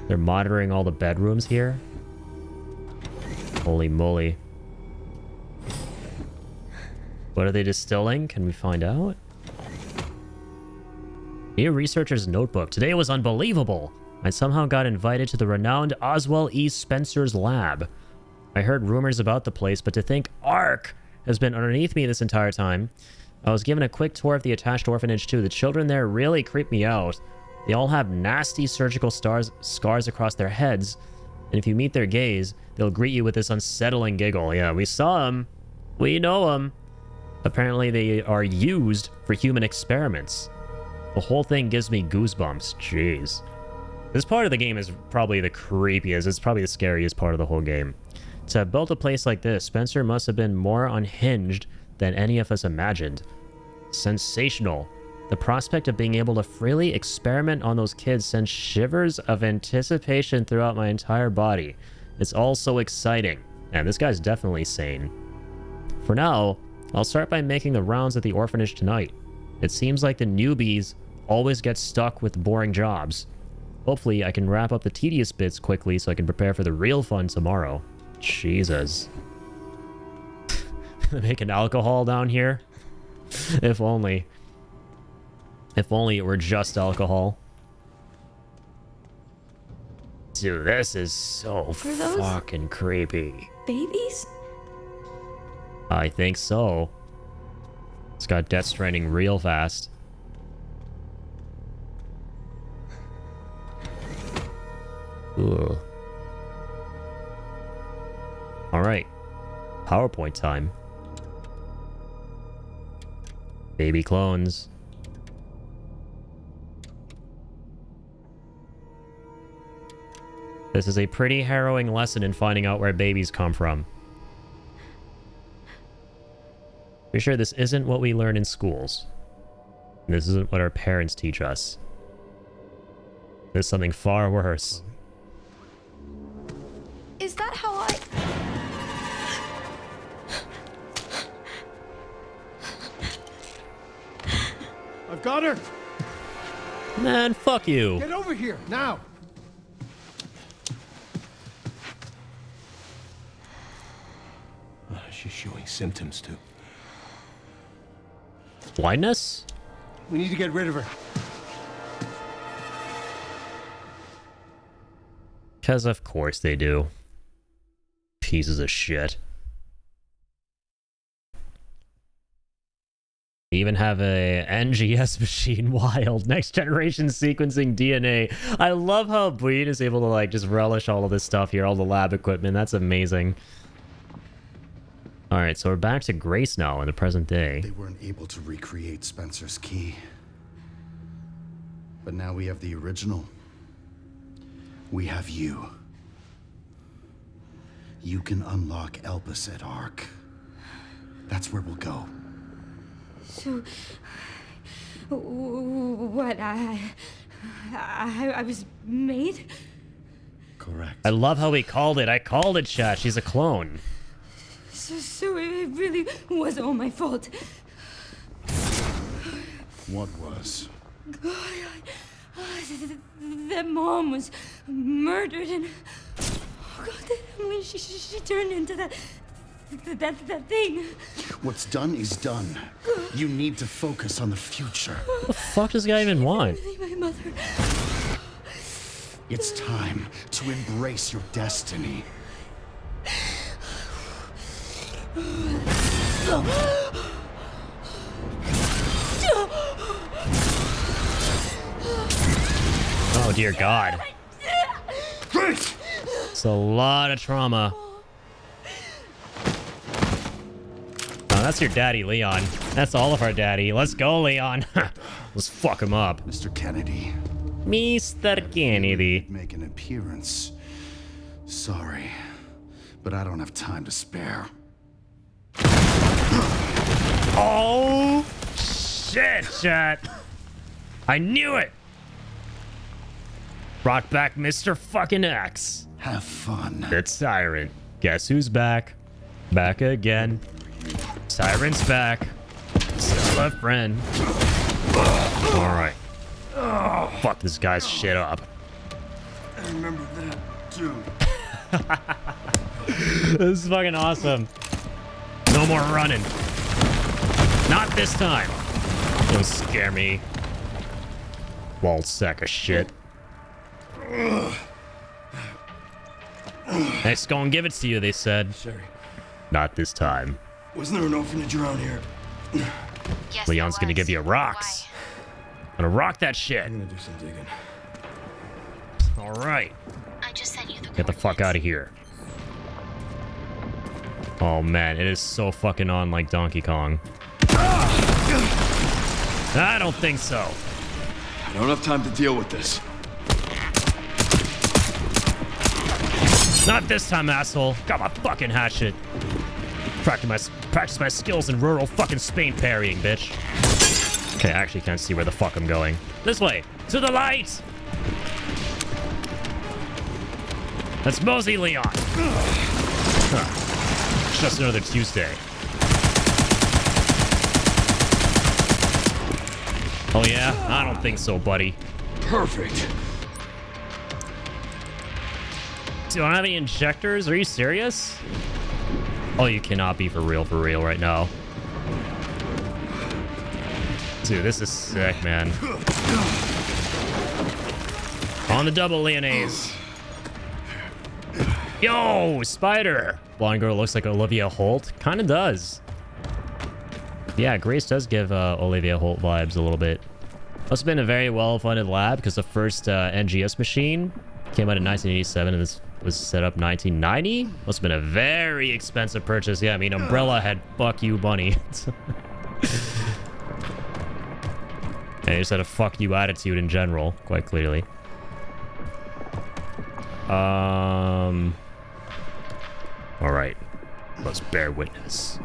They're monitoring all the bedrooms here. Holy moly. What are they distilling? Can we find out? Dear Researcher's Notebook. Today was unbelievable. I somehow got invited to the renowned Oswell E. Spencer's lab. I heard rumors about the place, but to think ARC has been underneath me this entire time. I was given a quick tour of the attached orphanage too. The children there really creep me out. They all have nasty surgical scars across their heads. And if you meet their gaze, they'll greet you with this unsettling giggle. Yeah, we saw them. We know them. Apparently they are used for human experiments. The whole thing gives me goosebumps. Jeez. This part of the game is probably the creepiest. It's probably the scariest part of the whole game. To have built a place like this, Spencer must have been more unhinged than any of us imagined. Sensational. The prospect of being able to freely experiment on those kids sends shivers of anticipation throughout my entire body. It's all so exciting. And this guy's definitely sane. For now, I'll start by making the rounds at the orphanage tonight. It seems like the newbies always get stuck with boring jobs. Hopefully, I can wrap up the tedious bits quickly so I can prepare for the real fun tomorrow. Jesus. They're making alcohol down here? If only. If only it were just alcohol. Dude, this is so fucking creepy. Babies? I think so. It's got Death Stranding real fast. Ugh. Alright. PowerPoint time. Baby clones. This is a pretty harrowing lesson in finding out where babies come from. Be sure this isn't what we learn in schools. This isn't what our parents teach us. There's something far worse. Is that how I... I've got her! Man, fuck you. Get over here, now! She's showing symptoms too. Blindness? We need to get rid of her. Because of course they do. Pieces of shit. They even have a NGS machine. Wild. Next generation sequencing DNA. I love how Bween is able to like just relish all of this stuff here, all the lab equipment. That's amazing. All right, so we're back to Grace now in the present day. They weren't able to recreate Spencer's key. But now we have the original. We have you. You can unlock Elpis at Ark. That's where we'll go. So, what? I was made? Correct. I love how he called it. I called it, chat. She's a clone. So it really was all my fault. What was? That mom was murdered, and oh God, when she turned into that thing. What's done is done. You need to focus on the future. What the fuck does this guy even want? My mother. It's time to embrace your destiny. Oh dear God. Great! It's a lot of trauma. Oh, that's your daddy, Leon. That's all of our daddy. Let's go, Leon. Let's fuck him up. Mr. Kennedy. Mr. Kennedy. Make an appearance. Sorry, but I don't have time to spare. Oh, shit, chat. I knew it. Brought back Mr. fucking X. Have fun. The Tyrant. Guess who's back? Back again. Tyrant's back. Still a friend. Alright. Fuck this guy's shit up. I remember that, too. This is fucking awesome. No more running. Not this time. Don't scare me. Bald sack of shit. Let's go and give it to you, they said. Sherry, Not this time. wasn't there an orphanage around here? Yes, Leon's there gonna was. give you rocks. I'm gonna rock that shit. I'm gonna do some digging. Alright. Why? I just sent you the Get the fuck out of here. Oh man, it is so fucking on like Donkey Kong. I don't think so. I don't have time to deal with this. Not this time, asshole. Got my fucking hatchet. Practice my skills in rural fucking Spain parrying, bitch. Okay, I actually can't see where the fuck I'm going. This way. To the light! That's mosey, Leon. Huh. It's just another Tuesday. Oh yeah? I don't think so, buddy. Perfect. Do I have any injectors? Are you serious? Oh, you cannot be for real right now. Dude, this is sick, man. On the double, Leonese. Yo, Spider. Blonde girl looks like Olivia Holt. Kind of does. Yeah, Grace does give Olivia Holt vibes a little bit. Must have been a very well-funded lab because the first NGS machine came out in 1987 and this was set up 1990. Must have been a very expensive purchase. Yeah, I mean, Umbrella had fuck you money. They just had a fuck you attitude in general, quite clearly. All right. Let's bear witness.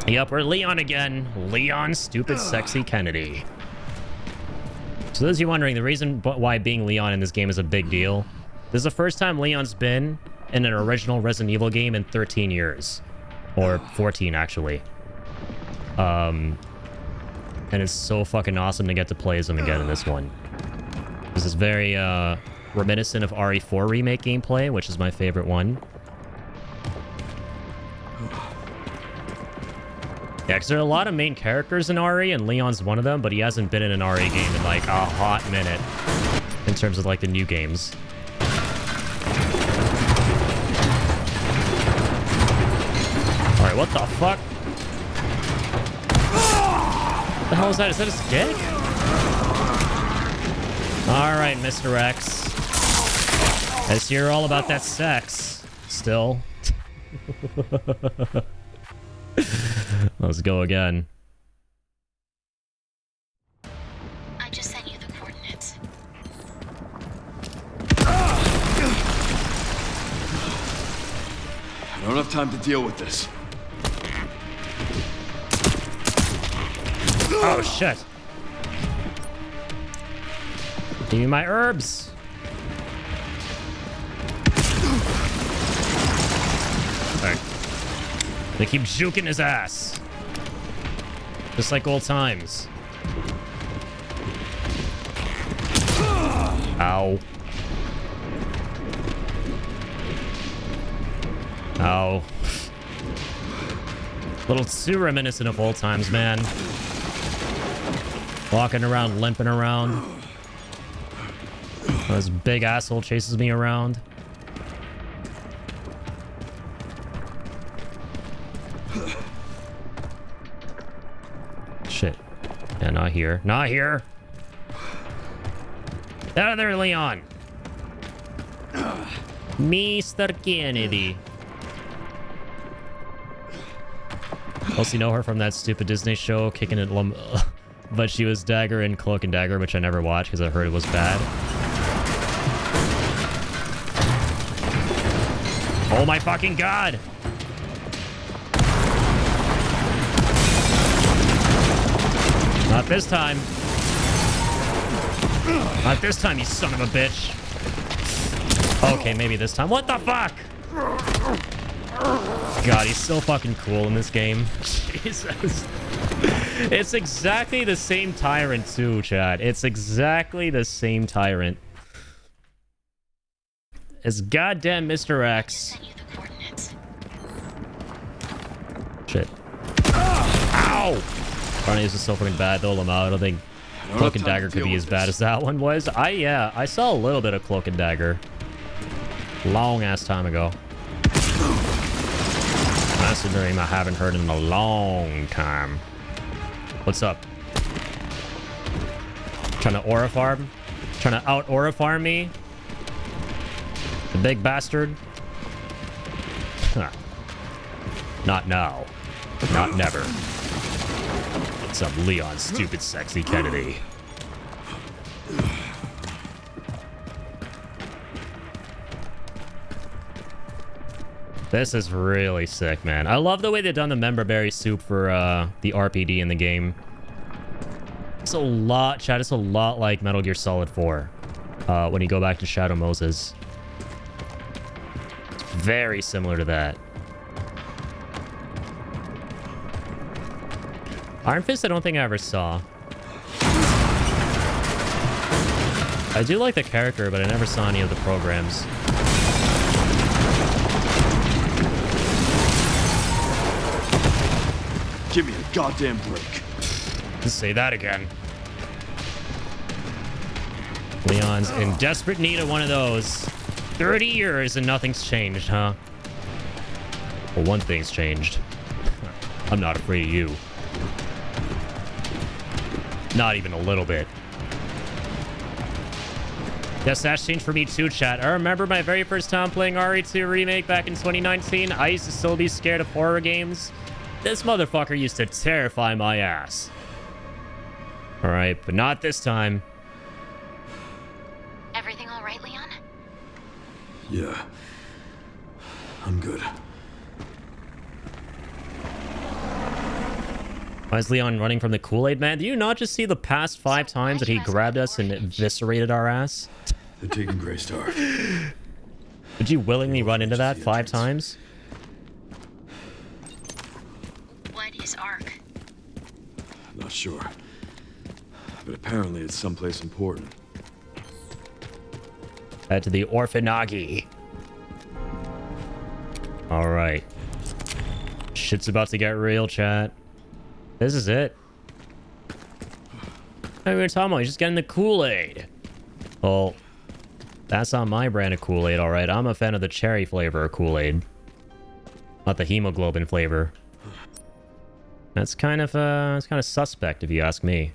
Yep, we're Leon again. Leon, stupid, sexy Kennedy. So those of you wondering, the reason why being Leon in this game is a big deal, this is the first time Leon's been in an original Resident Evil game in 13 years. Or 14, actually. And it's so fucking awesome to get to play as him again in this one. This is very reminiscent of RE4 remake gameplay, which is my favorite one. Yeah, because there are a lot of main characters in RE, and Leon's one of them, but he hasn't been in an RE game in like a hot minute in terms of like the new games. Alright, what the fuck? What the hell is that? Is that his dick? Alright, Mr. X. I see you're all about that sex. Still. Let's go again. I just sent you the coordinates. I don't have time to deal with this. Oh, shit. Give me my herbs. Alright. They keep juking his ass. Just like old times. Ow. Ow. Little too reminiscent of old times, man. Walking around, limping around. This big asshole chases me around. Shit. Yeah, not here. Not here! Get out of there, Leon! Mr. Kennedy. Also, you know her from that stupid Disney show, Kicking It but she was Dagger in Cloak and Dagger, which I never watched because I heard it was bad. Oh my fucking god! Not this time. Not this time, you son of a bitch. Okay, maybe this time. What the fuck? God, he's so fucking cool in this game. Jesus. It's exactly the same tyrant too, chat. It's exactly the same tyrant. It's goddamn Mr. X. Sent you the coordinates. Shit. Ow! Barney's is so fucking bad though, Lamau. I don't think Cloak and Dagger could be as bad as that one was. I saw a little bit of Cloak and Dagger. Long ass time ago. That's a name I haven't heard in a long time. What's up? Trying to aura farm? Trying to out aura farm me? The big bastard? Huh. Not now. Not never. Some Leon stupid sexy Kennedy. This is really sick, man. I love the way they've done the member berry soup for the RPD in the game. It's a lot, chat. It's a lot like Metal Gear Solid 4 when you go back to Shadow Moses. It's very similar to that. Iron Fist, I don't think I ever saw. I do like the character, but I never saw any of the programs. Give me a goddamn break. Just say that again. Leon's in desperate need of one of those. 30 years and nothing's changed, huh? Well, one thing's changed. I'm not afraid of you. Not even a little bit. Yes, that's changed for me too, chat. I remember my very first time playing RE2 Remake back in 2019. I used to still be scared of horror games. This motherfucker used to terrify my ass. Alright, but not this time. Everything all right, Leon? Yeah. I'm good. Why is Leon running from the Kool-Aid Man? Do you not just see the past 5 times that he grabbed us and eviscerated our ass? They're taking Greystar. Would you willingly run into that 5 times? What is ARC? Not sure. But apparently it's someplace important. Head to the Orphanagi. Alright. Shit's about to get real, chat. This is it. Hey, we were talking about just getting the Kool-Aid. Well, that's not my brand of Kool-Aid, alright. I'm a fan of the cherry flavor of Kool-Aid. Not the hemoglobin flavor. That's kind of suspect if you ask me.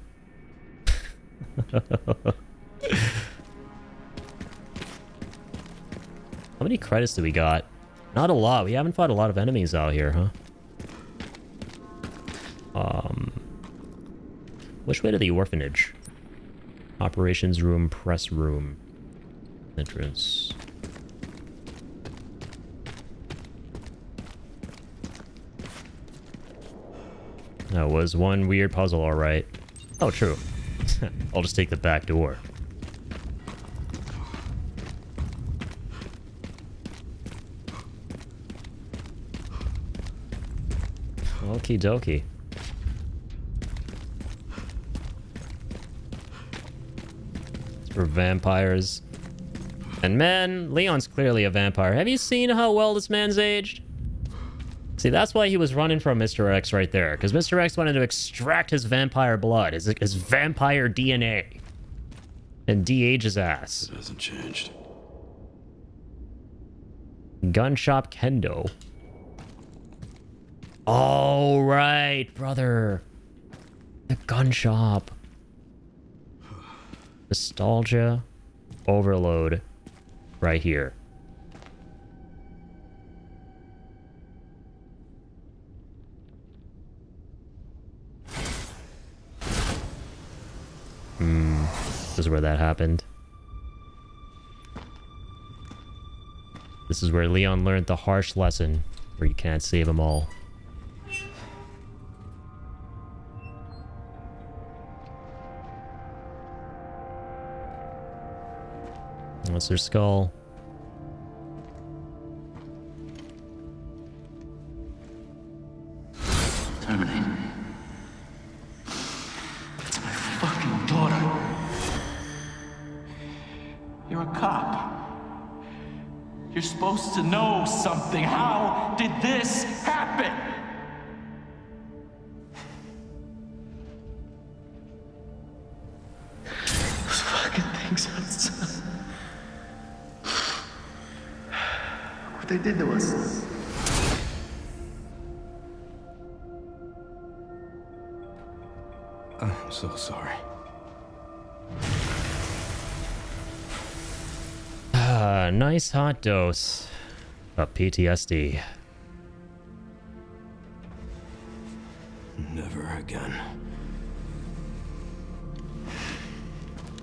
How many credits do we got? Not a lot. We haven't fought a lot of enemies out here, huh? Which way to the orphanage? Operations room, press room. Entrance. That was one weird puzzle, alright. Oh, true. I'll just take the back door. Okie dokie. For vampires. And man, Leon's clearly a vampire. Have you seen how well this man's aged? See, that's why he was running from Mr. X right there. Because Mr. X wanted to extract his vampire blood, his vampire DNA. And de-age his ass. It hasn't changed. Gun shop kendo. Oh, right, brother. The gun shop. Nostalgia overload right here. This is where that happened. This is where Leon learned the harsh lesson where you can't save them all. What's their skull? Terminate. It's my fucking daughter. You're a cop. You're supposed to know something. How did this happen? Those fucking things outside. What they did to us. I'm so sorry. Nice hot dose of PTSD. Never again.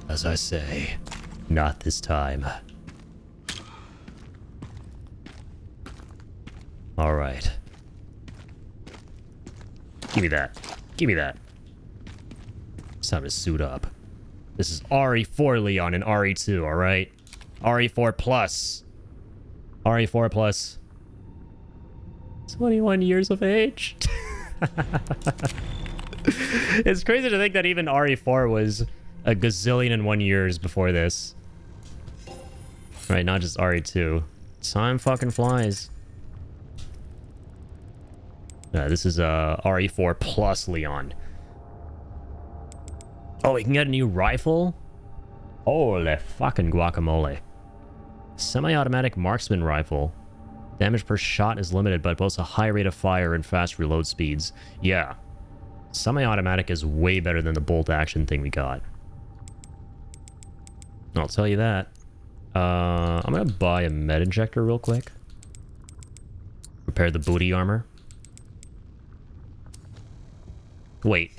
As I say, not this time. All right. Give me that. Give me that. It's time to suit up. This is RE4 Leon and RE2, all right? RE4 plus. RE4 plus. 21 years of age. It's crazy to think that even RE4 was a gazillion and 1 years before this. Right, not just RE2. Time fucking flies. This is RE4 plus Leon. Oh, we can get a new rifle? Holy fucking guacamole. Semi-automatic marksman rifle. Damage per shot is limited, but boasts a high rate of fire and fast reload speeds. Yeah. Semi-automatic is way better than the bolt action thing we got. I'll tell you that. I'm gonna buy a med injector real quick. Repair the booty armor. Wait.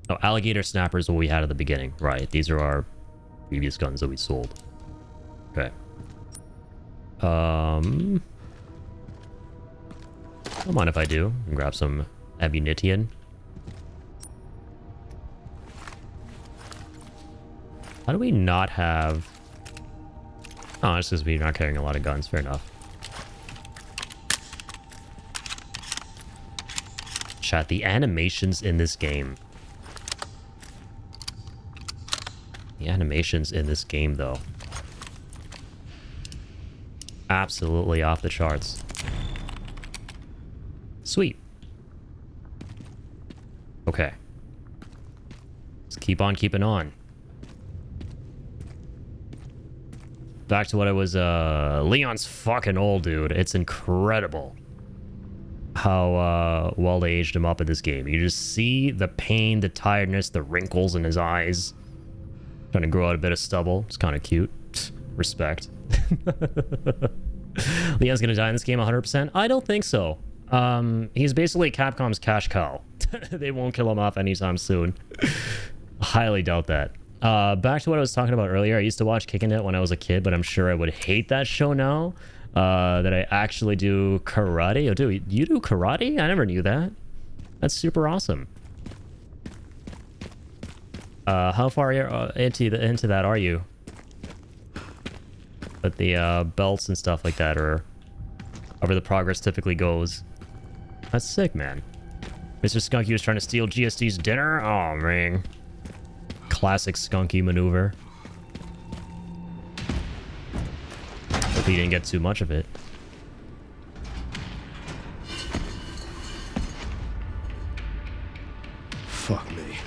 Oh, alligator snapper is what we had at the beginning. Right, these are our previous guns that we sold. Okay. Don't mind if I do. Grab some ammunition. How do we not have... Oh, it's just we're not carrying a lot of guns. Fair enough. Chat, the animations in this game. The animations in this game, though. Absolutely off the charts. Sweet. Okay. Let's keep on keeping on. Back to what I was, Leon's fucking old, dude. It's incredible how well they aged him up in this game. You just see the pain, the tiredness, the wrinkles in his eyes. Trying to grow out a bit of stubble. It's kind of cute. Respect. Leon's gonna die in this game 100%. I don't think so. He's basically Capcom's cash cow. They won't kill him off anytime soon. Highly doubt that. Back to what I was talking about earlier. I used to watch Kicking It when I was a kid, but I'm sure I would hate that show now. That I actually do karate. Oh, dude, you do karate? I never knew that. That's super awesome. How far into that are you? But the belts and stuff like that, or however the progress typically goes. That's sick, man. Mr. Skunky was trying to steal GSD's dinner? Oh, man. Classic Skunky maneuver. Hope he didn't get too much of it. Fuck me.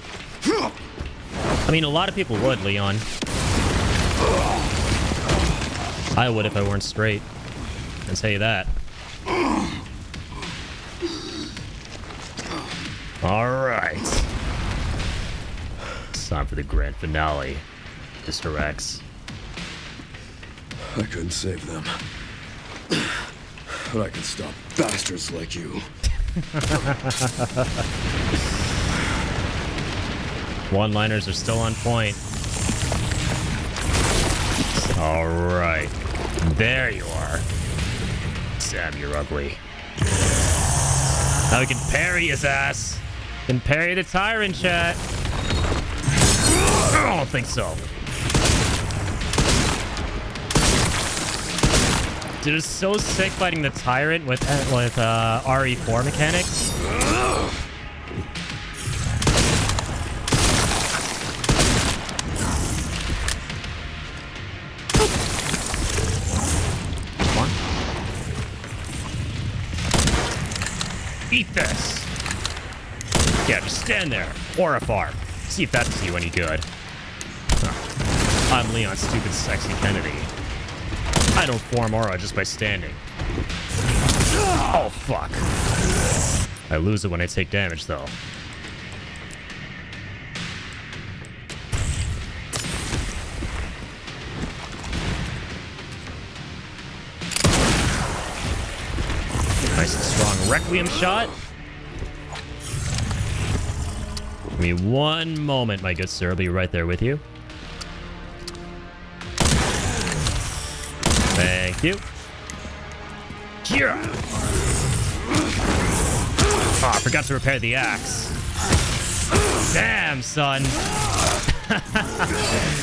I mean, a lot of people would, Leon. I would if I weren't straight. I'll tell you that. Alright. It's time for the grand finale, Mr. X. I couldn't save them. But I can stop bastards like you. One-liners are still on point. Alright. There you are. Sam, you're ugly. Now we can parry his ass. Can parry the tyrant, chat. I don't think so. Dude, it's so sick fighting the tyrant with RE4 mechanics. Come on. Eat this. Yeah, just stand there. Or afar. See if that does you any good. Huh. I'm Leon Stupid Sexy Kennedy. I don't form aura just by standing. Oh, fuck. I lose it when I take damage, though. Nice and strong Requiem shot. Give me one moment, my good sir. I'll be right there with you. Thank you. Kira! Oh, I forgot to repair the axe. Damn, son.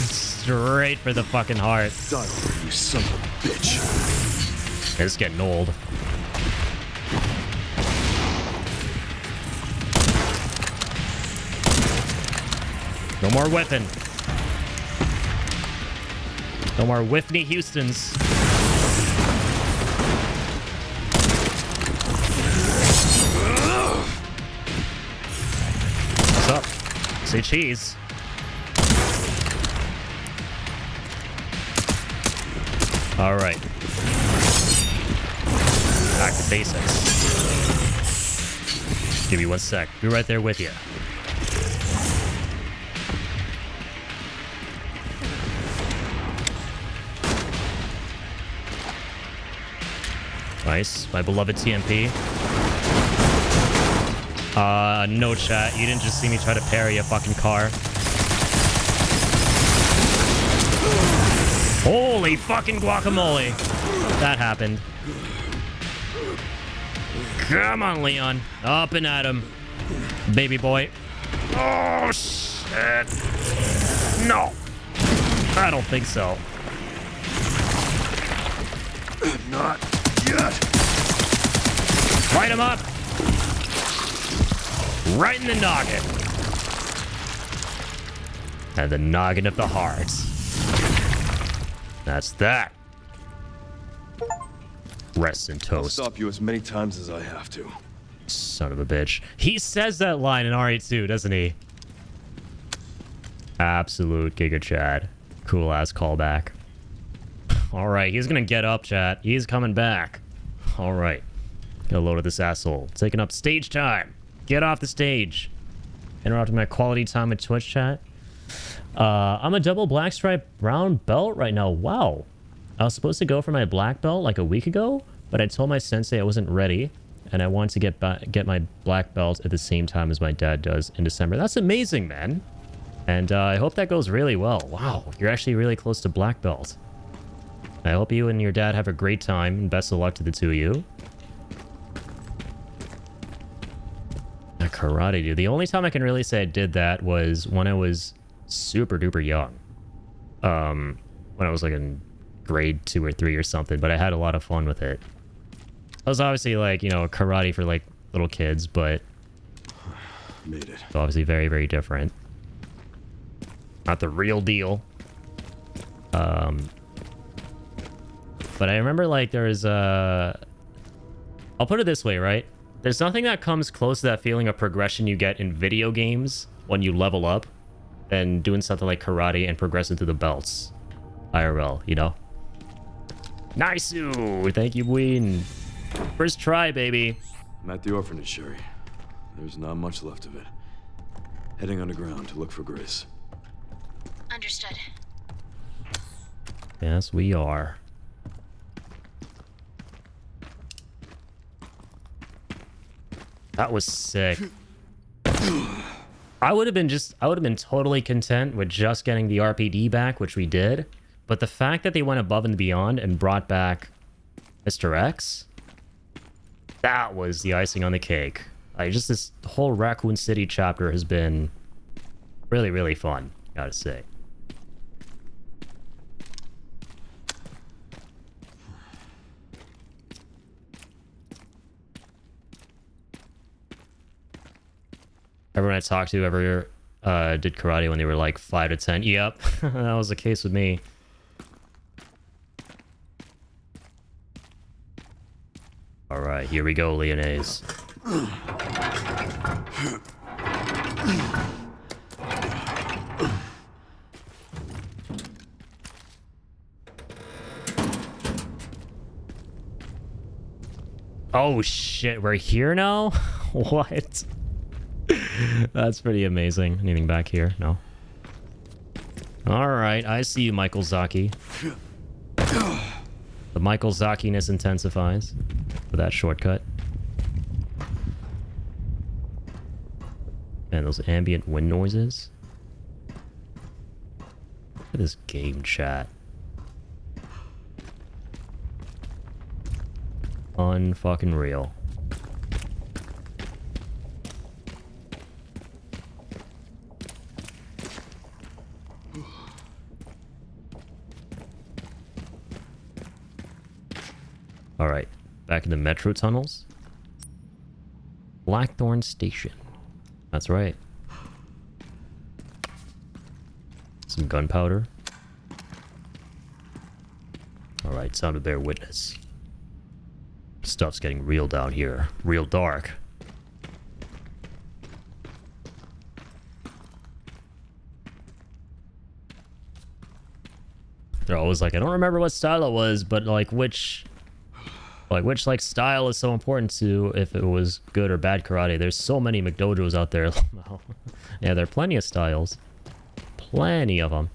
Straight for the fucking heart. Die, you son of a bitch. It's getting old. No more whipping. No more Whitney Houstons. What's up? Say cheese. All right. Back to basics. Give me 1 sec. Be right there with you. Nice. My beloved TMP. No chat. You didn't just see me try to parry a fucking car. Holy fucking guacamole. That happened. Come on, Leon. Up and at him. Baby boy. Oh, shit. No. I don't think so. Not yet. Light him up. Right in the noggin. And the noggin of the heart. That's that. Rest in I'll toast. stop you as many times as I have to. Son of a bitch. He says that line in RE2, doesn't he? Absolute Giga Chad. Cool ass callback. Alright, he's gonna get up, chat. He's coming back. Alright. Get a load of this asshole. Taking up stage time. Get off the stage. Interrupting my quality time with Twitch chat. I'm a double black stripe brown belt right now. Wow. I was supposed to go for my black belt like a week ago, but I told my sensei I wasn't ready, and I wanted to get my black belt at the same time as my dad does in December. That's amazing, man. And I hope that goes really well. Wow, you're actually really close to black belt. I hope you and your dad have a great time, and best of luck to the two of you. That karate, dude. The only time I can really say I did that was when I was super duper young. When I was like in grade 2 or 3 or something, but I had a lot of fun with it. I was obviously like, you know, karate for like little kids, but Made it. it's obviously very, very different. Not the real deal. But I remember like there was I'll put it this way, right? There's nothing that comes close to that feeling of progression you get in video games when you level up than doing something like karate and progressing through the belts. IRL, you know? Nice! Thank you, Ween. First try, baby. I'm at the orphanage, Sherry. There's not much left of it. Heading underground to look for Grace. Understood. Yes, we are. That was sick. I would have been totally content with just getting the RPD back, which we did. But the fact that they went above and beyond and brought back Mr. X, that was the icing on the cake. Just this whole Raccoon City chapter has been really, really fun, gotta say. Everyone I talked to ever did karate when they were like 5 to 10. Yep, that was the case with me. All right, here we go, Leonese. Oh shit, we're here now? What? That's pretty amazing. Anything back here? No. Alright, I see you, Michael Zaki. The Michael Zaki-ness intensifies for that shortcut. Man, those ambient wind noises. Look at this game chat. Unfucking real. Alright, back in the metro tunnels. Blackthorn Station. That's right. Some gunpowder. Alright, time to bear witness. Stuff's getting real down here. Real dark. They're always like, I don't remember what style it was, but like which style is so important to if it was good or bad karate. There's so many McDojos out there. Yeah, there are plenty of styles. Plenty of them.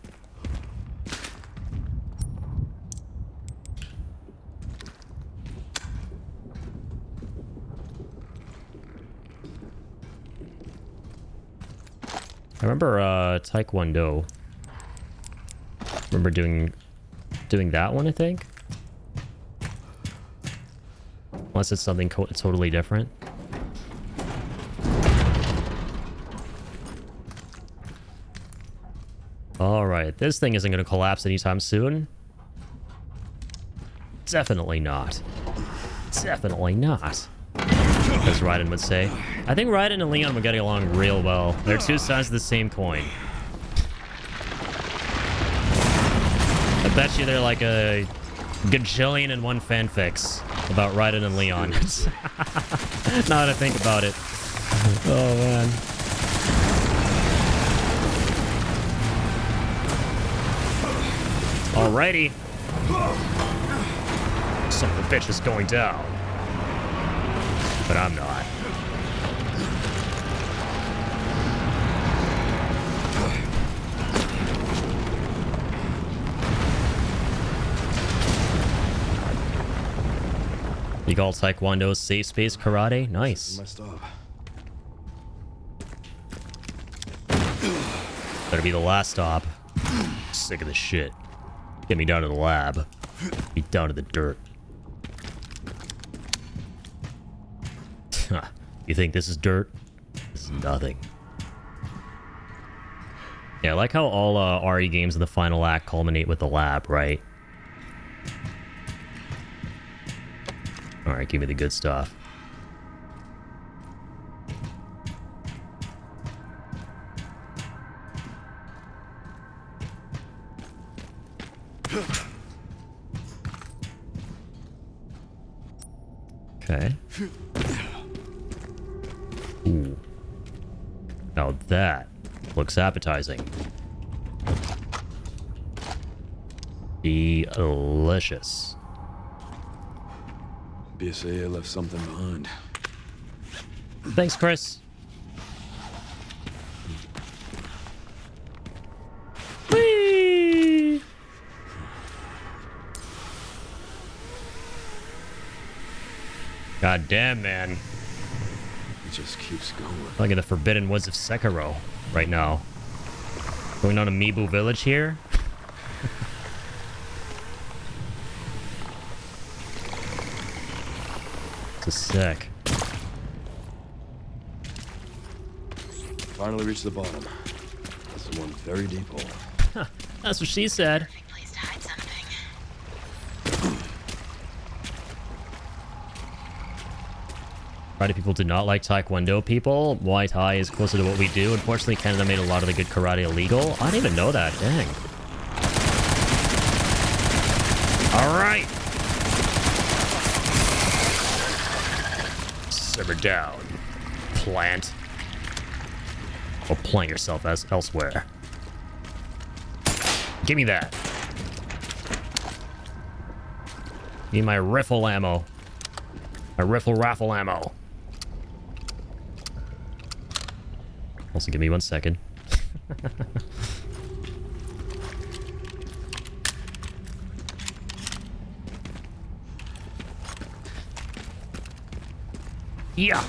I remember Taekwondo. Remember doing that one, I think. Unless it's something totally different. Alright, this thing isn't going to collapse anytime soon. Definitely not. Definitely not. As Raiden would say. I think Raiden and Leon were getting along real well. They're two sides of the same coin. I bet you they're like a gajillion and one fanfics about Raiden and Leon. Now that I think about it. Oh, man. Alrighty. Son of a bitch is going down. But I'm not. You call Taekwondo safe space karate? Nice. My stop. Better be the last stop. Sick of this shit. Get me down to the lab. Be down to the dirt. You think this is dirt? This is nothing. Yeah, I like how all RE games in the final act culminate with the lab, right? Alright, give me the good stuff. Okay. Ooh. Now that looks appetizing. Delicious. BSAA left something behind. Thanks, Chris. Whee! God damn, man. It just keeps going. Like in the Forbidden Woods of Sekiro right now. Going on Amiibo Village here. This is sick. Finally reached the bottom. This is one very deep hole. That's what she said. Perfect place to hide something. Karate people did not like Taekwondo people. Muay Thai is closer to what we do. Unfortunately, Canada made a lot of the good karate illegal. I didn't even know that. Dang. All right. Simmer down, plant. Or plant yourself as elsewhere. Give me that. Need my riffle ammo. My riffle raffle ammo. Also, give me 1 second. Yeah.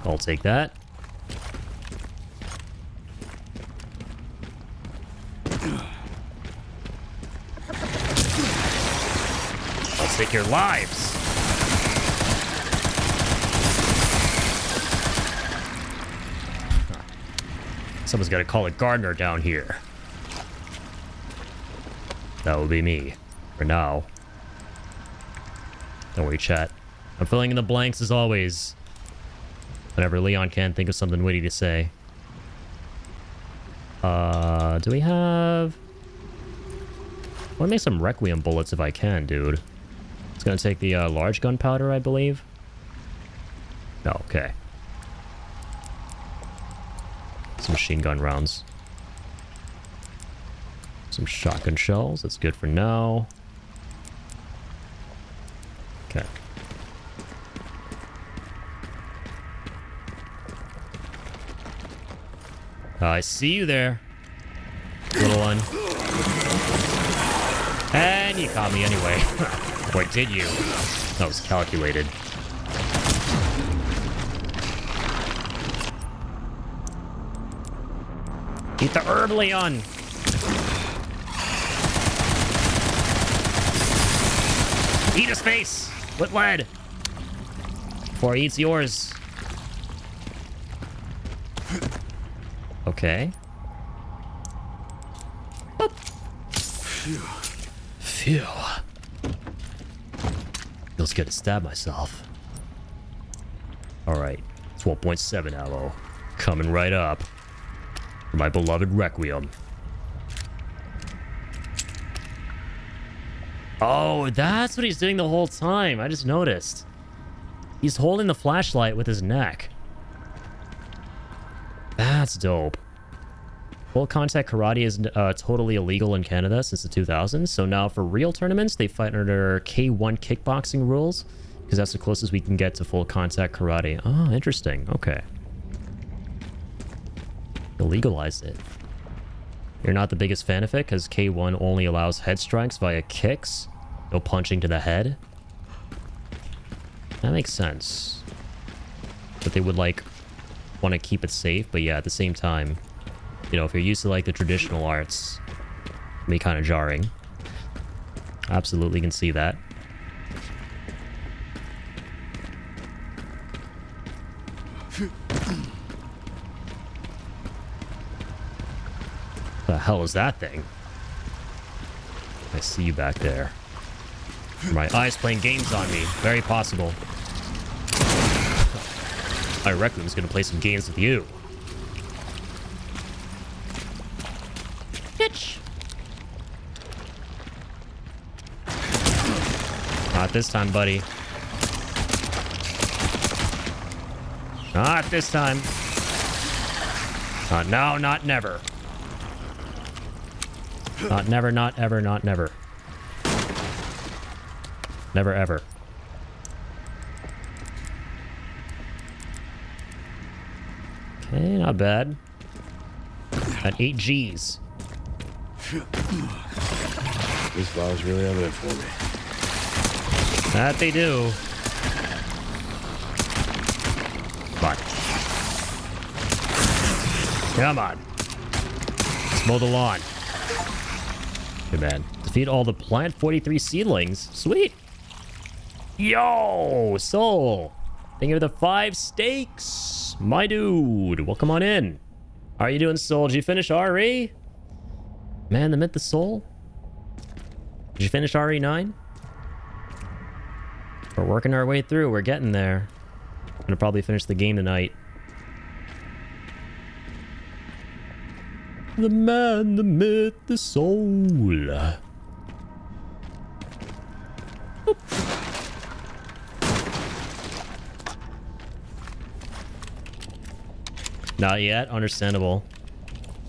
I'll take that. I'll take your lives. Someone's got to call a gardener down here. That will be me. For now. Don't worry, chat. I'm filling in the blanks as always. Whenever Leon can think of something witty to say. Do we have... I want to make some Requiem bullets if I can, dude. It's gonna take the large gunpowder, I believe. No, okay. Some machine gun rounds. Some shotgun shells. That's good for now. Okay. I see you there, little one. And you caught me anyway. Or did you? That was calculated. Eat the herb, Leon. Eat his face with lead before he eats yours. Okay. Boop. Phew. Feels good to stab myself. Alright. 12.7 ammo. Coming right up. For my beloved Requiem. Oh, that's what he's doing the whole time. I just noticed. He's holding the flashlight with his neck. That's dope. Full contact karate is totally illegal in Canada since the 2000s. So now for real tournaments, they fight under K1 kickboxing rules because that's the closest we can get to full contact karate. Oh, interesting. Okay. They'll legalize it. You're not the biggest fan of it because K1 only allows head strikes via kicks. No punching to the head. That makes sense. But they would like want to keep it safe, but yeah, at the same time, you know, if you're used to like the traditional arts, it can be kind of jarring. Absolutely can see that. The hell is that thing? I see you back there. My eyes playing games on me. Very possible. I reckon he's gonna play some games with you. Bitch. Not this time, buddy. Not this time. Not now, not never. Not never, not ever, not never. Never ever. Okay, not bad. At 8 Gs. These files really have it for me. That they do. Come on. Let's mow the lawn. Good man. Defeat all the Plant 43 seedlings. Sweet. Yo, Soul. Thank you for the 5 steaks. My dude. Welcome on in. How are you doing, Soul? Did you finish RE? Man, the Myth, the Soul? Did you finish RE9? We're working our way through. We're getting there. I'm gonna probably finish the game tonight. The man, the myth, the soul. Oop. Not yet. Understandable.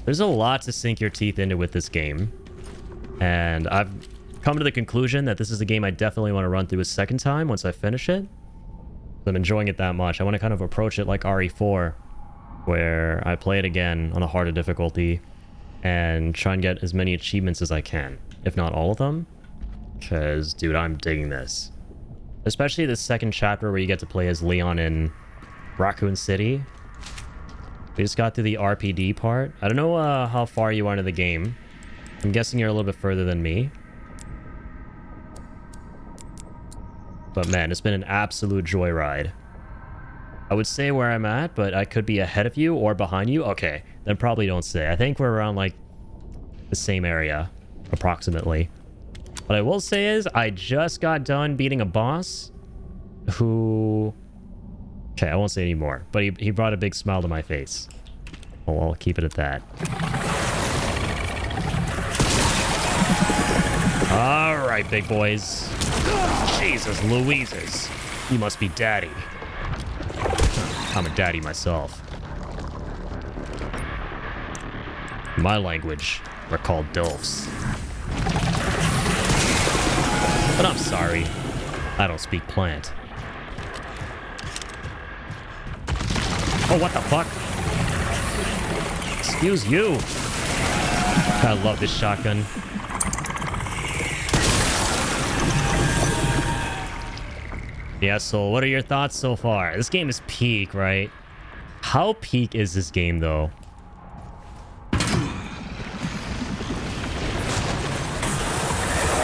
There's a lot to sink your teeth into with this game. And I've come to the conclusion that this is a game I definitely want to run through a second time once I finish it. I'm enjoying it that much. I want to kind of approach it like RE4, where I play it again on a harder difficulty and try and get as many achievements as I can, if not all of them. Because, dude, I'm digging this. Especially the second chapter where you get to play as Leon in Raccoon City. We just got through the RPD part. I don't know how far you are into the game. I'm guessing you're a little bit further than me. But man, it's been an absolute joyride. I would say where I'm at, but I could be ahead of you or behind you. Okay, then probably don't say. I think we're around like the same area, approximately. What I will say is I just got done beating a boss who... Okay, I won't say any more, but he brought a big smile to my face. Well, I'll keep it at that. All right, big boys. Jesus Louises. You must be daddy. I'm a daddy myself. In my language, we're called DILFs. But I'm sorry. I don't speak plant. Oh, what the fuck? Excuse you. I love this shotgun. Yeah, so what are your thoughts so far? This game is peak, right? How peak is this game, though?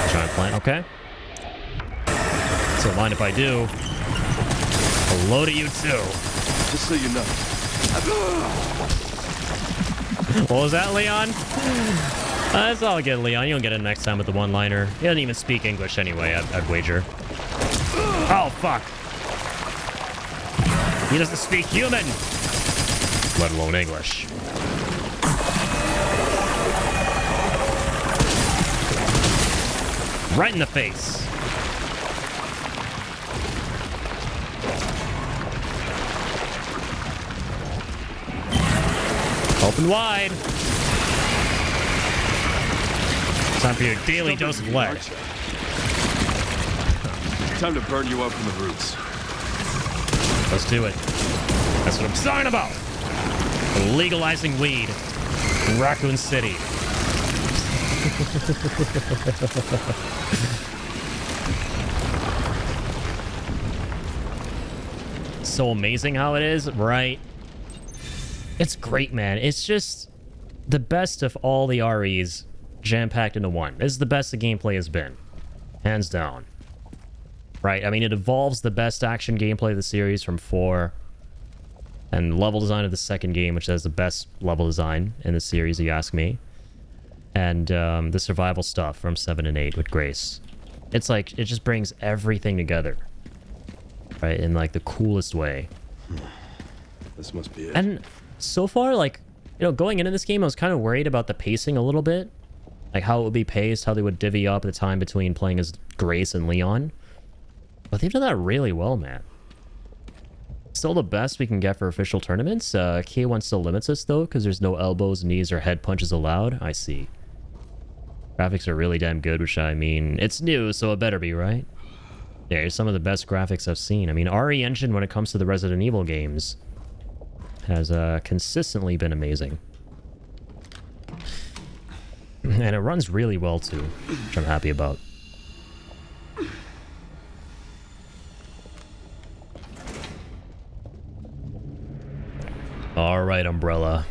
Giant plant, okay. So mind if I do. Hello to you, too. Just so you know. What was that, Leon? That's all good, Leon. You'll get it next time with the one-liner. He doesn't even speak English anyway, I'd wager. Oh, fuck. He doesn't speak human, let alone English. Right in the face. Open wide. Time for your daily dose of lead. Time to burn you up from the roots. Let's do it. That's what I'm talking about. Legalizing weed in Raccoon City. so amazing how it is, right? It's great, man. It's just the best of all the REs jam-packed into one. This is the best the gameplay has been. Hands down. Right? I mean, it evolves the best action gameplay of the series from 4. And level design of the second game, which has the best level design in the series, you ask me. And the survival stuff from 7 and 8 with Grace. It's like, it just brings everything together. Right? In like the coolest way. This must be it. And so far, like, you know, going into this game, I was kind of worried about the pacing a little bit. Like how it would be paced, how they would divvy up the time between playing as Grace and Leon. But they've done that really well, man. Still the best we can get for official tournaments. K1 still limits us, though, because there's no elbows, knees, or head punches allowed. I see. Graphics are really damn good, which I mean, it's new, so it better be, right? Yeah, here's some of the best graphics I've seen. I mean, RE Engine, when it comes to the Resident Evil games, has consistently been amazing. And it runs really well, too, which I'm happy about. All right, Umbrella.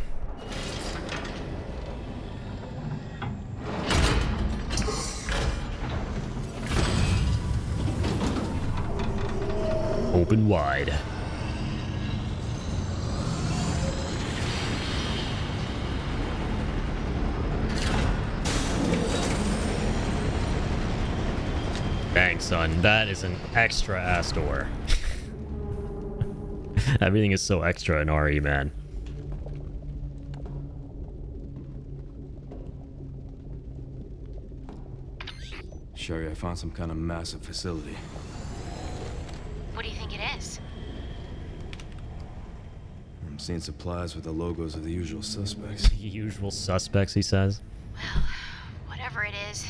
Open wide. Dang, son, that is an extra ass door. Everything is so extra in RE, man. Sherry, I found some kind of massive facility. What do you think it is? I'm seeing supplies with the logos of the usual suspects. Usual suspects, he says. Well, whatever it is,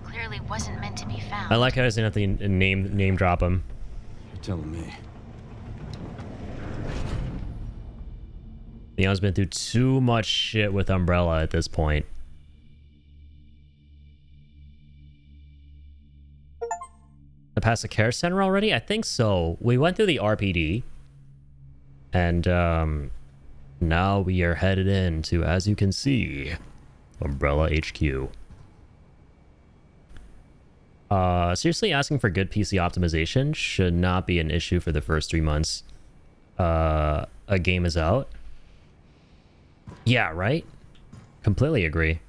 clearly wasn't meant to be found. I like how he doesn't have to name drop him. You're telling me. Leon's been through too much shit with Umbrella at this point. I passed the care center already? I think so. We went through the RPD. And now we are headed into, as you can see, Umbrella HQ. Seriously, asking for good PC optimization should not be an issue for the first 3 months a game is out. Yeah, right? Completely agree.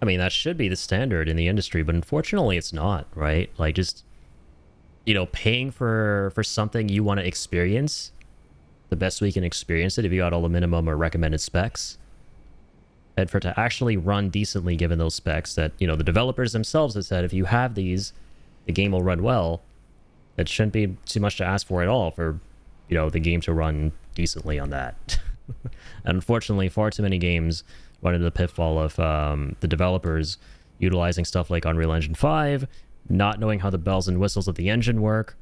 I mean, that should be the standard in the industry, but unfortunately it's not, right? Like, just, you know, paying for something you want to experience the best we can experience it if you got all the minimum or recommended specs. And for it to actually run decently given those specs that, you know, the developers themselves have said, if you have these, the game will run well. It shouldn't be too much to ask for at all for, you know, the game to run decently on that. And unfortunately, far too many games run into the pitfall of the developers utilizing stuff like Unreal Engine 5, not knowing how the bells and whistles of the engine work,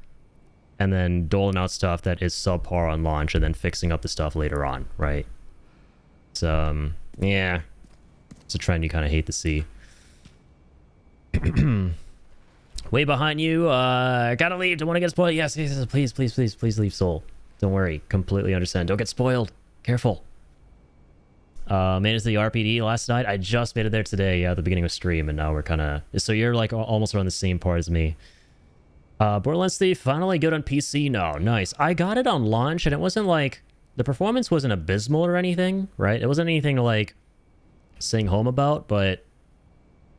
and then doling out stuff that is subpar on launch and then fixing up the stuff later on, right? So, yeah. It's a trend you kind of hate to see. Way behind you. Gotta leave. Don't want to get spoiled. Yes, yes, yes, please, please, please, please leave, Soul. Don't worry. Completely understand. Don't get spoiled. Careful. Made it to the RPD last night. I just made it there today at the beginning of stream, and now we're kind of... So you're like almost around the same part as me. Borderlands 3 finally good on PC? No, nice. I got it on launch, and it wasn't like... The performance wasn't abysmal or anything, right? It wasn't anything to like sing home about, but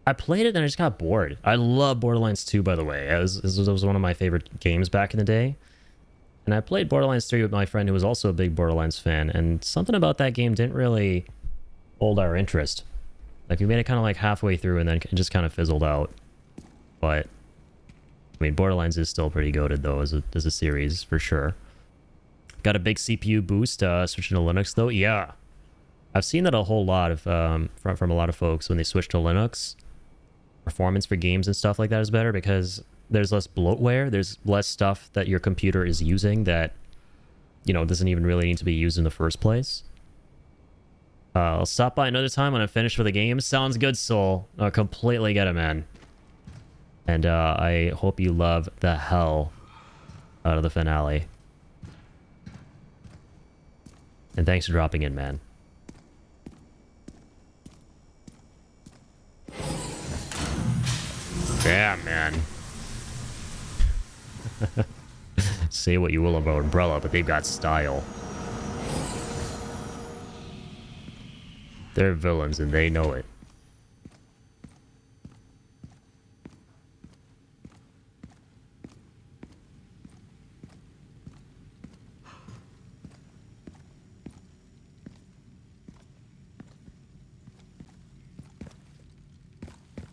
I played it and I just got bored. I love Borderlands 2, by the way. It was one of my favorite games back in the day. And I played Borderlands 3 with my friend who was also a big Borderlands fan, and something about that game didn't really hold our interest. Like, we made it kind of like halfway through and then it just kind of fizzled out. But, I mean, Borderlands is still pretty goated, though, as a series, for sure. Got a big CPU boost switching to Linux, though. Yeah. I've seen that a whole lot of from a lot of folks when they switch to Linux. Performance for games and stuff like that is better because there's less bloatware. There's less stuff that your computer is using that, you know, doesn't even really need to be used in the first place. I'll stop by another time when I'm finished with the game. Sounds good, Soul. Completely get it, man. And I hope you love the hell out of the finale. And thanks for dropping in, man. Yeah, man. Say what you will about Umbrella, but they've got style. They're villains and they know it.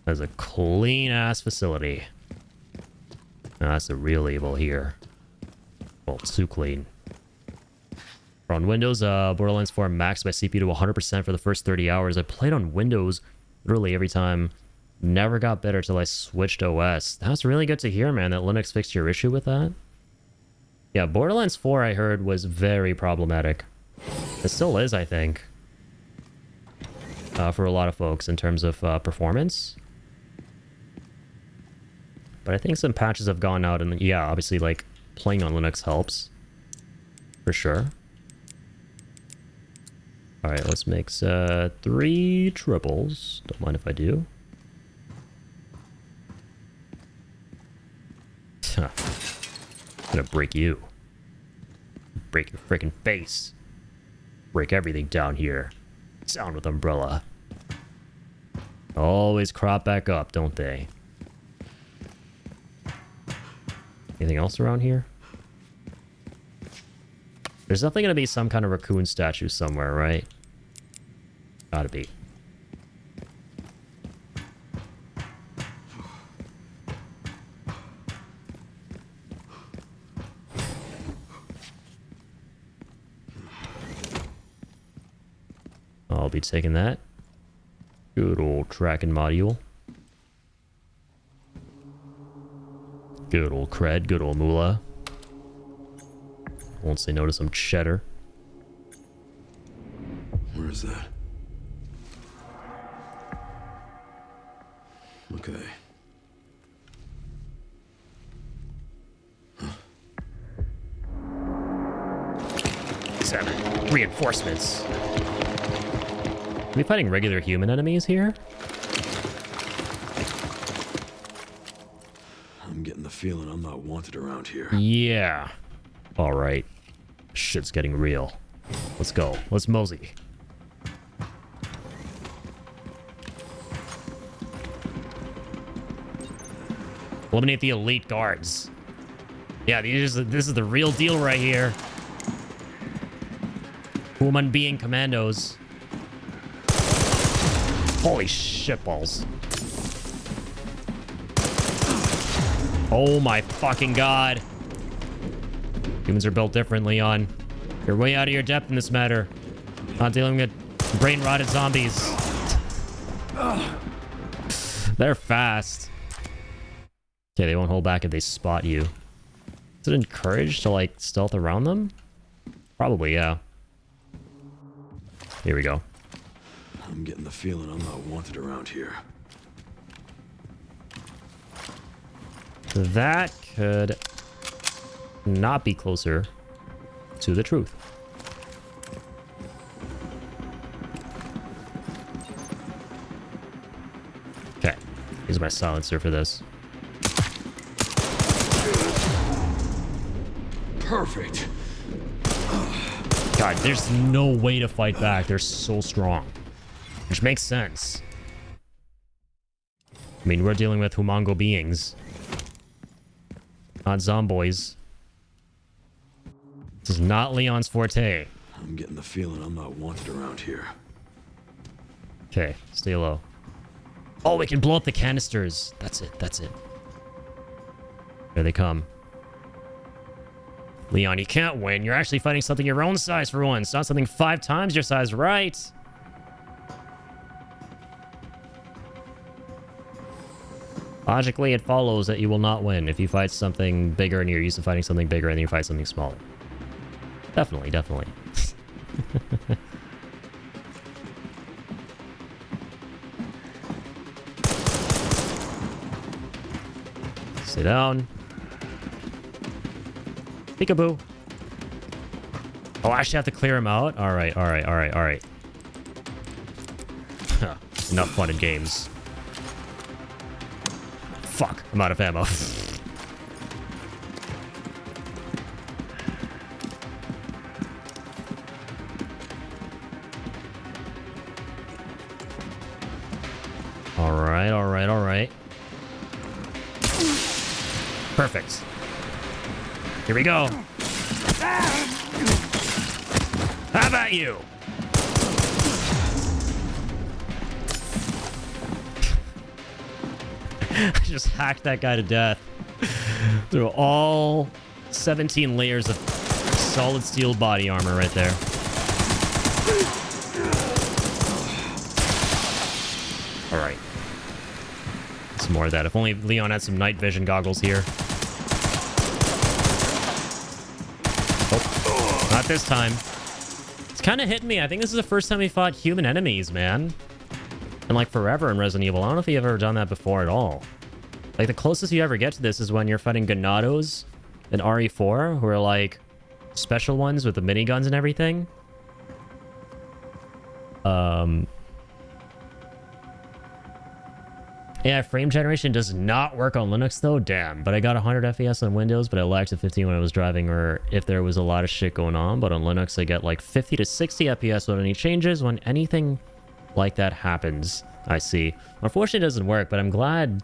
That's a clean-ass facility. Now, that's the real evil here. Well, it's too clean. On Windows, Borderlands 4 maxed my CPU to 100% for the first 30 hours. I played on Windows literally every time. Never got better till I switched OS. That's really good to hear, man, that Linux fixed your issue with that. Yeah, Borderlands 4, I heard, was very problematic. It still is, I think. For a lot of folks in terms of performance. But I think some patches have gone out, and yeah, obviously, like, playing on Linux helps. For sure. Alright, let's make 3 triples. Don't mind if I do. I'm gonna break you. Break your freaking face. Break everything down here. Sound with Umbrella. Always crop back up, don't they? Anything else around here? There's definitely gonna be some kind of raccoon statue somewhere, right? Gotta be. I'll be taking that. Good old tracking module. Good old cred, good old moolah. Won't say no to some cheddar. Where is that? Okay. 7 reinforcements. Are we fighting regular human enemies here? I'm getting the feeling I'm not wanted around here. Yeah. Alright. Shit's getting real. Let's go. Let's mosey. Eliminate the elite guards. Yeah, this is the real deal right here. Human being commandos. Holy shitballs. Oh my fucking god. Humans are built different, Leon. You're way out of your depth in this matter. Not dealing with brain-rotted zombies. They're fast. Okay, they won't hold back if they spot you. Is it encouraged to, like, stealth around them? Probably, yeah. Here we go. I'm getting the feeling I'm not wanted around here. That could not be closer to the truth. Okay, use my silencer for this. Perfect. God, there's no way to fight back. They're so strong. Which makes sense. I mean, we're dealing with humongo beings. Not zomboids. This is not Leon's forte. I'm getting the feeling I'm not wanted around here. Okay, stay low. Oh, we can blow up the canisters. That's it, that's it. There they come. Leon, you can't win. You're actually fighting something your own size for once, not something 5 times your size, right? Logically, it follows that you will not win if you fight something bigger and you're used to fighting something bigger and then you fight something smaller. Definitely, definitely. Sit down. Peekaboo. Oh, I actually have to clear him out? Alright, alright, alright, alright. Enough fun in games. Fuck, I'm out of ammo. Alright, alright, alright. Perfect. Here we go. How about you? I just hacked that guy to death through all 17 layers of solid steel body armor right there. All right. Some more of that. If only Leon had some night vision goggles here. Oh, not this time. It's kind of hitting me. I think this is the first time we fought human enemies, man. And like forever in Resident Evil. I don't know if you've ever done that before at all. Like the closest you ever get to this is when you're fighting Ganados in RE4, who are like special ones with the miniguns and everything. Yeah, frame generation does not work on Linux though. Damn. But I got 100 FPS on Windows, but I lagged to 15 when I was driving, or if there was a lot of shit going on. But on Linux, I get like 50 to 60 FPS without any changes when anything like that happens. I see. Unfortunately, it doesn't work, but I'm glad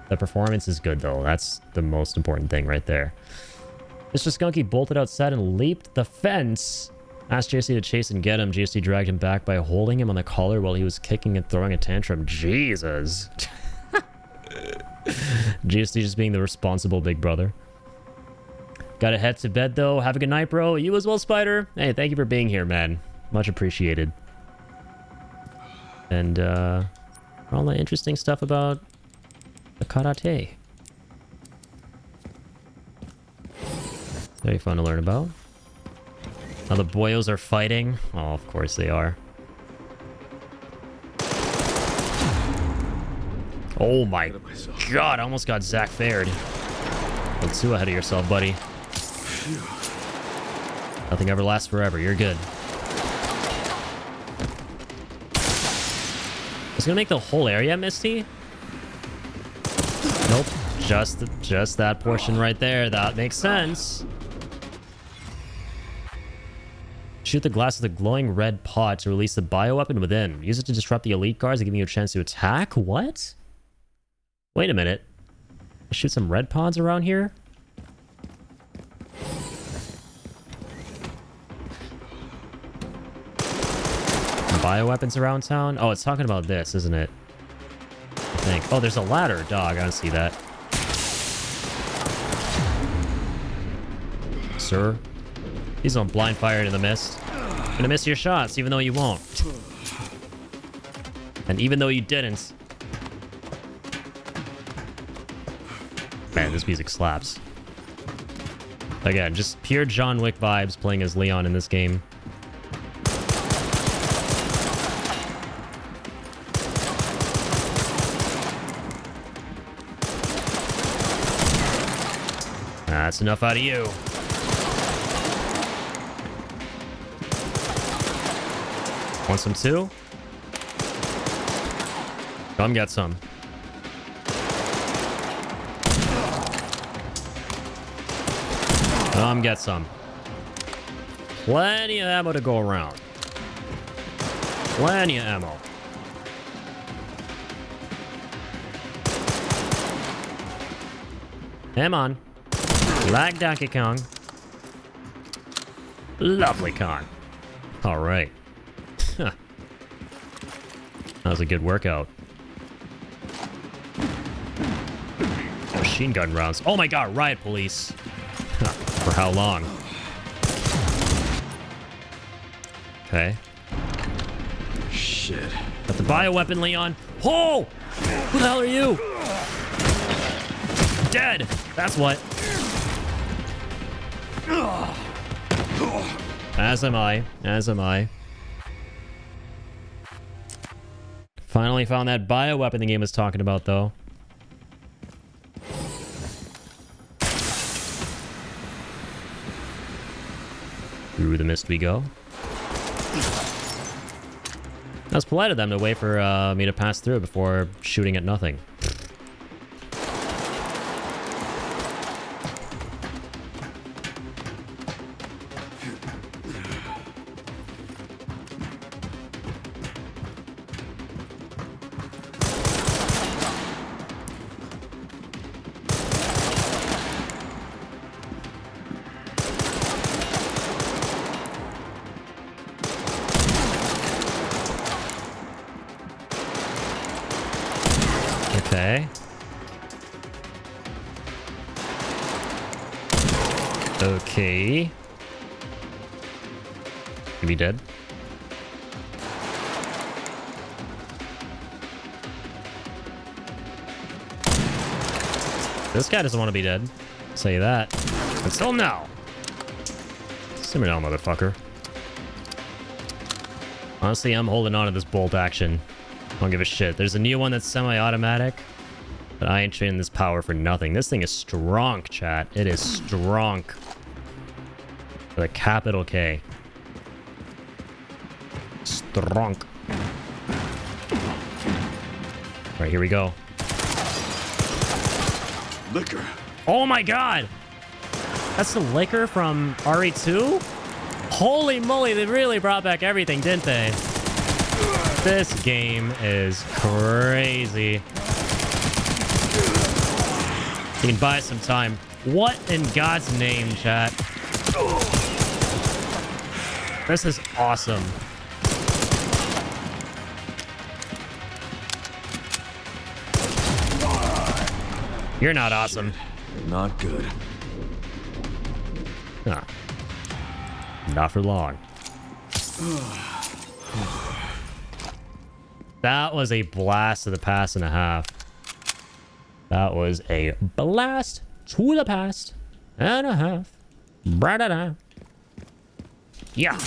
the performance is good though. That's the most important thing right there. Mr. Skunky bolted outside and leaped the fence. Asked JC to chase and get him. JC dragged him back by holding him on the collar while he was kicking and throwing a tantrum. Jesus. JC just being the responsible big brother. Gotta head to bed though. Have a good night, bro. You as well, Spider. Hey, thank you for being here, man. Much appreciated. And all the interesting stuff about the karate. Very fun to learn about. Now the boyos are fighting. Oh, of course they are. Oh my god, I almost got Zach fared. Don't too ahead of yourself, buddy. Nothing ever lasts forever. You're good. It's gonna make the whole area misty? Nope. Just that portion right there. That makes sense. Shoot the glass with a glowing red pot to release the bioweapon within. Use it to disrupt the elite guards and giving you a chance to attack? What? Wait a minute. Shoot some red pods around here? Bioweapons around town? Oh, it's talking about this, isn't it? I think. Oh, there's a ladder. Dog, I don't see that. Sir? He's on blind fire in the mist. Gonna miss your shots, even though you won't. And even though you didn't. Man, this music slaps. Again, just pure John Wick vibes playing as Leon in this game. That's enough out of you. Want some too? Come get some. Come get some. Plenty of ammo to go around. Plenty of ammo. Come on. Like Donkey Kong. Lovely Kong. Alright. That was a good workout. Machine gun rounds. Oh my god, riot police. For how long? Okay. Shit. Got the bioweapon, Leon. Oh! Who the hell are you? Dead! That's what. As am I. As am I. Finally found that bioweapon the game was talking about, though. Through the mist we go. That was polite of them to wait for me to pass through before shooting at nothing. Okay. Okay. You be dead? This guy doesn't want to be dead. I'll say that. Until now. Simmer down, motherfucker. Honestly, I'm holding on to this bolt action. I don't give a shit. There's a new one that's semi-automatic, but I ain't trading this power for nothing. This thing is strong, chat. It is strong. With a capital K. Strong. Alright, here we go. Liquor. Oh my god! That's the liquor from RE2? Holy moly, they really brought back everything, didn't they? This game is crazy. You can buy some time. What in God's name, chat? This is awesome. You're not awesome. Not good. Nah. Not for long. That was a blast to the past and a half. That was a blast to the past and a half. Bra-da-da. Yeah.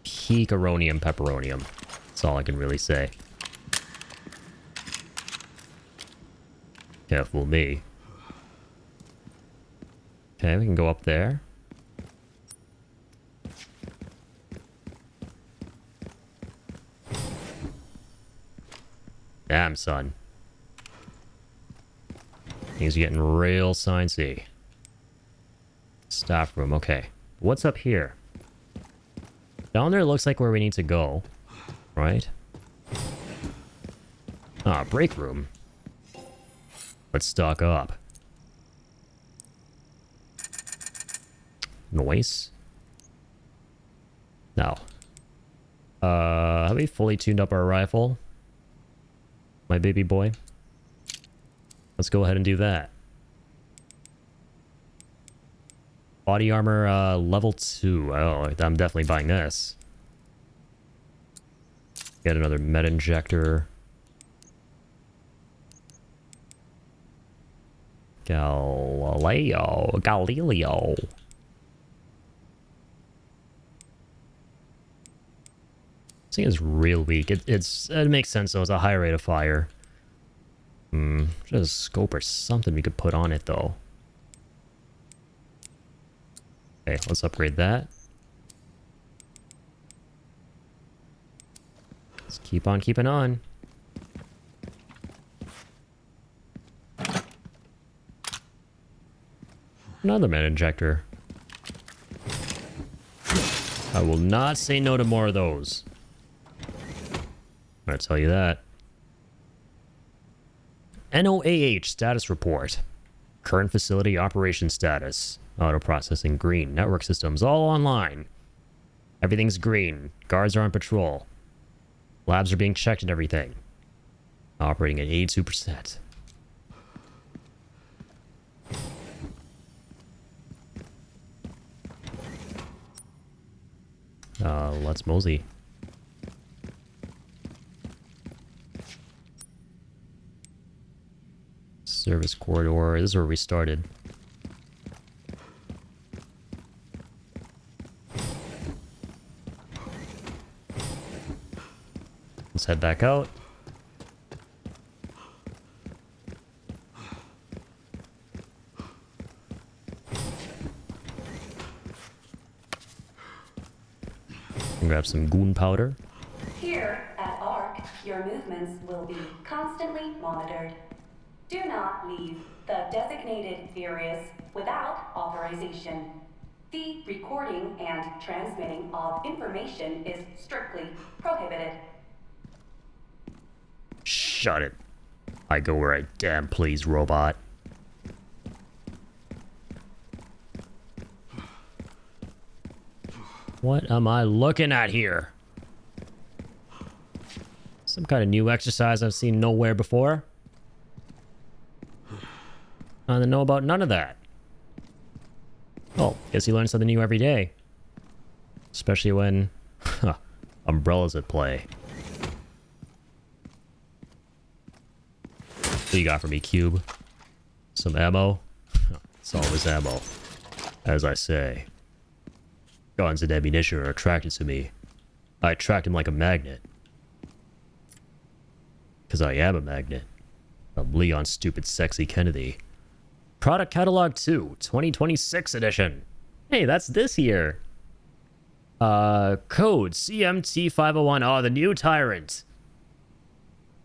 Peakeronium pepperonium. That's all I can really say. Careful me. Okay, we can go up there. Damn, son. Things are getting real sciencey. Staff room, okay. What's up here? Down there looks like where we need to go. Right? Ah, break room. Let's stock up. Noise. Now. Have we fully tuned up our rifle? My baby boy. Let's go ahead and do that. Body armor, level 2. Oh, I'm definitely buying this. Get another med injector. Galileo. This thing is real weak. It makes sense though. It's a high rate of fire. Just a scope or something we could put on it though. Okay, let's upgrade that. Let's keep on keeping on. Another med injector. I will not say no to more of those. I'll tell you that. NOAH status report. Current facility operation status. Auto processing green. Network systems all online. Everything's green. Guards are on patrol. Labs are being checked and everything. Operating at 82%. Let's mosey. Service corridor. This is where we started. Let's head back out. Grab some goon powder. Here at ARC, your movements will be constantly monitored. Do not leave the designated areas without authorization. The recording and transmitting of information is strictly prohibited. Shut it. I go where I damn please, robot. What am I looking at here? Some kind of new exercise I've seen nowhere before. I don't know about none of that. Oh, guess you learn something new every day. Especially when Umbrella's at play. What you got for me, Cube? Some ammo? It's always ammo. As I say. Guns and ammunition are attracted to me. I attract him like a magnet. Because I am a magnet. I'm Leon Stupid Sexy Kennedy. Product Catalog 2, 2026 edition. Hey, that's this year. Code CMT501. Oh, the new Tyrant.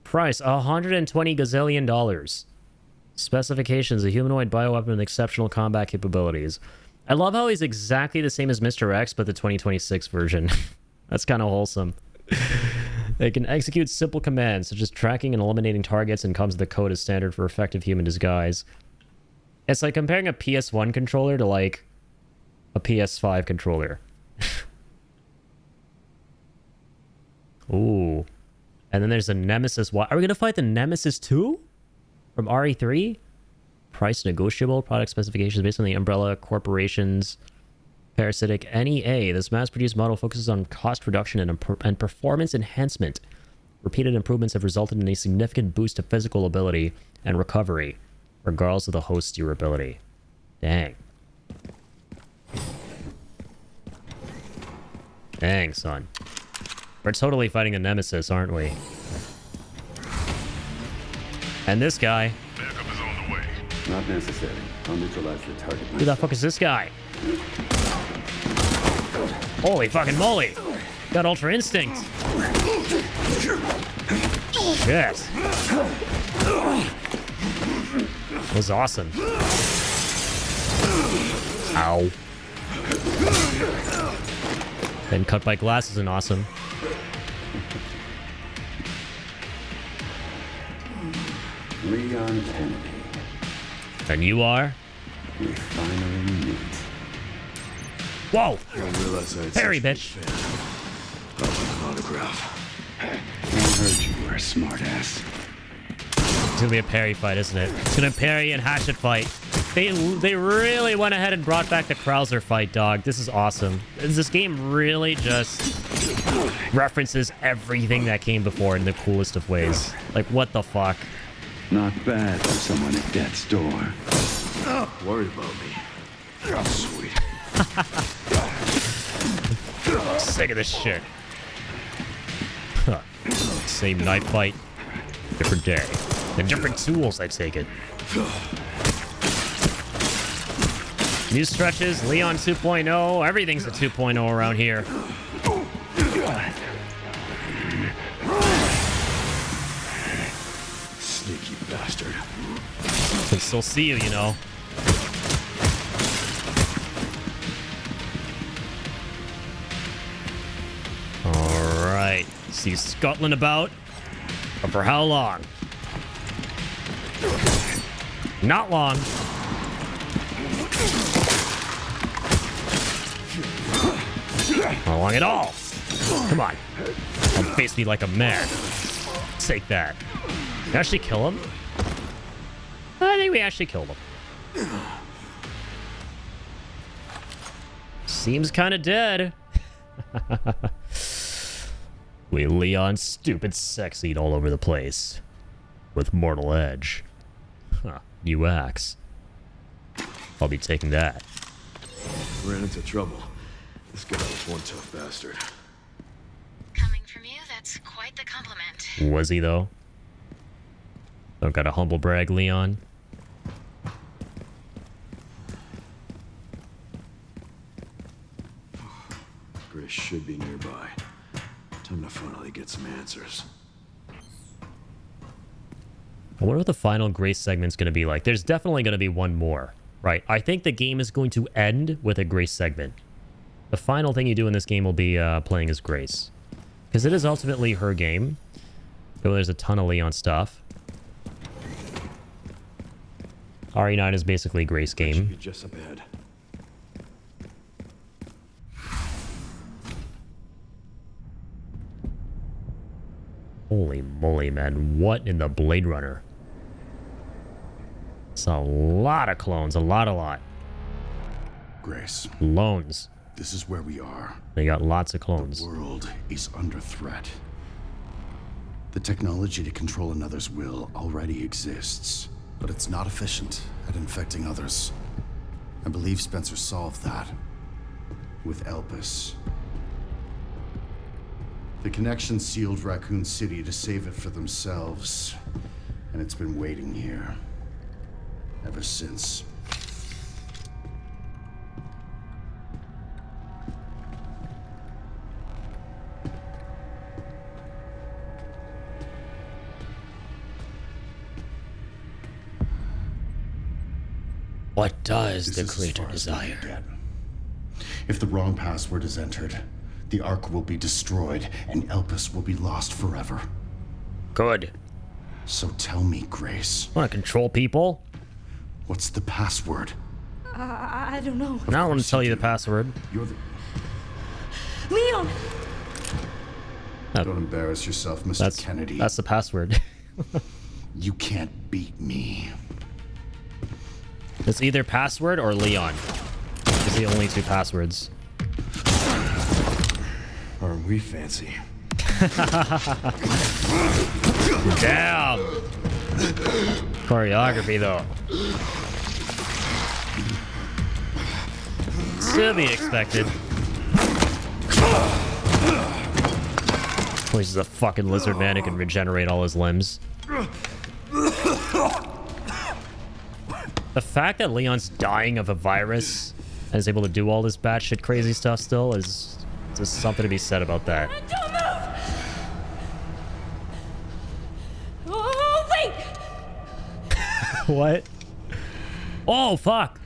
Price, $120 gazillion. Specifications, a humanoid bioweapon with exceptional combat capabilities. I love how he's exactly the same as Mr. X, but the 2026 version. That's kind of wholesome. It can execute simple commands, such as tracking and eliminating targets, and comes with the code as standard for effective human disguise. It's like comparing a PS1 controller to, like, a PS5 controller. Ooh. And then there's a Nemesis. Are we going to fight the Nemesis 2? From RE3? Price negotiable. Product specifications based on the Umbrella Corporation's parasitic NEA. This mass-produced model focuses on cost reduction and performance enhancement. Repeated improvements have resulted in a significant boost to physical ability and recovery, regardless of the host's durability. Dang. Dang, son. We're totally fighting a Nemesis, aren't we? And this guy. Backup is on the way. Not necessary. I'll neutralize the target. Who the fuck is this guy? Holy fucking moly! Got Ultra Instinct. Yes. Was awesome. Ow. And cut by glass isn't awesome. Leon Kennedy. And you are? We finally meet. Whoa! I don't realize I had Parry, such a bitch. big fan. An autograph. I heard you were a smartass. It's gonna be a parry fight, isn't it? It's gonna parry and hatchet fight. They really went ahead and brought back the Krauser fight, dog. This is awesome. This game really just references everything that came before in the coolest of ways. Like, what the fuck? Not bad for someone at death's door. Worry about me. Oh, sweet. Sick of this shit. Huh. Same knife fight, different day. And different tools, I take it. New stretches, Leon 2.0, everything's a 2.0 around here. Sneaky bastard. Can still see you, you know. Alright. See Scotland about. But for how long? Not long. Not long at all. Come on. Don't face me like a man. Take that. Did we actually kill him? I think we actually killed him. Seems kind of dead. We Leon Stupid Sexied all over the place. With Mortal Edge. Huh. New axe. I'll be taking that. Ran into trouble. This guy was one tough bastard. Coming from you, that's quite the compliment. Was he, though? Don't gotta humble brag, Leon. Grace should be nearby. some answers. I wonder what the final Grace segment's going to be like. There's definitely going to be one more, right? I think the game is going to end with a Grace segment. The final thing you do in this game will be playing as Grace. Because it is ultimately her game. Though there's a ton of Leon stuff. RE9 is basically Grace game. Be just up ahead. Holy moly, man. What in the Blade Runner? It's a lot of clones. A lot. Grace. Clones. This is where we are. They got lots of clones. The world is under threat. The technology to control another's will already exists, but it's not efficient at infecting others. I believe Spencer solved that with Elpis. The Connection sealed Raccoon City to save it for themselves, and it's been waiting here ever since. What does This the is as creator far as we can desire? get. If the wrong password is entered, the Ark will be destroyed, and Elpis will be lost forever. Good. So tell me, Grace. Want to control people? What's the password? I don't know. Now I want to tell you the password. You're the... Leon! Don't embarrass yourself, Mr. Kennedy. That's the password. You can't beat me. It's either password or Leon. It's the only two passwords. Aren't we fancy? Damn! Choreography, though. To be expected. Well, he's a fucking lizard man who can regenerate all his limbs. The fact that Leon's dying of a virus and is able to do all this batshit crazy stuff still is just something to be said about that. Don't move! Oh, wait! What? Oh, fuck!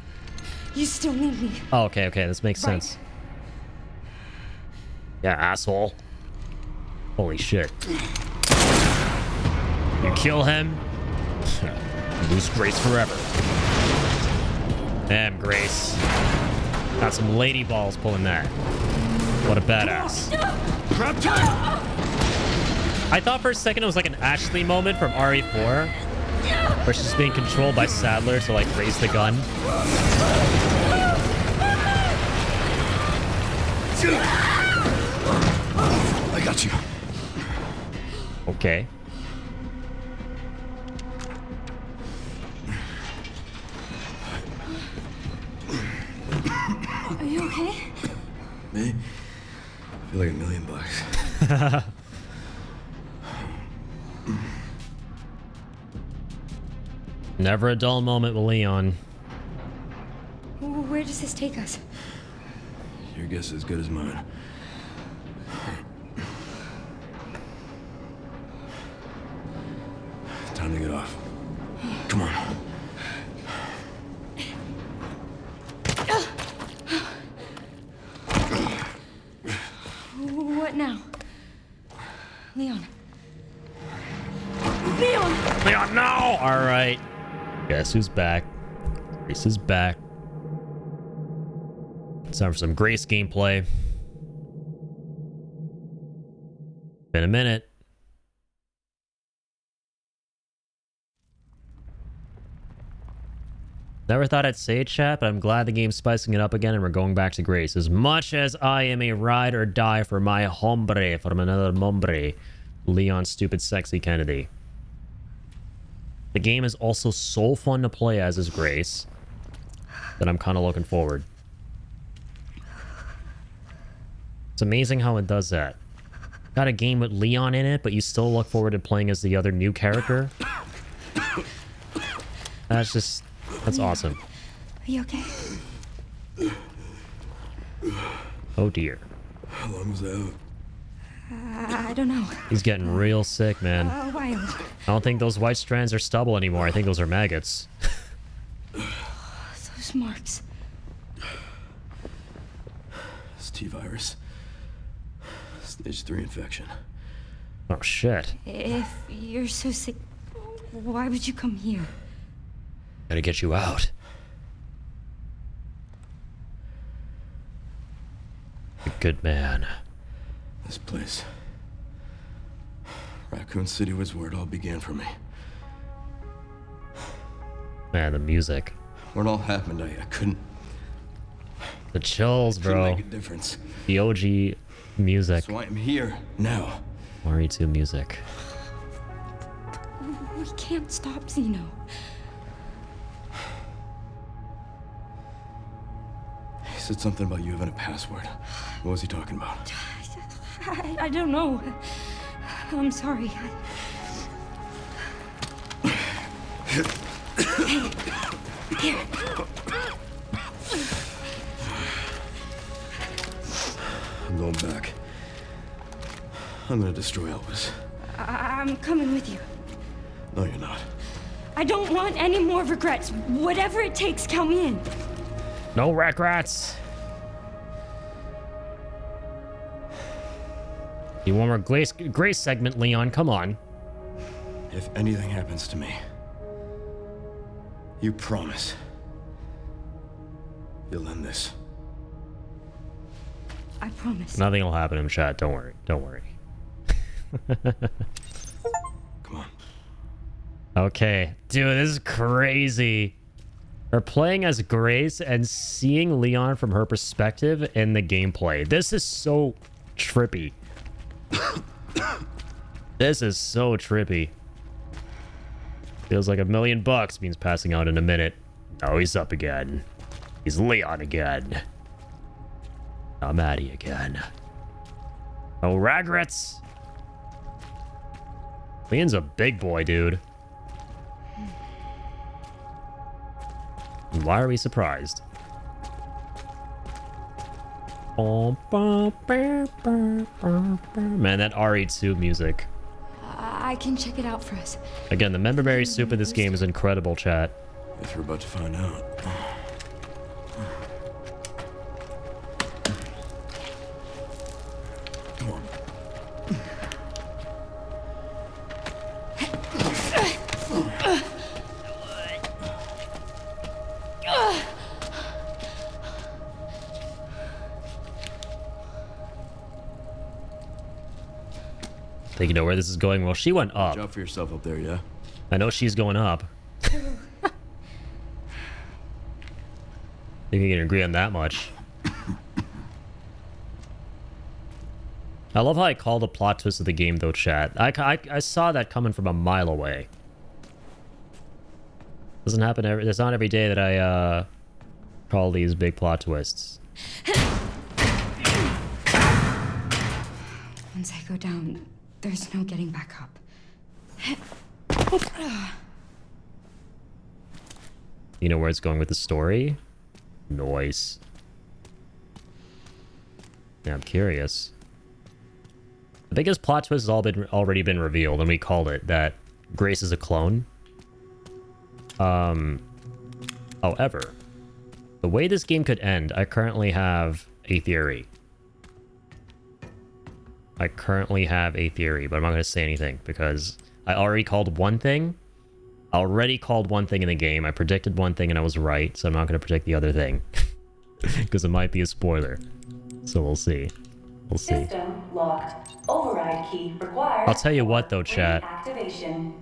You still need me. Oh, okay, this makes Right. sense. Yeah, asshole. Holy shit. You kill him, you lose Grace forever. Damn, Grace. Got some lady balls pulling that. What a badass. I thought for a second it was like an Ashley moment from RE4, where she's being controlled by Sadler to like raise the gun. I got you. Okay. Are you okay? Me? I feel like $1 million. Never a dull moment with Leon. Where does this take us? Your guess is as good as mine. Time to get off. Come on. What now? Leon. Leon! Leon, no! Alright. Guess who's back? Grace is back. It's time for some Grace gameplay. Been a minute. Never thought I'd say it, chat, but I'm glad the game's spicing it up again and we're going back to Grace. As much as I am a ride or die for my hombre, from another mombre, Leon Stupid Sexy Kennedy. The game is also so fun to play as is Grace that I'm kind of looking forward. It's amazing how it does that. Got a game with Leon in it, but you still look forward to playing as the other new character. That's awesome. Are you okay? Oh dear. How long was that? I don't know. He's getting real sick, man. Wild. I don't think those white strands are stubble anymore. I think those are maggots. Those marks. It's T-virus. Stage 3 infection. Oh, shit. If you're so sick, why would you come here? Gotta get you out. A good man. This place. Raccoon City was where it all began for me. Man, the music. Where it all happened, I couldn't... The chills, bro. Couldn't make a difference. The OG music. So I'm here now. RE2 music. We can't stop Zeno. He said something about you having a password. What was he talking about? I don't know. I'm sorry. Hey, here. I'm going back. I'm gonna destroy Elvis. I'm coming with you. No, you're not. I don't want any more regrets. Whatever it takes, count me in. No regrets. You want more Grace segment, Leon? Come on. If anything happens to me, you promise you'll end this. I promise. Nothing will happen in chat. Don't worry. Don't worry. Come on. Okay. Dude, this is crazy. We're playing as Grace and seeing Leon from her perspective in the gameplay. This is so trippy. This is so trippy. Feels like $1 million means passing out in a minute. Oh, he's up again. He's Leon again. I'm Maddie again. Oh, regrets. Leon's a big boy, dude. And why are we surprised? Man, that RE2 music. I can check it out for us. Again, the member berry soup in this game is incredible, chat. Guess we're about to find out. Come on. Think you know where this is going? Well, she went up. Watch out for yourself up there, yeah? I know she's going up. Think we can agree on that much. I love how I call the plot twist of the game, though, chat. I saw that coming from a mile away. Doesn't happen every... It's not every day that I, call these big plot twists. Once I go down, there's no getting back up. You know where it's going with the story? Noise. Yeah, I'm curious. The biggest plot twist has already been revealed, and we called it that Grace is a clone. However, the way this game could end, I currently have a theory. But I'm not going to say anything because I already called one thing. I already called one thing in the game. I predicted one thing and I was right, so I'm not going to predict the other thing. Because it might be a spoiler. So we'll see. We'll see. System locked. Override key required. I'll tell you what though, chat. Activation.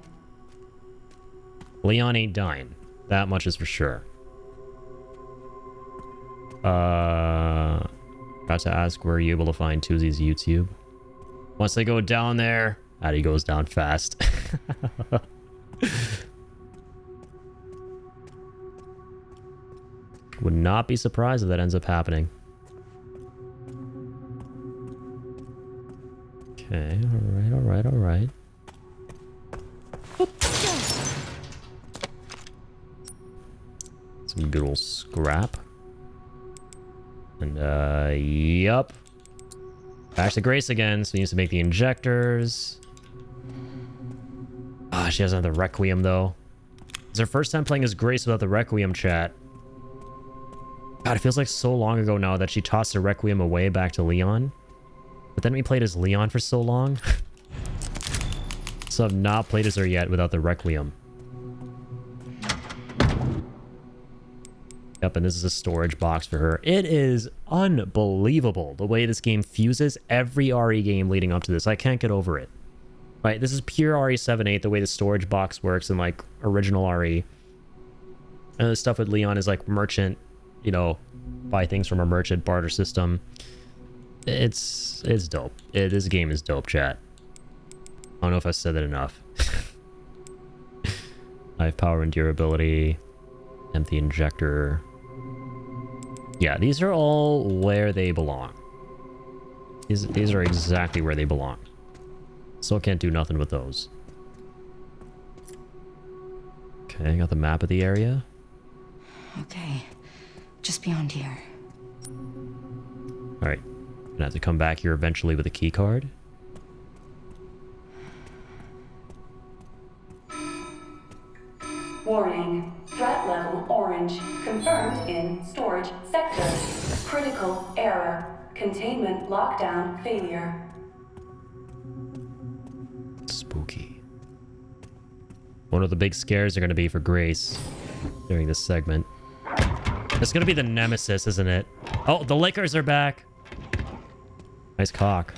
Leon ain't dying. That much is for sure. Got to ask, were you able to find Tuzi's YouTube? Once they go down there, Addy goes down fast. Would not be surprised if that ends up happening. Okay, alright. Some good old scrap. And, yup. Back to Grace again, so he needs to make the injectors. Ah, she doesn't have the Requiem, though. It's her first time playing as Grace without the Requiem, chat. God, it feels like so long ago now that she tossed the Requiem away back to Leon. But then we played as Leon for so long. So I've not played as her yet without the Requiem. Yep, and this is a storage box for her. It is unbelievable the way this game fuses every RE game leading up to this. I can't get over it. Right, this is pure RE7-8, the way the storage box works in, like, original RE. And the stuff with Leon is, like, merchant, you know, buy things from a merchant barter system. It's dope. This game is dope, chat. I don't know if I said that enough. Life power and durability. Empty injector. Yeah, these are all where they belong. These are exactly where they belong. Still can't do nothing with those. Okay, got the map of the area. Okay, just beyond here. Alright. Gonna have to come back here eventually with a key card. Warning. Threat level orange. Confirmed in storage sector. Critical error. Containment lockdown failure. Spooky. One of the big scares are going to be for Grace during this segment. It's going to be the Nemesis, isn't it? Oh, the Lakers are back. Nice cock.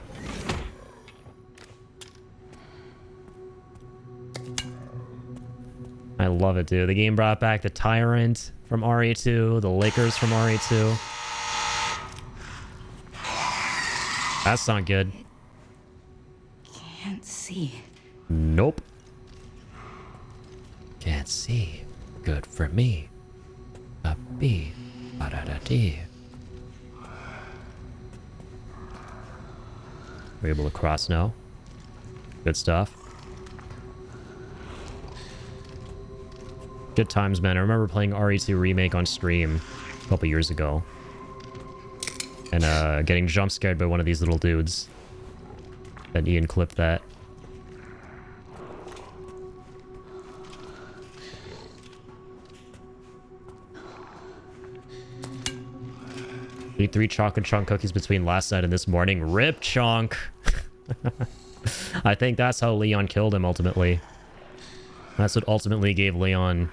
I love it, dude. The game brought back the Tyrant from RE2, the Lakers from RE2. That's not good. Can't see. Nope. Can't see. Good for me. A B. Ba-da-da-dee. We're able to cross now. Good stuff. Good times, man. I remember playing RE2 Remake on stream a couple years ago. And getting jump scared by one of these little dudes. And Ian clipped that. Eat 3 chocolate chunk cookies between last night and this morning. Rip chunk. I think that's how Leon killed him ultimately. That's what ultimately gave Leon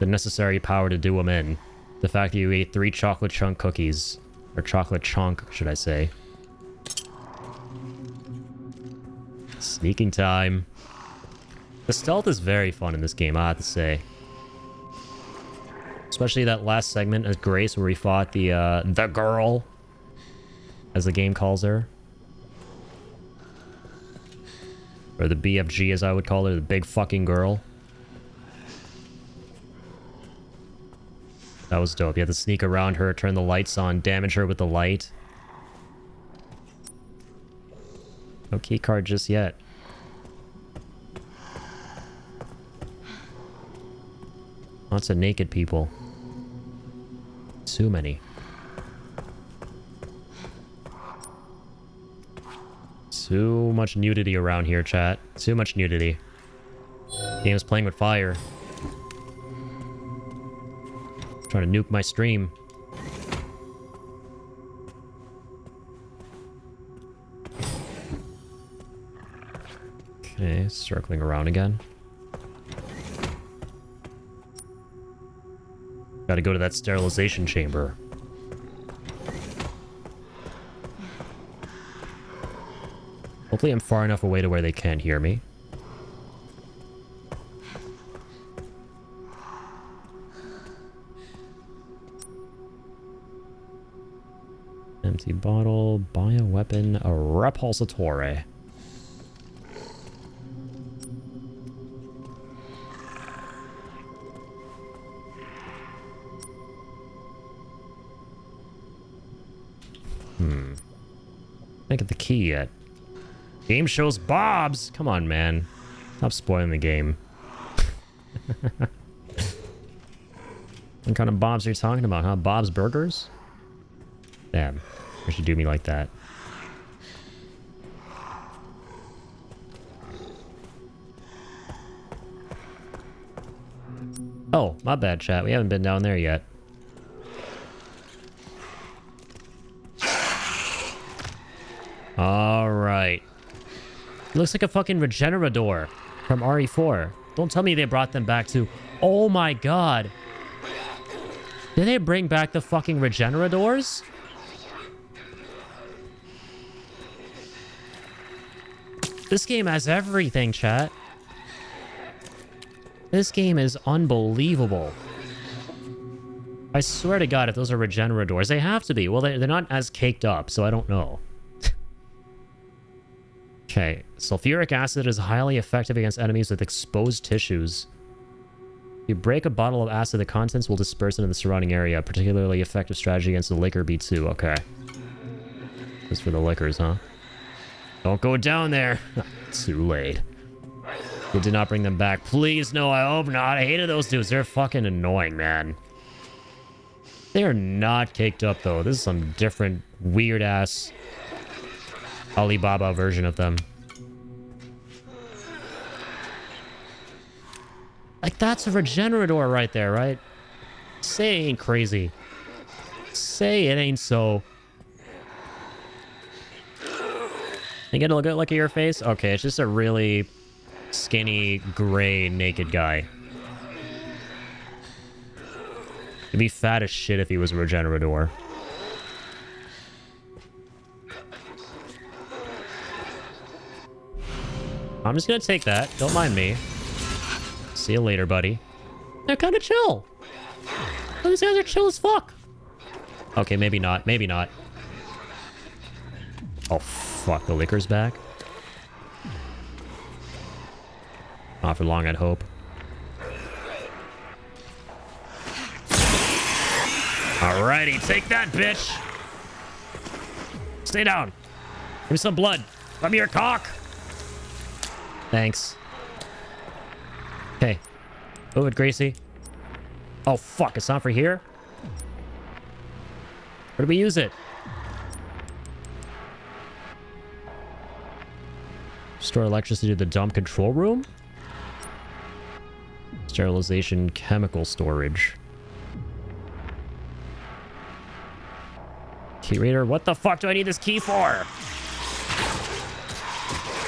the necessary power to do him in. The fact that you ate 3 chocolate chunk cookies. Or chocolate chunk, should I say. Sneaking time. The stealth is very fun in this game, I have to say. Especially that last segment as Grace where we fought the girl. As the game calls her. Or the BFG as I would call her, the big fucking girl. That was dope. You had to sneak around her, turn the lights on, damage her with the light. No key card just yet. Lots of naked people. Too many. Too much nudity around here, chat. Too much nudity. Game's playing with fire. Trying to nuke my stream. Okay, circling around again. Gotta go to that sterilization chamber. Hopefully I'm far enough away to where they can't hear me. Empty bottle, bioweapon, a repulsatore. Can't get the key yet. Game shows Bob's! Come on, man. Stop spoiling the game. What kind of Bob's are you talking about, huh? Bob's Burgers? Damn. You should do me like that. Oh, my bad, chat. We haven't been down there yet. Alright. Looks like a fucking Regenerador from RE4. Don't tell me they brought them back to... Oh my god. Did they bring back the fucking Regeneradors? This game has everything, chat. This game is unbelievable. I swear to god, if those are Regeneradors, they have to be. Well, they're not as caked up, so I don't know. Okay, sulfuric acid is highly effective against enemies with exposed tissues. If you break a bottle of acid, the contents will disperse into the surrounding area. Particularly effective strategy against the liquor B2. Okay. This is for the liquors, huh? Don't go down there. Too late. We did not bring them back. Please, no, I hope not. I hated those dudes. They're fucking annoying, man. They are not caked up, though. This is some different, weird-ass Alibaba version of them. Like, that's a Regenerador right there, right? Say it ain't crazy. Say it ain't so. You get a good look at your face? Okay, it's just a really skinny, gray, naked guy. He'd be fat as shit if he was a Regenerador. I'm just gonna take that. Don't mind me. See you later, buddy. They're kind of chill. Oh, these guys are chill as fuck. Okay, maybe not. Maybe not. Oh, fuck. The liquor's back. Not for long, I'd hope. Alrighty, take that, bitch. Stay down. Give me some blood. Let me your cock. Thanks. Okay. Move it, Gracie. Oh, fuck. It's not for here? Where do we use it? Store electricity to the dump control room? Sterilization chemical storage. Key reader? What the fuck do I need this key for?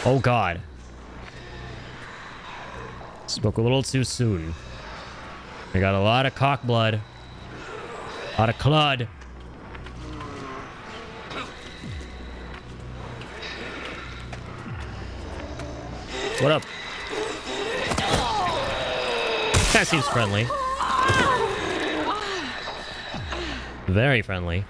Oh, God. Spoke a little too soon. I got a lot of cock blood. A lot of clud. What up? That seems friendly. Very friendly.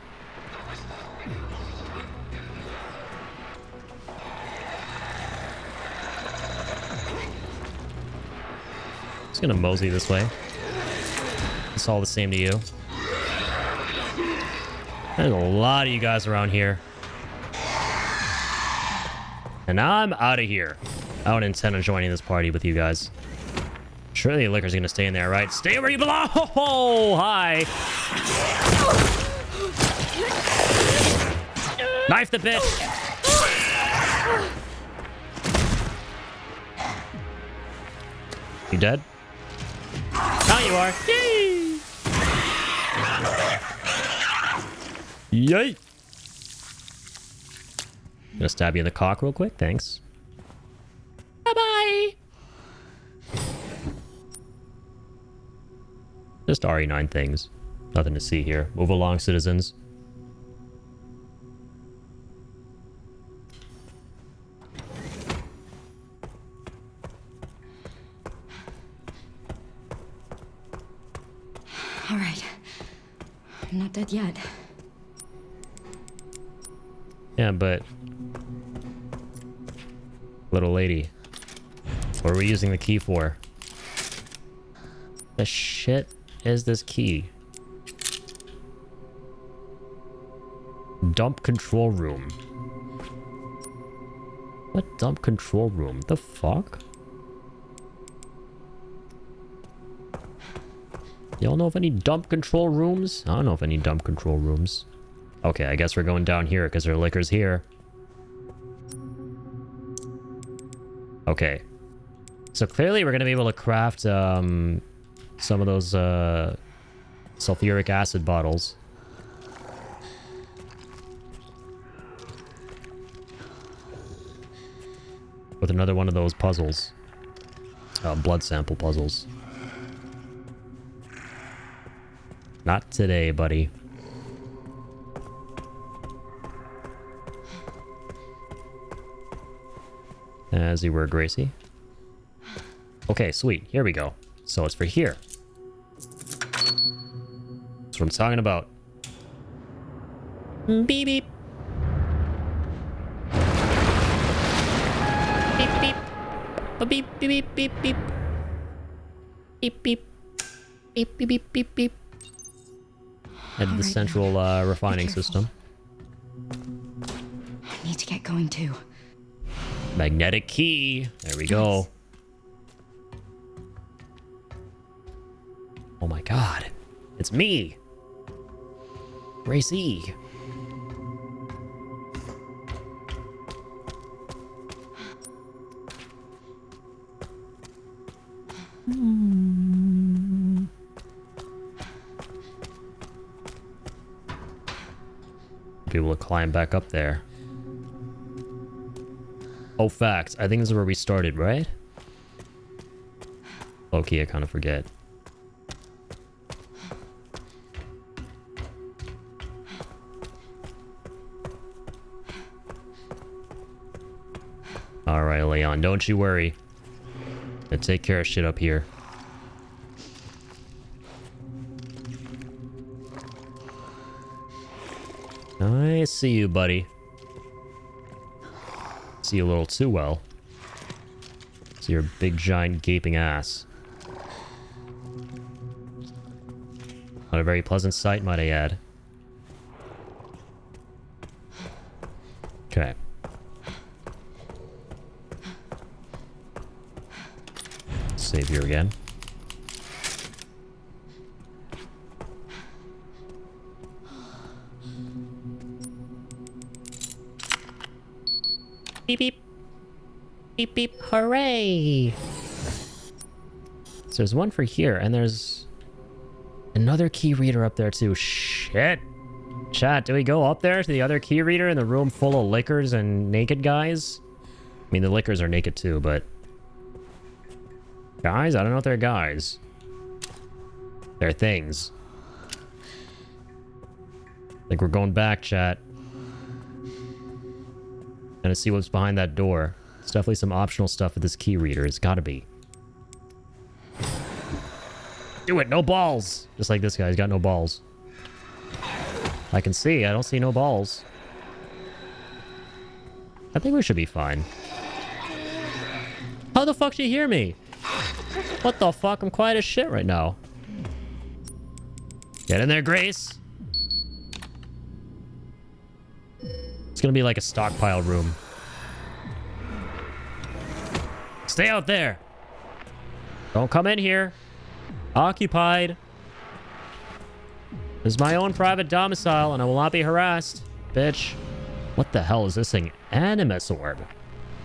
Just gonna mosey this way. It's all the same to you. There's a lot of you guys around here. And now I'm out of here. I don't intend on joining this party with you guys. Surely the liquor's gonna stay in there, right? Stay where you belong! Oh, hi! Knife the bitch! You dead? Now you are. Yay! Yay! I'm gonna stab you in the cock real quick. Thanks. Bye-bye! Just RE9 things. Nothing to see here. Move along, citizens. All right. I'm not dead yet. Yeah, but... Little lady. What are we using the key for? The shit is this key? Dump control room. What dump control room? The fuck? Y'all know of any dump control rooms? I don't know of any dump control rooms. Okay, I guess we're going down here because their liquor's here. Okay. So clearly we're going to be able to craft some of those sulfuric acid bottles. With another one of those puzzles. Blood sample puzzles. Not today, buddy. As you were, Gracie. Okay, sweet. Here we go. So it's for here. That's what I'm talking about. Beep beep. Beep beep. Beep beep beep beep beep. Beep beep. Beep beep beep beep beep. And the central refining system. I need to get going too. Magnetic key. There we go. Oh my god. It's me. Gracie. Be able to climb back up there. Oh, facts. I think this is where we started, right? Okay, I kind of forget. Alright, Leon, don't you worry. I'll take care of shit up here. I see you, buddy. See you a little too well. See your big, giant, gaping ass. Not a very pleasant sight, might I add. Okay. Save here again. Beep beep. Beep beep. Hooray! So there's one for here, and there's another key reader up there too. Shit! Chat, do we go up there to the other key reader in the room full of lickers and naked guys? I mean, the lickers are naked too, but... Guys? I don't know if they're guys. They're things. I think we're going back, chat. Gonna see what's behind that door. It's definitely some optional stuff with this key reader. It's gotta be. Do it! No balls! Just like this guy. He's got no balls. I can see. I don't see no balls. I think we should be fine. How the fuck did you hear me? What the fuck? I'm quiet as shit right now. Get in there, Grace. It's gonna be like a stockpile room. Stay out there. Don't come in here. Occupied. This is my own private domicile, and I will not be harassed. Bitch. What the hell is this thing? Animus orb.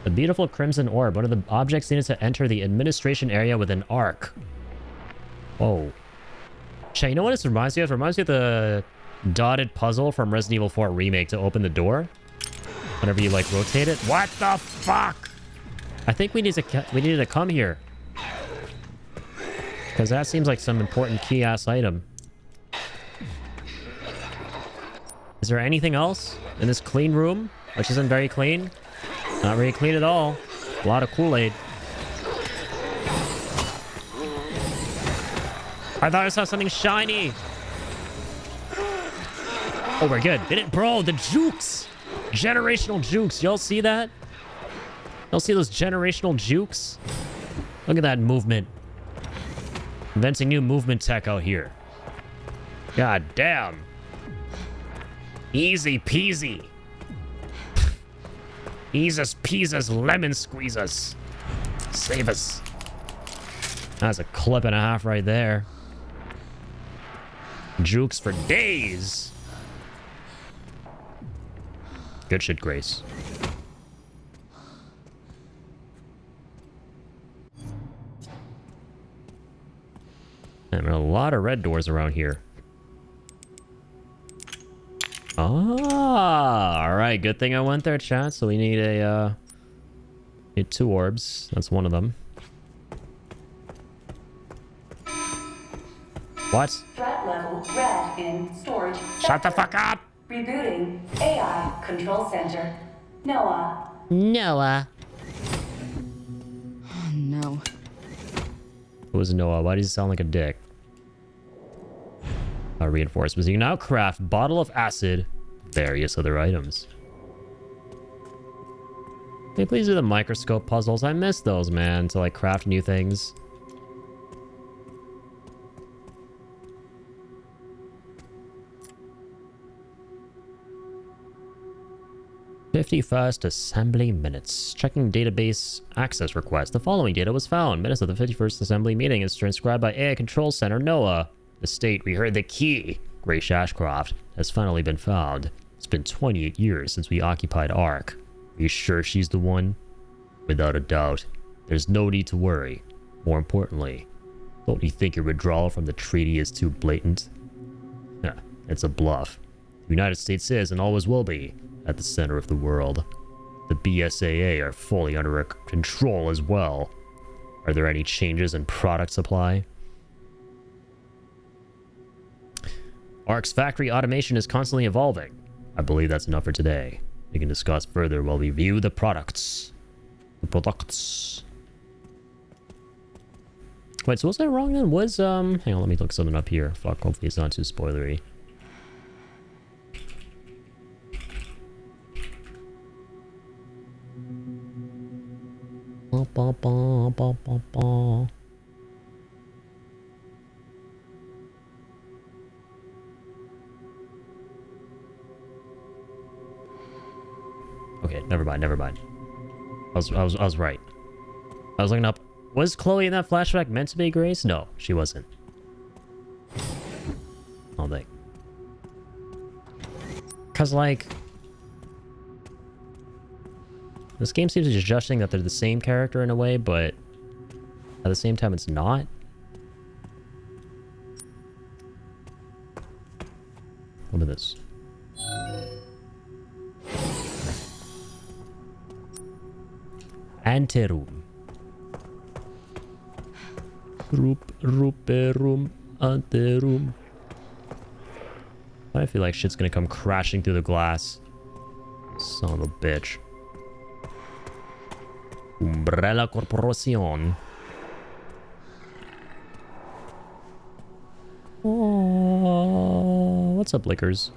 The beautiful crimson orb. One of the objects needed to enter the administration area with an arc. Whoa. Shay, you know what this reminds me of? It reminds me of the dotted puzzle from Resident Evil 4 Remake to open the door. Whenever you, like, rotate it. What the fuck? I think we needed to come here. Because that seems like some important key-ass item. Is there anything else in this clean room? Which isn't very clean. Not very clean at all. A lot of Kool-Aid. I thought I saw something shiny. Oh, we're good. Did it, bro? The jukes. Generational jukes. Y'all see that? Y'all see those generational jukes? Look at that movement. Inventing new movement tech out here. God damn. Easy peasy. Easus peasus lemon squeezes. Save us. That's a clip and a half right there. Jukes for days. Good shit, Grace. There are a lot of red doors around here. Ah, all right. Good thing I went there, chat. So we need need 2 orbs. That's one of them. What? Threat level red in storage. Shut the fuck up! Rebooting AI control center. Noah. Noah. Oh, no. Who is Noah? Why does he sound like a dick? Reinforcements. You can now craft bottle of acid, various other items. Can you please do the microscope puzzles? I miss those, man, to like craft new things. "51st assembly minutes. Checking database access request. The following data was found. Minutes of the 51st assembly meeting is transcribed by AI Control Center Noah. The state we heard the key, Grace Ashcroft, has finally been found. It's been 28 years since we occupied Ark. Are you sure she's the one? Without a doubt. There's no need to worry. More importantly, don't you think your withdrawal from the treaty is too blatant? Yeah, it's a bluff. The United States is and always will be at the center of the world. The BSAA are fully under our control as well. Are there any changes in product supply? Ark's factory automation is constantly evolving. I believe that's enough for today. We can discuss further while we view the products. Wait, so was I wrong then? Was, hang on, let me look something up here. Fuck, hopefully it's not too spoilery. Okay, never mind. I was right. I was looking up. Was Chloe in that flashback meant to be Grace? No, she wasn't. I don't think. Cause like, this game seems to be suggesting that they're the same character in a way, but at the same time, it's not. Look at this. Anteroom. Room, anteroom. I feel like shit's gonna come crashing through the glass. Son of a bitch. Umbrella Corporación. Oh, what's up, Lickers?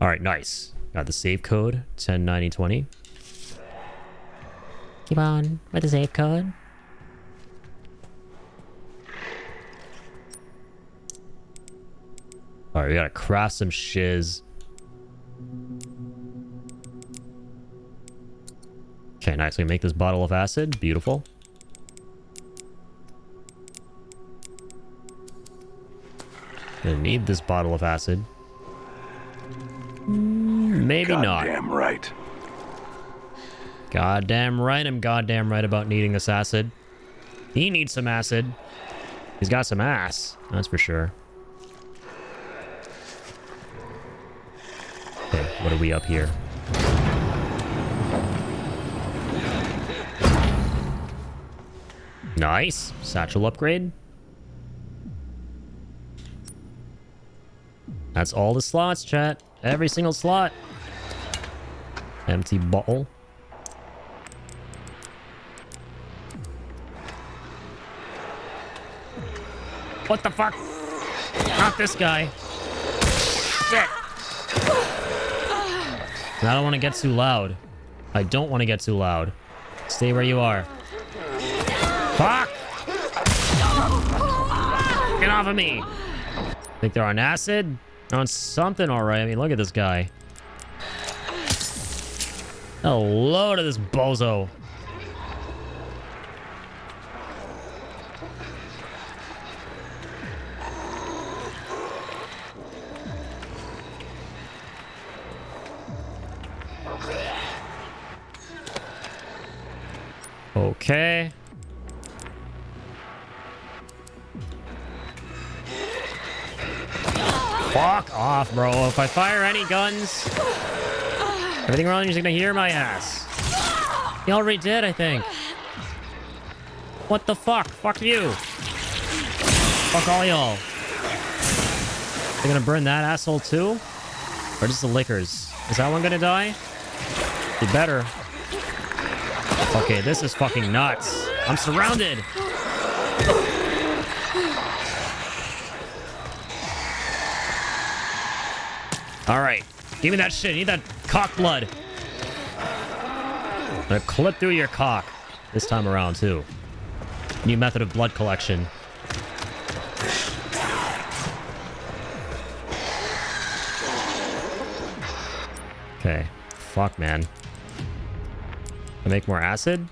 Alright, nice. Got the save code, 109020. Keep on with the save code. Alright, we gotta craft some shiz. Okay, nice. We make this bottle of acid. Beautiful. Gonna need this bottle of acid. Maybe not. Goddamn right. Goddamn right. I'm goddamn right about needing this acid. He needs some acid. He's got some ass. That's for sure. Okay, what are we up here? Nice. Satchel upgrade. That's all the slots, chat. Every single slot. Empty bottle. What the fuck? Not this guy. Shit. I don't want to get too loud. I don't want to get too loud. Stay where you are. Fuck! Get off of me! Think they're on acid? They're on something, alright. I mean, look at this guy. Hello to this bozo. Okay. Fuck off, bro. If I fire any guns, everything around you's gonna hear my ass. He already did, I think. What the fuck? Fuck you. Fuck all y'all. They're gonna burn that asshole too? Or just the liquors? Is that one gonna die? You better. Okay, this is fucking nuts. I'm surrounded. All right, give me that shit. I need that cock blood. I'm gonna clip through your cock this time around too. New method of blood collection. Okay, fuck, man. I make more acid?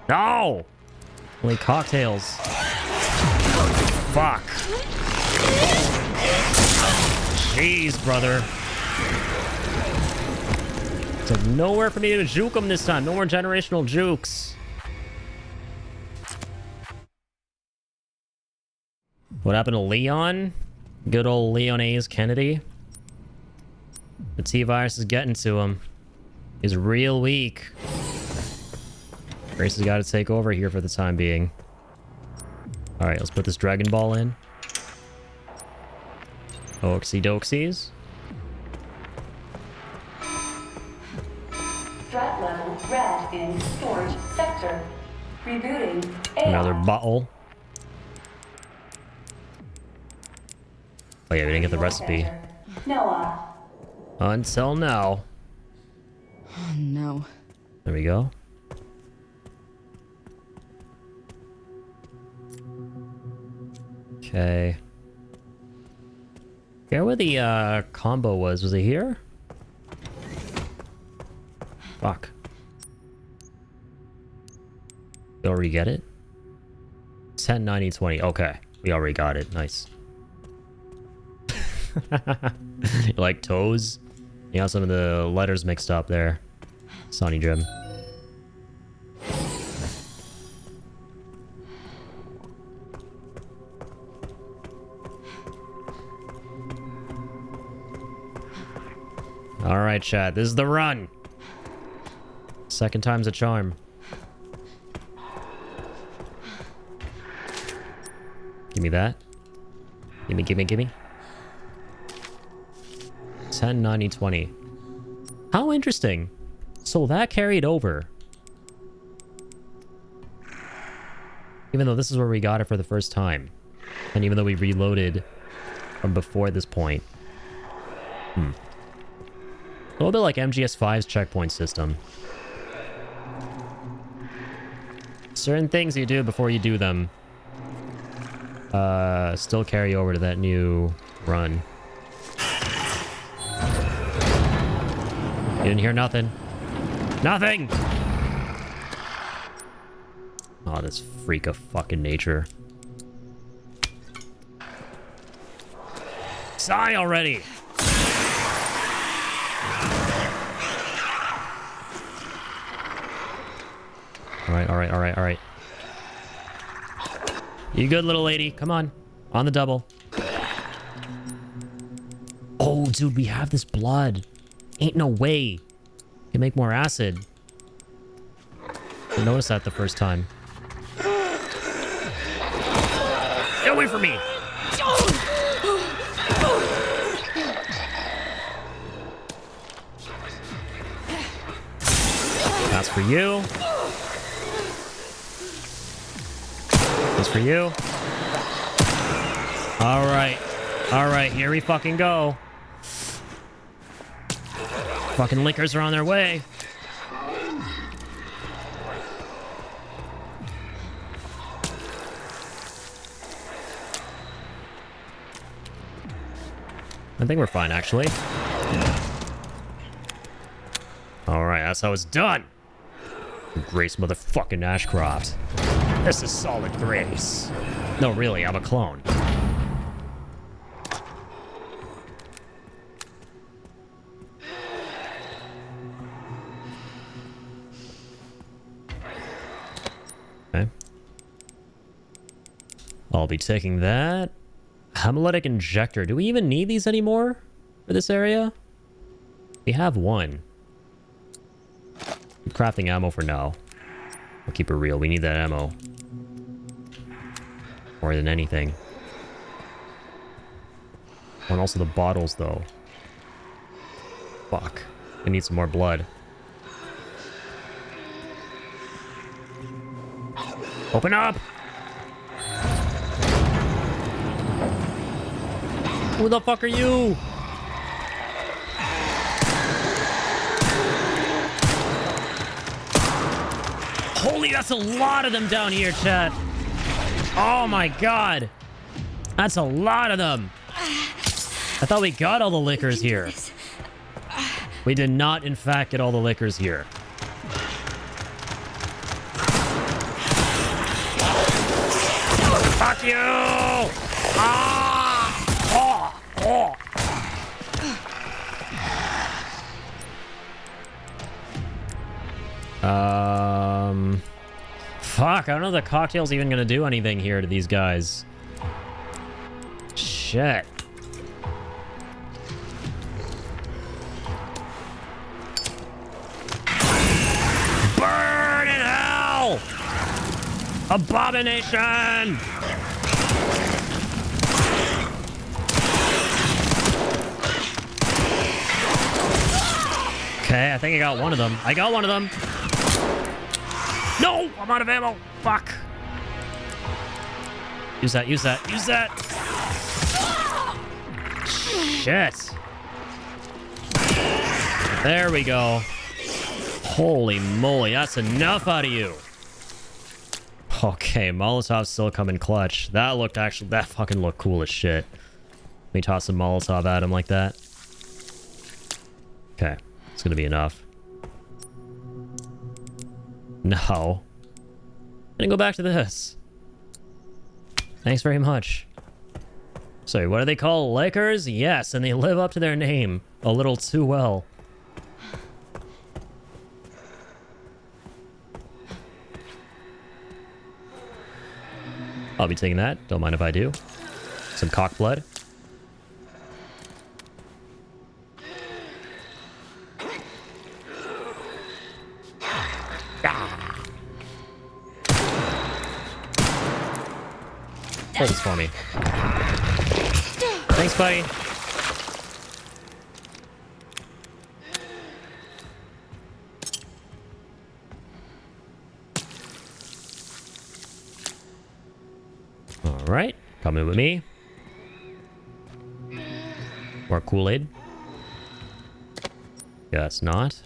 No! Only cocktails. Fuck. Jeez, brother. It's like nowhere for me to juke him this time. No more generational jukes. What happened to Leon? Good old Leon A's Kennedy. The T-Virus is getting to him. He's real weak. Grace has got to take over here for the time being. Alright, let's put this Dragon Ball in. Oaksy doksies. Threat level red in storage sector. Rebooting AI. Another bottle. Oh yeah, we didn't get the recipe. Noah. Until now. Oh no. There we go. Okay. Care where the combo was. Was it here? Fuck. You already get it? 10, 90, 20. Okay. We already got it. Nice. You like toes? You got some of the letters mixed up there. Sonny Jim. Alright, chat. This is the run. Second time's a charm. Give me that. Gimme, gimme, gimme. 10, 90, 20. How interesting. So that carried over. Even though this is where we got it for the first time. And even though we reloaded from before this point. A little bit like MGS5's checkpoint system. Certain things you do before you do them still carry over to that new run. You didn't hear nothing. Nothing! Oh, this freak of fucking nature. Sigh already! Alright. You good, little lady? Come on. On the double. Oh, dude, we have this blood. Ain't no way. Can make more acid. I noticed that the first time. Get away from me! That's for you. That's for you. Alright, here we fucking go. Fucking lickers are on their way. I think we're fine, actually. Alright, that's how it's done. Grace motherfucking Ashcroft. This is solid Grace. No, really, I'm a clone. Okay. I'll be taking that. Hemolytic injector. Do we even need these anymore for this area? We have one. I'm crafting ammo for now. We'll keep it real. We need that ammo. More than anything. Oh, and also the bottles, though. Fuck. We need some more blood. Open up! Who the fuck are you? Holy, that's a lot of them down here, chat. Oh my god. That's a lot of them. I thought we got all the liquors here. We did not, in fact, get all the liquors here. Fuck you! Ah! Oh! Oh! Fuck, I don't know if the cocktail's even gonna do anything here to these guys. Shit. Burn in hell! Abomination! Okay, I think I got one of them. I got one of them. No! I'm out of ammo. Fuck. Use that, use that, use that. Shit. There we go. Holy moly, that's enough out of you. Okay, Molotov's still coming clutch. That looked actually, that fucking looked cool as shit. Let me toss some Molotov at him like that. Okay, it's gonna be enough. No. I'm gonna go back to this. Thanks very much. Sorry, what do they call Lakers? Yes, and they live up to their name a little too well. I'll be taking that. Don't mind if I do. Some cock blood. Hold this for me. Thanks, buddy. All right, coming with me. More Kool-Aid. Yeah, it's not.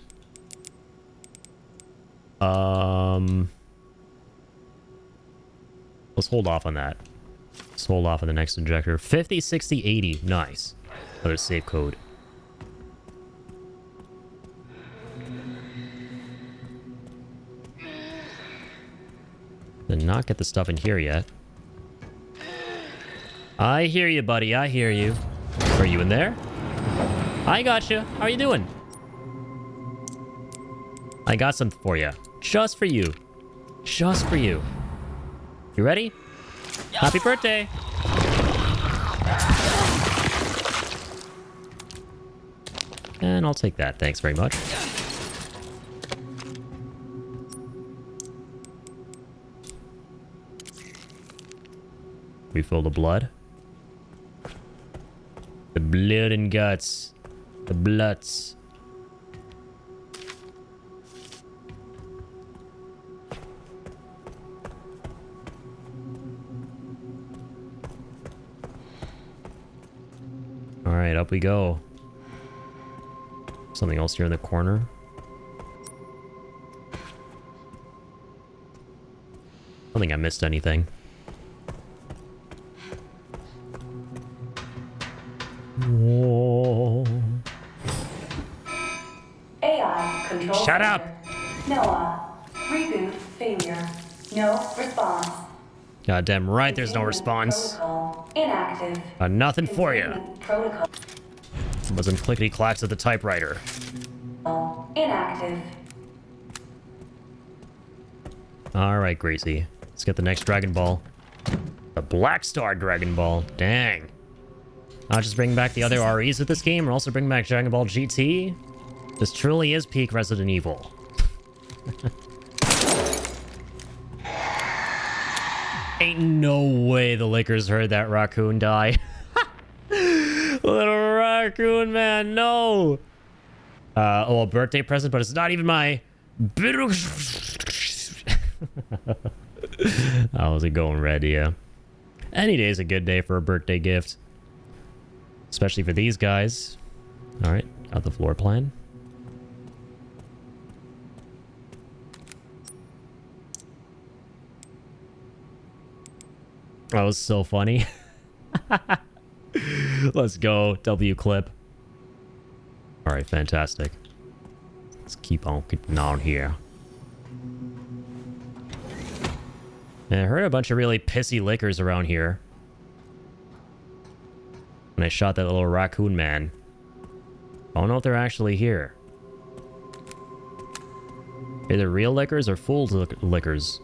Let's hold off on that. Let's hold off on the next injector. 50, 60, 80. Nice. Another save code. Did not get the stuff in here yet. I hear you, buddy. I hear you. Are you in there? I got you. How are you doing? I got something for you. Just for you. Just for you. You ready? Happy birthday! And I'll take that. Thanks very much. Refill the blood. The blood and guts. The bloods. Alright, up we go. Something else here in the corner. I don't think I missed anything. Whoa. AI control. Shut up! Noah, reboot failure. No response. Goddamn right, there's no response. Protocol inactive. Got nothing for you. Protocol Wasn't clickety clacks at the typewriter. inactive. Alright, Gracie. Let's get the next Dragon Ball. The Black Star Dragon Ball. Dang. Not just bringing back the other REs of this game, we're also bringing back Dragon Ball GT. This truly is peak Resident Evil. Ain't no way the Lakers heard that raccoon die. Little raccoon man, no. Oh, a birthday present, but it's not even my... How's it going, Red? Yeah. Any day is a good day for a birthday gift. Especially for these guys. Alright, got the floor plan. That was so funny. Let's go. W clip. Alright, fantastic. Let's keep on getting on here. And I heard a bunch of really pissy lickers around here. When I shot that little raccoon man. I don't know if they're actually here. Either real lickers or fool lickers.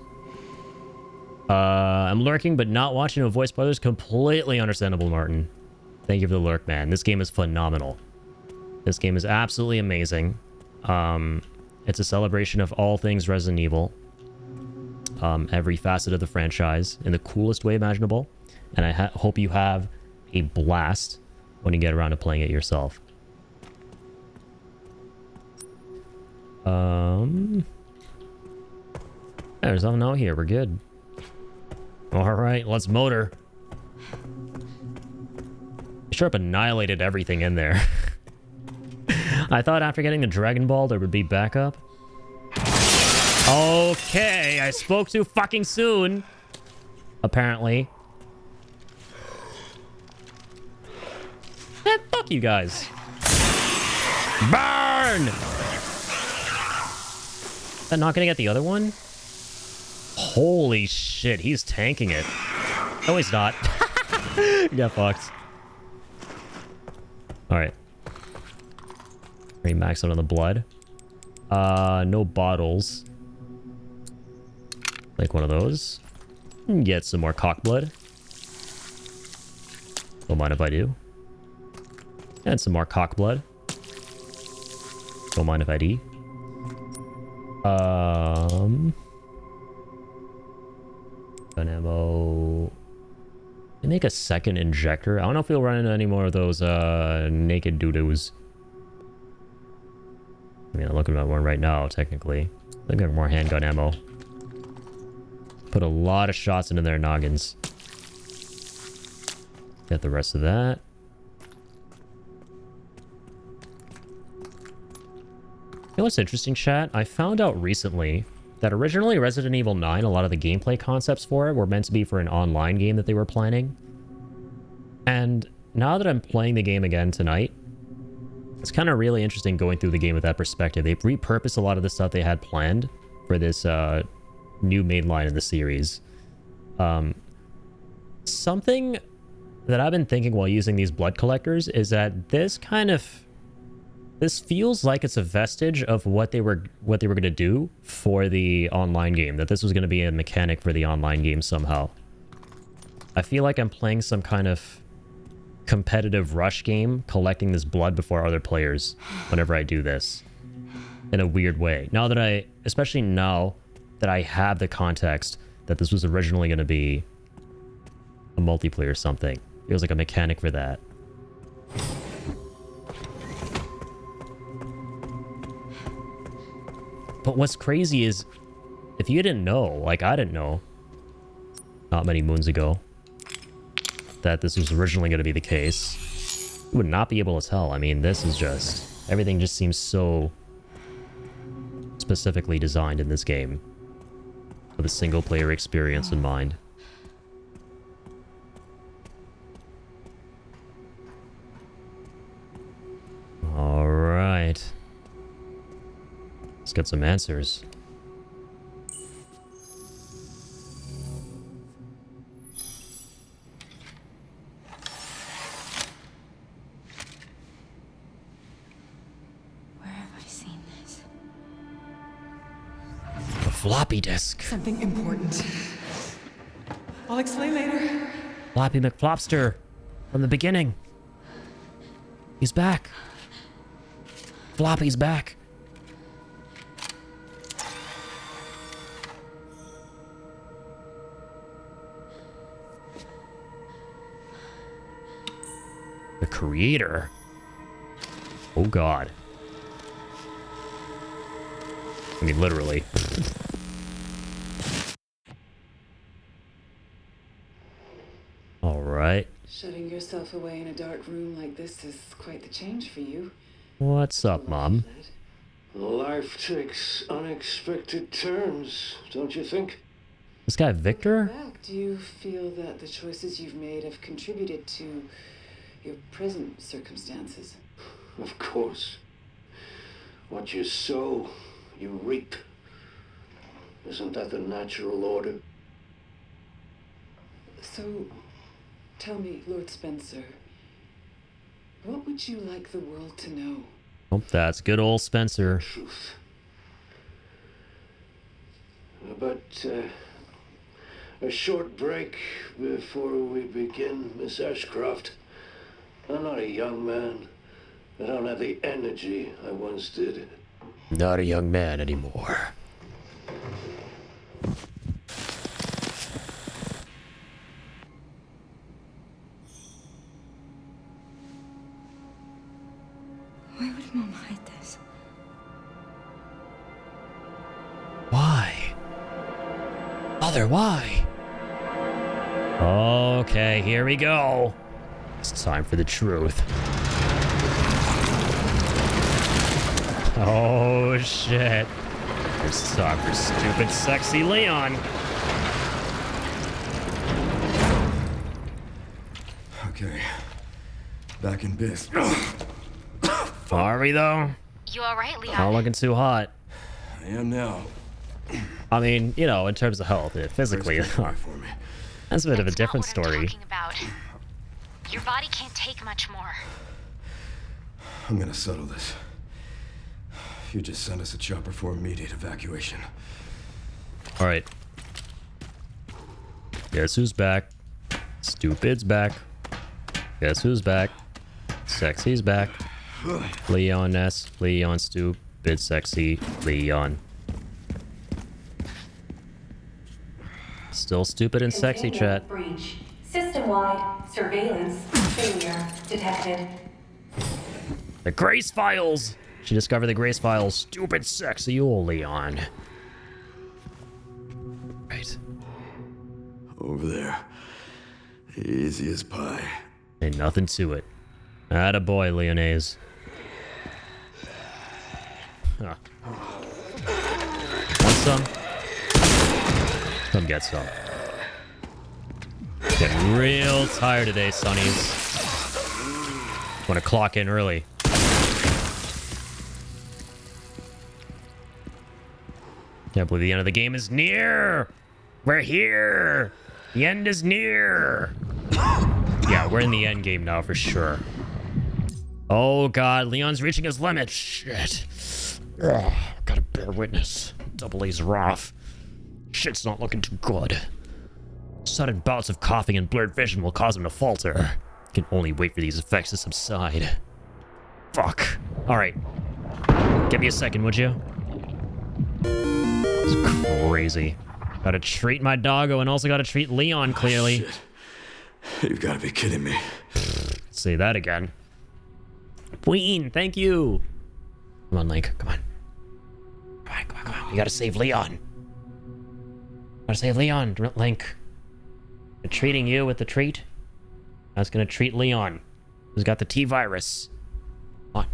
I'm lurking but not watching with voice spoilers. Completely understandable, Martin. Thank you for the lurk, man. This game is phenomenal. This game is absolutely amazing. It's a celebration of all things Resident Evil. Every facet of the franchise in the coolest way imaginable. And I hope you have a blast when you get around to playing it yourself. There's nothing out here. We're good. Alright, let's motor. Sure up annihilated everything in there. I thought after getting the Dragon Ball there would be backup. Okay, I spoke too fucking soon. Apparently. Man, fuck you guys. Burn! Is that not gonna get the other one? Holy shit, he's tanking it. No, he's not. Got fucked. Alright. Max out on the blood. No bottles. Like one of those. Get some more cock blood. Don't mind if I do. And some more cock blood. Don't mind if I do. Gun ammo. They make a second injector. I don't know if we'll run into any more of those naked doo-doos. I mean, I'm looking at one right now, technically. I think I have more handgun ammo. Put a lot of shots into their noggins. Get the rest of that. You know what's interesting, chat? I found out recently that originally Resident Evil 9, a lot of the gameplay concepts for it were meant to be for an online game that they were planning. And now that I'm playing the game again tonight, it's kind of really interesting going through the game with that perspective. They've repurposed a lot of the stuff they had planned for this new main line of the series. Something that I've been thinking while using these blood collectors is that this feels like it's a vestige of what they were going to do for the online game. That this was going to be a mechanic for the online game somehow. I feel like I'm playing some kind of competitive rush game, collecting this blood before other players whenever I do this. In a weird way. Especially now that I have the context that this was originally going to be a multiplayer something. It was like a mechanic for that. But what's crazy is, if you didn't know, like I didn't know, not many moons ago, that this was originally going to be the case, you would not be able to tell. I mean, this is just... everything just seems so specifically designed in this game with a single-player experience in mind. Alright. Let's get some answers. Where have I seen this? A floppy disk. Something important. I'll explain later. Floppy McFlopster from the beginning. He's back. Floppy's back. The creator. Oh god. I mean, literally. All right. Shutting yourself away in a dark room like this is quite the change for you. What's up, Mom? Life takes unexpected turns, don't you think? This guy Victor? Back, do you feel that the choices you've made have contributed to your present circumstances? Of course. What you sow, you reap. Isn't that the natural order? So, tell me, Lord Spencer, what would you like the world to know? Oh, that's good old Spencer. Truth. But, a short break before we begin, Miss Ashcroft. I'm not a young man. I don't have the energy I once did. Not a young man anymore. Why would Mom hide this? Why? Mother, why? Okay, here we go. It's time for the truth. Oh, shit. It's time for stupid, sexy Leon. Okay. Back in biz. Are we, though? You alright, Leon? Not looking too hot. I am now. I mean, you know, in terms of health, physically, that's a bit of a different story. Talking about. Your body can't take much more. I'm gonna settle this. You just sent us a chopper for immediate evacuation. All right. Guess who's back? Stupid's back. Guess who's back? Sexy's back. Leon S. Leon Stupid Sexy Leon. Still stupid and sexy, chat. Breach. System-wide surveillance failure detected. The Grace Files! She discovered the Grace Files. Stupid sexy old Leon. Right. Over there. Easy as pie. Ain't nothing to it. Attaboy, Leonese. Huh. Want some? Come get some. Getting real tired today, Sonnies. Want to clock in early. Can't believe the end of the game is near. We're here. The end is near. Yeah, we're in the end game now for sure. Oh god, Leon's reaching his limit. Shit. Ugh, gotta bear witness. Double A's Roth. Shit's not looking too good. Sudden bouts of coughing and blurred vision will cause him to falter. Can only wait for these effects to subside. Fuck. Alright. Give me a second, would you? It's crazy. Gotta treat my doggo and also gotta treat Leon, clearly. Oh, shit. You've gotta be kidding me. Say that again. Queen, thank you. Come on, Link. Come on. Come on, come on, come on. You gotta save Leon. Gotta save Leon, Link. I'm treating you with the treat. I was gonna treat Leon, who's got the T-virus. Come on.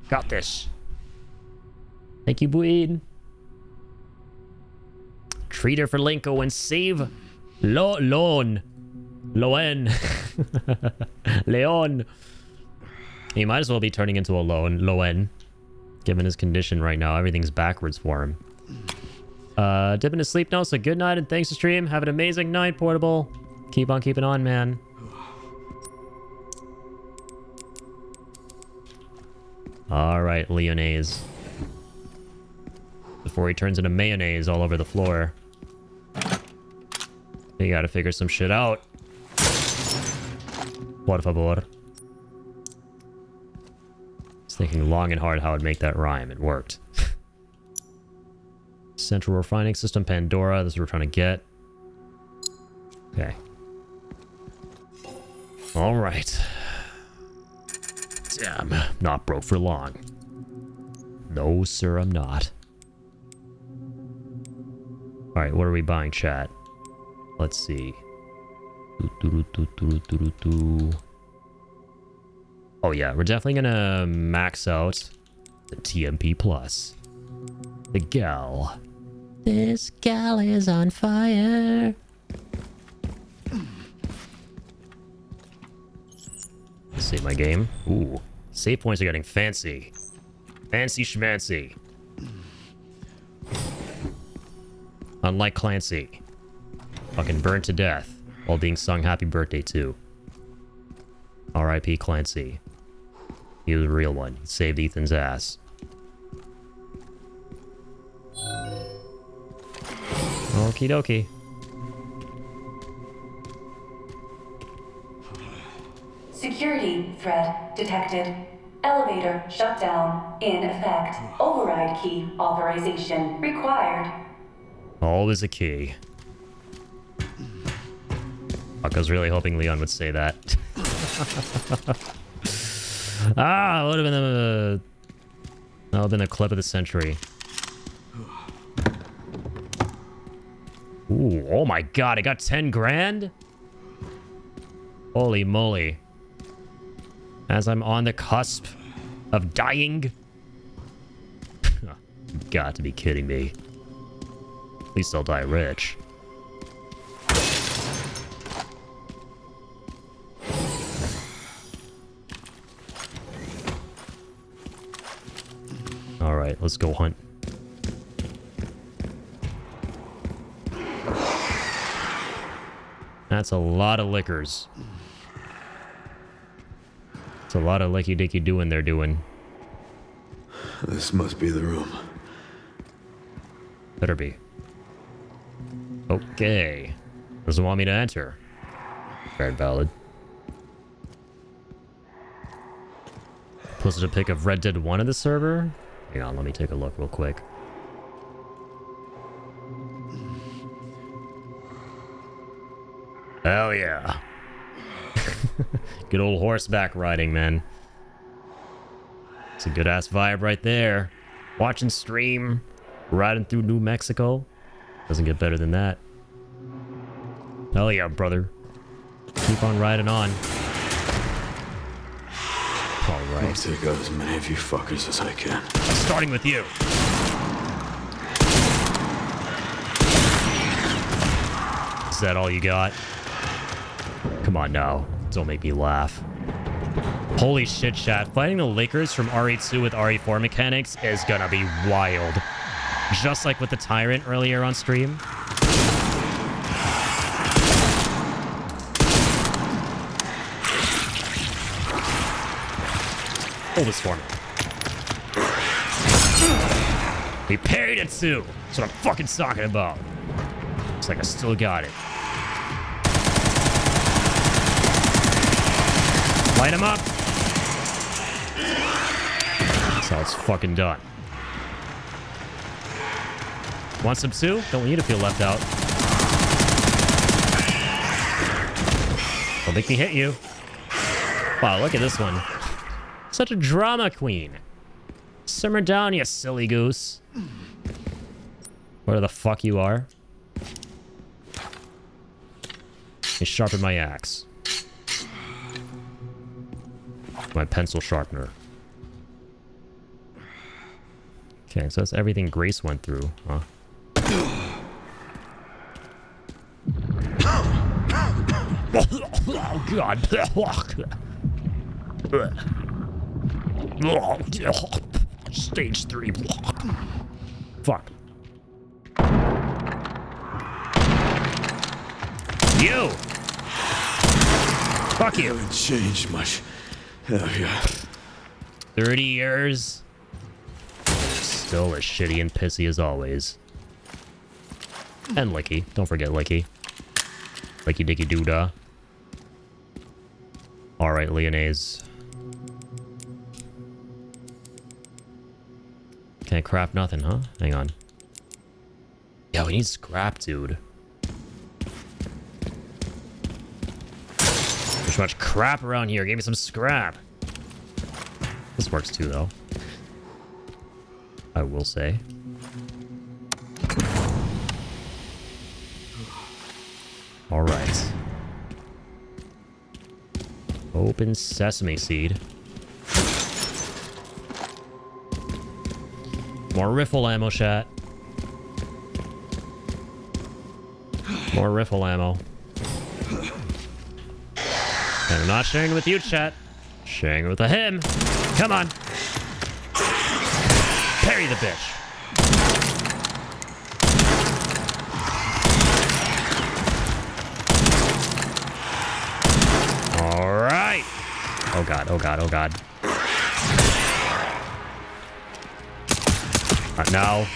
Got this. Thank you, Buid. Treat her for Linko and save Loen. Leon. He might as well be turning into a Loen. Given his condition right now, everything's backwards for him. Dipping to sleep now, so good night and thanks to stream. Have an amazing night, Portable. Keep on keeping on, man. Alright, Leonese. Before he turns into mayonnaise all over the floor. You gotta figure some shit out. Por favor. Thinking long and hard how I'd make that rhyme. It worked. Central refining system, Pandora. This is what we're trying to get. Okay. Alright. Damn, not broke for long. No, sir, I'm not. Alright, what are we buying, chat? Let's see. Oh yeah, we're definitely gonna max out the TMP Plus. The gal. This gal is on fire. Let's see my game. Ooh, save points are getting fancy. Fancy schmancy. Unlike Clancy. Fucking burned to death while being sung happy birthday to. R.I.P. Clancy. He was a real one. He saved Ethan's ass. Okie dokie. Security threat detected. Elevator shutdown in effect. Override key authorization required. Always a key. Fuck, I was really hoping Leon would say that. Ah, it would have been the... That would have been the clip of the century. Ooh, oh my god, I got 10 grand? Holy moly. As I'm on the cusp of dying. You've got to be kidding me. At least I'll die rich. Alright, let's go hunt. That's a lot of liquors. It's a lot of licky dicky doing they're doing. This must be the room. Better be. Okay. Doesn't want me to enter. Very valid. Posted a pic of Red Dead 1 of the server. Hang on, let me take a look real quick. Hell yeah. Good old horseback riding, man. It's a good ass vibe right there. Watching stream, riding through New Mexico. Doesn't get better than that. Hell yeah, brother. Keep on riding on. Alright. I'll take out as many of you fuckers as I can. Starting with you. Is that all you got? Come on now. Don't make me laugh. Holy shit, chat. Fighting the Lakers from RE2 with RE4 mechanics is gonna be wild. Just like with the Tyrant earlier on stream. Hold this for me. He parried it too. That's what I'm fucking talking about. Looks like I still got it. Light him up. That's how it's fucking done. Want some too? Don't want you to feel left out. Don't make me hit you. Wow, look at this one. Such a drama queen. Simmer down, you silly goose. Whatever the fuck you are. I sharpen my axe. My pencil sharpener. Okay, so that's everything Grace went through, huh? Oh god. Stage 3. Fuck. You! Fuck you! Haven't changed much. Hell yeah. 30 years. Still as shitty and pissy as always. And Licky. Don't forget Licky. Licky Dicky Doodah. Alright, Leonese. Can't craft nothing, huh? Hang on. Yeah, we need scrap, dude. There's much crap around here. Give me some scrap. This works too, though. I will say. All right. Open sesame seed. More riffle ammo, chat. More riffle ammo. And I'm not sharing it with you, chat. Sharing it with him. Come on. Parry the bitch. All right. Oh god, oh god, oh god. Not now.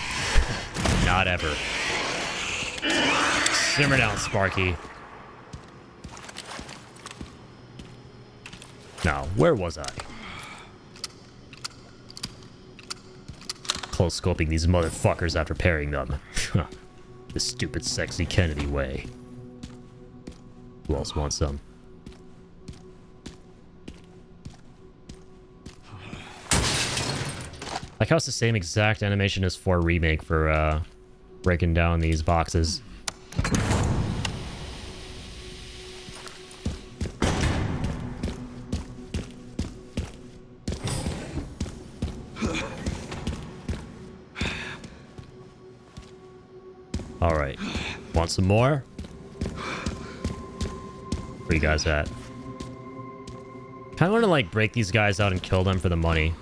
Not ever. Simmer down, Sparky. Now, where was I? Close scoping these motherfuckers after parrying them. The stupid, sexy Kennedy way. Who else wants some? Like how it's the same exact animation as 4 Remake for breaking down these boxes. All right, want some more? Where you guys at? Kind of want to like break these guys out and kill them for the money.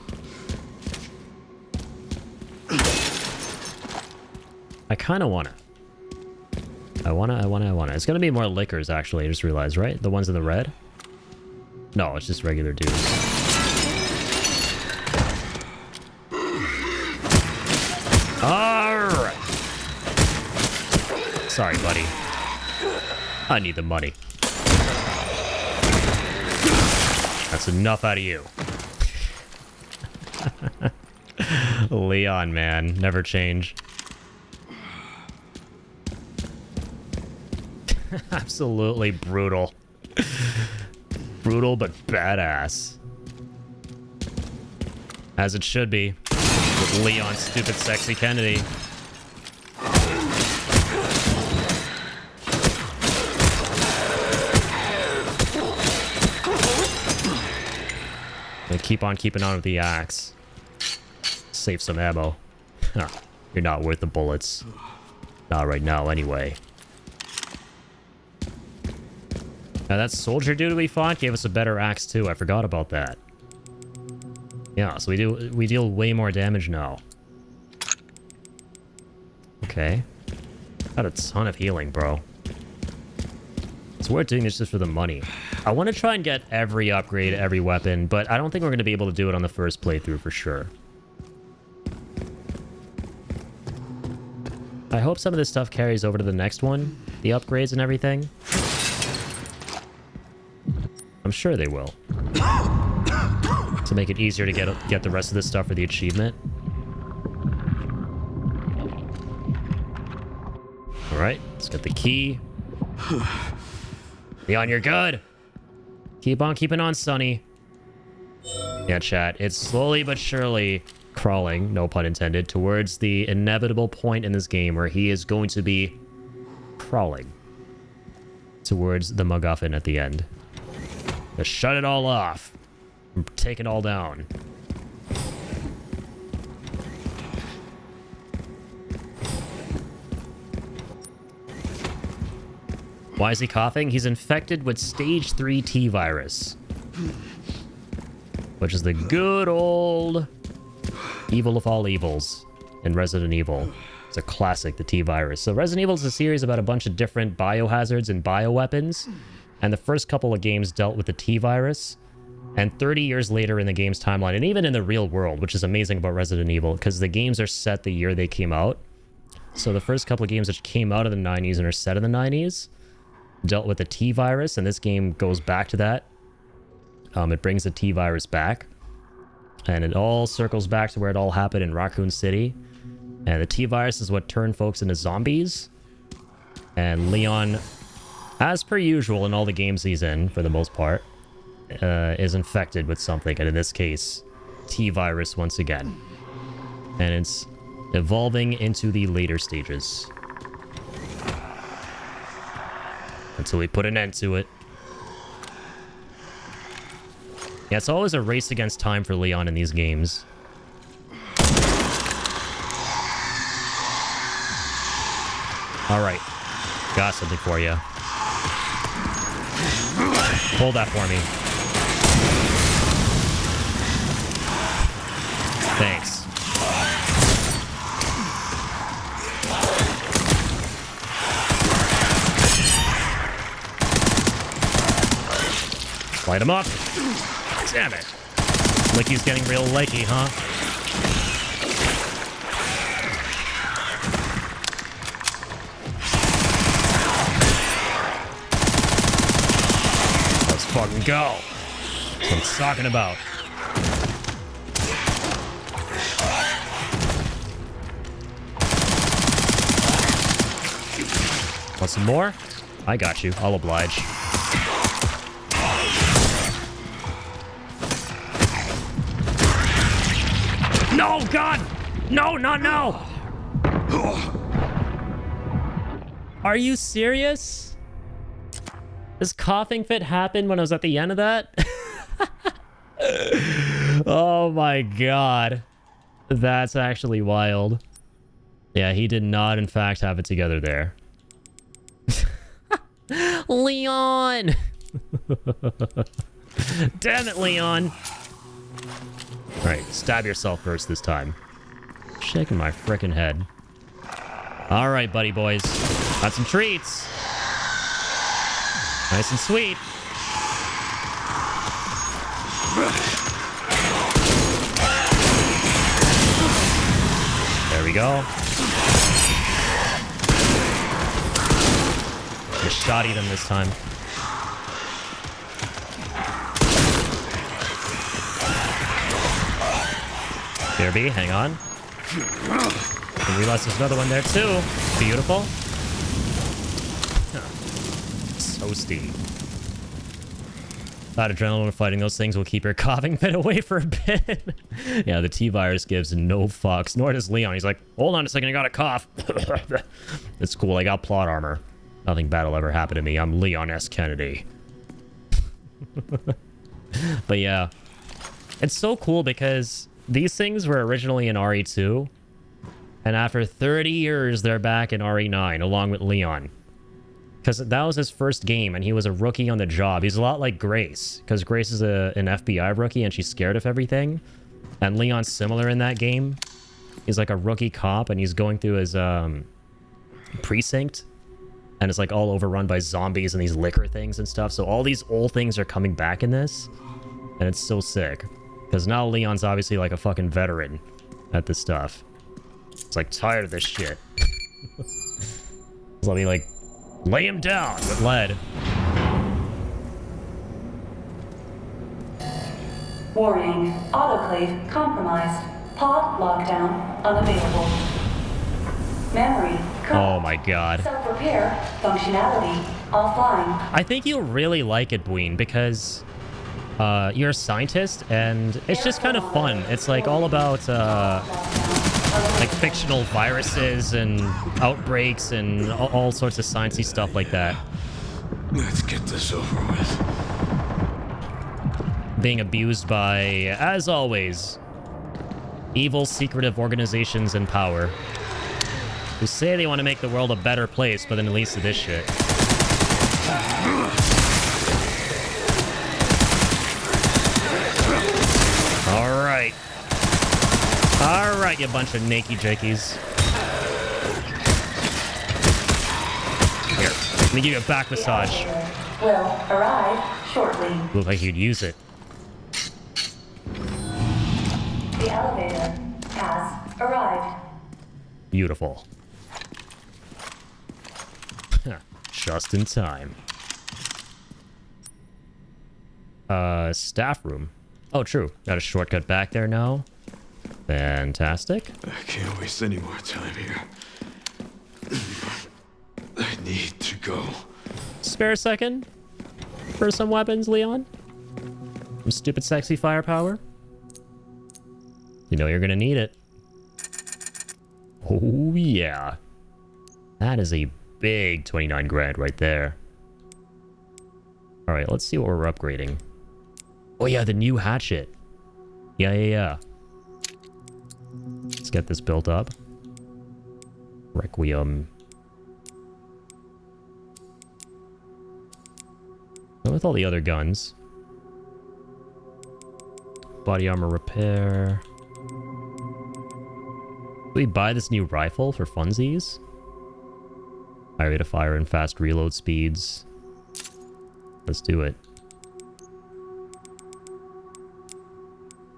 I kind of want to. I want to. It's going to be more liquors, actually. I just realized, right? The ones in the red? No, it's just regular dudes. All right. Sorry, buddy. I need the money. That's enough out of you. Leon, man. Never change. Absolutely brutal. Brutal, but badass. As it should be. With Leon, stupid, sexy Kennedy. Gonna keep on keeping on with the axe. Save some ammo. Huh. You're not worth the bullets. Not right now, anyway. Now that soldier dude we fought gave us a better axe too. I forgot about that. Yeah, so we deal way more damage now. Okay. Got a ton of healing, bro. So we're doing this just for the money. I want to try and get every upgrade, every weapon, but I don't think we're going to be able to do it on the first playthrough for sure. I hope some of this stuff carries over to the next one. The upgrades and everything. I'm sure they will. To make it easier to get the rest of this stuff for the achievement. Alright, let's get the key. Leon, you're good. Keep on keeping on, Sonny. Yeah, chat. It's slowly but surely crawling, no pun intended, towards the inevitable point in this game where he is going to be crawling towards the MacGuffin at the end. Just shut it all off. Take it all down. Why is he coughing? He's infected with stage 3 T-virus. Which is the good old evil of all evils in Resident Evil. It's a classic, the T-virus. So Resident Evil is a series about a bunch of different biohazards and bioweapons. And the first couple of games dealt with the T-virus. And 30 years later in the game's timeline, and even in the real world, which is amazing about Resident Evil, because the games are set the year they came out. So the first couple of games which came out of the 90s and are set in the 90s dealt with the T-virus, and this game goes back to that. It brings the T-virus back. And it all circles back to where it all happened in Raccoon City. And the T-Virus is what turned folks into zombies. And Leon, as per usual in all the games he's in, for the most part, is infected with something. And in this case, T-Virus once again. And it's evolving into the later stages. Until we put an end to it. Yeah, it's always a race against time for Leon in these games. Alright. Got something for you. Hold that for me. Thanks. Light him up. Damn it. Licky's getting real likey, huh? Let's fucking go. That's what I'm talking about. Want some more? I got you. I'll oblige. No, God! No, no! Are you serious? This coughing fit happened when I was at the end of that? Oh my God. That's actually wild. Yeah, he did not, in fact, have it together there. Leon! Damn it, Leon! Alright, stab yourself first this time. Shaking my frickin' head. Alright, buddy boys. Got some treats. Nice and sweet. There we go. Just shotty them this time. BRB, hang on. And realize there's another one there too. Beautiful. Toasty. That adrenaline when fighting those things will keep your coughing fit away for a bit. Yeah, the T-Virus gives no fucks. Nor does Leon. He's like, hold on a second, I got a cough. It's cool, I got plot armor. Nothing bad will ever happen to me. I'm Leon S. Kennedy. But yeah. It's so cool because these things were originally in RE2. And after 30 years, they're back in RE9 along with Leon. Because that was his first game, and he was a rookie on the job. He's a lot like Grace, because Grace is an FBI rookie, and she's scared of everything. And Leon's similar in that game. He's like a rookie cop, and he's going through his precinct. And it's like all overrun by zombies and these liquor things and stuff. So all these old things are coming back in this. And it's so sick. Because now Leon's obviously like a fucking veteran at this stuff. It's like tired of this shit. So let me like lay him down with lead. Warning, autoclave compromised. Pod lockdown unavailable. Memory corrupt. Oh my God. Self-repair functionality offline. I think you'll really like it, Bween, because you're a scientist and it's just kind of fun. It's like all about like fictional viruses and outbreaks and all sorts of sciencey stuff like that. Let's get this over with. Being abused by, as always, evil secretive organizations in power who say they want to make the world a better place, but then it leads to this shit. Alright. Alright, you bunch of naked jakies. Here, let me give you a back massage. Will arrive shortly. Look like you'd use it. The elevator has arrived. Beautiful. Just in time. Staff room. Oh, true. Got a shortcut back there now. Fantastic. I can't waste any more time here. I need to go. Spare a second for some weapons, Leon? Some stupid sexy firepower? You know you're gonna need it. Oh yeah. That is a big 29 grand right there. Alright, let's see what we're upgrading. Oh yeah, the new hatchet. Yeah. Let's get this built up. Requiem. And with all the other guns. Body armor repair. Do we buy this new rifle for funsies? High rate of fire and fast reload speeds. Let's do it.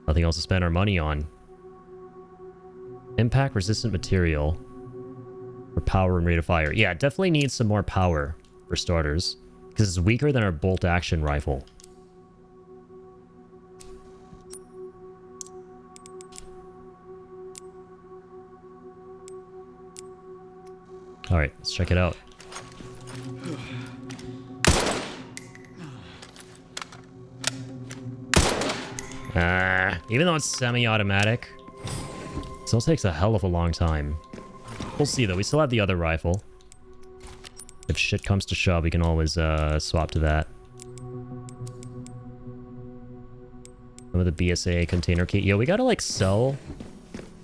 Nothing else to spend our money on. Impact resistant material. For power and rate of fire. Yeah, it definitely needs some more power for starters. Because it's weaker than our bolt action rifle. Alright, let's check it out. Even though it's semi-automatic, it still takes a hell of a long time. We'll see though, we still have the other rifle. If shit comes to shove, we can always swap to that. Some of the BSAA container key. Yeah, we gotta like sell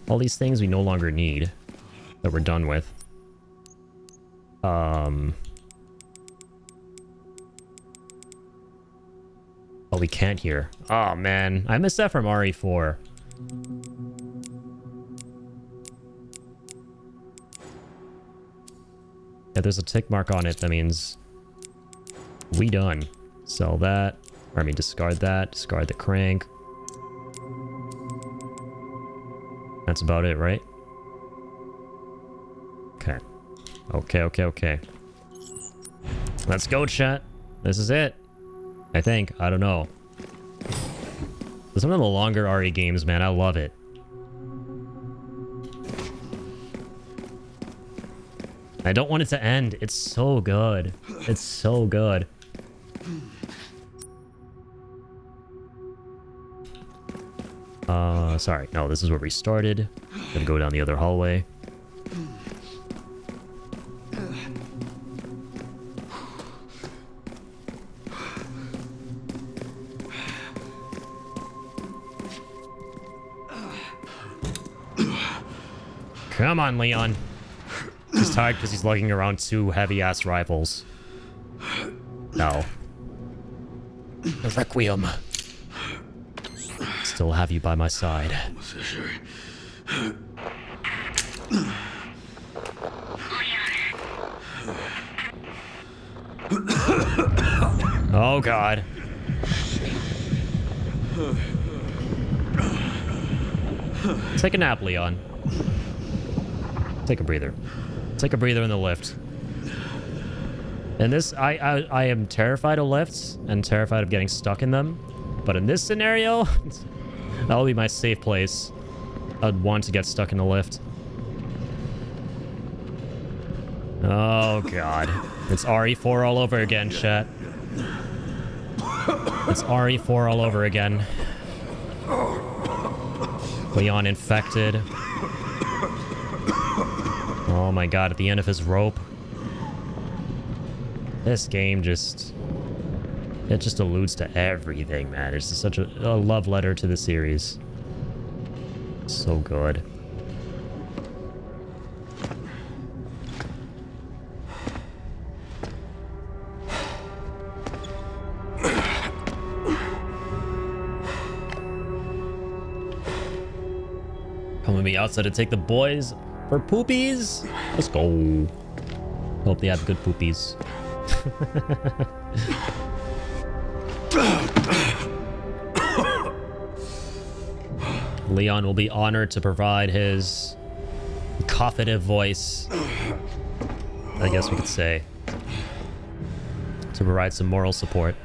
all these things we no longer need. That we're done with. Oh, we can't here. Oh, man. I missed that from RE4. Yeah, there's a tick mark on it. That means we done. Sell that. Or, I mean, discard that. Discard the crank. That's about it, right? Okay. Okay. Let's go, chat. This is it. I think. I don't know. Some of the longer RE games, man. I love it. I don't want it to end. It's so good. It's so good. Sorry. No, this is where we started. Gonna go down the other hallway. Come on, Leon. He's tired because he's lugging around two heavy-ass rifles. No. Requiem. Still have you by my side. Oh, God. Take a nap, Leon. Take a breather. Take a breather in the lift. And this, I am terrified of lifts and terrified of getting stuck in them. But in this scenario, that'll be my safe place. I'd want to get stuck in a lift. Oh, God. It's RE4 all over again, chat. It's RE4 all over again. Leon infected. Oh my God, at the end of his rope. This game just... it just alludes to everything, man. It's just such a love letter to the series. So good. Come with me outside to take the boys for poopies. Let's go. Hope they have good poopies. Leon will be honored to provide his coffative voice, I guess we could say, to provide some moral support.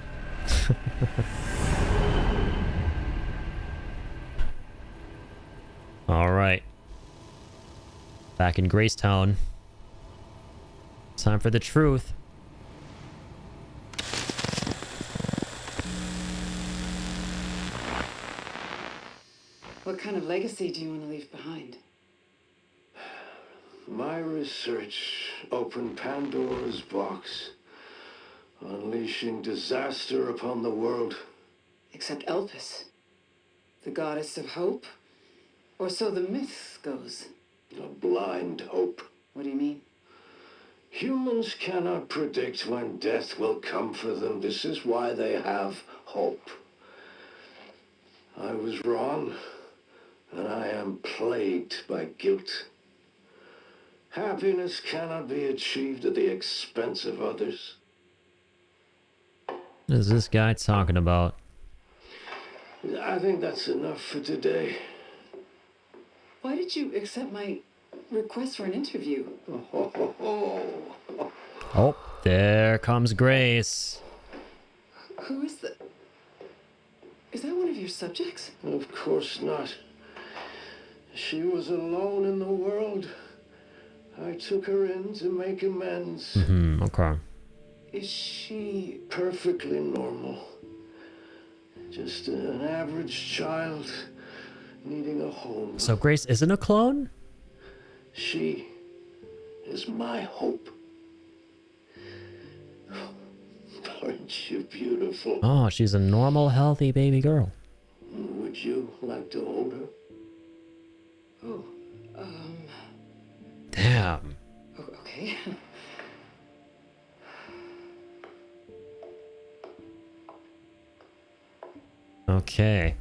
Back in Gracetown. Time for the truth. What kind of legacy do you want to leave behind? My research opened Pandora's box, unleashing disaster upon the world. Except Elpis, the goddess of hope? Or so the myth goes. A blind hope. What do you mean? Humans cannot predict when death will come for them. This is why they have hope. I was wrong, and I am plagued by guilt. Happiness cannot be achieved at the expense of others. What is this guy talking about? I think that's enough for today. Why did you accept my request for an interview? Oh, there comes Grace. Who is that? Is that one of your subjects? Of course not. She was alone in the world. I took her in to make amends. Okay. Is she perfectly normal? Just an average child needing a home. So Grace isn't a clone? She is my hope. Aren't you beautiful? Oh, she's a normal, healthy baby girl. Would you like to hold her? Oh, Damn. Okay. Okay.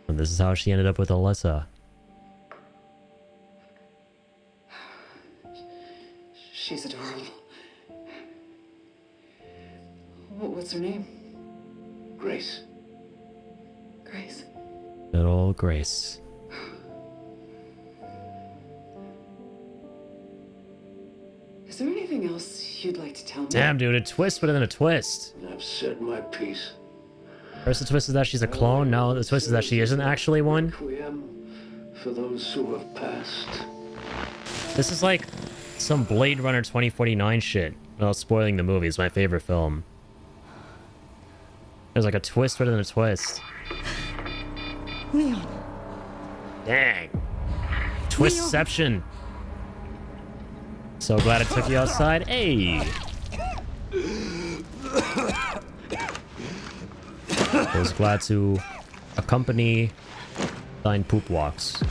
And this is how she ended up with Alyssa. She's adorable. What's her name? Grace. Grace. Good old Grace. Is there anything else you'd like to tell me? Damn, dude, a twist within a twist. I've said my piece. First the twist is that she's a clone, now the twist is that she isn't actually one. Requiem for those who have passed. This is like some Blade Runner 2049 shit. Without spoiling the movie, it's my favorite film. There's like a twist within a twist. Leon. Dang. Twistception. So glad I took you outside. Hey. I was glad to accompany thine poop walks.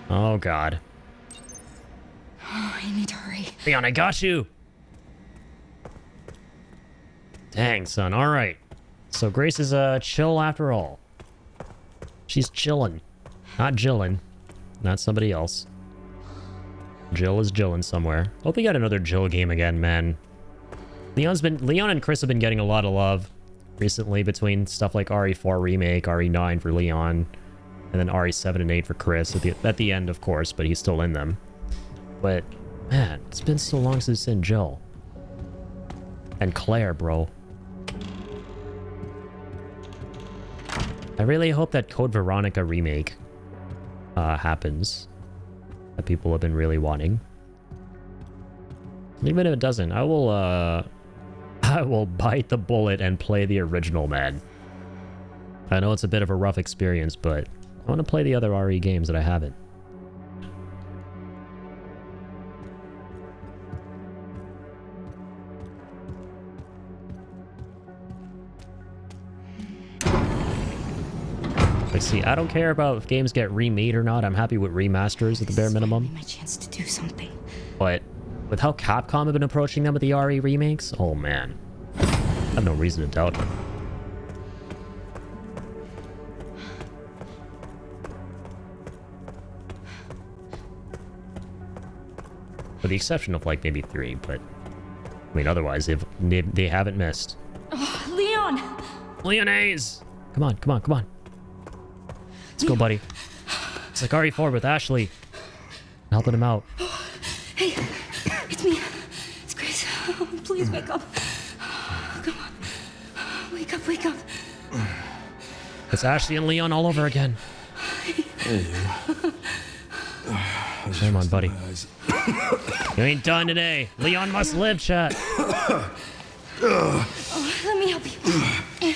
Oh god. Oh, I need to hurry. Leon, I got you. Dang, son. All right. So Grace is chill after all. She's chillin'. Not Jillin'. Not somebody else. Jill is Jillin' somewhere. Hope we got another Jill game again, man. Leon and Chris have been getting a lot of love recently between stuff like RE4 Remake, RE9 for Leon, and then RE7 and 8 for Chris at the end, of course, but he's still in them. But, man, it's been so long since I've seen Jill. And Claire, bro. I really hope that Code Veronica remake happens. That people have been really wanting. Even if it doesn't, I will bite the bullet and play the original, man. I know it's a bit of a rough experience, but I want to play the other RE games that I haven't. But see, I don't care about if games get remade or not. I'm happy with remasters at the bare minimum. My chance to do something. But with how Capcom have been approaching them with the RE remakes, oh man, I have no reason to doubt them. With the exception of like maybe 3, but I mean otherwise they haven't missed. Oh, Leon! Leonese! Come on, come on, come on. Let's go, buddy. It's like RE4 with Ashley. I'm helping him out. Hey, it's me. It's Grace. Oh, please wake up. Come on. Wake up, wake up. It's Ashley and Leon all over again. Hey, you. Come on, buddy. You ain't done today. Leon must live, chat. Oh, let me help you.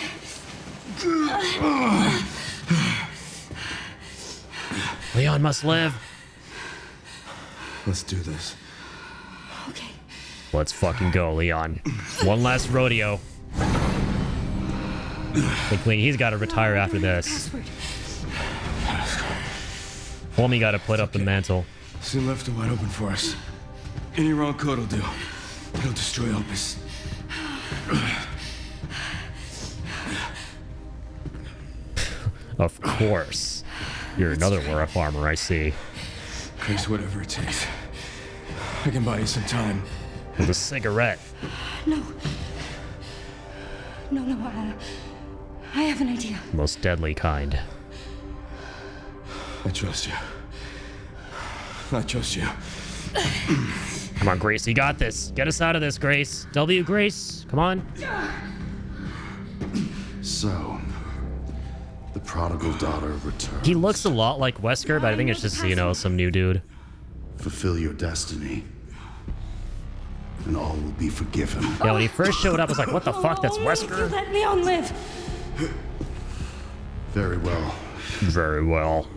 Leon must live. Let's do this. Okay. Let's fucking go, Leon. One last rodeo. He's got to retire after this. Password. Homie got to put up the mantle. Soon left are wide open for us. Any wrong code will do. It'll destroy Opus. Of course. You're another Wara farmer, I see. Chris, whatever it takes. I can buy you some time. With a cigarette. No. No, I have an idea. Most deadly kind. I trust you. I trust you. Come on, Grace, you got this. Get us out of this, Grace. W, Grace, come on. So, the prodigal daughter returns. He looks a lot like Wesker, but I think it's just, you know, some new dude. Fulfill your destiny, and all will be forgiven. Yeah, when he first showed up, I was like, what the fuck? That's Wesker? Let Leon live. Very well. Very well.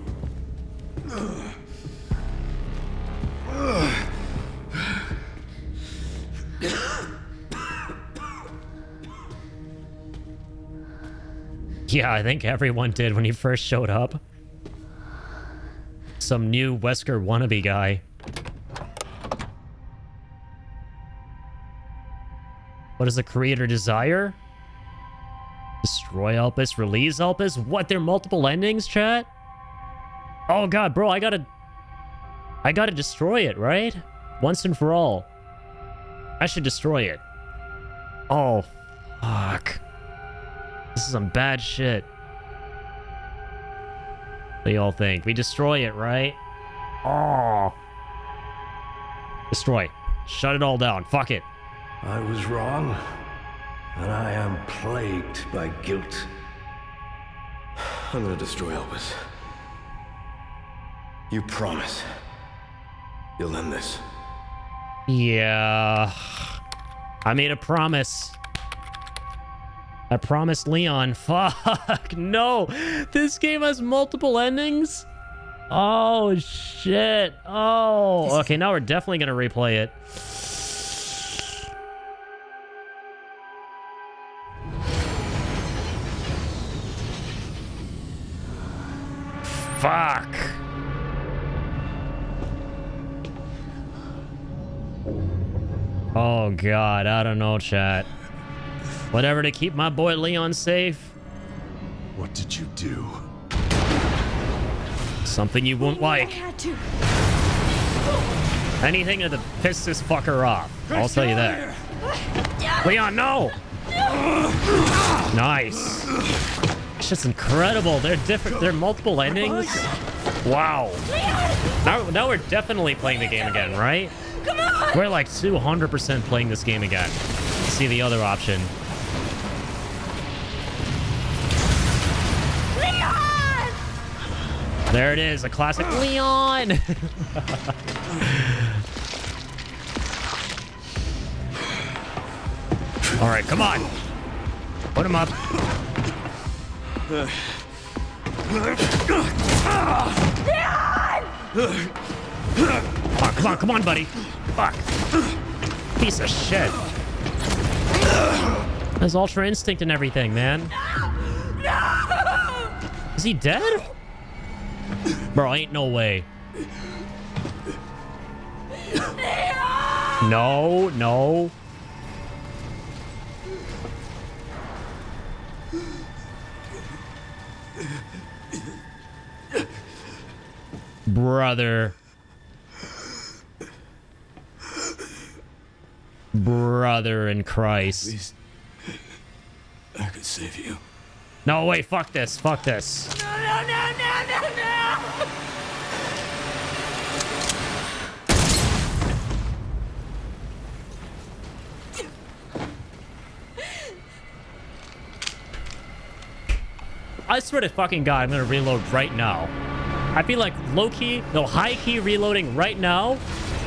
Yeah, I think everyone did when he first showed up. Some new Wesker wannabe guy. What does the creator desire? Destroy Elpis, release Elpis? What, there are multiple endings, chat? Oh god, bro, I gotta destroy it, right? Once and for all. I should destroy it. Oh, fuck. This is some bad shit. What do y'all think? We destroy it, right? Oh. Destroy. Shut it all down. Fuck it. I was wrong, and I am plagued by guilt. I'm gonna destroy Elvis. You promise you'll end this? Yeah. I made a promise. I promised Leon. Fuck, no. This game has multiple endings? Oh, shit. Oh. Okay, now we're definitely going to replay it. Fuck. Oh, God. I don't know, chat. Whatever to keep my boy Leon safe. What did you do? Something you won't like. I had to. Anything to piss this fucker off. I'll tell you that. Leon, no! Nice. It's just incredible. They're different. They're multiple endings. Wow. Now we're definitely playing the game again, right? Come on! We're like 200% playing this game again. See the other option. Leon! There it is, a classic Leon. All right, come on. Put him up. Oh, come on, buddy. Fuck. Piece of shit. Has Ultra Instinct and everything, man. No! Is he dead? Bro, ain't no way. No, no. Brother. Brother in Christ. At least I could save you. No, wait, fuck this. Fuck this. No. I swear to fucking God, I'm gonna reload right now. I feel like low-key, no, high-key reloading right now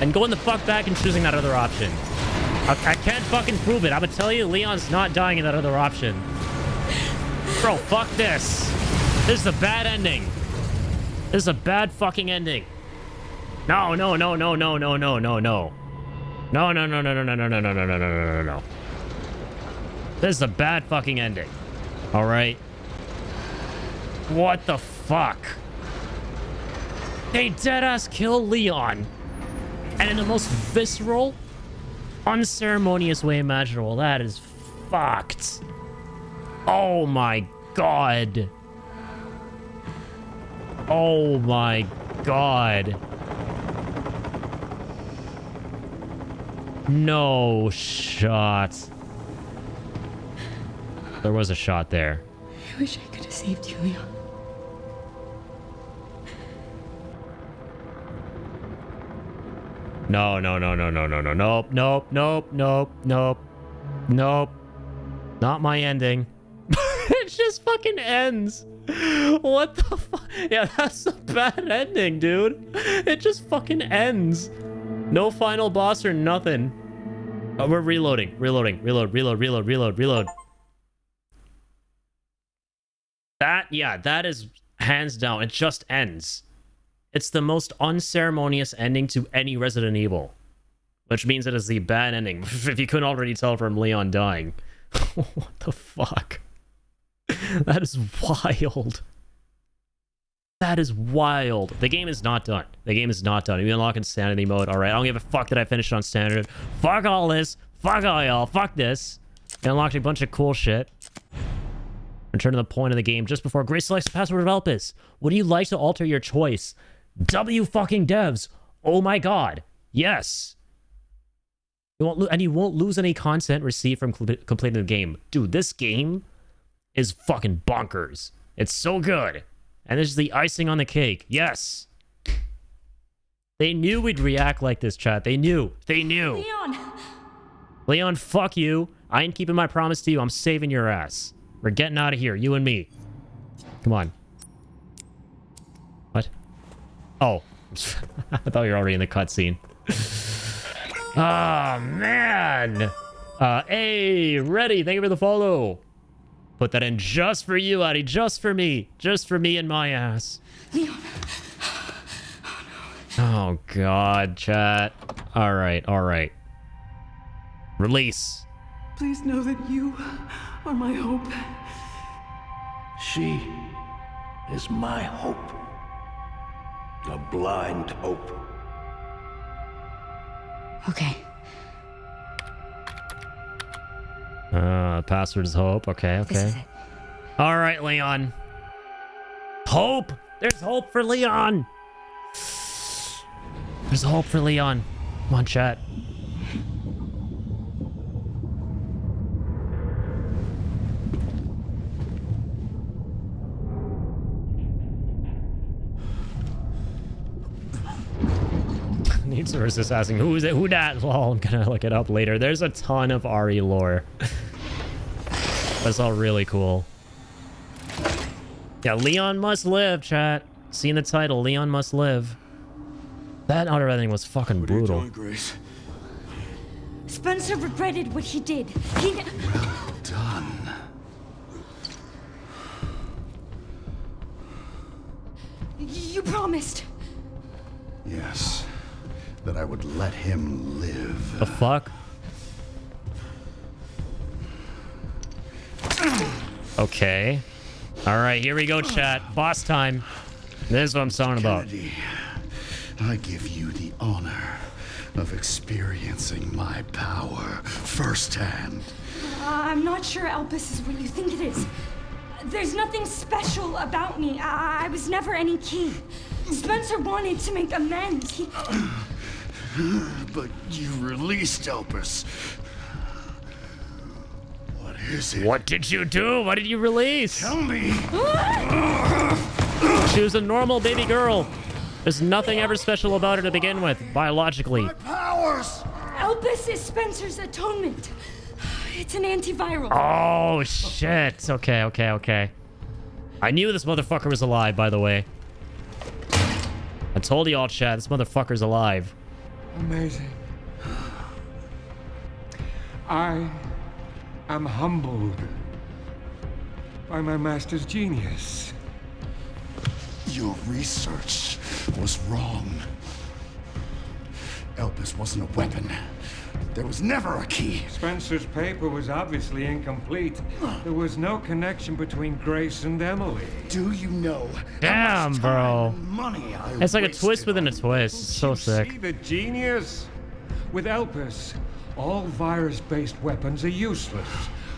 and going the fuck back and choosing that other option. I can't fucking prove it. I'm gonna tell you, Leon's not dying in that other option. Bro, fuck this. This is a bad ending. This is a bad fucking ending. No, no, no, no, no, no, no, no, no. No, no, no, no, no, no, no, no, no, no, no, no, no, no. This is a bad fucking ending. All right. What the fuck? They deadass kill Leon. And in the most visceral, unceremonious way imaginable. That is fucked. Oh my God. Oh my God. No shot. There was a shot there. I wish I could have saved you, Leon. No, no, no, no, no, no, no, nope, nope, nope, nope, nope, nope. Not my ending. It just fucking ends. What the fuck? Yeah, that's a bad ending, dude. It just fucking ends. No final boss or nothing. Oh, we're reloading, reloading, reload, reload, reload, reload, reload. That, yeah, that is hands down. It just ends. It's the most unceremonious ending to any Resident Evil. Which means it is the bad ending. If you couldn't already tell from Leon dying. What the fuck? That is wild. That is wild. The game is not done. The game is not done. We unlock insanity mode. Alright, I don't give a fuck that I finished on standard. Fuck all this. Fuck all y'all. Fuck this. I unlocked a bunch of cool shit. Return to the point of the game just before Grace selects the password of Elpis. Would you like to alter your choice? W fucking devs. Oh my God. Yes. You won't and you won't lose any content received from completing the game. Dude, this game is fucking bonkers. It's so good. And this is the icing on the cake. Yes. They knew we'd react like this, chat. They knew. They knew. Leon! Leon, fuck you. I ain't keeping my promise to you. I'm saving your ass. We're getting out of here, you and me. Come on. What? Oh. I thought you were already in the cutscene. Oh, man. Hey, ready. Thank you for the follow. Put that in just for you, Addy. Just for me. Just for me and my ass. Leon. Oh, God, chat. All right, all right. Release. Please know that you are my hope. She is my hope. A blind hope. Okay. Password is hope. Okay, okay. This is it. All right, Leon. Hope. There's hope for Leon. There's hope for Leon. Come on, chat. Need source is asking who is it? Who dat? Well, I'm gonna look it up later. There's a ton of RE lore. That's all really cool. Yeah, Leon must live, chat. Seeing the title, Leon must live. That other ending was fucking brutal. What are you doing, Grace? Spencer regretted what he did. He... Well done. You promised. Yes. That I would let him live. The fuck? Okay. All right, here we go, chat. Boss time. This is what I'm talking about. Kennedy, I give you the honor of experiencing my power firsthand. I'm not sure Elpis is what you think it is. There's nothing special about me. I was never any key. Spencer wanted to make amends. He... But you released Elpis. What is it? What did you do? What did you release? Tell me. She was a normal baby girl. There's nothing ever special about her to begin with, biologically. My powers! Elpis is Spencer's atonement. It's an antiviral. Oh, shit. Okay, okay, okay. I knew this motherfucker was alive, by the way. I told y'all, chat, this motherfucker's alive. Amazing. I am humbled by my master's genius. Your research was wrong. Elpis wasn't a weapon. There was never a key. Spencer's paper was obviously incomplete. There was no connection between Grace and Emily. Do you know? Damn, bro. Money It's like a twist within a twist. It's so sick. See the genius? With Elpis, all virus-based weapons are useless.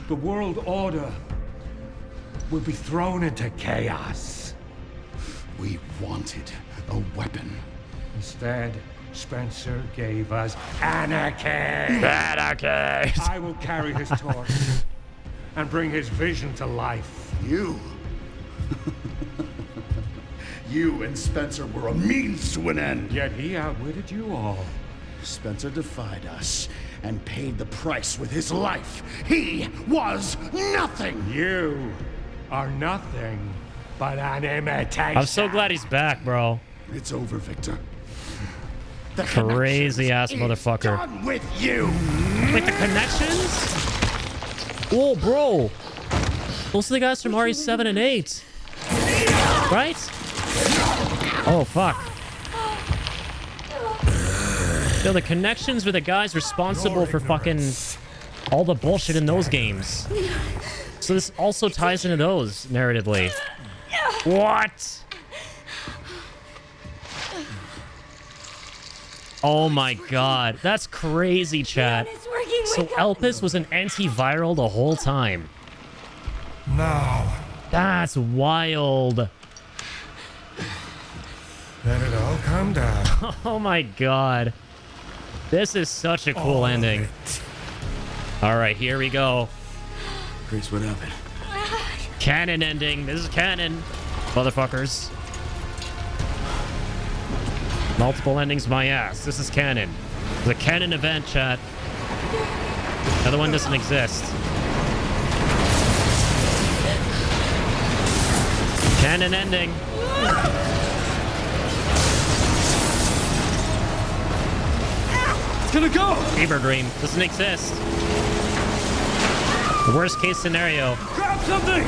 The world order will be thrown into chaos. We wanted a weapon. Instead, Spencer gave us anarchy. Anarchy. I will carry his torch and bring his vision to life. You? You and Spencer were a means to an end. Yet he outwitted you all. Spencer defied us and paid the price with his life. He was nothing. You are nothing but an imitation. I'm so glad he's back, bro. It's over, Victor. Crazy ass motherfucker. Done with you. Wait, the connections? Oh, bro. Those are the guys from RE7 and 8. Right? Oh, fuck. Yo, the connections were the guys responsible for fucking all the bullshit in those games. So this also ties into those narratively. What? Oh my god. That's crazy, chat. So Elpis was an antiviral the whole time. Now, That's wild. let it all come down. Oh my god. This is such a cool ending. Alright, here we go. Grace, what happened? Canon ending. This is canon. Motherfuckers. Multiple endings, my ass. This is canon. It's a canon event, chat. The other one doesn't exist. Canon ending. It's gonna go! Fever Dream doesn't exist. The worst case scenario. Grab something!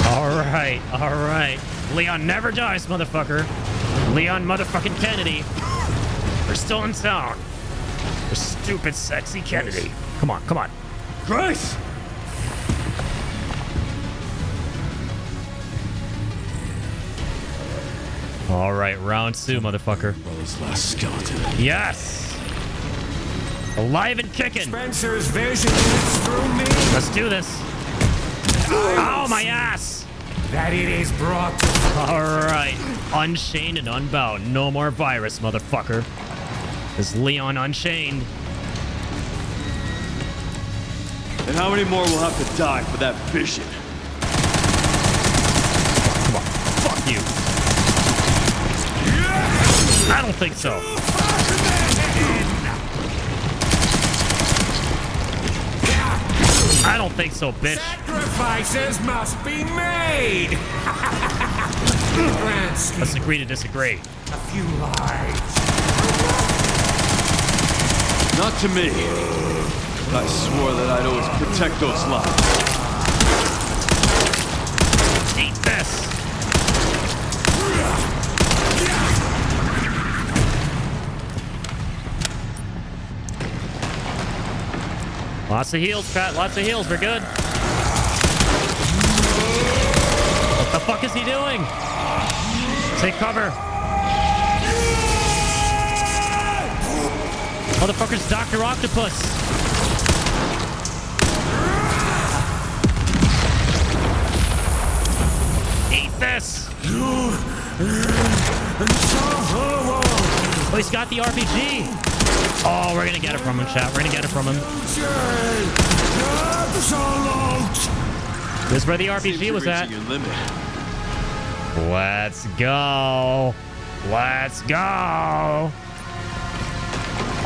Alright, alright. Leon never dies, motherfucker. Leon motherfucking Kennedy. We're still in town. The stupid, sexy Kennedy. Come on, come on. Grace! Alright, round 2, motherfucker. Brother's last skeleton. Yes! Alive and kicking! Spencer's vision is through me. Let's do this. Oh, my ass! That it is brought to Alright. Unchained and unbound. No more virus, motherfucker. Is Leon unchained? And how many more will have to die for that vision? Come on. Fuck you. I don't think so. I don't think so, bitch. Sacrifices must be made. Gransky, Let's agree to disagree. a few lives. Not to me. I swore that I'd always protect those lives. Eat this. Lots of heals, Pat. Lots of heals. We're good. What the fuck is he doing? Take cover. Motherfucker's Dr. Octopus. Eat this. Oh, he's got the RPG. Oh, we're gonna get it from him, chat. We're gonna get it from him. This is where the RPG was at. Let's go. Let's go.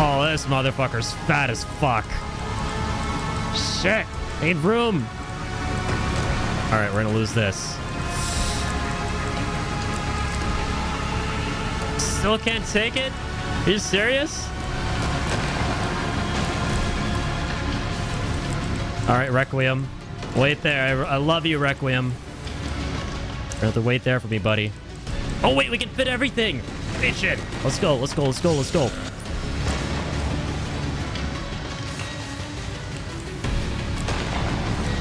Oh, this motherfucker's fat as fuck. Shit. Need room. All right, we're gonna lose this. Still can't take it? Are you serious? All right, Requiem. Wait there. I love you, Requiem. You're gonna have to wait there for me, buddy. Oh, wait, we can fit everything. Hey, shit. Let's go, let's go, let's go, let's go.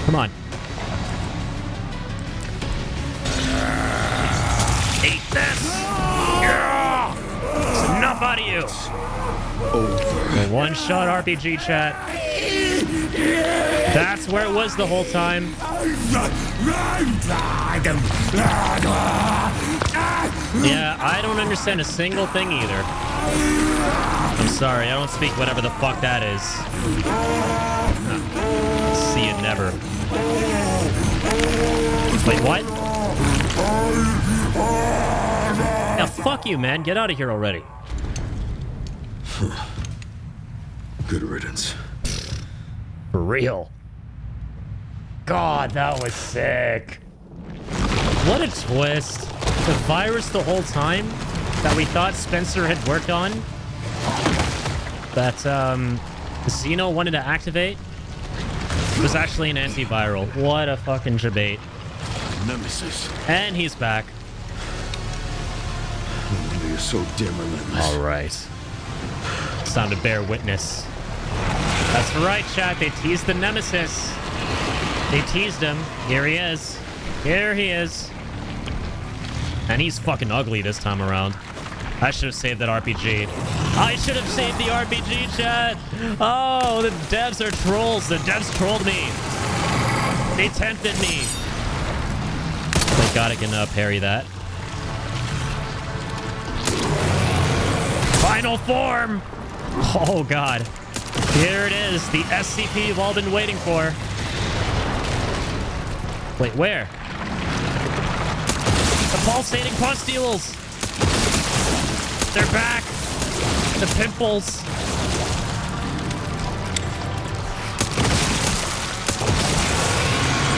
Come on. Eat this! Yeah! That's enough out of you! Over. One shot RPG chat. That's where it was the whole time. Yeah, I don't understand a single thing either. I'm sorry, I don't speak whatever the fuck that is. See it never. Wait, what? Yeah, fuck you, man. Get out of here already. Good riddance. For real. God, that was sick. What a twist. The virus the whole time that we thought Spencer had worked on, that Xeno wanted to activate, was actually an antiviral. What a fucking debate. Nemesis. And he's back. You're so damn relentless. All right. It's time to bear witness. That's right, chat. They teased the Nemesis. They teased him. Here he is. Here he is. And he's fucking ugly this time around. I should have saved that RPG. I should have saved the RPG, chat. Oh, the devs are trolls. The devs trolled me. They tempted me. Thank God I can parry that. Final form. Oh, God. Here it is. The SCP you've all been waiting for. Wait, where? The pulsating pustules. They're back. The pimples.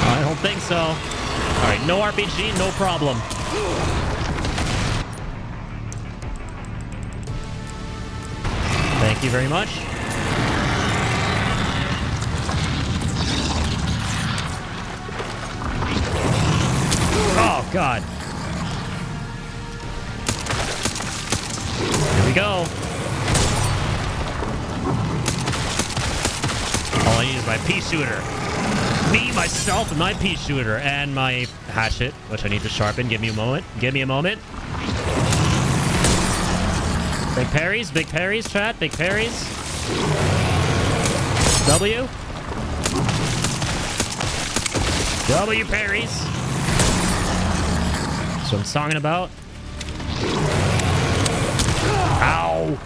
I don't think so. All right, no RPG, no problem. Thank you very much. Oh, God. Here we go. All I need is my pea shooter. Me, myself, and my pea shooter. And my hatchet, which I need to sharpen. Give me a moment. Give me a moment. Big parries, chat. Big parries. W. W parries. That's what I'm talking about. Ow.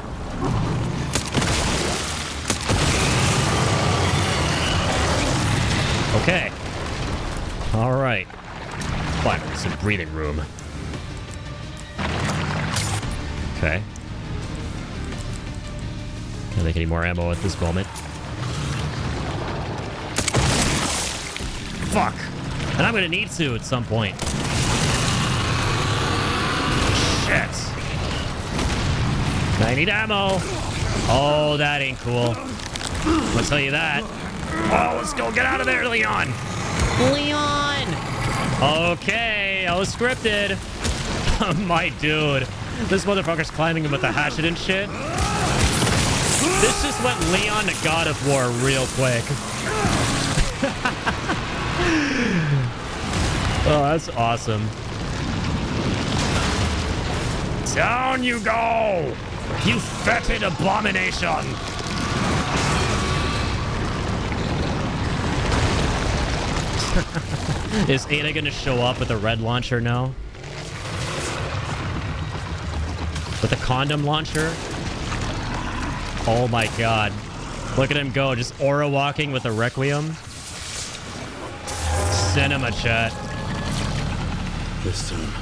Okay. All right. Finally, some breathing room. Okay. Can't make any more ammo at this moment. Fuck. And I'm gonna need to at some point. Shit. I need ammo. Oh, that ain't cool. I'll tell you that. Oh, let's go. Get out of there, Leon. Leon. Okay, I was scripted. My dude. This motherfucker's climbing him with the hatchet and shit. This just went Leon to God of War real quick. Oh, that's awesome. Down you go! You fetid abomination! Is Ada gonna show up with a red launcher now? With a condom launcher? Oh my God. Look at him go, just aura walking with a Requiem. Cinema, chat. This time,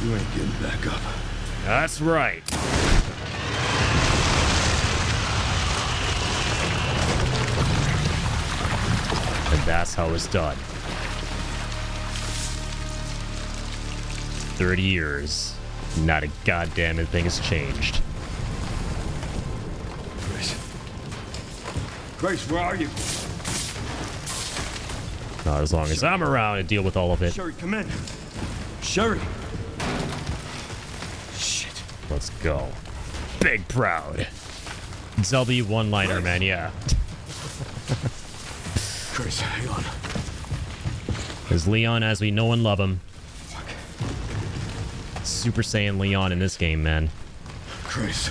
you ain't getting back up. That's right. that's how it's done. 30 years. Not a goddamn thing has changed. Grace, where are you? Not as long as I'm around to deal with all of it. Sherry, come in. Sherry. Shit. Let's go. Big proud. W one-liner, man, yeah. Grace, hang on. There's Leon as we know and love him. Super Saiyan Leon in this game, man. Grace.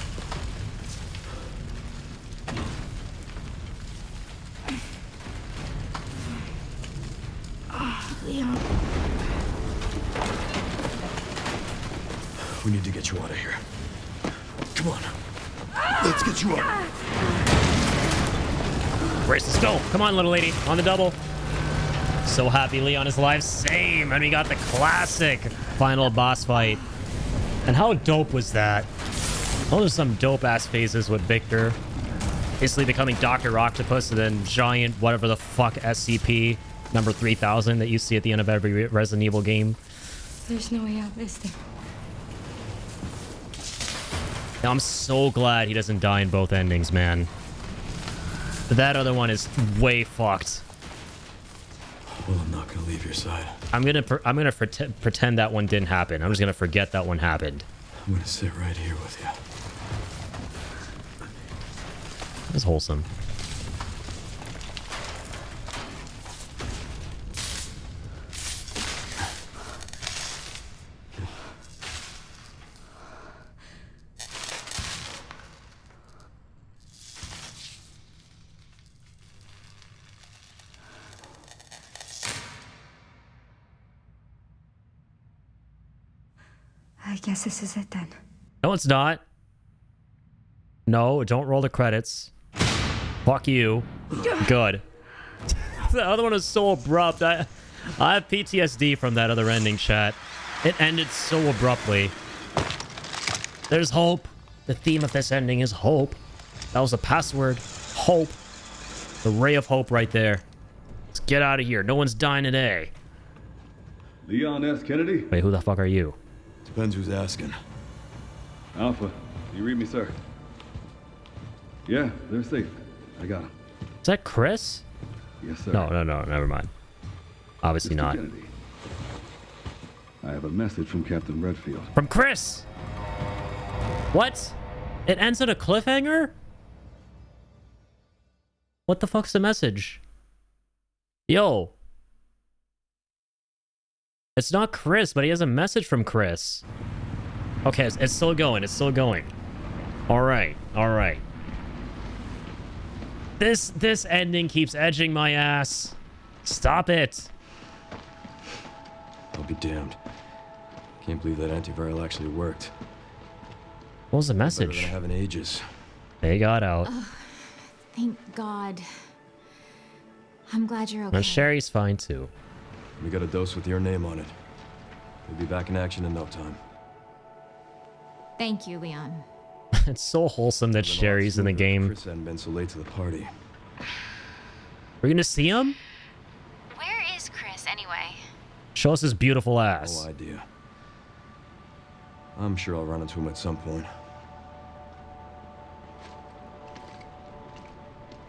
Leon. We need to get you out of here. Come on. Let's get you out. Grace, let's go. Come on, little lady. On the double. So happy Leon is alive. Same. And we got the classic final boss fight. And how dope was that? Oh, there's some dope-ass phases with Victor. Basically becoming Dr. Octopus and then giant whatever the fuck SCP number 3000 that you see at the end of every Resident Evil game. There's no way out, is there? Now, I'm so glad he doesn't die in both endings, man. That other one is way fucked. Well, I'm not gonna leave your side. I'm gonna pretend that one didn't happen. I'm just gonna forget that one happened. I'm gonna sit right here with you. That's wholesome. I guess this is it then. No, it's not. No, don't roll the credits. Fuck you. Good. The other one was so abrupt. I have PTSD from that other ending, chat. It ended so abruptly. There's hope. The theme of this ending is hope. That was the password. Hope. The ray of hope right there. Let's get out of here. No one's dying today. Leon S. Kennedy? Wait, who the fuck are you? Depends who's asking. Alpha, you read me, sir? Yeah, they're safe. I got them. Is that Chris? Yes, sir. No, never mind. Obviously Mr. not. Kennedy, I have a message from Captain Redfield. From Chris! What? It ends on a cliffhanger? What the fuck's the message? Yo. It's not Chris, but he has a message from Chris. Okay, it's still going. It's still going. Alright, alright. This ending keeps edging my ass. Stop it. I'll be damned. Can't believe that antiviral actually worked. What was the Better message? than I have in ages. They got out. Thank God. I'm glad you're okay. And Sherry's fine too. We got a dose with your name on it. We'll be back in action in no time. Thank you, Leon. It's so wholesome that Sherry's in the game. Chris hadn't been so late to the party. We're gonna see him? Where is Chris, anyway? Show us his beautiful ass. No idea. I'm sure I'll run into him at some point.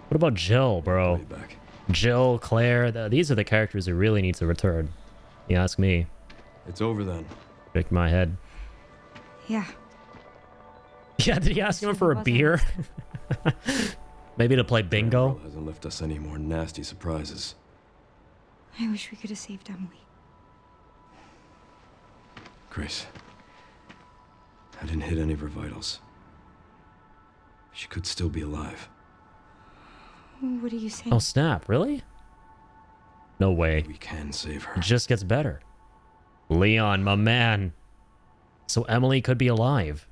What about Jill, bro? Jill, Claire, these are the characters who really need to return. You ask me. It's over then. Shake my head. Yeah. Yeah, did he ask him for a beer? Maybe to play bingo? Hasn't left us any more nasty surprises. I wish we could have saved Emily. Grace. I didn't hit any of her vitals. She could still be alive. What are you saying? Oh snap, really? No way. We can save her. It just gets better. Leon, my man. So Emily could be alive.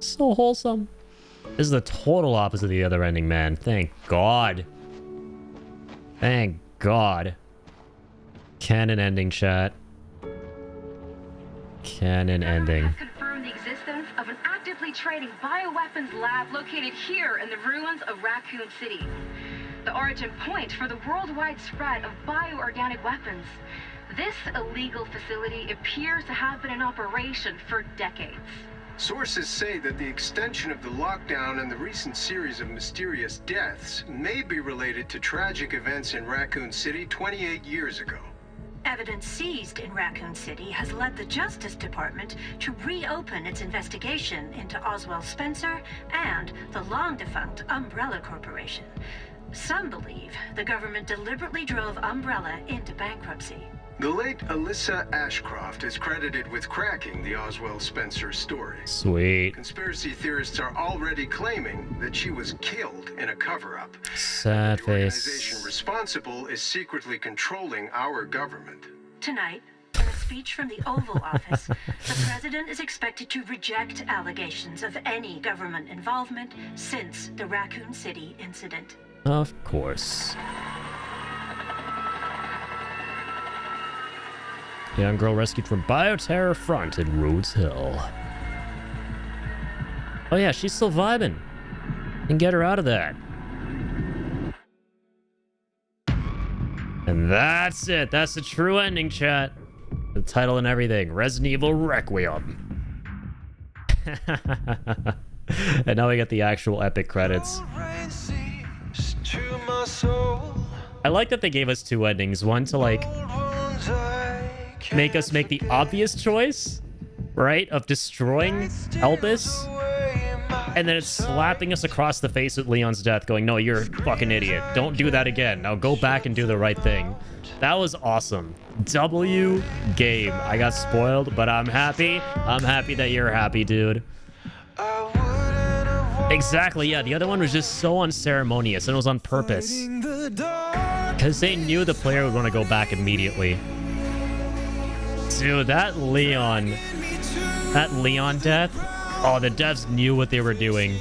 So wholesome. This is the total opposite of the other ending, man. Thank God. Thank God. Canon ending, chat. Canon ending. Confirmed the existence of an actively trading bioweapons lab located here in the ruins of Raccoon City. the origin point for the worldwide spread of bioorganic weapons. This illegal facility appears to have been in operation for decades. Sources say that the extension of the lockdown and the recent series of mysterious deaths may be related to tragic events in Raccoon City 28 years ago. Evidence seized in Raccoon City has led the Justice Department to reopen its investigation into Oswald Spencer and the long-defunct Umbrella Corporation. Some believe the government deliberately drove Umbrella into bankruptcy. The late Alyssa Ashcroft is credited with cracking the Oswald Spencer story. Sweet. Conspiracy theorists are already claiming that she was killed in a cover-up. Sad The face. organization responsible is secretly controlling our government. Tonight, in a speech from the Oval Office, the president is expected to reject allegations of any government involvement since the Raccoon City incident. Of course. Young girl rescued from bioterror front in Rhodes Hill. Oh yeah, she's still vibing. And get her out of that. And that's it. That's the true ending, chat. The title and everything. Resident Evil Requiem. And now we get the actual epic credits. I like that they gave us two endings. One to like make us make the obvious choice, right, of destroying Elpis, and then it's slapping us across the face with Leon's death, going, no, you're a fucking idiot. Don't do that again. Now go back and do the right thing. That was awesome. W game. I got spoiled, but I'm happy. I'm happy that you're happy, dude. Exactly, yeah. The other one was just so unceremonious, and it was on purpose. Because they knew the player would want to go back immediately. Dude, that Leon death, oh, the devs knew what they were doing.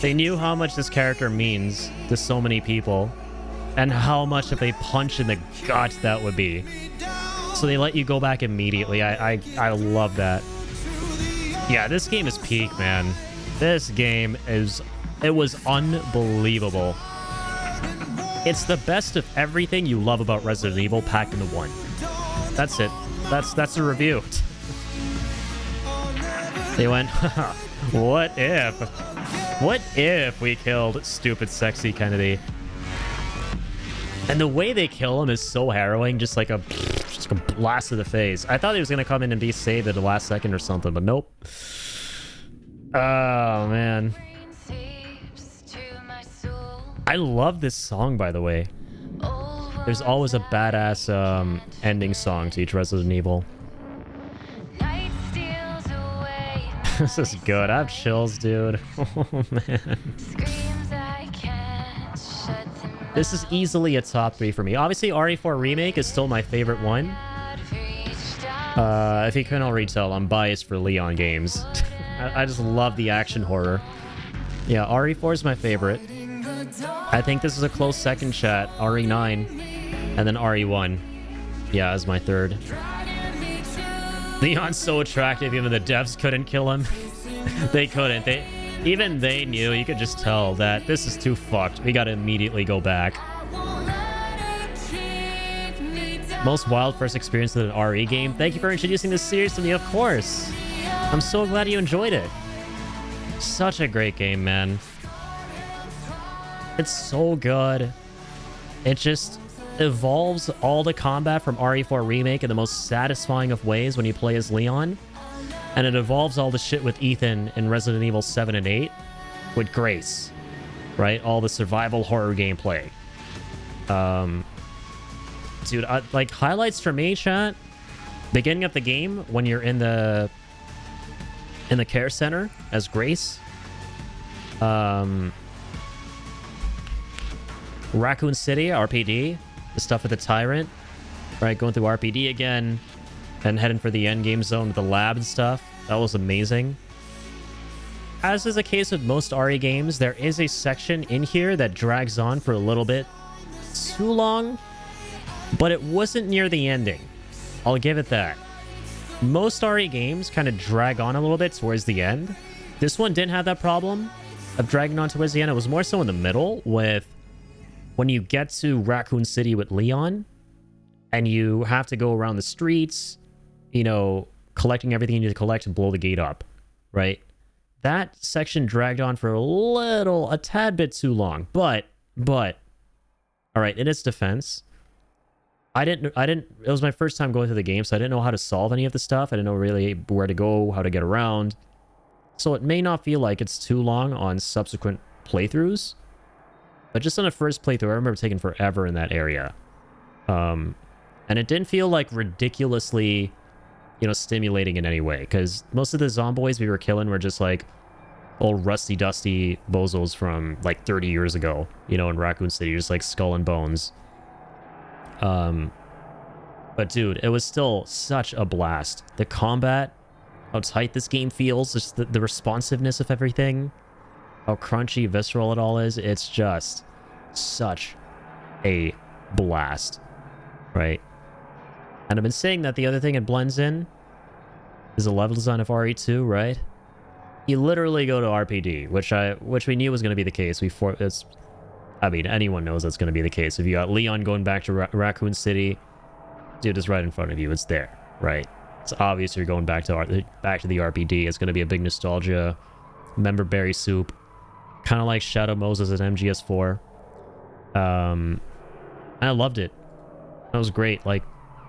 They knew how much this character means to so many people, and how much of a punch in the gut that would be. So they let you go back immediately. I love that. Yeah, this game is peak, man. This game it was unbelievable. It's the best of everything you love about Resident Evil packed into one. That's it. That's the review. They went, what if we killed stupid sexy Kennedy? And the way they kill him is so harrowing, just like a blast to the face. I thought he was gonna come in and be saved at the last second or something, but nope. Oh man. I love this song, by the way. There's always a badass ending song to each Resident Evil. This is good. I have chills, dude. Oh, man. This is easily a top 3 for me. Obviously, RE4 Remake is still my favorite one. If you couldn't already tell, I'm biased for Leon games. I just love the action horror. Yeah, RE4 is my favorite. I think this is a close second, chat. RE9. And then RE1. Yeah, as my third. Leon's so attractive, even the devs couldn't kill him. They couldn't. Even they knew. You could just tell that this is too fucked. We gotta immediately go back. Most wild first experience with an RE game. Thank you for introducing this series to me, of course. I'm so glad you enjoyed it. Such a great game, man. It's so good. It just evolves all the combat from RE4 Remake in the most satisfying of ways when you play as Leon. And it evolves all the shit with Ethan in Resident Evil 7 and 8 with Grace. Right? All the survival horror gameplay. Dude, like, highlights for me, chat. Beginning of the game, when you're in the care center as Grace. Raccoon City, RPD. The stuff with the Tyrant. Right, going through RPD again. And heading for the endgame zone with the lab and stuff. That was amazing. As is the case with most RE games, there is a section in here that drags on for a little bit too long. But it wasn't near the ending. I'll give it that. Most RE games kind of drag on a little bit towards the end. This one didn't have that problem. of dragging on towards the end. It was more so in the middle with when you get to Raccoon City with Leon and you have to go around the streets, you know, collecting everything you need to collect and blow the gate up, right? That section dragged on for a tad bit too long, but, all right, in its defense, it was my first time going through the game, so I didn't know how to solve any of the stuff. I didn't know really where to go, how to get around. So it may not feel like it's too long on subsequent playthroughs, but just on the first playthrough, I remember taking forever in that area. And it didn't feel like ridiculously, you know, stimulating in any way, because most of the zomboids we were killing were just like old rusty dusty bozos from like 30 years ago, you know, in Raccoon City, just like skull and bones. But dude, it was still such a blast. The combat, how tight this game feels, just the responsiveness of everything, how crunchy, visceral it all is. It's just such a blast, right? And I've been saying that the other thing it blends in is the level design of RE2, right? You literally go to RPD, which we knew was going to be the case. I mean, anyone knows that's going to be the case. If you got Leon going back to Raccoon City, dude, it's right in front of you. It's there, right? It's obvious you're going back to the RPD. It's going to be a big nostalgia, member berry soup, kind of like Shadow Moses at MGS4. And I loved it. That was great. Like,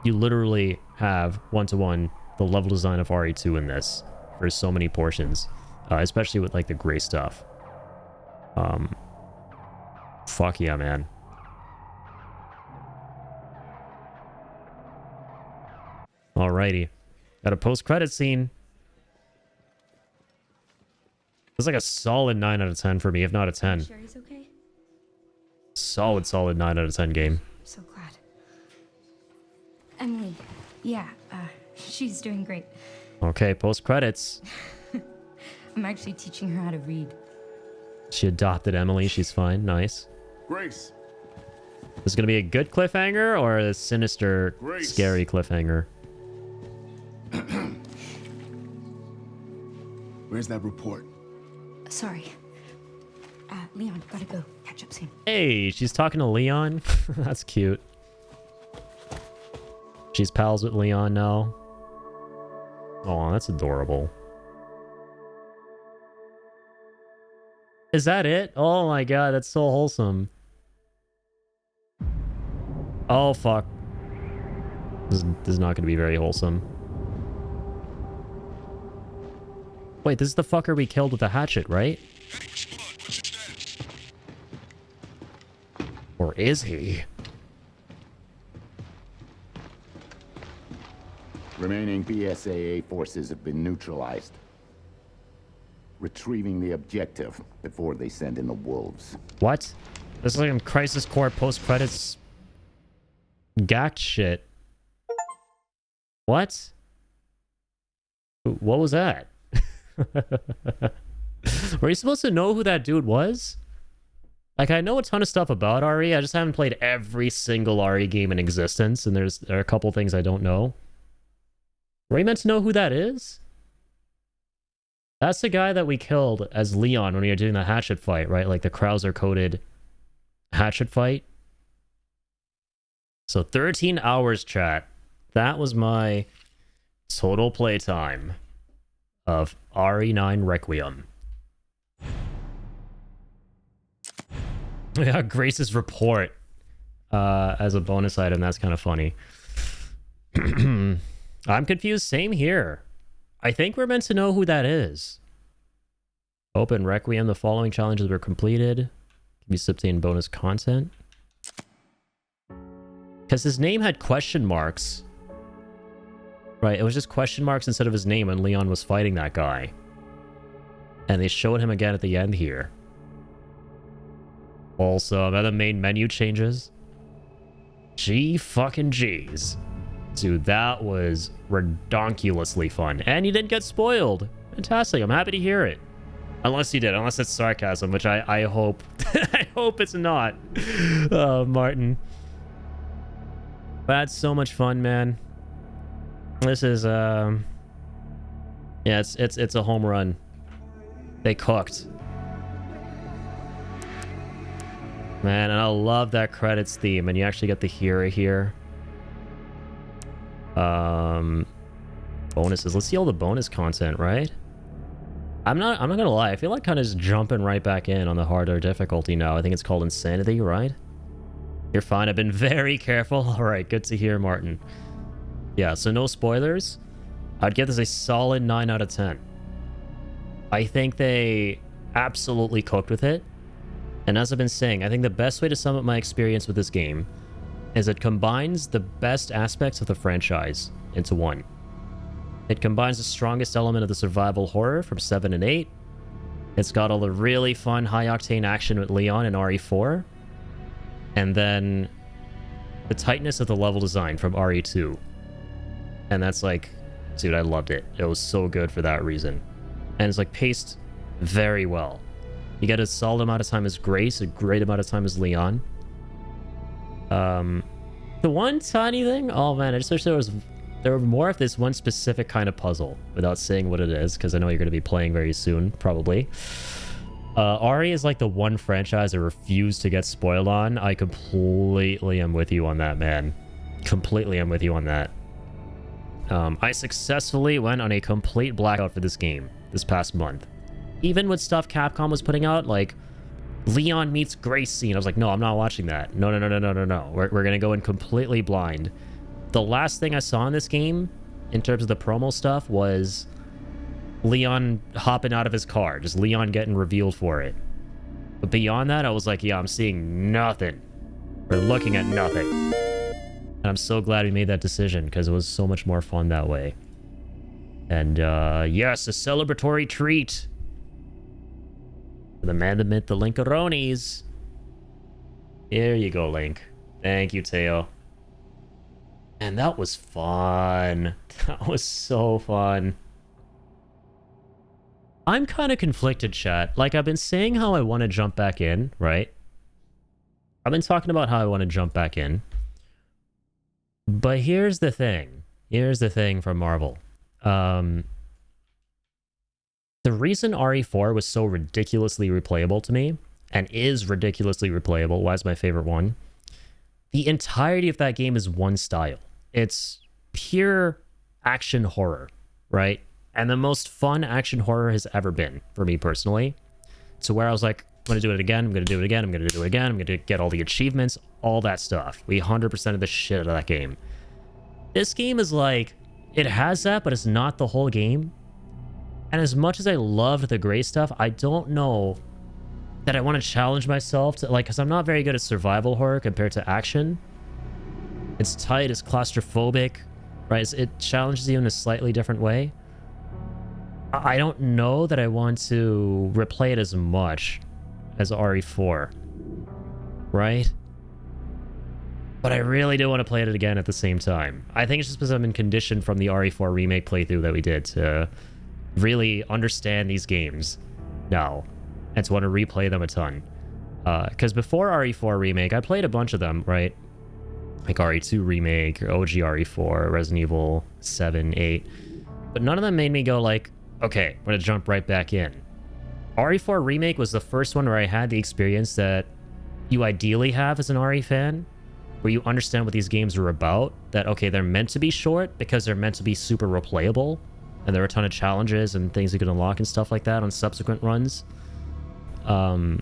you literally have one-to-one the level design of RE2 in this for so many portions, especially with like the gray stuff. Fuck yeah, man. Alrighty. Got a post-credit scene. It's like a solid 9 out of 10 for me, if not a 10. Sure he's okay? Solid 9 out of 10 game. I'm so glad. Emily, yeah, she's doing great. Okay, post-credits. I'm actually teaching her how to read. She adopted Emily. She's fine. Nice. Grace. Is this going to be a good cliffhanger or a sinister, scary cliffhanger? Where's that report? Sorry. Leon, gotta go. Catch up soon. Hey, she's talking to Leon. That's cute. She's pals with Leon now. Oh, that's adorable. Is that it? Oh my god, that's so wholesome. Oh, fuck. This is not going to be very wholesome. Wait, this is the fucker we killed with the hatchet, right? Or is he? Remaining BSAA forces have been neutralized. Retrieving the objective before they send in the wolves. What? This is like a Crisis Core post-credits gacked shit. What? What was that? Were you supposed to know who that dude was? Like, I know a ton of stuff about RE. I just haven't played every single RE game in existence, and there are a couple things I don't know. Were you meant to know who that is? That's the guy that we killed as Leon when we were doing the hatchet fight, right? Like the Krauser-coded hatchet fight. So 13 hours, chat. That was my total playtime of RE9 Requiem. Yeah, Grace's report as a bonus item. That's kind of funny. I'm confused. Same here. I think we're meant to know who that is. Open Requiem. The following challenges were completed. Can be obtained bonus content. Because his name had question marks. Right, it was just question marks instead of his name when Leon was fighting that guy. And they showed him again at the end here. Also, another main menu changes. G-fucking-G's. Dude, that was redonkulously fun. And you didn't get spoiled. Fantastic. I'm happy to hear it. Unless you did. Unless it's sarcasm, which I hope. I hope it's not. Martin. But that's so much fun, man. This is, yeah, it's a home run. They cooked. Man, and I love that credits theme, and you actually get to hear it here. Bonuses. Let's see all the bonus content, right? I'm not gonna lie, I feel like kind of just jumping right back in on the harder difficulty now. I think it's called Insanity, right? You're fine, I've been very careful. Alright, good to hear, Martin. Yeah, so no spoilers. I'd give this a solid 9 out of 10. I think they absolutely cooked with it. And as I've been saying, I think the best way to sum up my experience with this game is it combines the best aspects of the franchise into one. It combines the strongest element of the survival horror from 7 and 8. It's got all the really fun high-octane action with Leon and RE4. And then the tightness of the level design from RE2. And that's like, dude, I loved it. It was so good for that reason. And it's like paced very well. You get a solid amount of time as Grace, a great amount of time as Leon. The one tiny thing, oh man, I just wish there were more of this one specific kind of puzzle without saying what it is, because I know you're going to be playing very soon, probably. RE is like the one franchise I refuse to get spoiled on. I completely am with you on that, man. Completely am with you on that. I successfully went on a complete blackout for this game this past month. Even with stuff Capcom was putting out, like Leon meets Grace scene, I was like, no, I'm not watching that. No. We're going to go in completely blind. The last thing I saw in this game, in terms of the promo stuff, was Leon hopping out of his car. Just Leon getting revealed for it. But beyond that, I was like, yeah, I'm seeing nothing. We're looking at nothing. And I'm so glad we made that decision, because it was so much more fun that way. And, yes, a celebratory treat. For the man, the myth, the Linkaronis. Here you go, Link. Thank you, Teo. And that was fun. That was so fun. I'm kind of conflicted, chat. Like, I've been saying how I want to jump back in, right? I've been talking about how I want to jump back in. But here's the thing. Here's the thing from Marvel. The reason RE4 was so ridiculously replayable to me, and is ridiculously replayable, why is my favorite one? The entirety of that game is one style. It's pure action horror, right? And the most fun action horror has ever been, for me personally. To where I was like, I'm going to do it again, I'm going to do it again, I'm going to do it again, I'm going to get all the achievements, all that stuff. We 100% of the shit out of that game. This game is like, it has that, but it's not the whole game. And as much as I loved the Grey stuff, I don't know that I want to challenge myself to, like, because I'm not very good at survival horror compared to action. It's tight, it's claustrophobic, right? It challenges you in a slightly different way. I don't know that I want to replay it as much as RE4, right? But I really do want to play it again at the same time. I think it's just because I'm in condition from the RE4 remake playthrough that we did to really understand these games now and to want to replay them a ton. Because before RE4 remake, I played a bunch of them, right? Like RE2 remake, or OG RE4, Resident Evil 7, 8. But none of them made me go like, okay, I'm going to jump right back in. RE4 remake was the first one where I had the experience that you ideally have as an RE fan, where you understand what these games are about, that, okay, they're meant to be short because they're meant to be super replayable, and there are a ton of challenges and things you can unlock and stuff like that on subsequent runs. And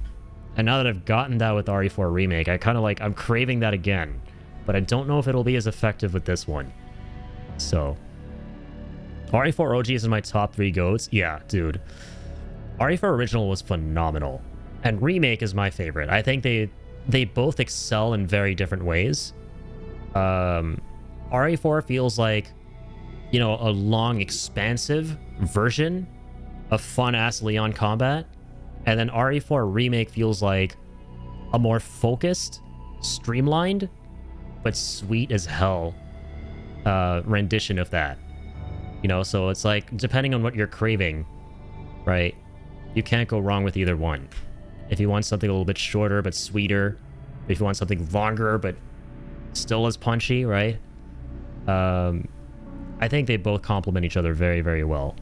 now that I've gotten that with RE4 remake, I kind of like, I'm craving that again, but I don't know if it'll be as effective with this one. So, RE4 OG is in my top 3 goats. Yeah, dude. RE4 original was phenomenal, and remake is my favorite. I think they both excel in very different ways. RE4 feels like, you know, a long, expansive version of fun-ass Leon combat. And then RE4 remake feels like a more focused, streamlined, but sweet as hell rendition of that. You know, so it's like, depending on what you're craving, right? You can't go wrong with either one. If you want something a little bit shorter but sweeter, if you want something longer but still as punchy, right? I think they both complement each other very, very well.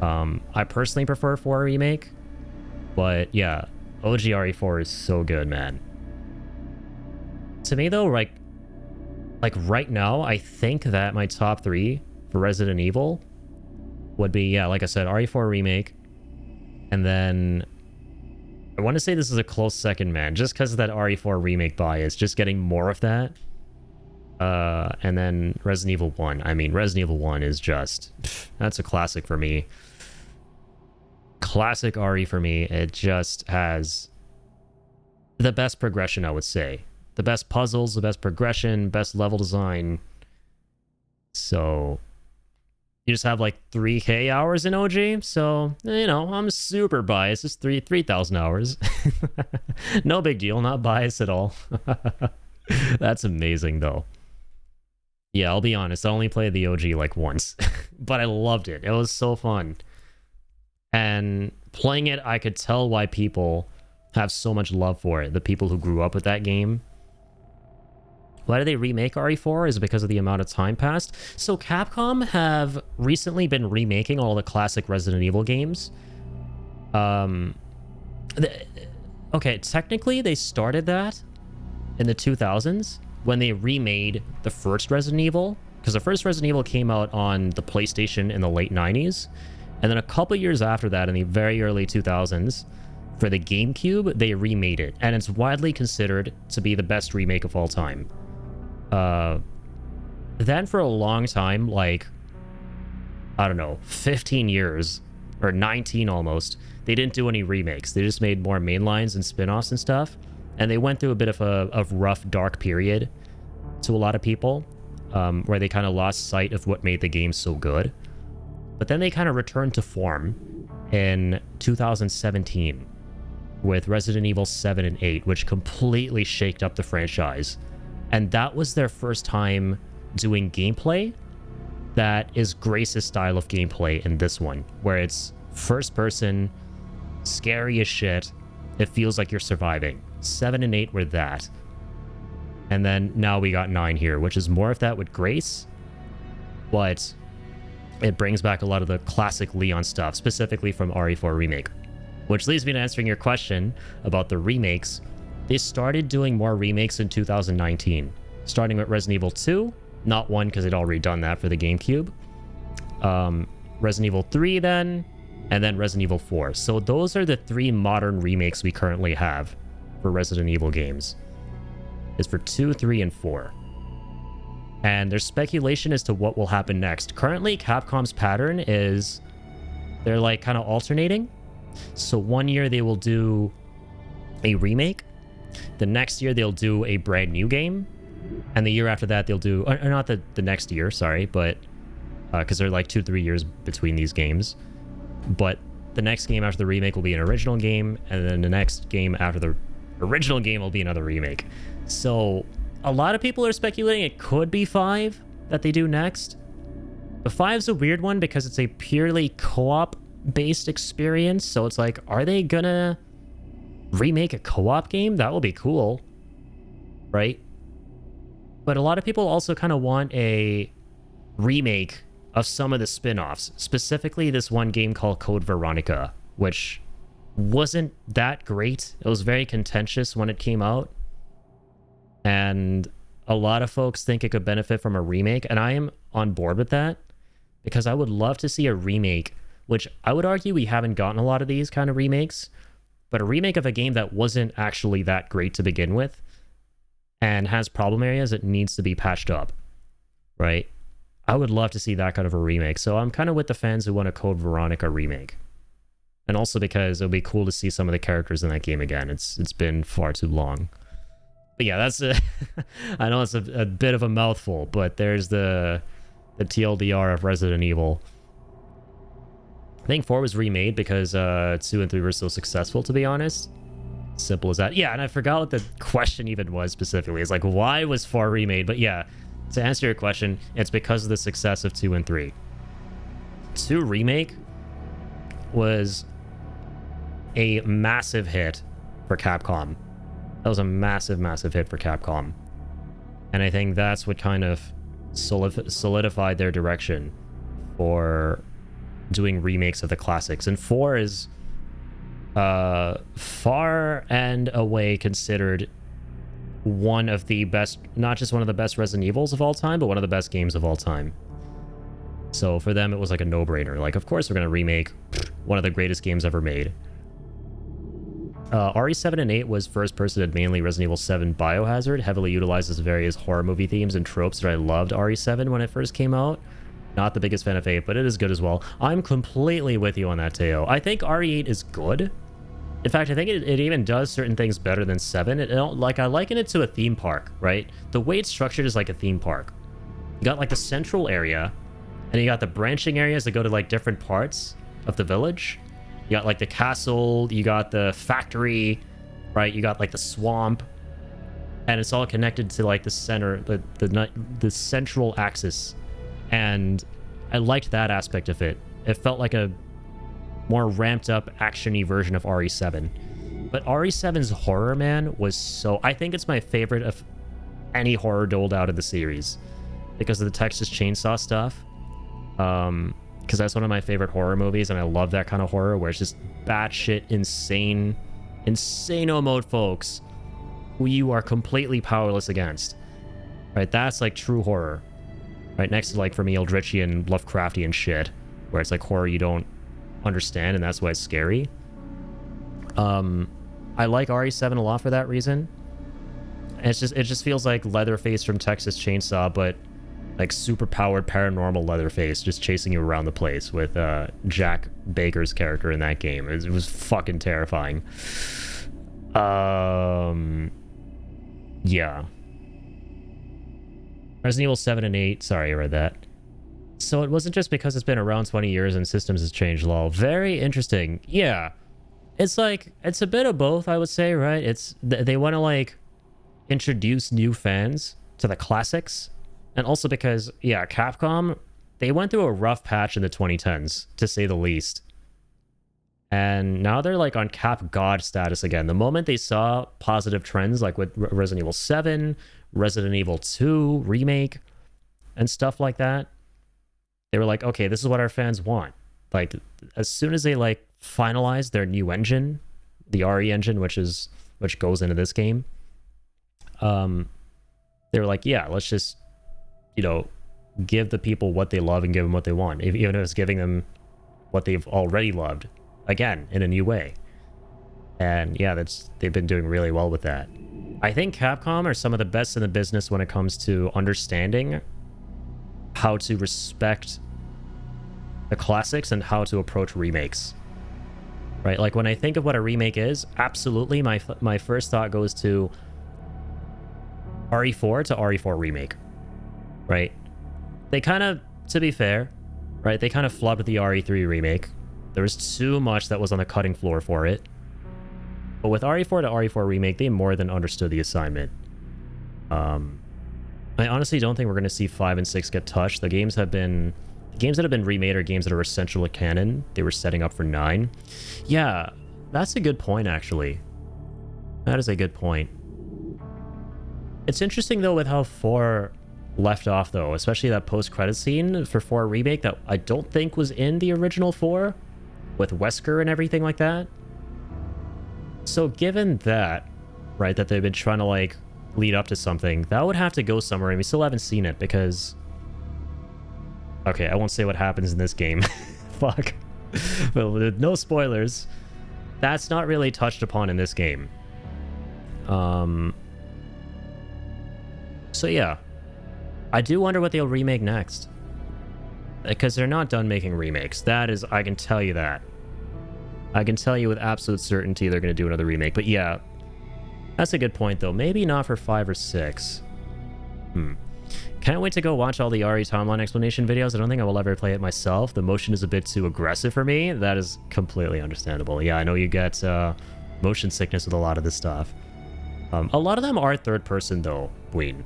I personally prefer 4 remake, but yeah, OG RE4 is so good, man. to me though, like right now, I think that my top 3 for Resident Evil would be, yeah, like I said, RE4 Remake, and then I want to say this is a close second, man, just because of that RE4 Remake bias, just getting more of that. And then Resident Evil 1. I mean, Resident Evil 1 is just, that's a classic for me. Classic RE for me. It just has the best progression, I would say. The best puzzles, the best progression, best level design. So you just have like 3K hours in OG. So, you know, I'm super biased. It's 3,000 hours. No big deal. Not biased at all. That's amazing though. Yeah, I'll be honest. I only played the OG like once, but I loved it. It was so fun. And playing it, I could tell why people have so much love for it. The people who grew up with that game. Why did they remake RE4? Is it because of the amount of time passed? So Capcom have recently been remaking all the classic Resident Evil games. Okay, technically they started that in the 2000s when they remade the first Resident Evil, because the first Resident Evil came out on the PlayStation in the late 90s, and then a couple years after that, in the very early 2000s, for the GameCube, they remade it, and it's widely considered to be the best remake of all time. Then for a long time, like, I don't know, 15 years, or 19 almost, they didn't do any remakes. They just made more mainlines and spin-offs and stuff, and they went through a bit of a rough, dark period to a lot of people, where they kind of lost sight of what made the game so good. But then they kind of returned to form in 2017 with Resident Evil 7 and 8, which completely shaked up the franchise. And that was their first time doing gameplay that is Grace's style of gameplay in this one, where it's first person, scary as shit, it feels like you're surviving. 7 and 8 were that. And then now we got 9 here, which is more of that with Grace, but it brings back a lot of the classic Leon stuff, specifically from RE4 Remake. Which leads me to answering your question about the remakes. They started doing more remakes in 2019, starting with Resident Evil 2, not 1 because they'd already done that for the GameCube. Resident Evil 3 then, and then Resident Evil 4. So those are the 3 modern remakes we currently have for Resident Evil games. It's for 2, 3, and 4. And there's speculation as to what will happen next. Currently, Capcom's pattern is they're like kind of alternating. So one year they will do a remake. The next year they'll do a brand new game. And the year after that they'll do, or not the next year, sorry, but because they're like 2-3 years between these games. But the next game after the remake will be an original game, and then the next game after the original game will be another remake. So a lot of people are speculating it could be 5 that they do next. But 5's a weird one because it's a purely co-op based experience. So it's like, are they gonna remake a co-op game? That will be cool, right? But a lot of people also kind of want a remake of some of the spin-offs, specifically this one game called Code Veronica, which wasn't that great. It was very contentious when it came out, and a lot of folks think it could benefit from a remake, and I am on board with that because I would love to see a remake, which I would argue we haven't gotten a lot of these kind of remakes, but a remake of a game that wasn't actually that great to begin with and has problem areas that needs to be patched up, right? I would love to see that kind of a remake. So I'm kind of with the fans who want a Code Veronica remake. And also because it'll be cool to see some of the characters in that game again. It's been far too long. But yeah, that's a I know it's a bit of a mouthful, but there's the TLDR of Resident Evil. I think 4 was remade because 2 and 3 were so successful, to be honest. Simple as that. Yeah, and I forgot what the question even was specifically. It's like, why was 4 remade? But yeah, to answer your question, it's because of the success of 2 and 3. 2 Remake was a massive hit for Capcom. That was a massive, massive hit for Capcom. And I think that's what kind of solidified their direction for doing remakes of the classics. And 4 is far and away considered one of the best, not just one of the best Resident Evils of all time, but one of the best games of all time. So for them, it was like a no-brainer. Like, of course we're going to remake one of the greatest games ever made. RE7 and 8 was first person and mainly Resident Evil 7 Biohazard, heavily utilizes various horror movie themes and tropes that I loved RE7 when it first came out. Not the biggest fan of 8, but it is good as well. I'm completely with you on that, Teo. I think RE8 is good. In fact, I think it even does certain things better than 7. Like, I liken it to a theme park, right? The way it's structured is like a theme park. You got like the central area, and you got the branching areas that go to like different parts of the village. You got like the castle, you got the factory, right? You got like the swamp, and it's all connected to like the center, the central axis. And I liked that aspect of it. It felt like a more ramped up action-y version of RE7. But RE7's horror, man, was so... I think it's my favorite of any horror doled out of the series because of the Texas Chainsaw stuff. Because that's one of my favorite horror movies, and I love that kind of horror where it's just batshit insane, insano mode, folks, who you are completely powerless against. Right? That's like true horror. Right next to, like, for me, Eldritchian, Lovecraftian shit, where it's like horror you don't understand, and that's why it's scary. I like RE7 a lot for that reason. And it just feels like Leatherface from Texas Chainsaw, but like super powered paranormal Leatherface just chasing you around the place with Jack Baker's character in that game. It was fucking terrifying. Yeah. Resident Evil 7 and 8. Sorry, I read that. So it wasn't just because it's been around 20 years and systems has changed, lol. Very interesting. Yeah. It's like, it's a bit of both, I would say, right? It's they want to like introduce new fans to the classics. And also because, yeah, Capcom, they went through a rough patch in the 2010s, to say the least. And now they're like on Cap God status again. The moment they saw positive trends, like with Resident Evil 7, Resident Evil 2 remake, and stuff like that, they were like, okay, this is what our fans want. Like, as soon as they like finalized their new engine, the RE engine, which goes into this game, they were like, yeah, let's just, you know, give the people what they love and give them what they want, even if it's giving them what they've already loved, again, in a new way. And yeah, they've been doing really well with that. I think Capcom are some of the best in the business when it comes to understanding how to respect the classics and how to approach remakes. Right? Like, when I think of what a remake is, absolutely my first thought goes to RE4 to RE4 remake. Right? They kind of, to be fair, right, they kind of flubbed the RE3 remake. There was too much that was on the cutting floor for it. But with RE4 to RE4 remake, they more than understood the assignment. I honestly don't think we're going to see 5 and 6 get touched. The games that have been remade are games that are essential to canon. They were setting up for 9. Yeah, that's a good point, actually. That is a good point. It's interesting, though, with how 4 left off, though, especially that post-credit scene for 4 remake that I don't think was in the original 4, with Wesker and everything like that. So given that, right, that they've been trying to, like, lead up to something, that would have to go somewhere, and we still haven't seen it, because... Okay, I won't say what happens in this game. Fuck. But with no spoilers, that's not really touched upon in this game. So yeah. I do wonder what they'll remake next. Because they're not done making remakes. That is, I can tell you that. I can tell you with absolute certainty they're going to do another remake. But yeah, that's a good point, though. Maybe not for 5 or 6. Can't wait to go watch all the RE timeline explanation videos. I don't think I will ever play it myself. The motion is a bit too aggressive for me. That is completely understandable. Yeah, I know you get motion sickness with a lot of this stuff. A lot of them are third person, though, Ween.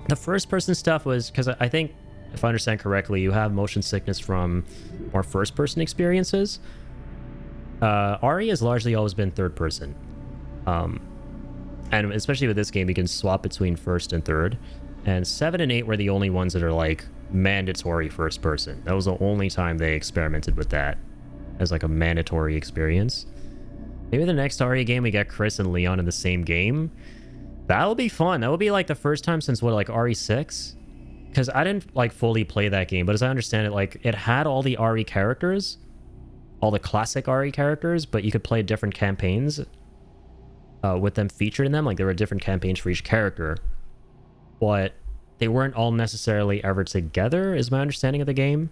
The first person stuff was... Because I think, if I understand correctly, you have motion sickness from more first person experiences. RE has largely always been third person. And especially with this game, you can swap between first and third. And 7 and 8 were the only ones that are, like, mandatory first person. That was the only time they experimented with that as, like, a mandatory experience. Maybe the next RE game we get Chris and Leon in the same game. That would be fun. That would be like the first time since what, like RE6? Because I didn't like fully play that game, but as I understand it, like it had all the RE characters, all the classic RE characters, but you could play different campaigns with them featured in them. Like there were different campaigns for each character, but they weren't all necessarily ever together, is my understanding of the game.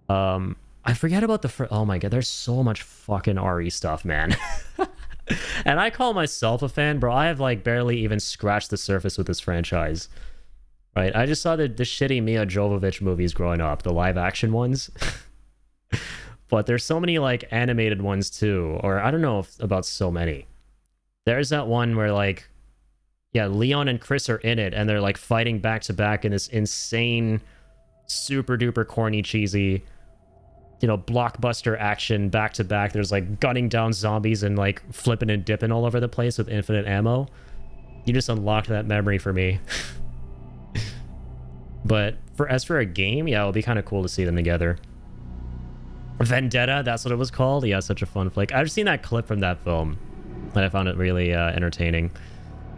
I forget about the oh my god, there's so much fucking RE stuff, man. And I call myself a fan, bro. I have like barely even scratched the surface with this franchise. Right? I just saw the shitty Mia Jovovich movies growing up, the live action ones. But there's so many like animated ones too, or I don't know if about so many. There's that one where like, yeah, Leon and Chris are in it and they're like fighting back to back in this insane, super duper corny, cheesy, you know, blockbuster action back to back. There's like gunning down zombies and like flipping and dipping all over the place with infinite ammo. You just unlocked that memory for me. But as for a game, yeah, it would be kind of cool to see them together. Vendetta, that's what it was called. Yeah, such a fun flick. I've seen that clip from that film and I found it really entertaining.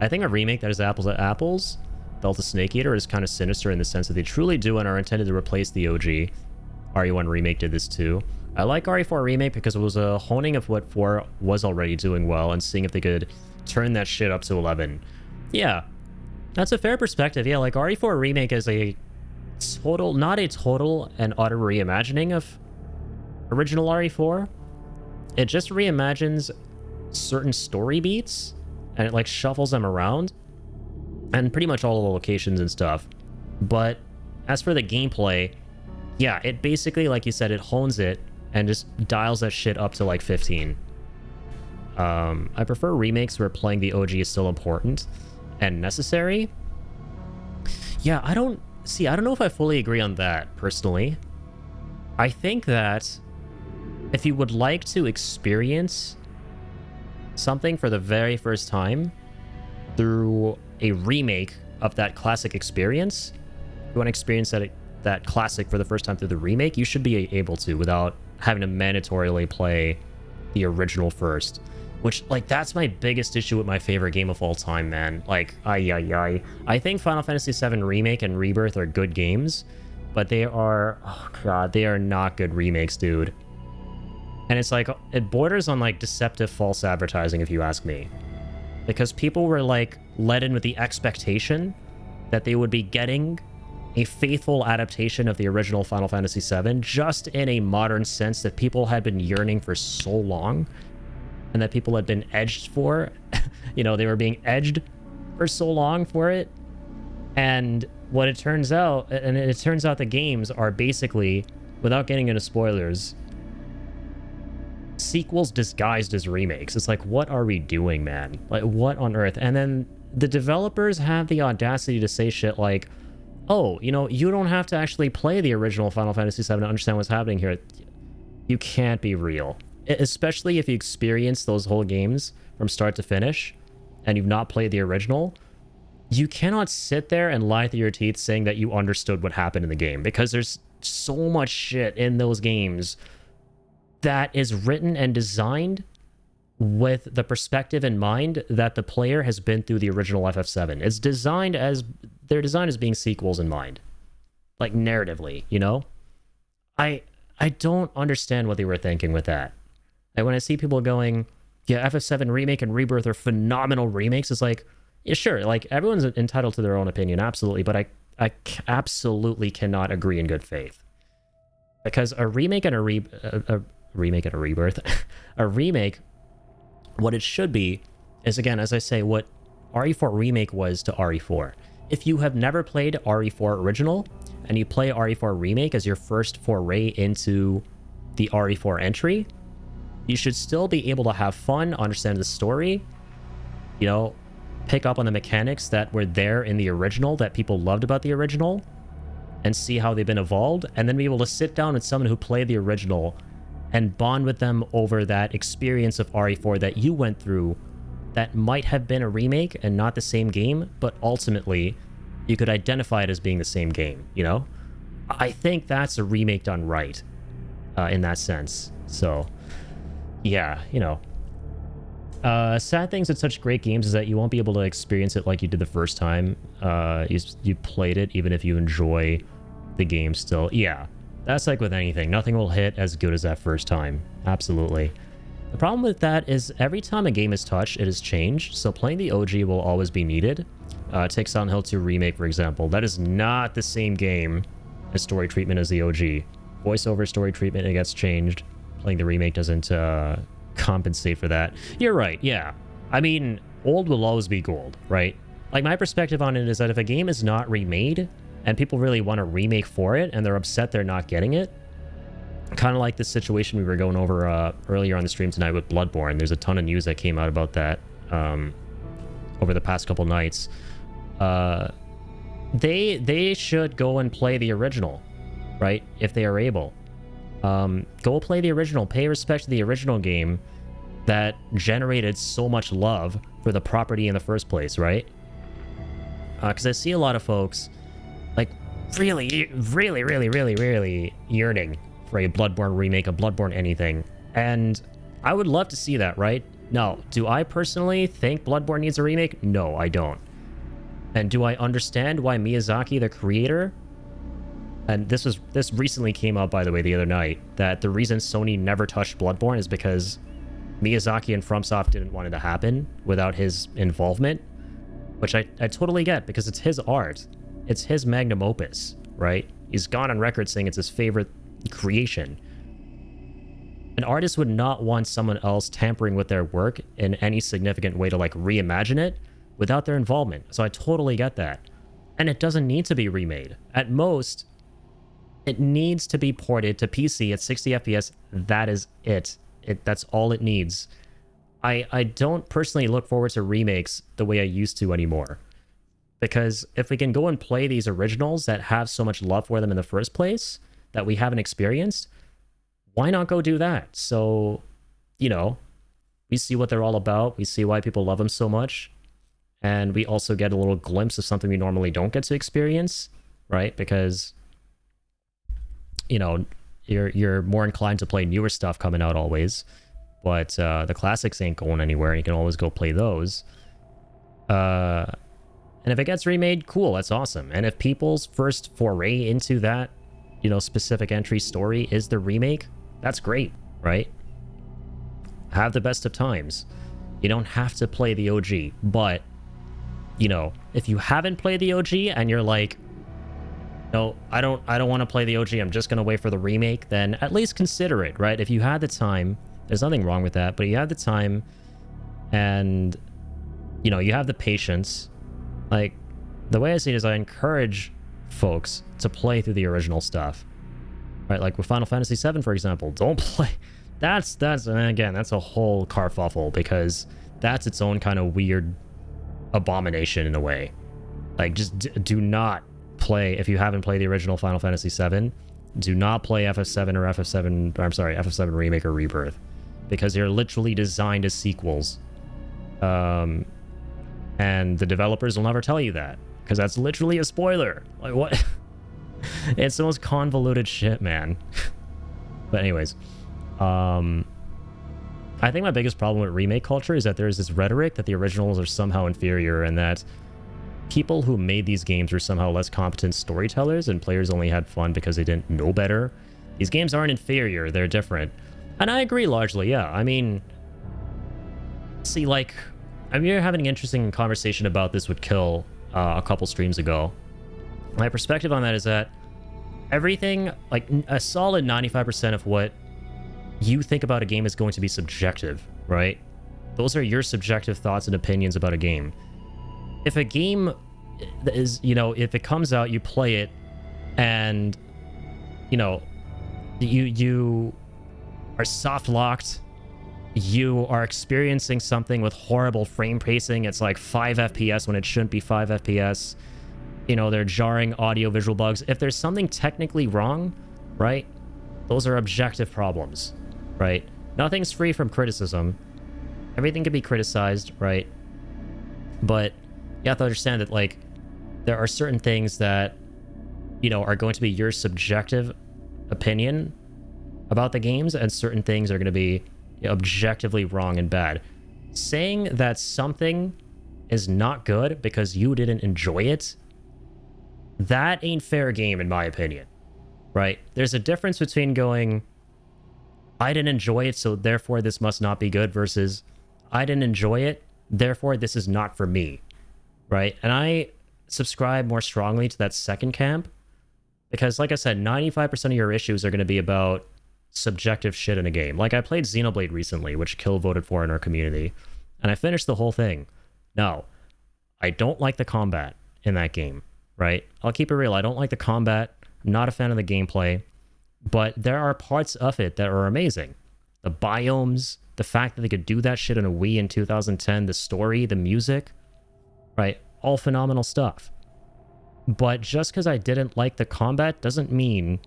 I think a remake that is apples to apples, Delta Snake Eater, is kind of sinister in the sense that they truly do and are intended to replace the OG. RE1 Remake did this too. I like RE4 Remake because it was a honing of what 4 was already doing well and seeing if they could turn that shit up to 11. Yeah, that's a fair perspective. Yeah, like RE4 Remake is a total, not a total and utter reimagining of original RE4. It just reimagines certain story beats and it like shuffles them around and pretty much all the locations and stuff. But as for the gameplay, yeah, it basically, like you said, it hones it and just dials that shit up to like 15. I prefer remakes where playing the OG is still important and necessary. Yeah, I don't know if I fully agree on that, personally. I think that if you would like to experience something for the very first time through a remake of that classic experience, you want to experience that classic for the first time through the remake, you should be able to without having to mandatorily play the original first. Which, like, that's my biggest issue with my favorite game of all time, man. Like, I think Final Fantasy VII Remake and Rebirth are good games, but they are, oh god, they are not good remakes, dude. And it's like, it borders on like deceptive false advertising, if you ask me. Because people were like led in with the expectation that they would be getting a faithful adaptation of the original Final Fantasy VII, just in a modern sense that people had been yearning for so long, and that people had been edged for. You know, they were being edged for so long for it. And what it turns out, the games are basically, without getting into spoilers, sequels disguised as remakes. It's like, what are we doing, man? Like, what on earth? And then the developers have the audacity to say shit like, oh, you know, you don't have to actually play the original Final Fantasy VII to understand what's happening here. You can't be real. Especially if you experience those whole games from start to finish and you've not played the original. You cannot sit there and lie through your teeth saying that you understood what happened in the game, because there's so much shit in those games that is written and designed with the perspective in mind that the player has been through the original FF7. It's designed as, they're designed as being sequels in mind. Like, narratively, you know? I don't understand what they were thinking with that. And when I see people going, yeah, FF7 Remake and Rebirth are phenomenal remakes, it's like, yeah, sure, like, everyone's entitled to their own opinion, absolutely, but I absolutely cannot agree in good faith. Because a remake and a rebirth, a remake, what it should be is, again, as I say, what RE4 Remake was to RE4. If you have never played RE4 Original, and you play RE4 Remake as your first foray into the RE4 entry, you should still be able to have fun, understand the story, you know, pick up on the mechanics that were there in the original, that people loved about the original, and see how they've been evolved, and then be able to sit down with someone who played the original and bond with them over that experience of RE4 that you went through, that might have been a remake and not the same game, but ultimately you could identify it as being the same game, you know? I think that's a remake done right, in that sense. So, yeah, you know. Sad things with such great games is that you won't be able to experience it like you did the first time you played it, even if you enjoy the game still. Yeah, that's like with anything. Nothing will hit as good as that first time. Absolutely. The problem with that is every time a game is touched, it has changed. So playing the OG will always be needed. Take Silent Hill 2 Remake, for example. That is not the same game as story treatment as the OG. Voiceover story treatment, it gets changed. Playing the remake doesn't compensate for that. You're right, yeah. I mean, old will always be gold, right? Like, my perspective on it is that if a game is not remade and people really want a remake for it and they're upset they're not getting it, kind of like the situation we were going over earlier on the stream tonight with Bloodborne. There's a ton of news that came out about that over the past couple nights. They should go and play the original, right? If they are able. Go play the original. Pay respect to the original game that generated so much love for the property in the first place, right? Because I see a lot of folks like really yearning for a Bloodborne remake, a Bloodborne anything. And I would love to see that, right? Now, do I personally think Bloodborne needs a remake? No, I don't. And do I understand why Miyazaki, the creator, and this recently came up, by the way, the other night, that the reason Sony never touched Bloodborne is because Miyazaki and FromSoft didn't want it to happen without his involvement, which I totally get, because it's his art. It's his magnum opus, right? He's gone on record saying it's his favorite creation. An artist would not want someone else tampering with their work in any significant way to, like, reimagine it without their involvement. So I totally get that. And it doesn't need to be remade. At most, it needs to be ported to PC at 60 FPS. That is it. That's all it needs. I don't personally look forward to remakes the way I used to anymore. Because if we can go and play these originals that have so much love for them in the first place that we haven't experienced, why not go do that? So, you know, we see what they're all about. We see why people love them so much. And we also get a little glimpse of something we normally don't get to experience, right? Because, you know, you're more inclined to play newer stuff coming out always. But the classics ain't going anywhere. You can always go play those. And if it gets remade, cool, that's awesome. And if people's first foray into that, you know, specific entry story is the remake, that's great, right? Have the best of times. You don't have to play the OG, but, you know, if you haven't played the OG and you're like, no, I don't want to play the OG, I'm just going to wait for the remake, then at least consider it, right? If you had the time, there's nothing wrong with that, but you have the time and, you know, you have the patience. Like, the way I see it is I encourage folks to play through the original stuff, right? Like with Final Fantasy VII, for example, don't play. That's and again, that's a whole kerfuffle, because that's its own kind of weird abomination in a way. Like, just do not play, if you haven't played the original Final Fantasy VII, do not play FF7 or FF7 Remake or Rebirth, because they're literally designed as sequels. And the developers will never tell you that, because that's literally a spoiler. Like, what? It's the most convoluted shit, man. But anyways, I think my biggest problem with remake culture is that there's this rhetoric that the originals are somehow inferior, and that people who made these games were somehow less competent storytellers, and players only had fun because they didn't know better. These games aren't inferior, they're different. And I agree largely, yeah. I mean, see, like, we were having an interesting conversation about this with Kill a couple streams ago. My perspective on that is that everything, like a solid 95% of what you think about a game is going to be subjective, right? Those are your subjective thoughts and opinions about a game. If a game is, you know, if it comes out, you play it, and, you know, you are soft locked, you are experiencing something with horrible frame pacing, it's like 5 FPS when it shouldn't be 5 FPS, you know, they're jarring audio-visual bugs. If there's something technically wrong, right, those are objective problems, right? Nothing's free from criticism. Everything can be criticized, right? But you have to understand that, like, there are certain things that, you know, are going to be your subjective opinion about the games, and certain things are going to be objectively wrong and bad. saying that something is not good because you didn't enjoy it, that ain't fair game in my opinion, right? There's a difference between going, I didn't enjoy it, so therefore this must not be good, versus I didn't enjoy it, therefore this is not for me, right? And I subscribe more strongly to that second camp because, like I said, 95% of your issues are going to be about subjective shit in a game. Like, I played Xenoblade recently, which Kill voted for in our community, and I finished the whole thing. Now, I don't like the combat in that game, right? I'll keep it real. I don't like the combat. I'm not a fan of the gameplay, but there are parts of it that are amazing. The biomes, the fact that they could do that shit on a Wii in 2010, the story, the music, right? All phenomenal stuff. But just because I didn't like the combat doesn't mean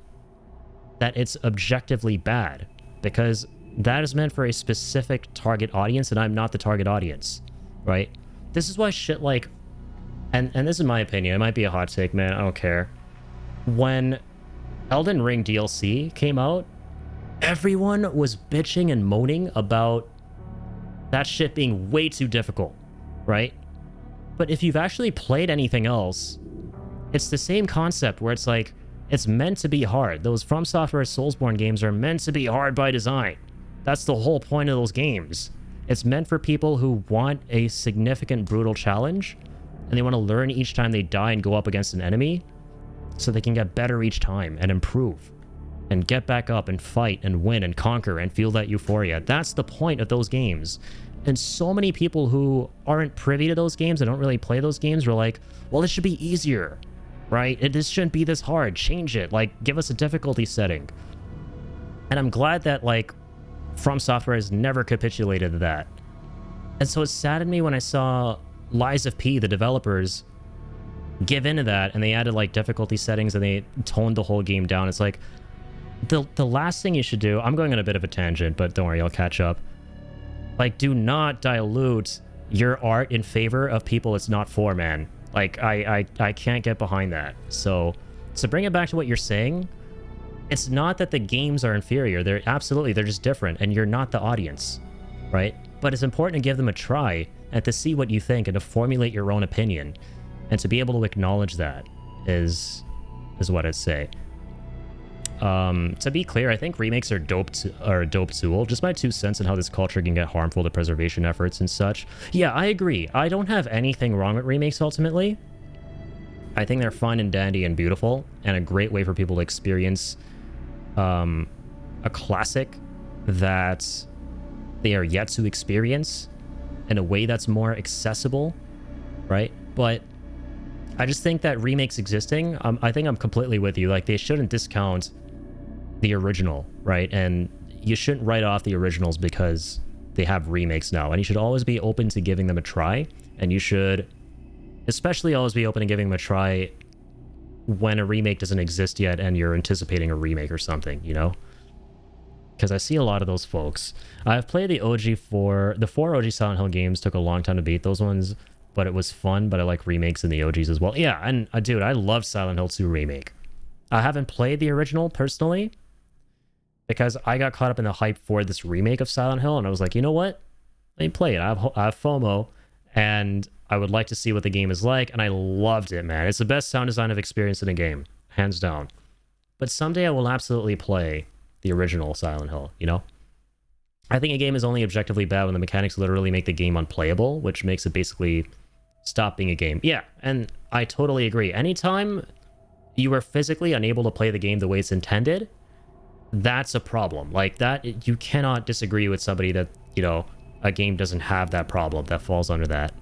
that it's objectively bad, because that is meant for a specific target audience, and I'm not the target audience, right? This is why shit like, and this is my opinion, it might be a hot take, man, I don't care. When Elden Ring DLC came out, everyone was bitching and moaning about that shit being way too difficult, right? But if you've actually played anything else, it's the same concept where it's like, it's meant to be hard. Those From Software Soulsborne games are meant to be hard by design. That's the whole point of those games. It's meant for people who want a significant, brutal challenge, and they want to learn each time they die and go up against an enemy, so they can get better each time and improve, and get back up and fight and win and conquer and feel that euphoria. That's the point of those games. And so many people who aren't privy to those games and don't really play those games were like, well, it should be easier, right? This shouldn't be this hard. Change it. Like, give us a difficulty setting. And I'm glad that, like, From Software has never capitulated to that. And so it saddened me when I saw Lies of P, the developers, give into that, and they added, like, difficulty settings, and they toned the whole game down. It's like, the last thing you should do, I'm going on a bit of a tangent, but don't worry, I'll catch up. Like, do not dilute your art in favor of people it's not for, man. Like, I can't get behind that. So to bring it back to what you're saying, it's not that the games are inferior. They're just different, and you're not the audience, right? But it's important to give them a try and to see what you think and to formulate your own opinion, and to be able to acknowledge that is what I'd say. To be clear, I think remakes are a dope tool. Just my 2 cents on how this culture can get harmful to preservation efforts and such. Yeah, I agree. I don't have anything wrong with remakes ultimately. I think they're fun and dandy and beautiful, and a great way for people to experience a classic that they are yet to experience in a way that's more accessible, right? But I just think that remakes existing, I think I'm completely with you. Like, they shouldn't discount the original, right? And you shouldn't write off the originals because they have remakes now. And you should always be open to giving them a try. And you should especially always be open to giving them a try when a remake doesn't exist yet and you're anticipating a remake or something, you know? Because I see a lot of those folks. I've played the the 4 OG Silent Hill games. Took a long time to beat those ones, but it was fun. But I like remakes in the OGs as well. Yeah, and dude, I love Silent Hill 2 Remake. I haven't played the original personally, because I got caught up in the hype for this remake of Silent Hill, and I was like, you know what? Let me play it. I have FOMO, and I would like to see what the game is like, and I loved it, man. It's the best sound design I've experienced in a game, hands down. But someday I will absolutely play the original Silent Hill, you know? I think a game is only objectively bad when the mechanics literally make the game unplayable, which makes it basically stop being a game. Yeah, and I totally agree. Anytime you are physically unable to play the game the way it's intended, that's a problem. Like, that, you cannot disagree with somebody that, you know, a game doesn't have that problem, that falls under that.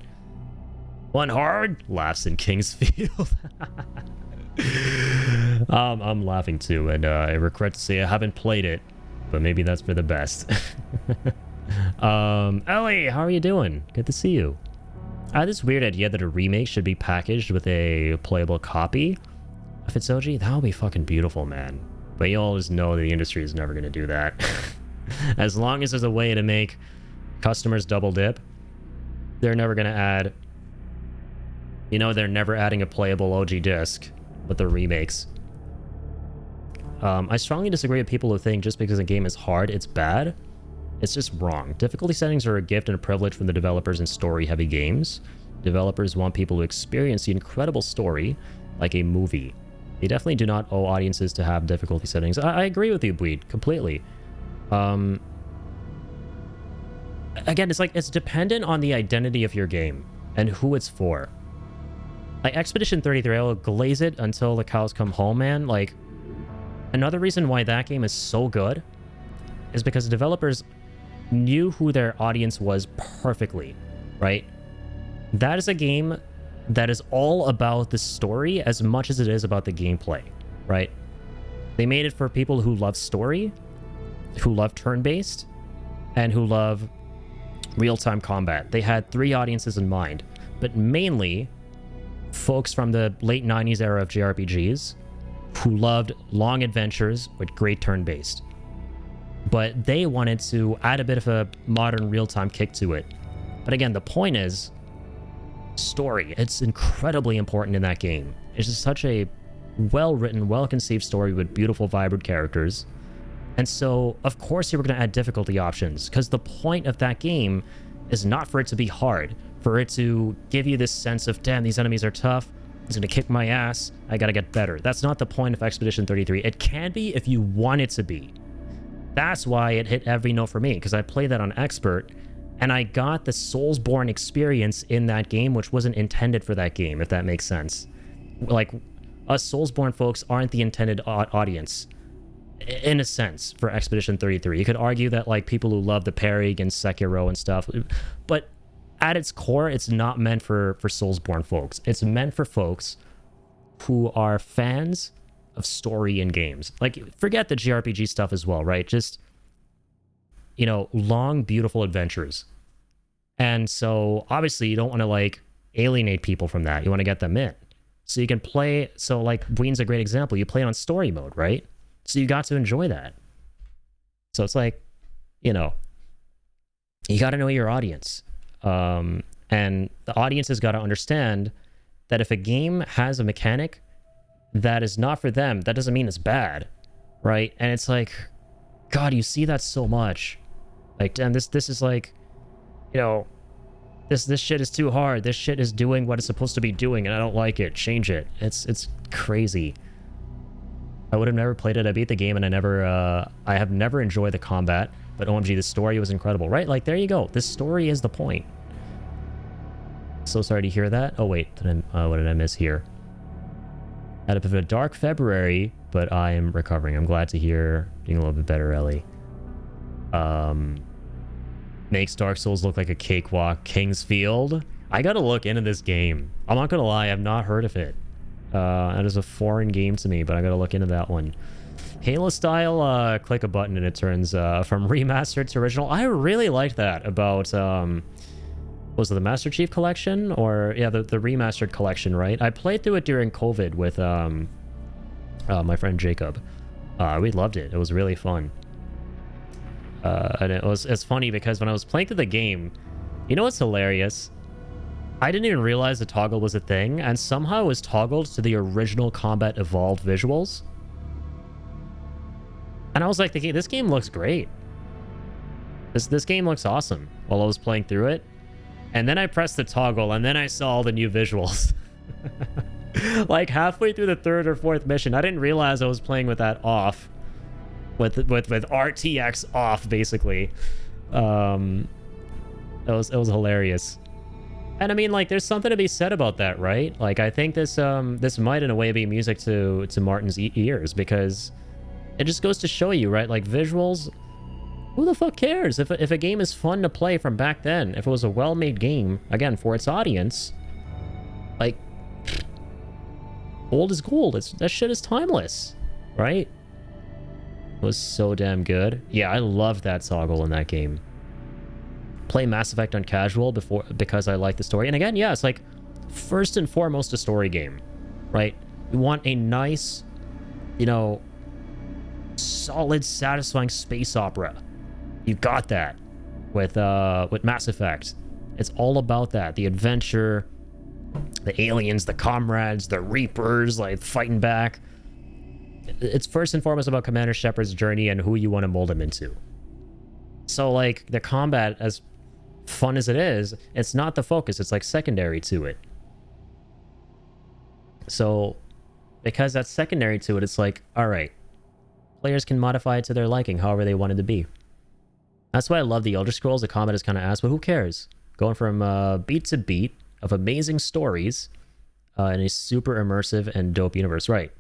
One hard laughs in Kingsfield. I'm laughing too, and I regret to say I haven't played it, but maybe that's for the best. Ellie, how are you doing? Good to see you. I had this weird idea that a remake should be packaged with a playable copy. If it's OG, that would be fucking beautiful, man. But you always know the industry is never going to do that. As long as there's a way to make customers double dip, they're never going to add... You know, they're never adding a playable OG disc with the remakes. I strongly disagree with people who think just because a game is hard, it's bad. It's just wrong. Difficulty settings are a gift and a privilege from the developers in story-heavy games. Developers want people to experience the incredible story like a movie. They definitely do not owe audiences to have difficulty settings. I agree with you, Bleed, completely. Again, it's like, it's dependent on the identity of your game and who it's for. Like, Expedition 33, I will glaze it until the cows come home, man. Like, another reason why that game is so good is because the developers knew who their audience was perfectly, right? That is a game that is all about the story as much as it is about the gameplay, right? They made it for people who love story, who love turn-based, and who love real-time combat. They had 3 audiences in mind, but mainly folks from the late 90s era of JRPGs who loved long adventures with great turn-based. But they wanted to add a bit of a modern real-time kick to it. But again, the point is story. It's incredibly important in that game. It's just such a well-written, well-conceived story with beautiful, vibrant characters. And so, of course, you were going to add difficulty options, because the point of that game is not for it to be hard, for it to give you this sense of, damn, these enemies are tough, it's going to kick my ass, I got to get better. That's not the point of Expedition 33. It can be if you want it to be. That's why it hit every note for me, because I played that on Expert, and I got the Soulsborne experience in that game, which wasn't intended for that game, if that makes sense. Like, us Soulsborne folks aren't the intended audience, in a sense, for Expedition 33. You could argue that, like, people who love the parry against Sekiro and stuff, but at its core, it's not meant for Soulsborne folks. It's meant for folks who are fans of story in games. Like, forget the JRPG stuff as well, right? Just, you know, long, beautiful adventures. And so, obviously, you don't want to, like, alienate people from that. You want to get them in. So you can play, so, like, Bween's a great example. You play on story mode, right? So you got to enjoy that. So it's like, you know, you got to know your audience. And the audience has got to understand that if a game has a mechanic that is not for them, that doesn't mean it's bad, right? And it's like, God, you see that so much. Like, damn, this is like, you know, this shit is too hard. This shit is doing what it's supposed to be doing, and I don't like it. Change it. It's crazy. I would have never played it. I beat the game, and I have never enjoyed the combat. But OMG, the story was incredible, right? Like, there you go. This story is the point. So sorry to hear that. Oh wait, what did I miss here? Had a bit of a dark February, but I am recovering. I'm glad to hear doing a little bit better, Ellie. Makes Dark Souls look like a cakewalk. Kingsfield. I gotta look into this game. I'm not gonna lie, I've not heard of it. That is a foreign game to me, but I gotta look into that one. Halo style, click a button and it turns from remastered to original. I really liked that about, was it the Master Chief Collection? Or, yeah, the remastered collection, right? I played through it during COVID with my friend Jacob. We loved it. It was really fun. And it's funny because when I was playing through the game, you know what's hilarious? I didn't even realize the toggle was a thing, and somehow it was toggled to the original Combat Evolved visuals. And I was like thinking, this game looks great. This game looks awesome while I was playing through it. And then I pressed the toggle, and then I saw all the new visuals. Like halfway through the 3rd or 4th mission, I didn't realize I was playing with that off. With RTX off, basically. It was hilarious. And I mean, like, there's something to be said about that, right? Like, I think this might in a way be music to Martin's ears, because it just goes to show you, right? Like, visuals, who the fuck cares? If a game is fun to play from back then, if it was a well-made game, again, for its audience, like, old is gold. That shit is timeless, right? It was so damn good. Yeah, I loved that toggle in that game. Play Mass Effect on casual because I like the story. And again, yeah, it's like, first and foremost, a story game, right? You want a nice, you know, solid, satisfying space opera. You got that with Mass Effect. It's all about that. The adventure, the aliens, the comrades, the Reapers, like, fighting back. It's first and foremost about Commander Shepard's journey and who you want to mold him into. So like the combat, as fun as it is, it's not the focus. It's like secondary to it. So because that's secondary to it, it's like, all right, players can modify it to their liking however they want it to be. That's why I love the Elder Scrolls. The combat is kind of ass, but who cares? Going from beat to beat of amazing stories in a super immersive and dope universe. Right.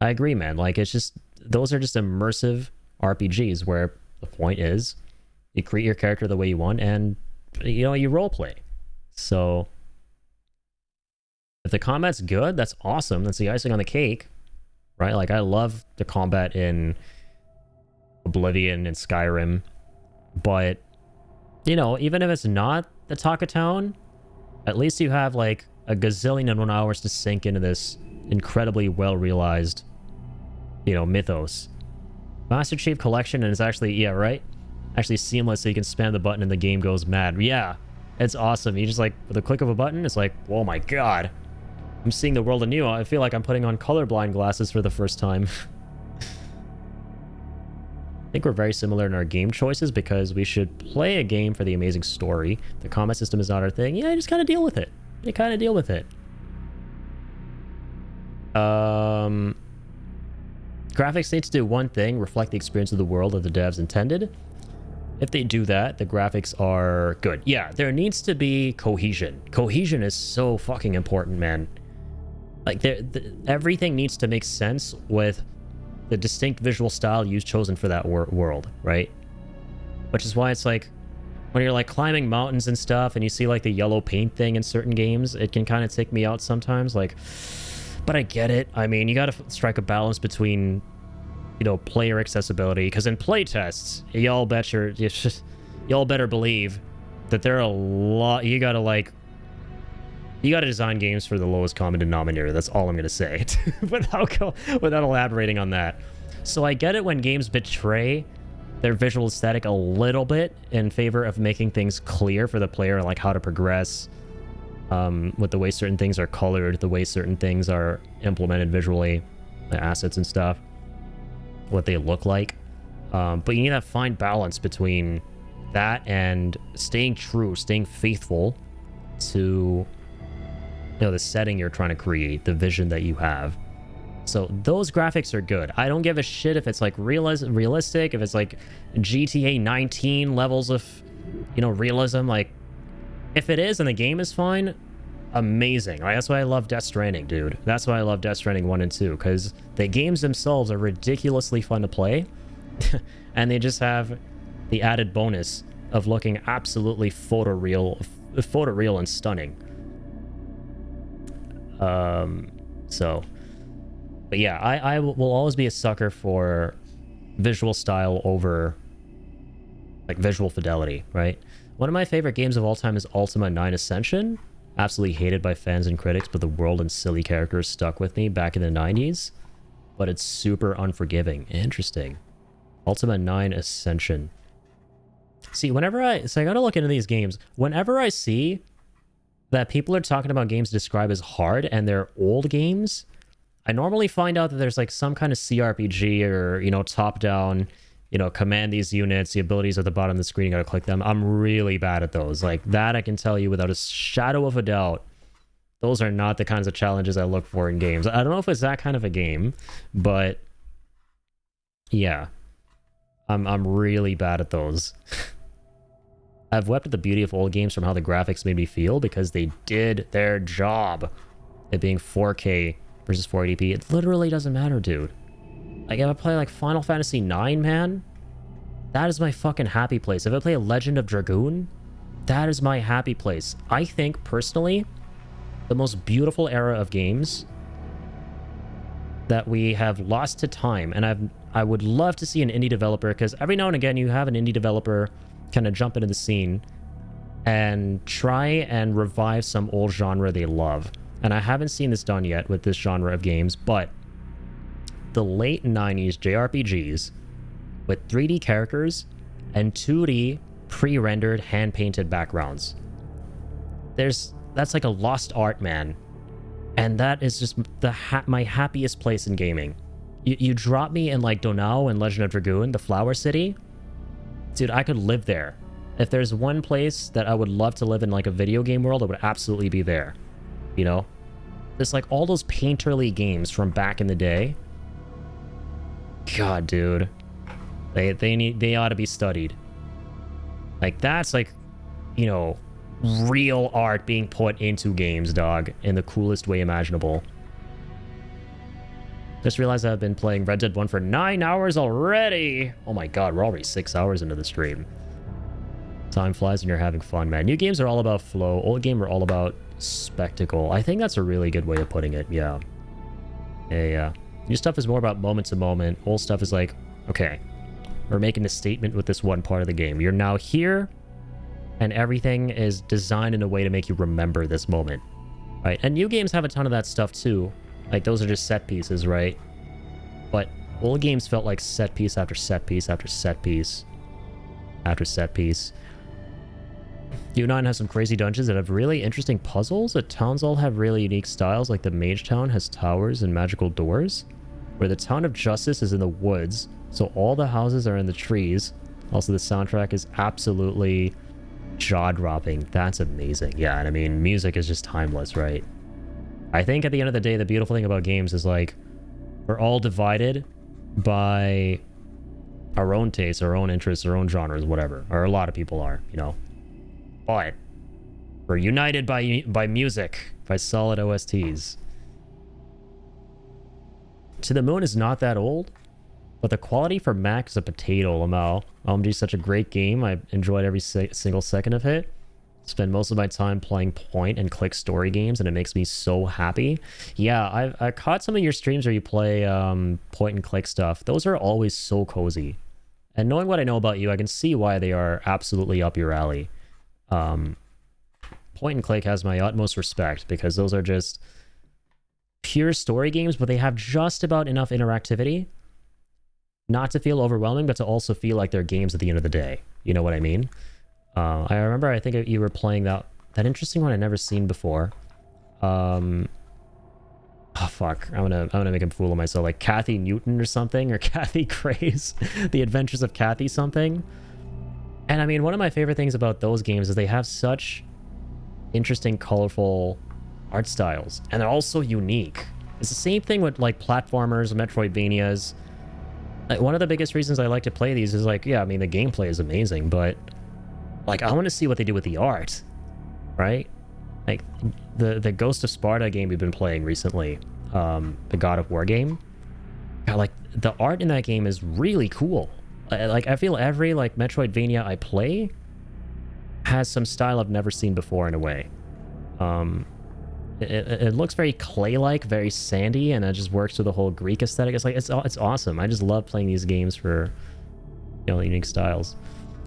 I agree, man. Like, it's just, those are just immersive RPGs where the point is you create your character the way you want and, you know, you role play. So if the combat's good, that's awesome. That's the icing on the cake, right? Like, I love the combat in Oblivion and Skyrim, but, you know, even if it's not the talk of town, at least you have like a gazillion and 1 hours to sink into this incredibly well-realized, you know, mythos. Master Chief Collection, and it's actually, yeah, right? Actually seamless, so you can spam the button and the game goes mad. Yeah, it's awesome. You just like, with a click of a button, it's like, oh my god. I'm seeing the world anew. I feel like I'm putting on colorblind glasses for the first time. I think we're very similar in our game choices because we should play a game for the amazing story. The combat system is not our thing. Yeah, you just kind of deal with it. You kind of deal with it. Graphics need to do one thing, reflect the experience of the world that the devs intended. If they do that, the graphics are good. Yeah, there needs to be cohesion. Cohesion is so fucking important, man. Like, everything needs to make sense with the distinct visual style you've chosen for that world, right? Which is why it's like, when you're like climbing mountains and stuff and you see like the yellow paint thing in certain games, it can kind of take me out sometimes. Like, but I get it. I mean, you got to strike a balance between, you know, player accessibility, because in playtests, y'all better believe that there are a lot. You gotta design games for the lowest common denominator. That's all I'm gonna say, without elaborating on that. So I get it when games betray their visual aesthetic a little bit in favor of making things clear for the player, like how to progress, with the way certain things are colored, the way certain things are implemented visually, the assets and stuff, what they look like. But you need that fine balance between that and staying true, staying faithful to, you know, the setting you're trying to create, the vision that you have. So those graphics are good. I don't give a shit if it's like realistic, if it's like GTA 19 levels of, you know, realism. Like, if it is and the game is fine, amazing. Like, that's why I love Death Stranding, dude. That's why I love Death Stranding 1 and 2, because the games themselves are ridiculously fun to play, and they just have the added bonus of looking absolutely photoreal and stunning. But yeah, I will always be a sucker for visual style over like visual fidelity, right? One of my favorite games of all time is Ultima 9 Ascension. Absolutely hated by fans and critics, but the world and silly characters stuck with me back in the 90s. But it's super unforgiving. Interesting. Ultima 9 Ascension. See, so I gotta look into these games. Whenever I see that people are talking about games described as hard and they're old games, I normally find out that there's like some kind of CRPG or, you know, top-down, you know, command these units, the abilities at the bottom of the screen, you gotta click them. I'm really bad at those. Like, that I can tell you without a shadow of a doubt, those are not the kinds of challenges I look for in games. I don't know if it's that kind of a game, but yeah, I'm really bad at those. I've wept at the beauty of old games from how the graphics made me feel, because they did their job. It being 4K versus 480p, it literally doesn't matter, dude. Like, if I play like Final Fantasy IX, man, that is my fucking happy place. If I play Legend of Dragoon, that is my happy place. I think, personally, the most beautiful era of games that we have lost to time, and I would love to see an indie developer, because every now and again you have an indie developer kind of jump into the scene and try and revive some old genre they love. And I haven't seen this done yet with this genre of games, but the late 90s JRPGs with 3D characters and 2D pre-rendered hand-painted backgrounds. That's like a lost art, man. And that is just my happiest place in gaming. You drop me in like Donau and Legend of Dragoon, the Flower City, Dude, I could live there. If there's one place that I would love to live in, like a video game world, it would absolutely be there. You know? It's like all those painterly games from back in the day. God, dude. They ought to be studied. Like, that's like, you know, real art being put into games, dog, in the coolest way imaginable. Just realized I've been playing Red Dead 1 for 9 hours already. Oh my god, we're already 6 hours into the stream. Time flies when you're having fun, man. New games are all about flow. Old game are all about spectacle. I think that's a really good way of putting it, yeah. Yeah. New stuff is more about moment to moment. Old stuff is like, okay, we're making a statement with this one part of the game. You're now here, and everything is designed in a way to make you remember this moment, right? And new games have a ton of that stuff too. Like, those are just set pieces, right? But old games felt like set piece after set piece after set piece after set piece. U9 has some crazy dungeons that have really interesting puzzles. The towns all have really unique styles, like the Mage Town has towers and magical doors, where the Town of Justice is in the woods, so all the houses are in the trees. Also, the soundtrack is absolutely jaw-dropping. That's amazing. Yeah, and I mean, music is just timeless, right? I think at the end of the day, the beautiful thing about games is, like, we're all divided by our own tastes, our own interests, our own genres, whatever. Or a lot of people are, you know. But we're united by music, by solid OSTs. To the Moon is not that old, but the quality for Mac is a potato, Lamau. OMG is such a great game. I enjoyed every single second of it. Spend most of my time playing point and click story games, and it makes me so happy. Yeah, I caught some of your streams where you play point and click stuff. Those are always so cozy. And knowing what I know about you, I can see why they are absolutely up your alley. Point and click has my utmost respect, because those are just pure story games, but they have just about enough interactivity not to feel overwhelming, but to also feel like they're games at the end of the day. You know what I mean? I remember, I think you were playing that interesting one I'd never seen before. Oh fuck, I'm gonna make a fool of myself, like Kathy Newton or something, or Kathy Craze, The Adventures of Kathy something. And I mean, one of my favorite things about those games is they have such interesting, colorful art styles, and they're also unique. It's the same thing with like platformers, Metroidvanias. Like, one of the biggest reasons I like to play these is like, yeah, I mean, the gameplay is amazing, but like, I want to see what they do with the art, right? Like the Ghost of Sparta game we've been playing recently, the God of War game. God, like, the art in that game is really cool. Like, I feel every like Metroidvania I play has some style I've never seen before in a way. It looks very clay-like, very sandy, and it just works with the whole Greek aesthetic. It's like, it's awesome. I just love playing these games for, you know, unique styles.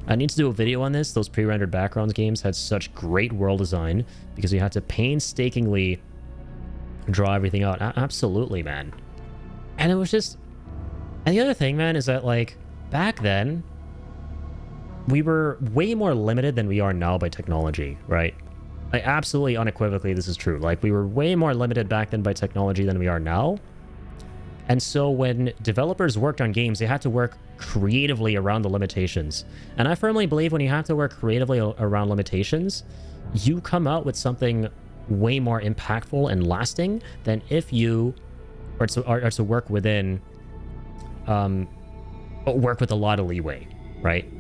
I need to do a video on this. Those pre-rendered backgrounds games had such great world design because you had to painstakingly draw everything out. Absolutely, man. And it was just... And the other thing, man, is that, like, back then, we were way more limited than we are now by technology, right? Like, absolutely unequivocally, this is true. Like, we were way more limited back then by technology than we are now. And so when developers worked on games, they had to work creatively around the limitations. And I firmly believe when you have to work creatively around limitations, you come out with something way more impactful and lasting than if you are to work within, work with a lot of leeway, right?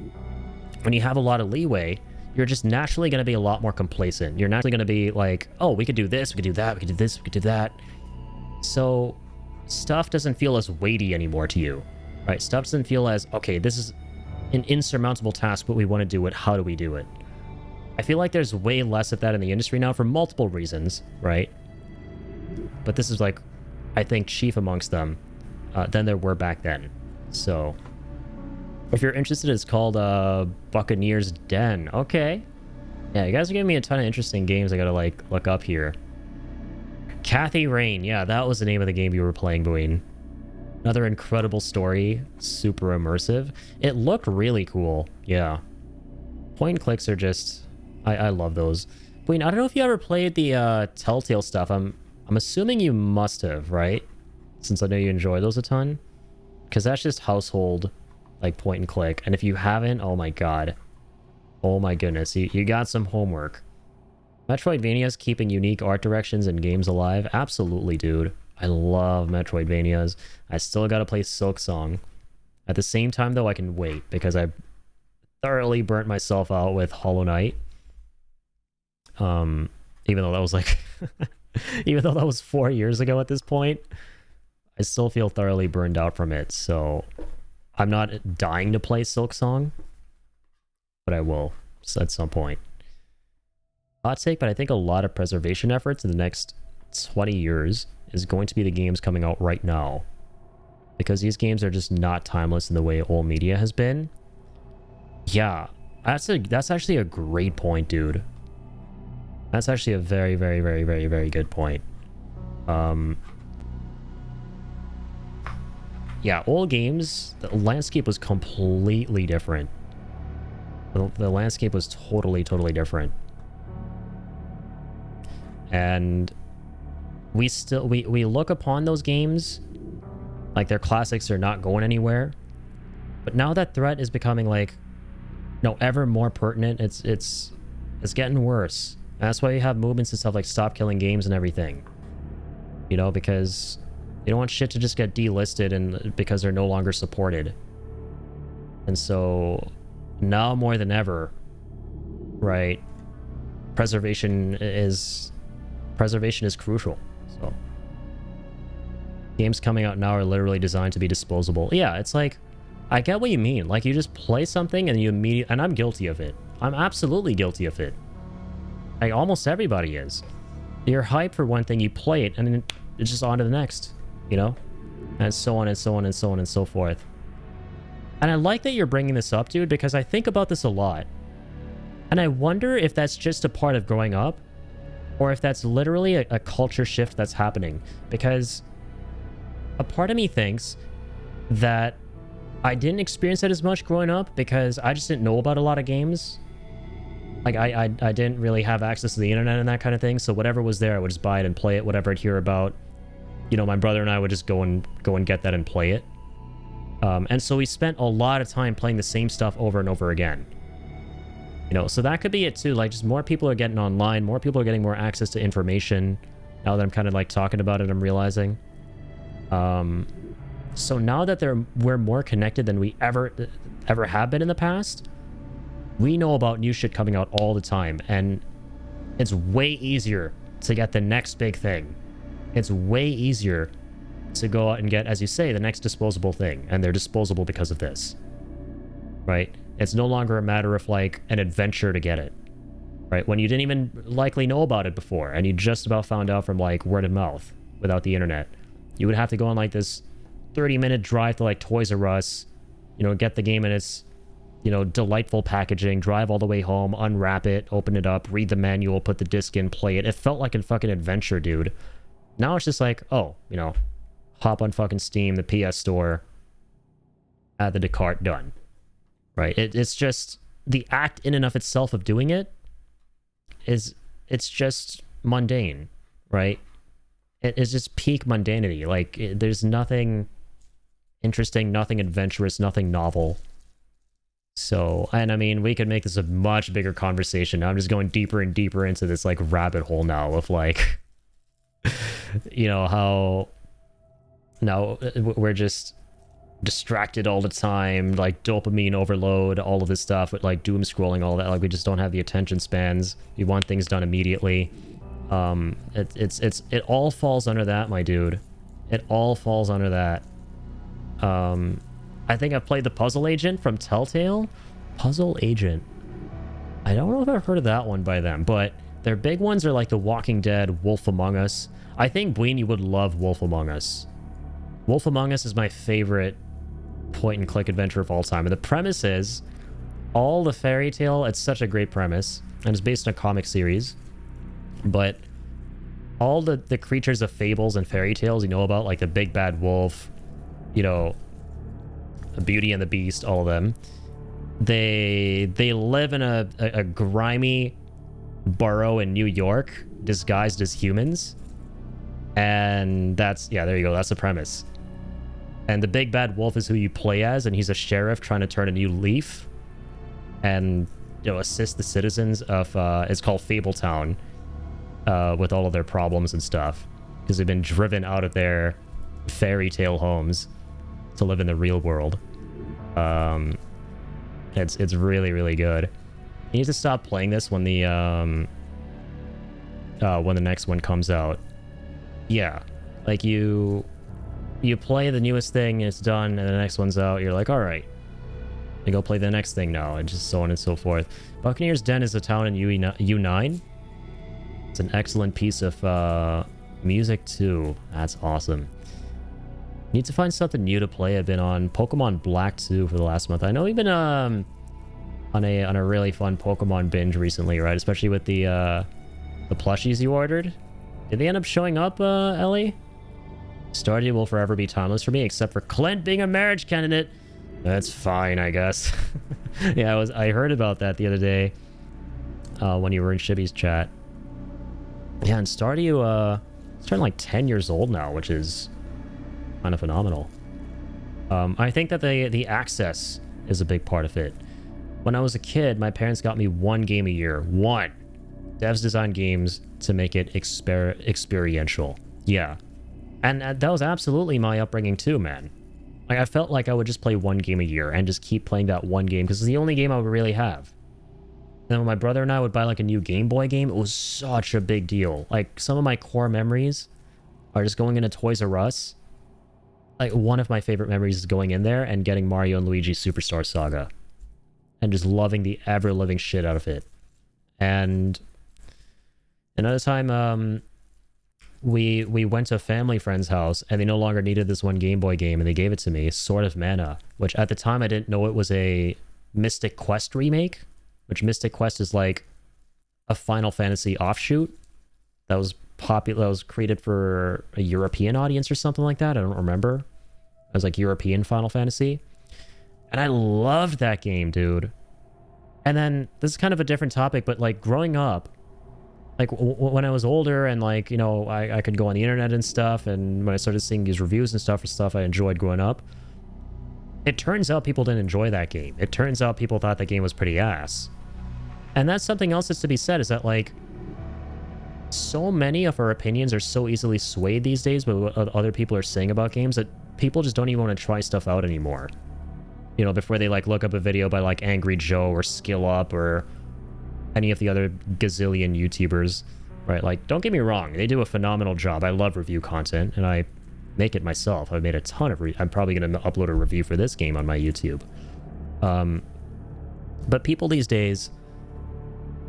When you have a lot of leeway, you're just naturally going to be a lot more complacent. You're naturally going to be like, oh, we could do this, we could do that, we could do this, we could do that. So stuff doesn't feel as weighty anymore to you, right? Stuff doesn't feel as, okay, this is an insurmountable task, but we want to do it. How do we do it? I feel like there's way less of that in the industry now for multiple reasons, right? But this is like, I think, chief amongst them than there were back then. So if you're interested, it's called Buccaneer's Den. Okay. Yeah, you guys are giving me a ton of interesting games I gotta, like, look up here. Kathy Rain. Yeah, that was the name of the game you were playing, Buin. Another incredible story. Super immersive. It looked really cool. Yeah. Point and clicks are just... I love those. Buin, I don't know if you ever played the Telltale stuff. I'm assuming you must have, right? Since I know you enjoy those a ton. Because that's just household like point and click. And if you haven't, oh my god. Oh my goodness, you got some homework. Metroidvania's keeping unique art directions and games alive. Absolutely, dude. I love Metroidvanias. I still gotta play Silksong. At the same time, though, I can wait because I thoroughly burnt myself out with Hollow Knight. Even though that was like... even though that was 4 years ago at this point, I still feel thoroughly burned out from it, so... I'm not dying to play Silksong, but I will at some point. Hot take, but I think a lot of preservation efforts in the next 20 years is going to be the games coming out right now. Because these games are just not timeless in the way old media has been. Yeah, that's actually a great point, dude. That's actually a very, very, very, very, very good point. Yeah, old games, the landscape was completely different. The landscape was totally, totally different. And we still, we look upon those games like their classics are not going anywhere. But now that threat is becoming like, no, ever more pertinent, it's getting worse. And that's why you have movements and stuff like stop killing games and everything. You know, because you don't want shit to just get delisted and because they're no longer supported. And so now more than ever, right, preservation is crucial. So games coming out now are literally designed to be disposable. Yeah, it's like, I get what you mean. Like, you just play something and you immediately... And I'm guilty of it. I'm absolutely guilty of it. Like, almost everybody is. You're hyped for one thing, you play it, and then it's just on to the next. You know? And so on and so on and so on and so forth. And I like that you're bringing this up, dude, because I think about this a lot. And I wonder if that's just a part of growing up, or if that's literally a culture shift that's happening. Because a part of me thinks that I didn't experience it as much growing up because I just didn't know about a lot of games. Like, I didn't really have access to the internet and that kind of thing, so whatever was there, I would just buy it and play it, whatever I'd hear about. You know, my brother and I would just go and get that and play it. And so we spent a lot of time playing the same stuff over and over again. You know, so that could be it too, like, just more people are getting online, more people are getting more access to information. Now that I'm kind of, like, talking about it, I'm realizing. So now that we're more connected than we ever have been in the past, we know about new shit coming out all the time, and it's way easier to get the next big thing. It's way easier to go out and get, as you say, the next disposable thing, and they're disposable because of this, right? It's no longer a matter of, like, an adventure to get it, right? When you didn't even likely know about it before, and you just about found out from, like, word of mouth without the internet. You would have to go on, like, this 30-minute drive to, like, Toys R Us, you know, get the game in its, you know, delightful packaging, drive all the way home, unwrap it, open it up, read the manual, put the disc in, play it. It felt like a fucking adventure, dude. Now it's just like, oh, you know, hop on fucking Steam, the PS Store, add the to cart, done. Right? It's just, the act in and of itself of doing it it's just mundane, right? It's just peak mundanity. Like, there's nothing interesting, nothing adventurous, nothing novel. So, and I mean, we could make this a much bigger conversation. I'm just going deeper and deeper into this, like, rabbit hole now of, like, you know, how now we're just distracted all the time, like dopamine overload, all of this stuff with, like, doom scrolling, all that. Like, we just don't have the attention spans. We want things done immediately. It all falls under that, my dude. It all falls under that. I think I've played the Puzzle Agent from Telltale. Puzzle Agent. I don't know if I've heard of that one by them, but their big ones are like The Walking Dead, Wolf Among Us. I think, Bween, you would love Wolf Among Us. Wolf Among Us is my favorite point-and-click adventure of all time. And the premise is, all the fairy tale, it's such a great premise, and it's based on a comic series, but all the creatures of fables and fairy tales you know about, like the big bad wolf, you know, Beauty and the Beast, all of them, they live in a grimy borough in New York disguised as humans. And that's, yeah, there you go, that's the premise. And the big bad wolf is who you play as, and he's a sheriff trying to turn a new leaf and, you know, assist the citizens of, it's called Fabletown, with all of their problems and stuff, because they've been driven out of their fairy tale homes to live in the real world. It's really, really good. You need to stop playing this when the next one comes out. Yeah, like you play the newest thing and it's done, and the next one's out. You're like, all right, I go play the next thing now, and just so on and so forth. Buccaneer's Den is a town in U9. It's an excellent piece of music too. That's awesome. Need to find something new to play. I've been on Pokemon Black 2 for the last month. I know we've been on a really fun Pokemon binge recently, right? Especially with the plushies you ordered. Did they end up showing up, Ellie? Stardew will forever be timeless for me, except for Clint being a marriage candidate. That's fine, I guess. Yeah, I heard about that the other day when you were in Shibby's chat. Yeah, and Stardew it's turning like 10 years old now, which is kind of phenomenal. I think that the access is a big part of it. When I was a kid, my parents got me one game a year. One. Devs design games to make it experiential. Yeah. And that was absolutely my upbringing too, man. Like, I felt like I would just play one game a year and just keep playing that one game because it's the only game I would really have. And then when my brother and I would buy like a new Game Boy game, it was such a big deal. Like, some of my core memories are just going into Toys R Us. Like, one of my favorite memories is going in there and getting Mario and Luigi Superstar Saga. And just loving the ever-living shit out of it. And another time, we went to a family friend's house, and they no longer needed this one Game Boy game, and they gave it to me, Sword of Mana, which at the time I didn't know it was a Mystic Quest remake, which Mystic Quest is like a Final Fantasy offshoot that was popular, that was created for a European audience or something like that. I don't remember. It was like European Final Fantasy. And I loved that game, dude. And then, this is kind of a different topic, but like growing up, like when I was older and like, you know, I could go on the internet and stuff, and when I started seeing these reviews and stuff for stuff I enjoyed growing up, it turns out people didn't enjoy that game. It turns out people thought that game was pretty ass. And that's something else that's to be said, is that like, so many of our opinions are so easily swayed these days by what other people are saying about games that people just don't even want to try stuff out anymore. You know, before they like look up a video by like Angry Joe or Skill Up or any of the other gazillion YouTubers, right? Like, don't get me wrong, they do a phenomenal job. I love review content, and I make it myself. I've made a ton of I'm probably going to upload a review for this game on my YouTube. But people these days,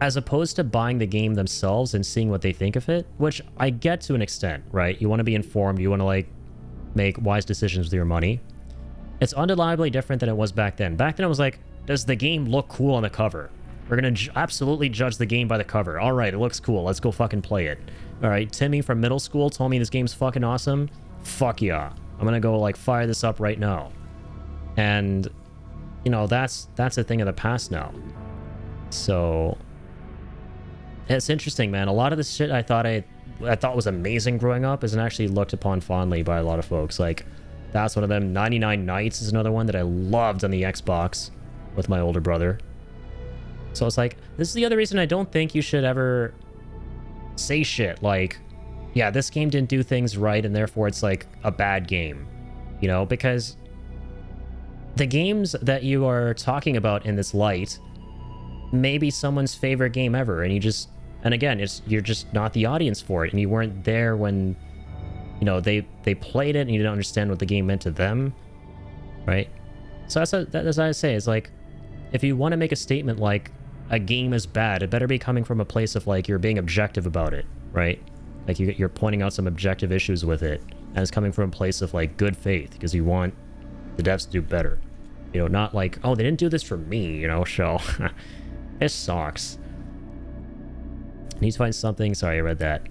as opposed to buying the game themselves and seeing what they think of it, which I get to an extent, right? You want to be informed, you want to like make wise decisions with your money. It's undeniably different than it was back then. Back then, it was like, does the game look cool on the cover? We're going to absolutely judge the game by the cover. All right, it looks cool. Let's go fucking play it. All right, Timmy from middle school told me this game's fucking awesome. Fuck yeah. I'm going to go, like, fire this up right now. And, you know, that's a thing of the past now. So, it's interesting, man. A lot of this shit I thought was amazing growing up isn't actually looked upon fondly by a lot of folks. Like, that's one of them. 99 Nights is another one that I loved on the Xbox with my older brother. So it's like, this is the other reason I don't think you should ever say shit like, yeah, this game didn't do things right and therefore it's like a bad game, you know, because the games that you are talking about in this light may be someone's favorite game ever, and and again, you're just not the audience for it, and you weren't there when, you know, they played it and you didn't understand what the game meant to them, right? So that's what I say, is like, if you want to make a statement like a game is bad, it better be coming from a place of like, you're being objective about it, right? Like you're pointing out some objective issues with it, and it's coming from a place of like good faith, because you want the devs to do better, you know, not like, oh, they didn't do this for me, you know, so it sucks. I need to find something. Sorry, I read that.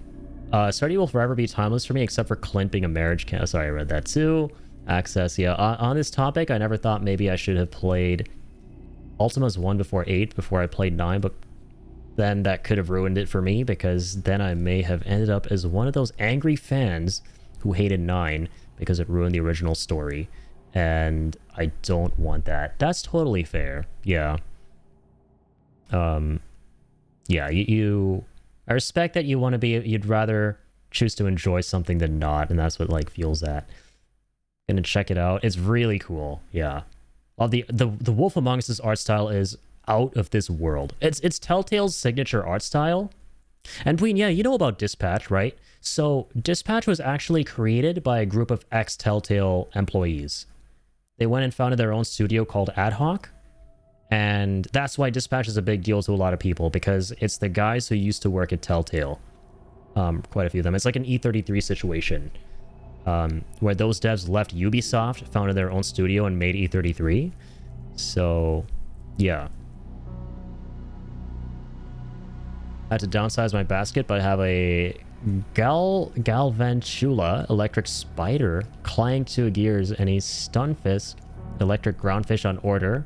Stardew will forever be timeless for me, except for Clint being a marriage candidate. Sorry, I read that too. Access, yeah. On this topic, I never thought maybe I should have played Ultima's 1 before 8 before I played 9, but then that could have ruined it for me, because then I may have ended up as one of those angry fans who hated 9 because it ruined the original story, and I don't want that. That's totally fair. Yeah. Yeah, I respect that you want to be, you'd rather choose to enjoy something than not, and that's what like fuels that. Gonna check it out. It's really cool. Yeah. Well, the Wolf Among Us's art style is out of this world. It's Telltale's signature art style. And Queen, yeah, you know about Dispatch, right? So Dispatch was actually created by a group of ex-Telltale employees. They went and founded their own studio called Ad Hoc. And that's why Dispatch is a big deal to a lot of people, because it's the guys who used to work at Telltale. Quite a few of them. It's like an E33 situation. Where those devs left Ubisoft, founded their own studio, and made E33. So, yeah. I had to downsize my basket, but I have a Galvantula electric spider, Clang 2 gears, and a Stunfisk electric groundfish on order.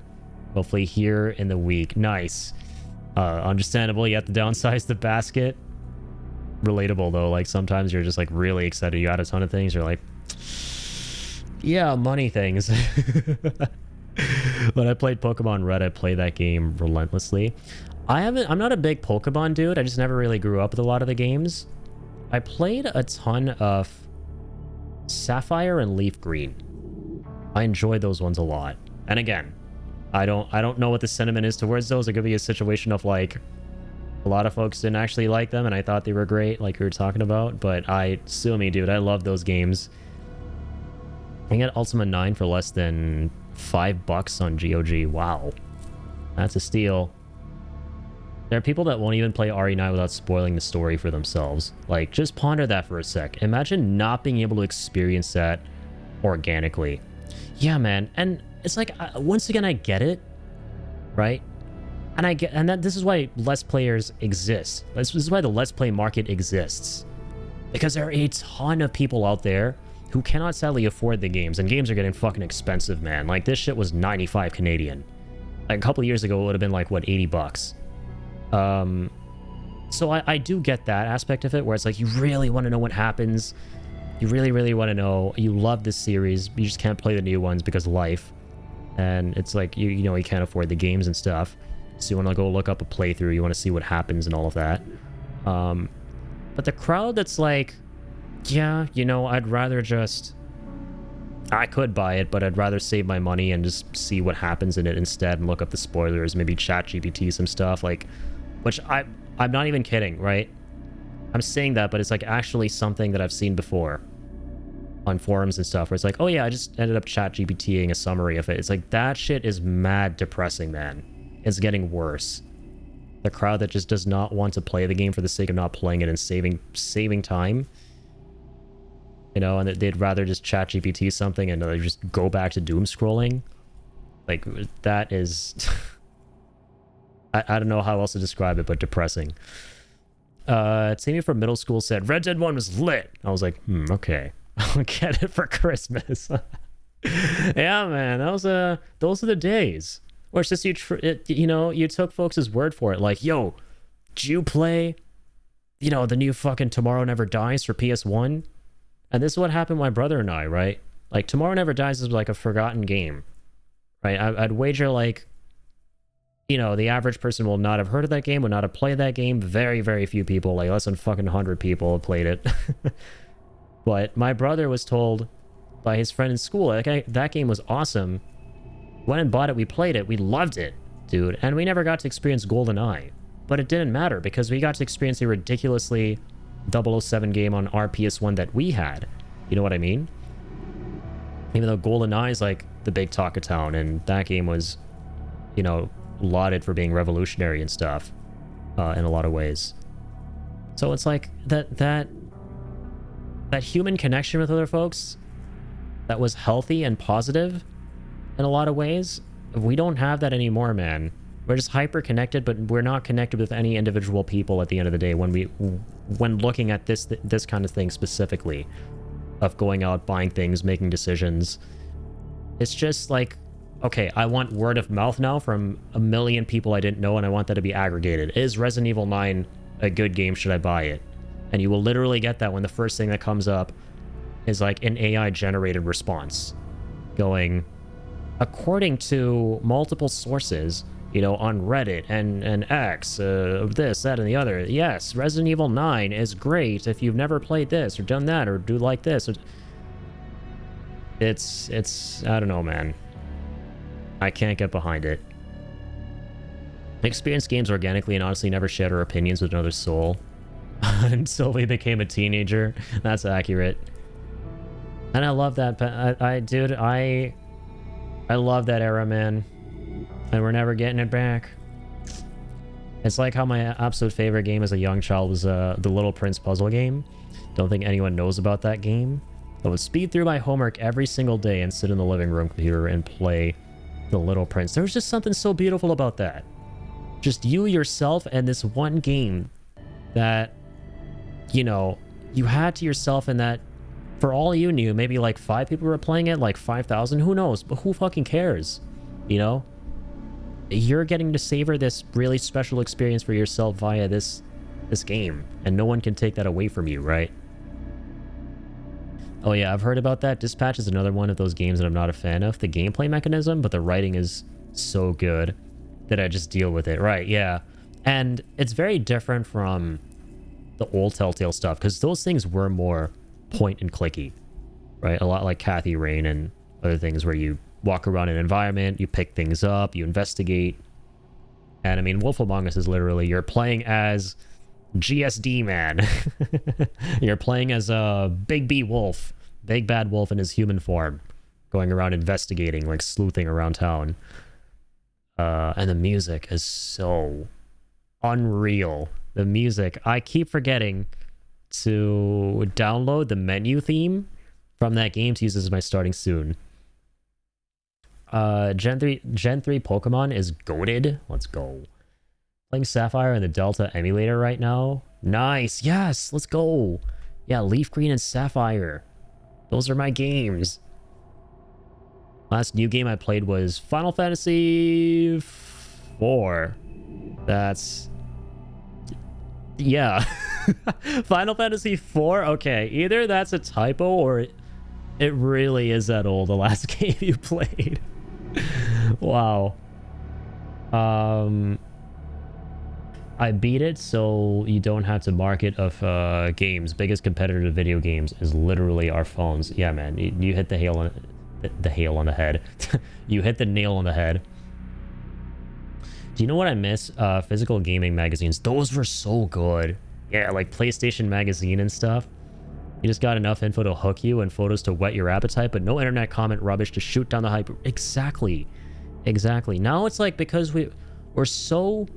Hopefully here in the week. Nice. Understandable, you have to downsize the basket. Relatable though, like sometimes you're just like really excited, you got a ton of things, you're like, yeah, money things. When I played Pokemon Red, I played that game relentlessly. I'm not a big Pokemon dude, I just never really grew up with a lot of the games. I played a ton of Sapphire and Leaf Green. I enjoyed those ones a lot. And again, I don't know what the sentiment is towards those. It could be a situation of like, a lot of folks didn't actually like them, and I thought they were great, like we were talking about, but sue me, dude. I love those games. I can get Ultima 9 for less than $5 on GOG. Wow. That's a steal. There are people that won't even play RE9 without spoiling the story for themselves. Like, just ponder that for a sec. Imagine not being able to experience that organically. Yeah, man. And it's like, once again, I get it, right? And this is why Let's Players exist. This is why the Let's Play market exists. Because there are a ton of people out there who cannot sadly afford the games, and games are getting fucking expensive, man. Like, this shit was 95 Canadian. Like, a couple years ago, it would have been like, what, $80? So I do get that aspect of it, where it's like, you really want to know what happens. You really, really want to know. You love this series, you just can't play the new ones because of life. And it's like, you know, you can't afford the games and stuff. So you want to go look up a playthrough, you want to see what happens and all of that. But the crowd that's like, yeah, you know, I'd rather just... I could buy it, but I'd rather save my money and just see what happens in it instead and look up the spoilers, maybe ChatGPT some stuff, like... Which I'm not even kidding, right? I'm saying that, but it's like actually something that I've seen before on forums and stuff, where it's like, oh yeah, I just ended up ChatGPTing a summary of it. It's like, that shit is mad depressing, man. It's getting worse. The crowd that just does not want to play the game for the sake of not playing it and saving time, you know, and they'd rather just chat GPT something and they just go back to doom scrolling. Like, that is I don't know how else to describe it, but depressing. Tammy from middle school said Red Dead 1 was lit. I was like, okay, I'll get it for Christmas. Yeah, man, those are the days. Or it's just you know, you took folks' word for it. Like, yo, did you play, you know, the new fucking Tomorrow Never Dies for PS1? And this is what happened to my brother and I, right? Like, Tomorrow Never Dies is like a forgotten game, right? I'd wager, like, you know, the average person will not have heard of that game, would not have played that game. Very, very few people, like less than fucking 100 people have played it. But my brother was told by his friend in school, like, that game was awesome. Went and bought it, we played it, we loved it, dude. And we never got to experience GoldenEye. But it didn't matter, because we got to experience a ridiculously 007 game on our PS1 that we had. You know what I mean? Even though GoldenEye is like the big talk of town, and that game was, you know, lauded for being revolutionary and stuff, in a lot of ways. So it's like that human connection with other folks that was healthy and positive in a lot of ways, we don't have that anymore, man. We're just hyper connected, but we're not connected with any individual people at the end of the day when looking at this kind of thing specifically, of going out, buying things, making decisions. It's just like, okay, I want word of mouth now from a million people I didn't know, and I want that to be aggregated. Is Resident Evil 9 a good game? Should I buy it? And you will literally get that when the first thing that comes up is like an AI generated response going, according to multiple sources, you know, on Reddit and X, this, that, and the other. Yes, Resident Evil 9 is great if you've never played this or done that or do like this. It's I don't know, man. I can't get behind it. Experienced games organically and honestly never shared our opinions with another soul until we became a teenager. That's accurate. And I love that. I love that era, man. And we're never getting it back. It's like how my absolute favorite game as a young child was the Little Prince puzzle game. Don't think anyone knows about that game. I would speed through my homework every single day and sit in the living room computer and play The Little Prince. There was just something so beautiful about that. Just you, yourself, and this one game that, you know, you had to yourself, and that for all you knew, maybe like 5 people were playing it, like 5,000, who knows? But who fucking cares? You know? You're getting to savor this really special experience for yourself via this game, and no one can take that away from you, right? Oh yeah, I've heard about that. Dispatch is another one of those games that I'm not a fan of. The gameplay mechanism, but the writing is so good that I just deal with it. Right, yeah. And it's very different from the old Telltale stuff, because those things were more point and clicky, right? A lot like Kathy Rain and other things where you walk around an environment, you pick things up, you investigate. And I mean, Wolf Among Us is literally, you're playing as GSD man. You're playing as a Big B Wolf, Big Bad Wolf in his human form, going around investigating, like sleuthing around town. And the music is so unreal. The music, I keep forgetting to download the menu theme from that game to use as my starting soon. Gen 3 Pokemon is goated. Let's go. Playing Sapphire in the Delta emulator right now. Nice. Yes, let's go. Yeah, Leaf Green and Sapphire. Those are my games. Last new game I played was Final Fantasy IV. That's... yeah. Final Fantasy IV? Okay, either that's a typo or it really is that old, the last game you played. Wow. I beat it so you don't have to market of games. Biggest competitor to video games is literally our phones. Yeah, man, you hit the nail on the head. You hit the nail on the head. Do you know what I miss? Physical gaming magazines. Those were so good. Yeah, like PlayStation Magazine and stuff. You just got enough info to hook you and photos to whet your appetite, but no internet comment rubbish to shoot down the hype. Exactly. Exactly. Now it's like, because we're so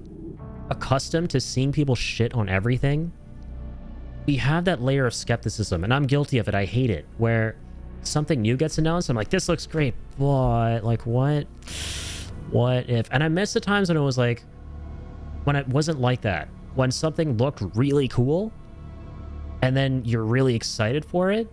accustomed to seeing people shit on everything, we have that layer of skepticism, and I'm guilty of it. I hate it. Where something new gets announced, I'm like, this looks great. What? Like, what? What if? And I miss the times when it was like, when it wasn't like that. When something looked really cool, and then you're really excited for it,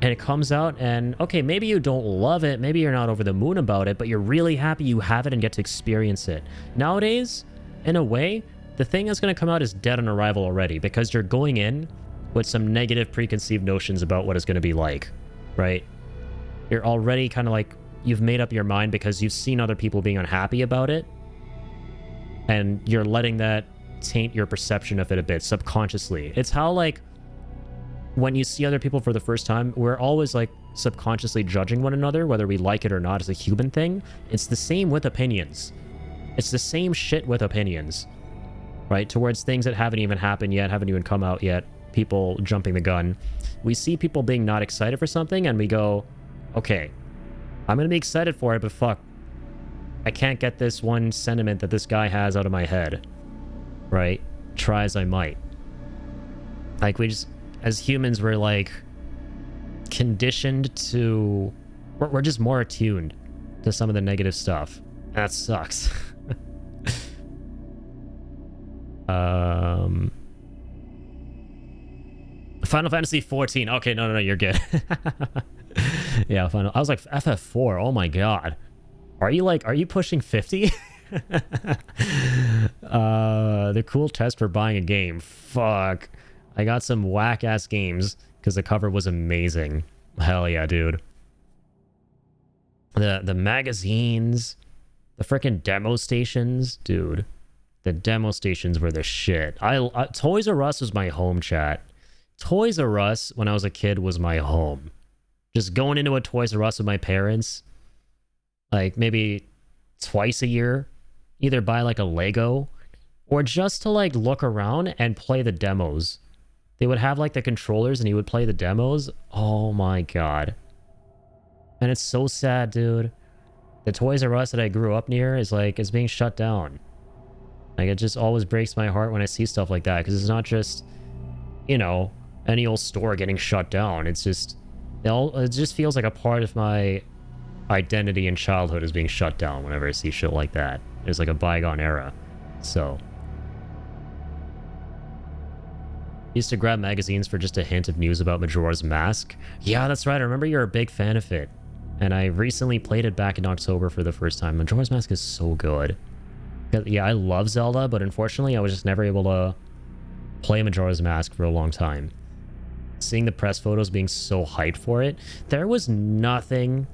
and it comes out, and okay, maybe you don't love it, maybe you're not over the moon about it, but you're really happy you have it and get to experience it. Nowadays, in a way, the thing that's going to come out is dead on arrival already, because you're going in with some negative preconceived notions about what it's going to be like, right? You're already kind of like, you've made up your mind because you've seen other people being unhappy about it, and you're letting that taint your perception of it a bit subconsciously. It's how, like, when you see other people for the first time, we're always like subconsciously judging one another, whether we like it or not, as a human thing. It's the same with opinions. It's the same shit with opinions, right? Towards things that haven't even happened yet, haven't even come out yet, people jumping the gun. We see people being not excited for something, and we go, okay, I'm gonna be excited for it, but fuck, I can't get this one sentiment that this guy has out of my head, right? Try as I might. Like, we just, as humans, we're like conditioned to, we're just more attuned to some of the negative stuff. That sucks. Final Fantasy 14. Okay, no, you're good. Yeah, I was like, FF4. Oh my god. Are you pushing 50? The cool test for buying a game. Fuck. I got some whack-ass games because the cover was amazing. Hell yeah, dude. The magazines, the freaking demo stations, dude. The demo stations were the shit. Toys R Us was my home, chat. Toys R Us, when I was a kid, was my home. Just going into a Toys R Us with my parents, like maybe twice a year, either buy like a Lego or just to like look around and play the demos. They would have like the controllers and you would play the demos. Oh my god. And it's so sad, dude. The Toys R Us that I grew up near is like, it's being shut down. Like, it just always breaks my heart when I see stuff like that, because it's not just, you know, any old store getting shut down. It's just, it just feels like a part of my identity and childhood is being shut down whenever I see shit like that. It's like a bygone era. So, used to grab magazines for just a hint of news about Majora's Mask. Yeah, that's right. I remember you're a big fan of it. And I recently played it back in October for the first time. Majora's Mask is so good. Yeah, I love Zelda, but unfortunately I was just never able to play Majora's Mask for a long time. Seeing the press photos being so hyped for it, there was nothing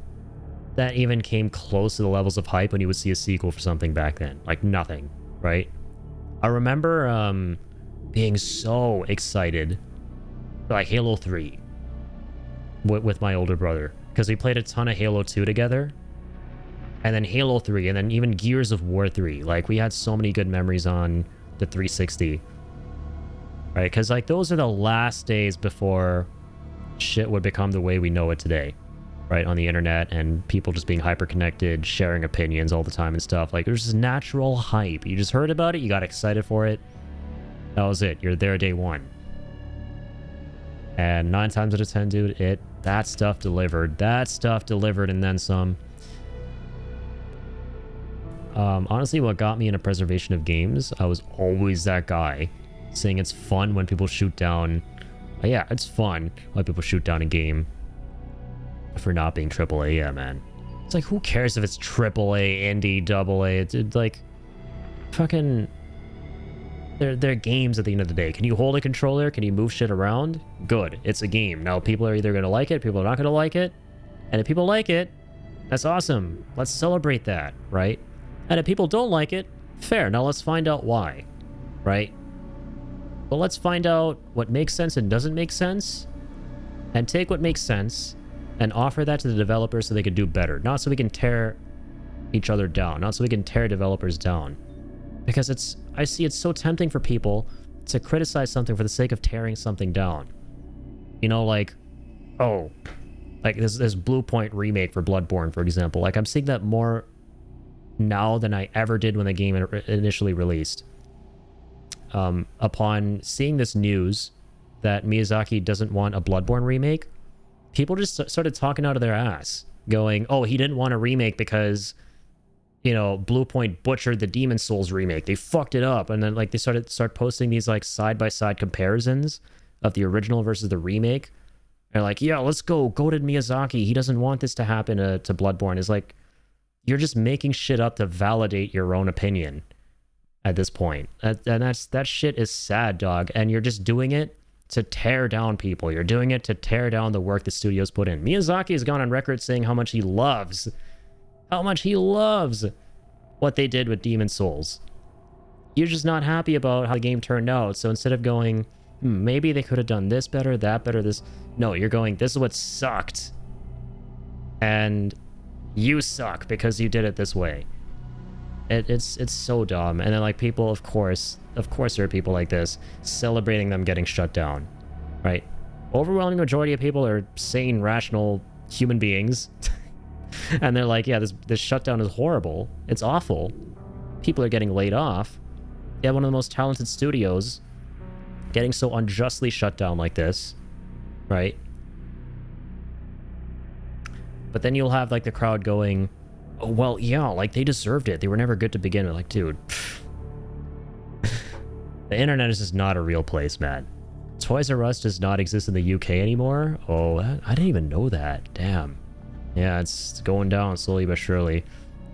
that even came close to the levels of hype when you would see a sequel for something back then. Like, nothing, right? I remember being so excited for like Halo 3 with my older brother, because we played a ton of Halo 2 together, and then Halo 3, and then even Gears of War 3. Like, we had so many good memories on the 360, right? Because like those are the last days before shit would become the way we know it today, right? On the internet, and people just being hyper connected, sharing opinions all the time and stuff. Like, there's this natural hype. You just heard about it, you got excited for it, that was it. You're there day one. And 9 times out of 10, dude, that stuff delivered. That stuff delivered, and then some. Honestly, what got me into preservation of games, I was always that guy saying it's fun when people shoot down. Yeah, it's fun when people shoot down a game for not being AAA. Yeah, man. It's like, who cares if it's AAA, indie, AA? It's like, fucking, they're games at the end of the day. Can you hold a controller? Can you move shit around? Good. It's a game. Now, people are either going to like it, people are not going to like it. And if people like it, that's awesome. Let's celebrate that, right? And if people don't like it, fair. Now let's find out why, right? But let's find out what makes sense and doesn't make sense, and take what makes sense and offer that to the developers so they can do better. Not so we can tear each other down. Not so we can tear developers down. Because I see it's so tempting for people to criticize something for the sake of tearing something down. You know, like, oh, like this Blue Point remake for Bloodborne, for example. Like, I'm seeing that more now than I ever did when the game initially released. Upon seeing this news that Miyazaki doesn't want a Bloodborne remake, people just started talking out of their ass, going, oh, he didn't want a remake because, you know, Blue Point butchered the Demon Souls remake. They fucked it up. And then like they start posting these like side-by-side comparisons of the original versus the remake. They're like, yeah, let's go. Goated Miyazaki. He doesn't want this to happen to Bloodborne. It's like, you're just making shit up to validate your own opinion at this point. And that shit is sad, dog. And you're just doing it to tear down people. You're doing it to tear down the work the studios put in. Miyazaki has gone on record saying how much he loves what they did with Demon Souls. You're just not happy about how the game turned out. So instead of going, maybe they could have done this better, that better, this... No, you're going, this is what sucked. And you suck because you did it this way. It's so dumb. And then like people, of course there are people like this celebrating them getting shut down, right? Overwhelming majority of people are sane, rational human beings. And they're like, yeah, this shutdown is horrible. It's awful. People are getting laid off. You have one of the most talented studios getting so unjustly shut down like this, right? But then you'll have like the crowd going, oh, well, yeah, like they deserved it. They were never good to begin with. Like, dude, the internet is just not a real place, man. Toys R Us does not exist in the UK anymore. Oh, I didn't even know that. Damn. Yeah, it's going down slowly but surely.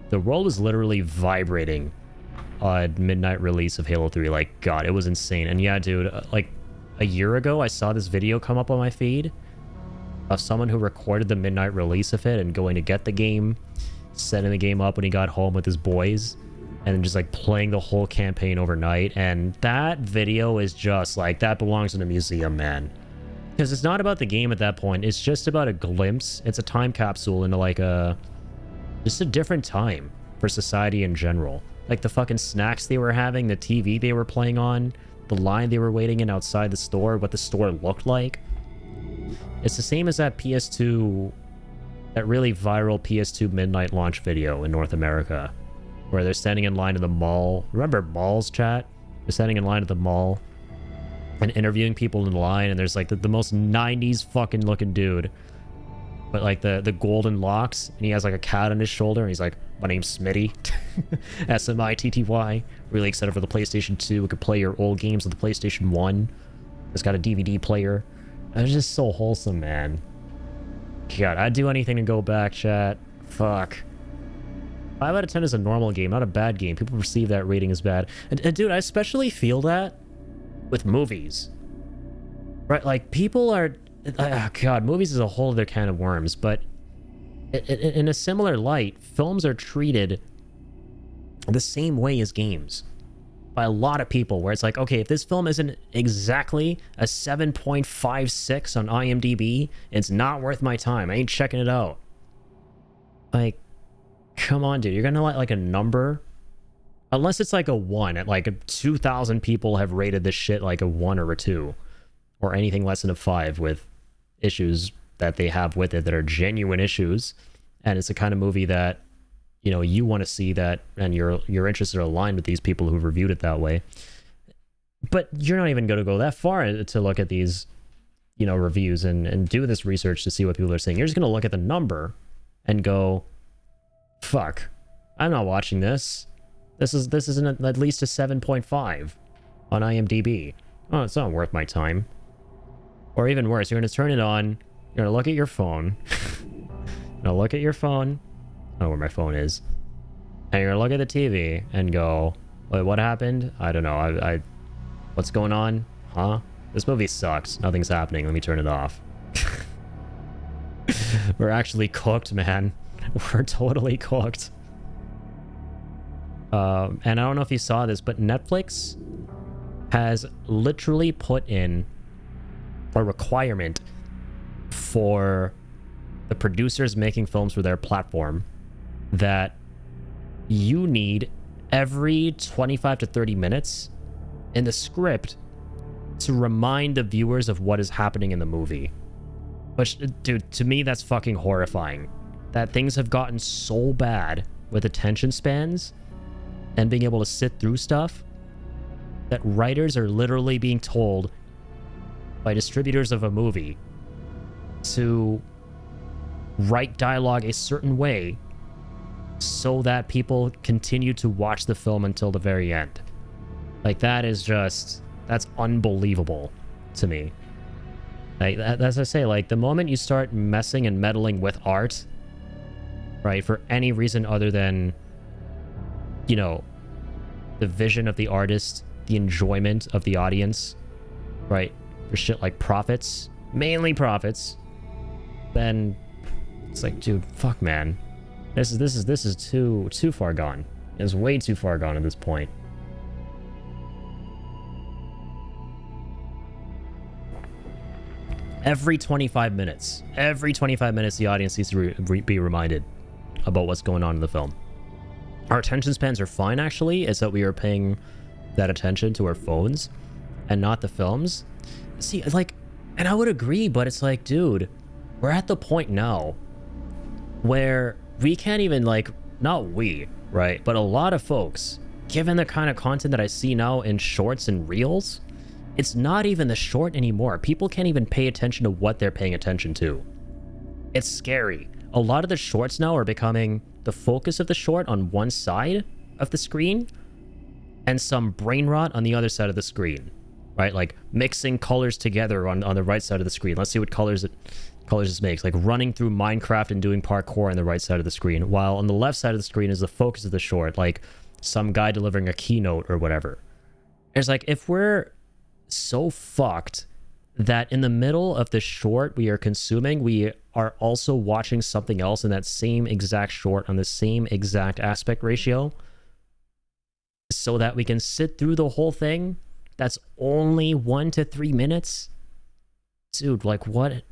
The world was literally vibrating on midnight release of Halo 3. Like, God, it was insane. And yeah, dude, like a year ago, I saw this video come up on my feed of someone who recorded the midnight release of it and going to get the game, setting the game up when he got home with his boys, and just like playing the whole campaign overnight. And that video is just like, that belongs in a museum, man. Because it's not about the game at that point. It's just about a glimpse. It's a time capsule into like just a different time for society in general. Like the fucking snacks they were having, the TV they were playing on, the line they were waiting in outside the store, what the store looked like. It's the same as that PS2, that really viral PS2 midnight launch video in North America, where they're standing in line at the mall. Remember malls, chat? They're standing in line at the mall and interviewing people in line, and there's like the most 90s fucking looking dude, but like the golden locks, and he has like a cat on his shoulder, and he's like, my name's Smitty. SMITTY. Really excited for the PlayStation 2. We could play your old games on the PlayStation 1. It's got a DVD player. It was just so wholesome, man. God, I'd do anything to go back, chat. Fuck. 5 out of 10 is a normal game, not a bad game. People perceive that rating as bad. And dude, I especially feel that with movies. Right, like, people are... Oh, God, movies is a whole other can of worms, but in a similar light, films are treated the same way as games by a lot of people, where it's like, okay, if this film isn't exactly a 7.56 on IMDb, it's not worth my time. I ain't checking it out. Like, come on, dude. You're gonna let like a number, unless it's like a 1, at like 2,000 people have rated this shit like a 1 or a 2, or anything less than a 5 with issues that they have with it that are genuine issues, and it's the kind of movie that, you know, you want to see that, and your interests are aligned with these people who reviewed it that way. But you're not even going to go that far to look at these, you know, reviews and do this research to see what people are saying. You're just going to look at the number and go, fuck, I'm not watching this. This isn't at least a 7.5 on IMDb. Oh, it's not worth my time. Or even worse, you're going to turn it on, you're going to look at your phone. You're going to look at your phone. I don't know where my phone is. And you're going to look at the TV and go, wait, what happened? I don't know. What's going on? Huh? This movie sucks. Nothing's happening. Let me turn it off. We're actually cooked, man. We're totally cooked. And I don't know if you saw this, but Netflix has literally put in a requirement for the producers making films for their platform that you need every 25 to 30 minutes in the script to remind the viewers of what is happening in the movie. Which, dude, to me, that's fucking horrifying. That things have gotten so bad with attention spans and being able to sit through stuff that writers are literally being told by distributors of a movie to write dialogue a certain way so that people continue to watch the film until the very end. Like, that is just, that's unbelievable to me. Like, as I say, like, the moment you start messing and meddling with art, right, for any reason other than, you know, the vision of the artist, the enjoyment of the audience, right, for shit like profits, mainly profits, then it's like, dude, fuck, man, this is too far gone. It's way too far gone at this point. Every 25 minutes, the audience needs to be reminded about what's going on in the film. Our attention spans are fine, actually. It's that we are paying that attention to our phones and not the films. See, like, and I would agree, but it's like, dude, we're at the point now where we can't even, like, not we, right, but a lot of folks, given the kind of content that I see now in shorts and reels, it's not even the short anymore. People can't even pay attention to what they're paying attention to. It's scary. A lot of the shorts now are becoming the focus of the short on one side of the screen and some brain rot on the other side of the screen, right? Like mixing colors together on the right side of the screen. Let's see what colors this makes. Like running through Minecraft and doing parkour on the right side of the screen, while on the left side of the screen is the focus of the short, like some guy delivering a keynote or whatever. It's like, if we're so fucked that in the middle of the short we are consuming, we are also watching something else in that same exact short on the same exact aspect ratio, so that we can sit through the whole thing. That's only 1 to 3 minutes. Dude, like what?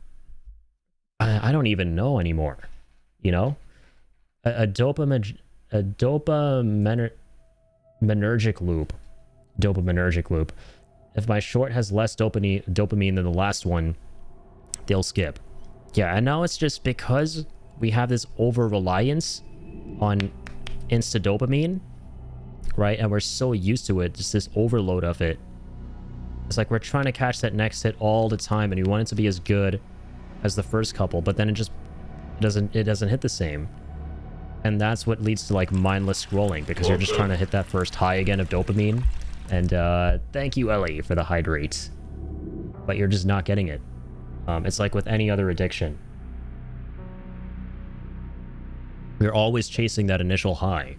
I don't even know anymore. You know? A dopaminergic loop. Dopaminergic loop. If my short has less dopamine than the last one, they'll skip. Yeah, and now it's just because we have this over-reliance on insta-dopamine, right? And we're so used to it, just this overload of it. It's like we're trying to catch that next hit all the time, and we want it to be as good as the first couple, but then it just doesn't hit the same. And that's what leads to like mindless scrolling, because you're just trying to hit that first high again of dopamine. And thank you, Ellie, for the hydrate. But you're just not getting it. It's like with any other addiction. You're always chasing that initial high,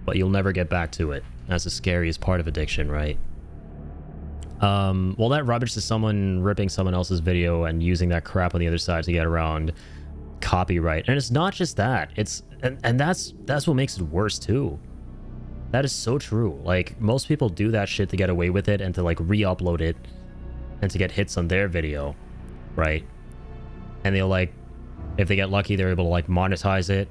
but you'll never get back to it. That's the scariest part of addiction, right? Well, that rubbish is someone ripping someone else's video and using that crap on the other side to get around copyright. And it's not just that. It's and that's what makes it worse too. That is so true. Like, most people do that shit to get away with it and to like re-upload it and to get hits on their video, right? And they'll like, if they get lucky, they're able to like monetize it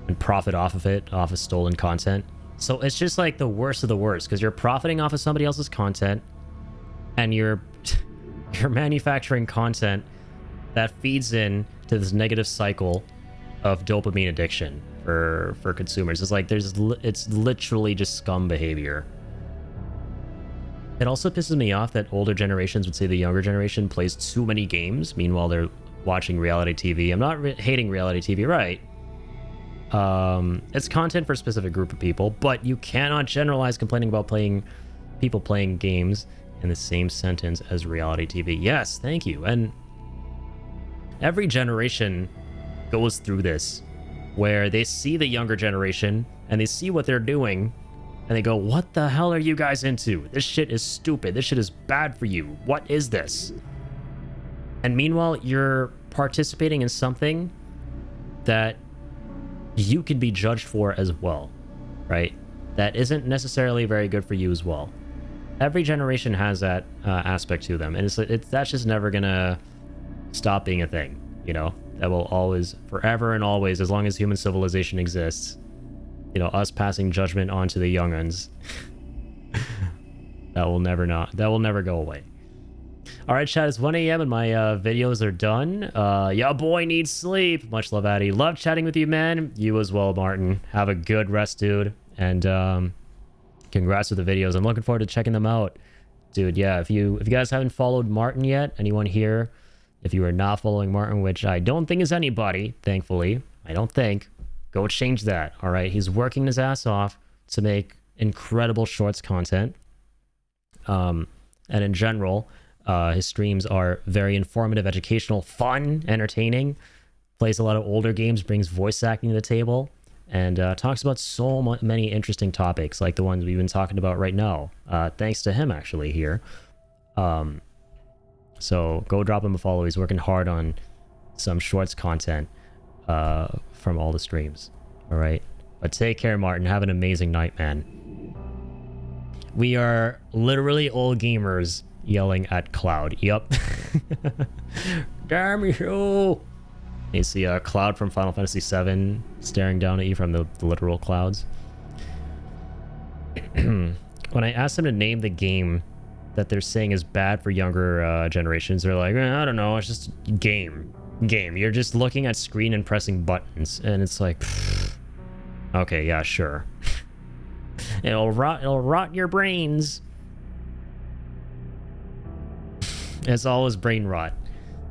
and profit off of it, off of stolen content. So it's just like the worst of the worst, because you're profiting off of somebody else's content and you're manufacturing content that feeds in to this negative cycle of dopamine addiction for consumers. It's like it's literally just scum behavior. It also pisses me off that older generations would say the younger generation plays too many games, meanwhile they're watching reality TV. I'm not hating reality TV, right? It's content for a specific group of people, but you cannot generalize complaining about people playing games in the same sentence as reality TV. Yes, thank you. And every generation goes through this, where they see the younger generation and they see what they're doing and they go, what the hell are you guys into? This shit is stupid. This shit is bad for you. What is this? And meanwhile, you're participating in something that you can be judged for as well, right? That isn't necessarily very good for you as well. Every generation has that aspect to them, and that's just never gonna stop being a thing, you know? That will always, forever and always, as long as human civilization exists, you know, us passing judgment onto the young'uns, that will never go away. All right, chat, it's 1 a.m. and my videos are done. Yeah, boy needs sleep. Much love, Addy. Love chatting with you, man. You as well, Martin. Have a good rest, dude. And congrats with the videos. I'm looking forward to checking them out, dude. Yeah, if you guys haven't followed Martin yet, anyone here, if you are not following Martin, which I don't think is anybody, thankfully, I don't think, go change that. All right, he's working his ass off to make incredible shorts content. And in general, his streams are very informative, educational, fun, entertaining. Plays a lot of older games, brings voice acting to the table, and talks about so many interesting topics, like the ones we've been talking about right now. Thanks to him, actually, here. So go drop him a follow. He's working hard on some shorts content from all the streams. All right. But take care, Martin. Have an amazing night, man. We are literally old gamers yelling at Cloud. Yup. Damn you. You see Cloud from Final Fantasy VII staring down at you from the literal clouds. When I asked them to name the game that they're saying is bad for younger generations, they're like, I don't know, it's just game. You're just looking at screen and pressing buttons, and it's like, okay, yeah, sure. It'll rot your brains. It's always brain rot.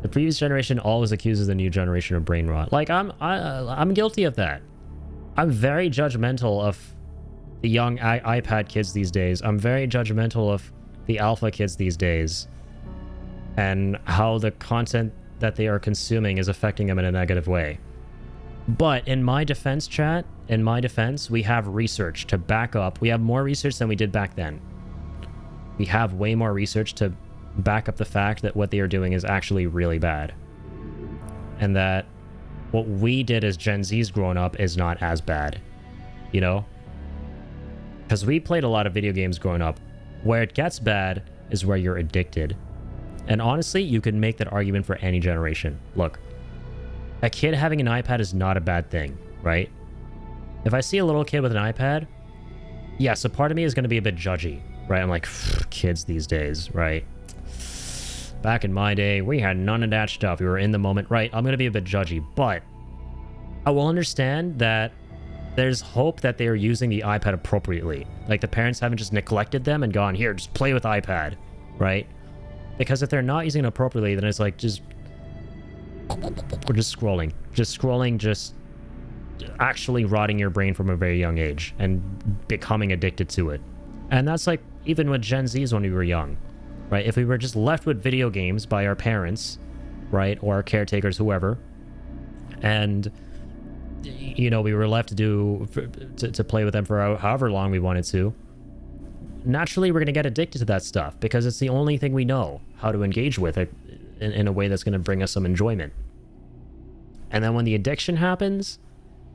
The previous generation always accuses the new generation of brain rot. Like, I'm guilty of that. I'm very judgmental of the young iPad kids these days. I'm very judgmental of the alpha kids these days, and how the content that they are consuming is affecting them in a negative way. But in my defense, chat, we have research to back up. We have more research than we did back then. We have way more research to back up the fact that what they are doing is actually really bad. And that what we did as Gen Zs growing up is not as bad, you know? Because we played a lot of video games growing up. Where it gets bad is where you're addicted. And honestly, you can make that argument for any generation. Look, a kid having an iPad is not a bad thing, right? If I see a little kid with an iPad, yes, a part of me is going to be a bit judgy, right? I'm like, kids these days, right? Back in my day, we had none of that stuff. We were in the moment, right? I'm going to be a bit judgy, but I will understand that there's hope that they are using the iPad appropriately. Like, the parents haven't just neglected them and gone, here, just play with iPad, right? Because if they're not using it appropriately, then it's like, we're just scrolling. Just actually rotting your brain from a very young age and becoming addicted to it. And that's like, even with Gen Zs when we were young, right? If we were just left with video games by our parents, right? Or our caretakers, whoever, and, you know, we were left to play with them for however long we wanted to, naturally we're going to get addicted to that stuff because it's the only thing we know how to engage with it in a way that's going to bring us some enjoyment. And then when the addiction happens,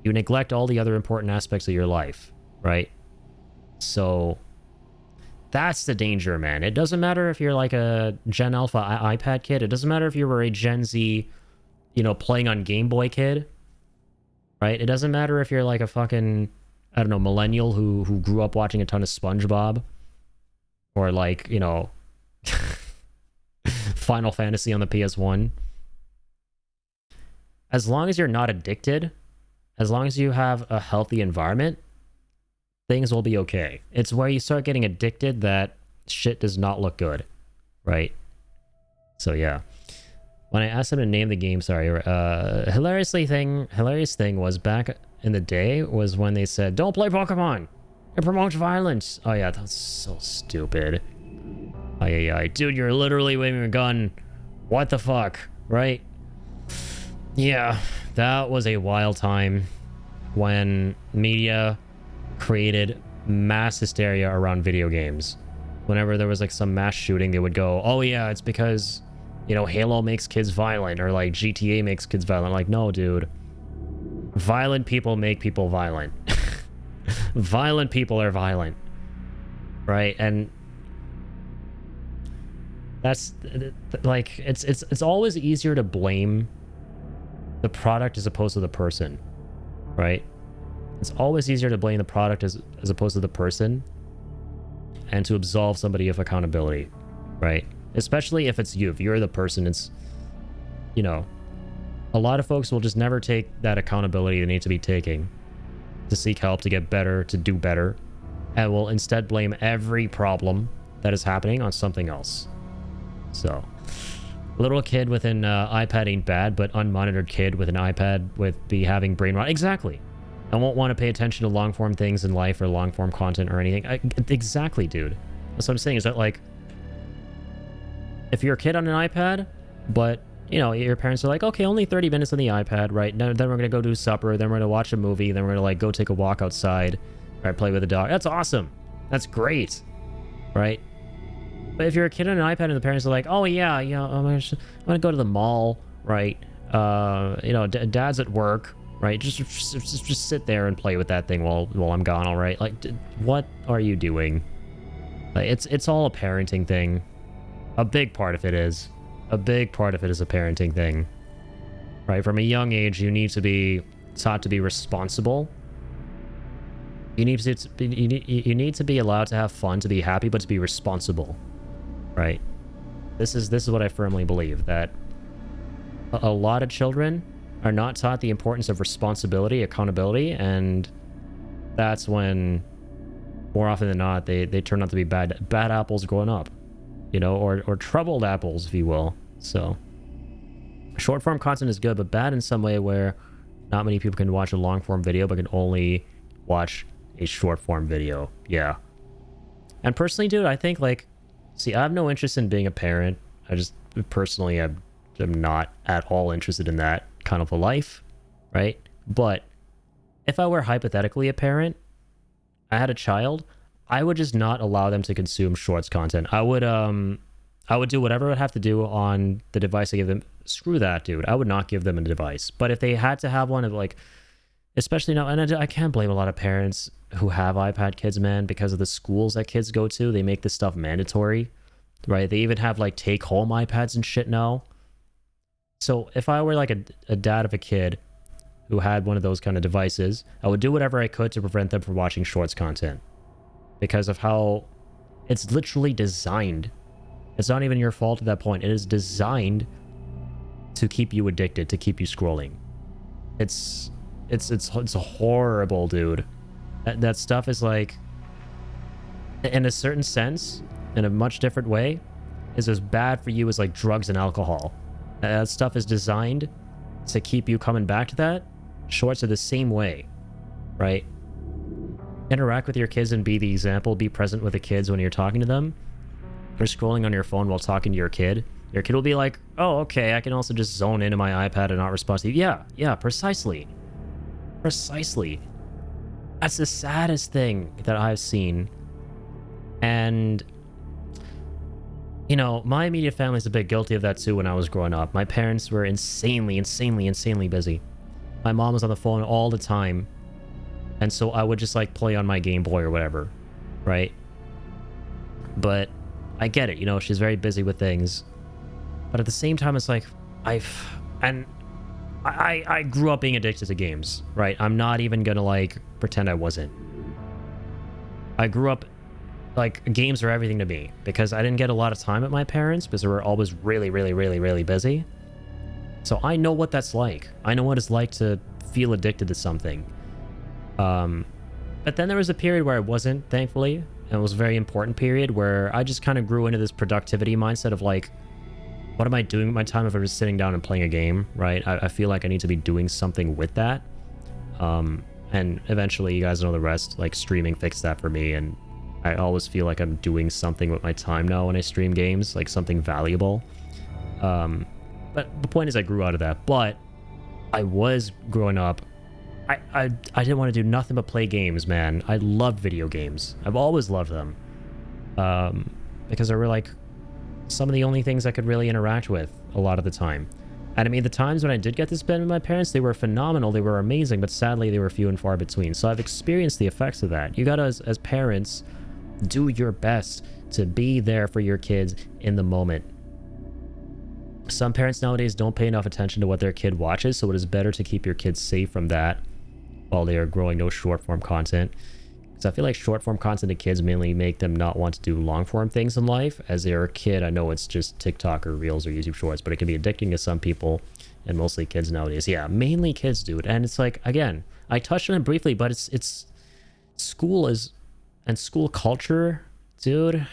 you neglect all the other important aspects of your life, right? So that's the danger, man. It doesn't matter if you're like a Gen Alpha iPad kid. It doesn't matter if you were a Gen Z, you know, playing on Game Boy kid, right? It doesn't matter if you're like a fucking, I don't know, millennial who grew up watching a ton of SpongeBob, or like, you know, Final Fantasy on the PS1. As long as you're not addicted, as long as you have a healthy environment, things will be okay. It's where you start getting addicted that shit does not look good, right? So yeah. When I asked them to name the game, sorry, hilarious thing was back in the day was when they said, don't play Pokemon, it promotes violence. Oh yeah, that's so stupid. Dude, you're literally waving a gun. What the fuck, right? Yeah, that was a wild time when media created mass hysteria around video games. Whenever there was like some mass shooting, they would go, oh yeah, it's because, you know, Halo makes kids violent, or like GTA makes kids violent. Like, no, dude. Violent people make people violent. Violent people are violent. Right? And that's like, it's always easier to blame the product as opposed to the person. Right? It's always easier to blame the product as opposed to the person, and to absolve somebody of accountability. Right? Especially if it's you. If you're the person, it's, you know, a lot of folks will just never take that accountability they need to be taking to seek help, to get better, to do better, and will instead blame every problem that is happening on something else. So, little kid with an iPad ain't bad, but unmonitored kid with an iPad be having brain rot. Exactly. I won't want to pay attention to long-form things in life or long-form content or anything. Exactly, dude. That's what I'm saying, is that, like, if you're a kid on an iPad, but, you know, your parents are like, okay, only 30 minutes on the iPad, right? Then we're going to go do supper, then we're going to watch a movie, then we're going to, like, go take a walk outside, right? Play with the dog. That's awesome. That's great, right? But if you're a kid on an iPad and the parents are like, oh, yeah, I'm going to go to the mall, right? You know, dad's at work, right? Just sit there and play with that thing while I'm gone, all right? Like, what are you doing? Like, it's all a parenting thing. A big part of it is. A big part of it is a parenting thing. Right? From a young age, you need to be taught to be responsible. You need to be allowed to have fun, to be happy, but to be responsible. Right? This is what I firmly believe, that a lot of children are not taught the importance of responsibility, accountability, and that's when, more often than not, they turn out to be bad apples growing up. You know, or troubled apples, if you will. So, short form content is good, but bad in some way where not many people can watch a long form video, but can only watch a short form video. Yeah. And personally, dude, I think, like, see, I have no interest in being a parent. I just, personally, I'm not at all interested in that kind of a life, right? But if I were hypothetically a parent, I had a child, I would just not allow them to consume shorts content. I would I would do whatever I would have to do on the device I give them. Screw that, dude. I would not give them a device. But if they had to have one of like, especially now, and I can't blame a lot of parents who have iPad kids, man, because of the schools that kids go to. They make this stuff mandatory, right? They even have like take home iPads and shit now. So if I were like a dad of a kid who had one of those kind of devices, I would do whatever I could to prevent them from watching shorts content because of how it's literally designed. It's not even your fault at that point. It is designed to keep you addicted, to keep you scrolling. It's horrible, dude. That stuff is like, in a certain sense, in a much different way, is as bad for you as like drugs and alcohol. That stuff is designed to keep you coming back to that. Shorts are the same way, right? Interact with your kids and be the example. Be present with the kids when you're talking to them. If you're scrolling on your phone while talking to your kid will be like, oh, okay, I can also just zone into my iPad and not respond to you. Yeah, precisely. Precisely. That's the saddest thing that I've seen. And, you know, my immediate family's a bit guilty of that too when I was growing up. My parents were insanely busy. My mom was on the phone all the time. And so I would just like play on my Game Boy or whatever, right? But I get it, you know, she's very busy with things. But at the same time, it's like, I grew up being addicted to games, right? I'm not even gonna like pretend I wasn't. I grew up, like, games are everything to me because I didn't get a lot of time at my parents because they were always really busy. So I know what that's like. I know what it's like to feel addicted to something. But then there was a period where I wasn't, thankfully, and it was a very important period where I just kind of grew into this productivity mindset of like, what am I doing with my time if I'm just sitting down and playing a game, right? I feel like I need to be doing something with that. And eventually, you guys know the rest, like streaming fixed that for me, and I always feel like I'm doing something with my time now when I stream games, like something valuable. But the point is I grew out of that, but I was growing up, I didn't want to do nothing but play games, man. I loved video games. I've always loved them. Because they were like some of the only things I could really interact with a lot of the time. And I mean, the times when I did get to spend with my parents, they were phenomenal, they were amazing, but sadly they were few and far between. So I've experienced the effects of that. You gotta, as parents, do your best to be there for your kids in the moment. Some parents nowadays don't pay enough attention to what their kid watches, so it is better to keep your kids safe from that while they are growing no short form content. So I feel like short form content to kids mainly make them not want to do long form things in life. As they're a kid, I know it's just TikTok or Reels or YouTube Shorts, but it can be addicting to some people, and mostly kids nowadays. Yeah, mainly kids do it. And it's like, again, I touched on it briefly, but it's school is, and school culture, dude,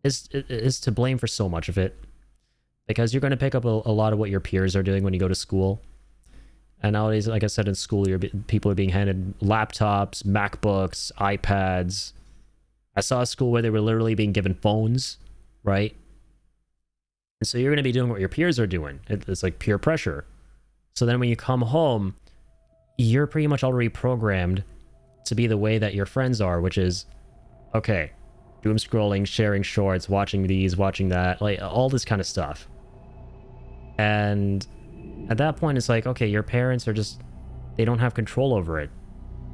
is to blame for so much of it. Because you're going to pick up a lot of what your peers are doing when you go to school. And nowadays, like I said, in school, people are being handed laptops, MacBooks, iPads. I saw a school where they were literally being given phones, right? And so you're going to be doing what your peers are doing. It's like peer pressure. So then when you come home, you're pretty much already programmed to be the way that your friends are, which is, okay, doom scrolling, sharing shorts, watching these, watching that, like all this kind of stuff. And at that point, it's like, okay, your parents are just, they don't have control over it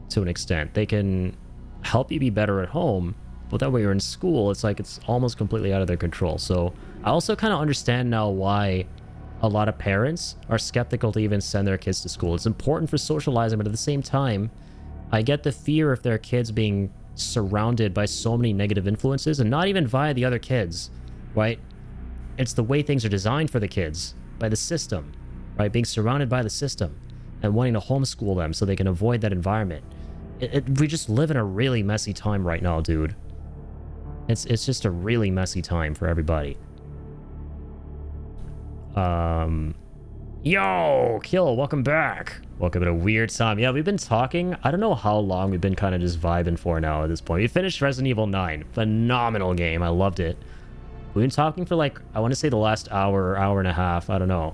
to an extent. They can help you be better at home, but that way you're in school, it's like it's almost completely out of their control. So I also kind of understand now why a lot of parents are skeptical to even send their kids to school. It's important for socializing, but at the same time, I get the fear of their kids being surrounded by so many negative influences, and not even via the other kids, right? It's the way things are designed for the kids, by the system, right? Being surrounded by the system and wanting to homeschool them so they can avoid that environment. We just live in a really messy time right now, dude. It's just a really messy time for everybody. Yo, Kill, welcome back. Welcome to a weird time. Yeah, we've been talking. I don't know how long we've been kind of just vibing for now at this point. We finished Resident Evil 9. Phenomenal game. I loved it. We've been talking for like, I want to say the last hour and a half. I don't know.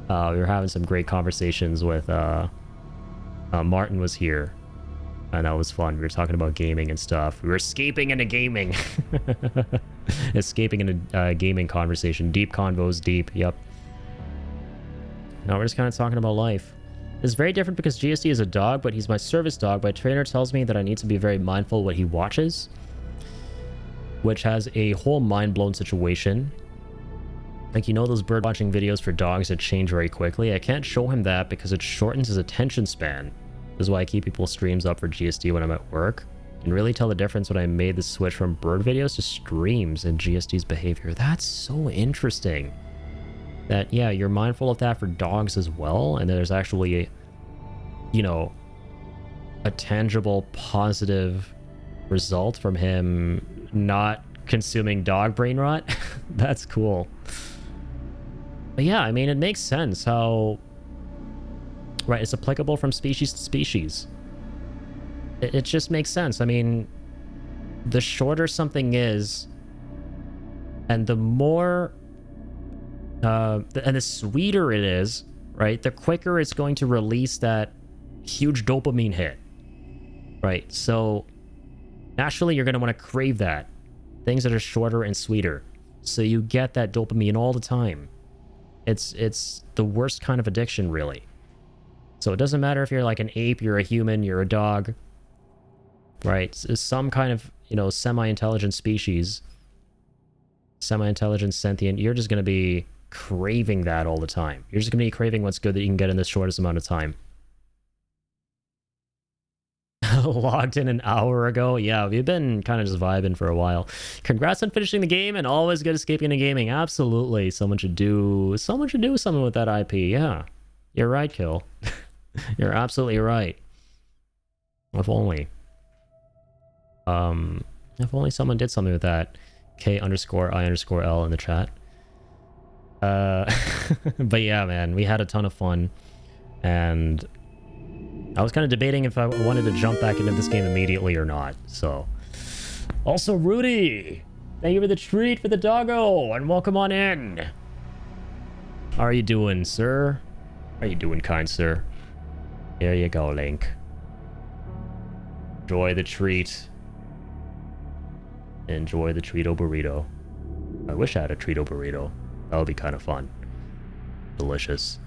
We were having some great conversations with, Martin was here. And that was fun. We were talking about gaming and stuff. We were escaping into gaming. Escaping into gaming conversation. Deep convos, deep. Yep. Now we're just kind of talking about life. It's very different because GSD is a dog, but he's my service dog. My trainer tells me that I need to be very mindful what he watches, which has a whole mind-blown situation. Like, you know those bird watching videos for dogs that change very quickly? I can't show him that because it shortens his attention span. This is why I keep people's streams up for GSD when I'm at work. You can really tell the difference when I made the switch from bird videos to streams and GSD's behavior. That's so interesting. That, yeah, you're mindful of that for dogs as well, and there's actually, you know, a tangible positive result from him not consuming dog brain rot. That's cool. But yeah, I mean, it makes sense how, right, it's applicable from species to species. It just makes sense. I mean, the shorter something is, and the more, and the sweeter it is, right, the quicker it's going to release that huge dopamine hit, right? So naturally, you're going to want to crave that. Things that are shorter and sweeter. So you get that dopamine all the time. It's the worst kind of addiction, really. So it doesn't matter if you're like an ape, you're a human, you're a dog, right? It's some kind of, you know, semi-intelligent species, semi-intelligent, sentient. You're just going to be craving that all the time. You're just going to be craving what's good that you can get in the shortest amount of time. Logged in an hour ago. Yeah, we've been kind of just vibing for a while. Congrats on finishing the game, and always good escaping into gaming. Absolutely. Someone should do something with that IP. Yeah. You're right, Kill. You're absolutely right. If only. If only someone did something with that. K_I_L in the chat. But yeah, man, we had a ton of fun, and I was kind of debating if I wanted to jump back into this game immediately or not. So, also Rudy, thank you for the treat for the doggo, and welcome on in. How are you doing, sir? How are you doing, kind sir? Here you go, Link. Enjoy the treat. Enjoy the Treato burrito. I wish I had a Treato burrito. That would be kind of fun. Delicious.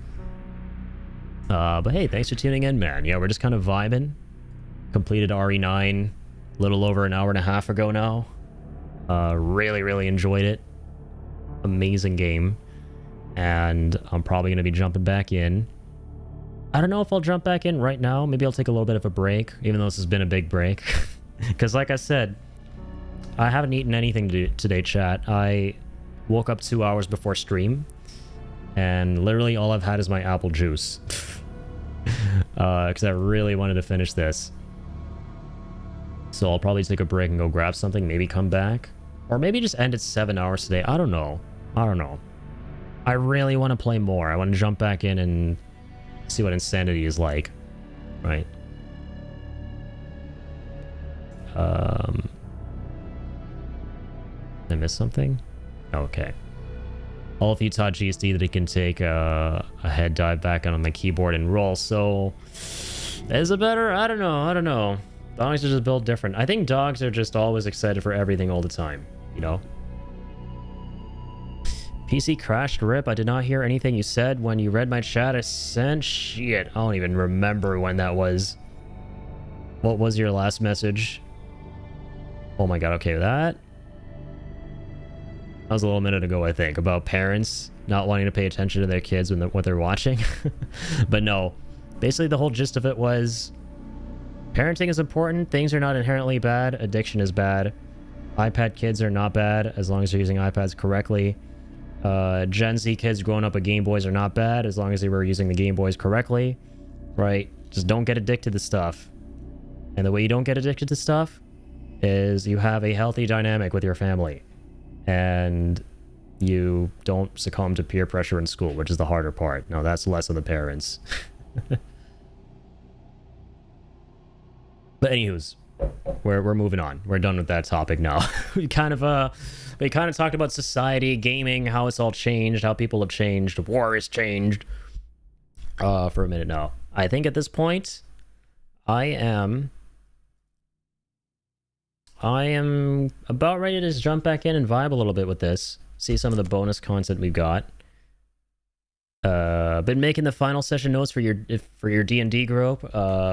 But hey, thanks for tuning in, man. Yeah, we're just kind of vibing. Completed RE9 a little over an hour and a half ago now. Really enjoyed it. Amazing game. And I'm probably going to be jumping back in. I don't know if I'll jump back in right now. Maybe I'll take a little bit of a break, even though this has been a big break. Because like I said, I haven't eaten anything today, chat. I woke up 2 hours before stream, and literally all I've had is my apple juice. Because I really wanted to finish this. So I'll probably take a break and go grab something, maybe come back. Or maybe just end at 7 hours today. I don't know. I really want to play more. I want to jump back in and see what Insanity is like. Right. Did I miss something? Okay. All of you taught GSD that he can take a head dive back on my keyboard and roll, so is it better? I don't know. Dogs are just built different. I think dogs are just always excited for everything all the time, you know? PC crashed, rip. I did not hear anything you said when you read my chat. I sent shit. I don't even remember when that was. What was your last message? Oh my god, okay, that was a little minute ago, I think, about parents not wanting to pay attention to their kids when what they're watching. But no, basically the whole gist of it was parenting is important. Things are not inherently bad. Addiction is bad. iPad kids are not bad as long as they're using iPads correctly. Gen Z kids growing up with Game Boys are not bad as long as they were using the Game Boys correctly, right? Just don't get addicted to stuff. And the way you don't get addicted to stuff is you have a healthy dynamic with your family. And you don't succumb to peer pressure in school, which is the harder part. No, that's less of the parents. But anywho's, we're moving on. We're done with that topic now. we kind of talked about society, gaming, how it's all changed, how people have changed, war has changed. For a minute now. I think at this point, I am I am about ready to just jump back in and vibe a little bit with this. See some of the bonus content we've got. Been making the final session notes for your D&D group.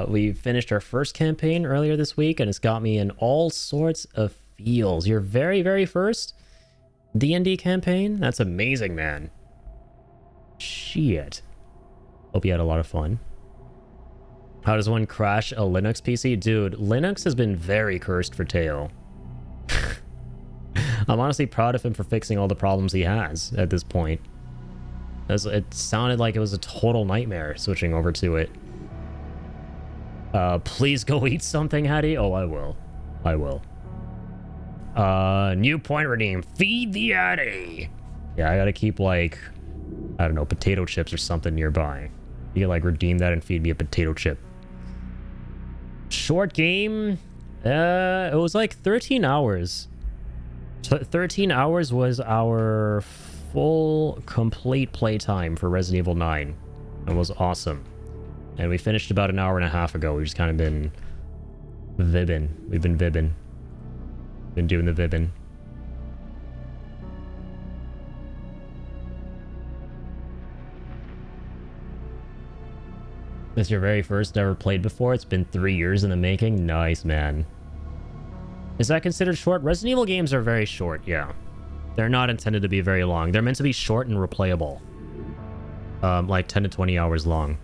We finished our first campaign earlier this week, and it's got me in all sorts of feels. Your very, very first D&D campaign? That's amazing, man. Shit. Hope you had a lot of fun. How does one crash a Linux PC? Dude, Linux has been very cursed for Teo. I'm honestly proud of him for fixing all the problems he has at this point. It sounded like it was a total nightmare switching over to it. Please go eat something, Hattie. Oh, I will. I will. New point redeem. Feed the Hattie. Yeah, I gotta keep, like, I don't know, potato chips or something nearby. You can, like, redeem that and feed me a potato chip. Short game. It was like 13 hours. 13 hours was our full, complete playtime for Resident Evil 9. It was awesome. And we finished about an hour and a half ago. We've just kind of been vibbing. We've been vibbing. Been doing the vibbing. This is your very first ever played before? It's been 3 years in the making? Nice, man. Is that considered short? Resident Evil games are very short, yeah. They're not intended to be very long. They're meant to be short and replayable. Like 10 to 20 hours long.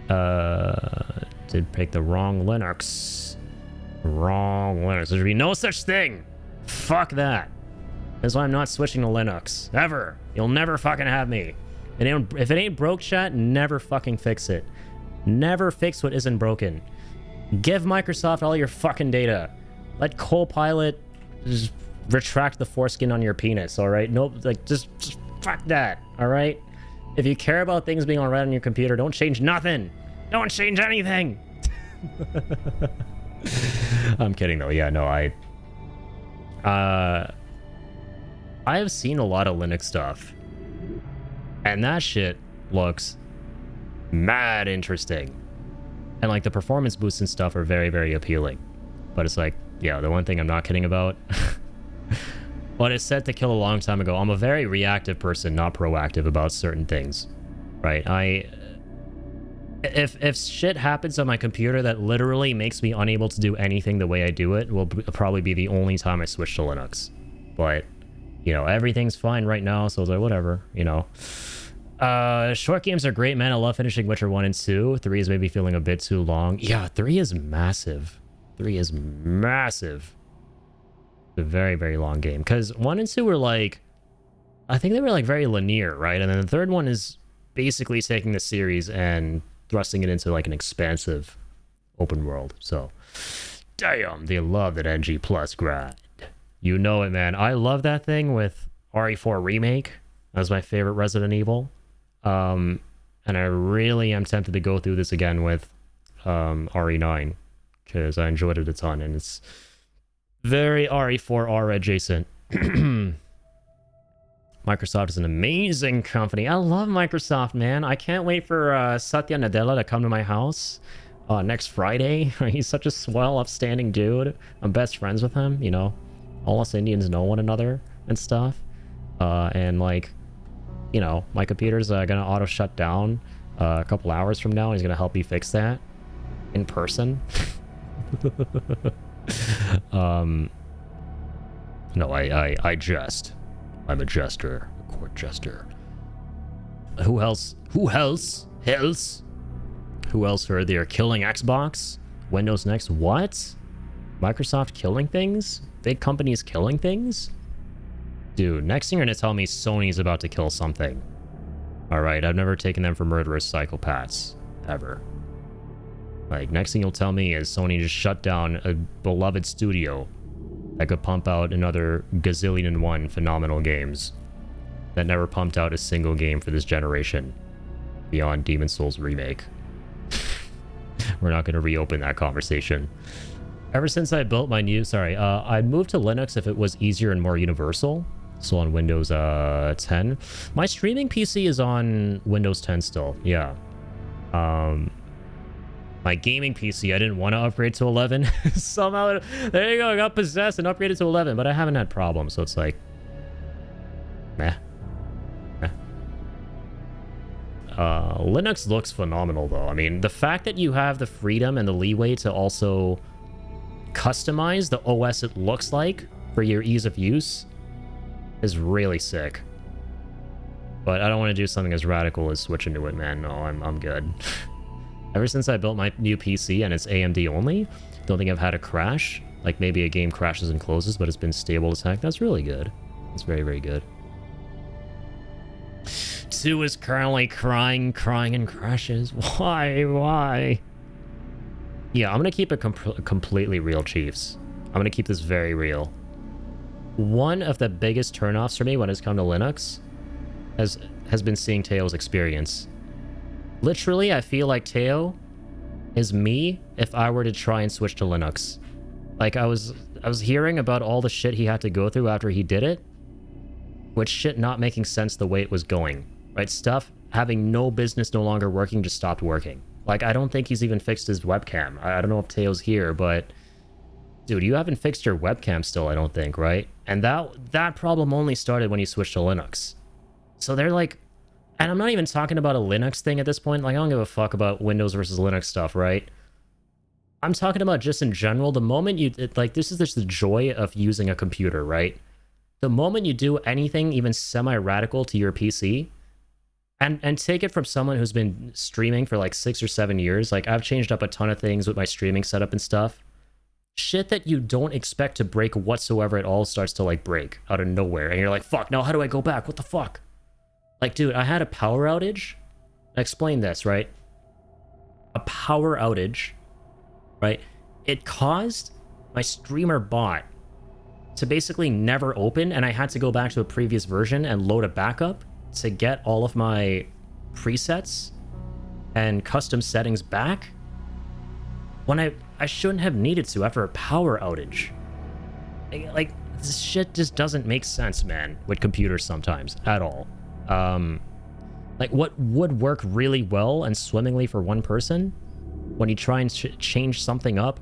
Did pick the wrong Linux. Wrong Linux. There should be no such thing. Fuck that. That's why I'm not switching to Linux. Ever. You'll never fucking have me. If it ain't broke, chat, never fucking fix it. Never fix what isn't broken. Give Microsoft all your fucking data. Let Copilot just retract the foreskin on your penis, alright? Nope, like, just fuck that, alright? If you care about things being alright on your computer, don't change nothing. Don't change anything. I'm kidding, though. Yeah, no, I have seen a lot of Linux stuff. And that shit looks mad interesting. And like the performance boosts and stuff are very, very appealing. But it's like, yeah, the one thing I'm not kidding about. But it's set to kill a long time ago. I'm a very reactive person, not proactive about certain things. Right? If shit happens on my computer that literally makes me unable to do anything the way I do it, will probably be the only time I switch to Linux. But, you know, everything's fine right now, so it's like, whatever, you know. Short games are great, man. I love finishing Witcher 1 and 2. 3 is maybe feeling a bit too long. Yeah, 3 is massive. 3 is massive. It's a very, very long game. Because 1 and 2 were like... I think they were like very linear, right? And then the third one is basically taking the series and thrusting it into like an expansive open world. So, damn, they love that NG Plus grind. You know it, man. I love that thing with RE4 Remake. That was my favorite Resident Evil. And I really am tempted to go through this again with RE9 because I enjoyed it a ton, and it's very RE4R adjacent. Microsoft is an amazing company. I love Microsoft, man. I can't wait for Satya Nadella to come to my house next Friday. He's such a swell, upstanding dude. I'm best friends with him, you know. All us Indians know one another and stuff. And like, you know, my computer's gonna auto shut down a couple hours from now, and he's gonna help me fix that in person. No, I jest. I'm a jester, a court jester. Who else heard they are killing Xbox? Windows Next? What? Microsoft killing things? Big companies killing things? Dude, next thing you're gonna tell me Sony's about to kill something. Alright, I've never taken them for murderous psychopaths. Ever. Like, next thing you'll tell me is Sony just shut down a beloved studio that could pump out another gazillion and one phenomenal games that never pumped out a single game for this generation beyond Demon's Souls Remake. We're not gonna reopen that conversation. Ever since I built my new... I'd move to Linux if it was easier and more universal. So on Windows 10. My streaming PC is on Windows 10 still, yeah. My My gaming PC, I didn't want to upgrade to 11. Somehow, there you go, I got possessed and upgraded to 11, but I haven't had problems, so it's like, meh. Linux looks phenomenal, though. I mean, the fact that you have the freedom and the leeway to also customize the OS it looks like for your ease of use is really sick. But I don't want to do something as radical as switch into it, man. No, I'm good. Ever since I built my new PC and it's AMD only, don't think I've had a crash. Like maybe a game crashes and closes, but it's been stable as heck. That's really good. It's very, very good. 2 is currently crying and crashes. Why? Yeah, I'm gonna keep it completely real, Chiefs. I'm gonna keep this very real. One of the biggest turnoffs for me when it's come to Linux has been seeing Teo's experience. Literally, I feel like Teo is me if I were to try and switch to Linux. Like I was hearing about all the shit he had to go through after he did it, which shit not making sense the way it was going. Right? Stuff having no business, no longer working, just stopped working. Like, I don't think he's even fixed his webcam. I don't know if Teo's here, but dude, you haven't fixed your webcam still, I don't think, right? And that problem only started when you switched to Linux. So they're like, and I'm not even talking about a Linux thing at this point. Like, I don't give a fuck about Windows versus Linux stuff, right? I'm talking about just in general, the moment like, this is just the joy of using a computer, right? The moment you do anything even semi-radical to your PC, and take it from someone who's been streaming for like 6 or 7 years, like I've changed up a ton of things with my streaming setup and stuff. Shit that you don't expect to break whatsoever at all starts to like break out of nowhere. And you're like, fuck, now how do I go back? What the fuck? Like, dude, I had a power outage. Explain this, right? A power outage, right? It caused my streamer bot to basically never open, and I had to go back to a previous version and load a backup to get all of my presets and custom settings back when I shouldn't have needed to after a power outage. Like, this shit just doesn't make sense, man, with computers sometimes at all. Like, what would work really well and swimmingly for one person, when you try and change something up,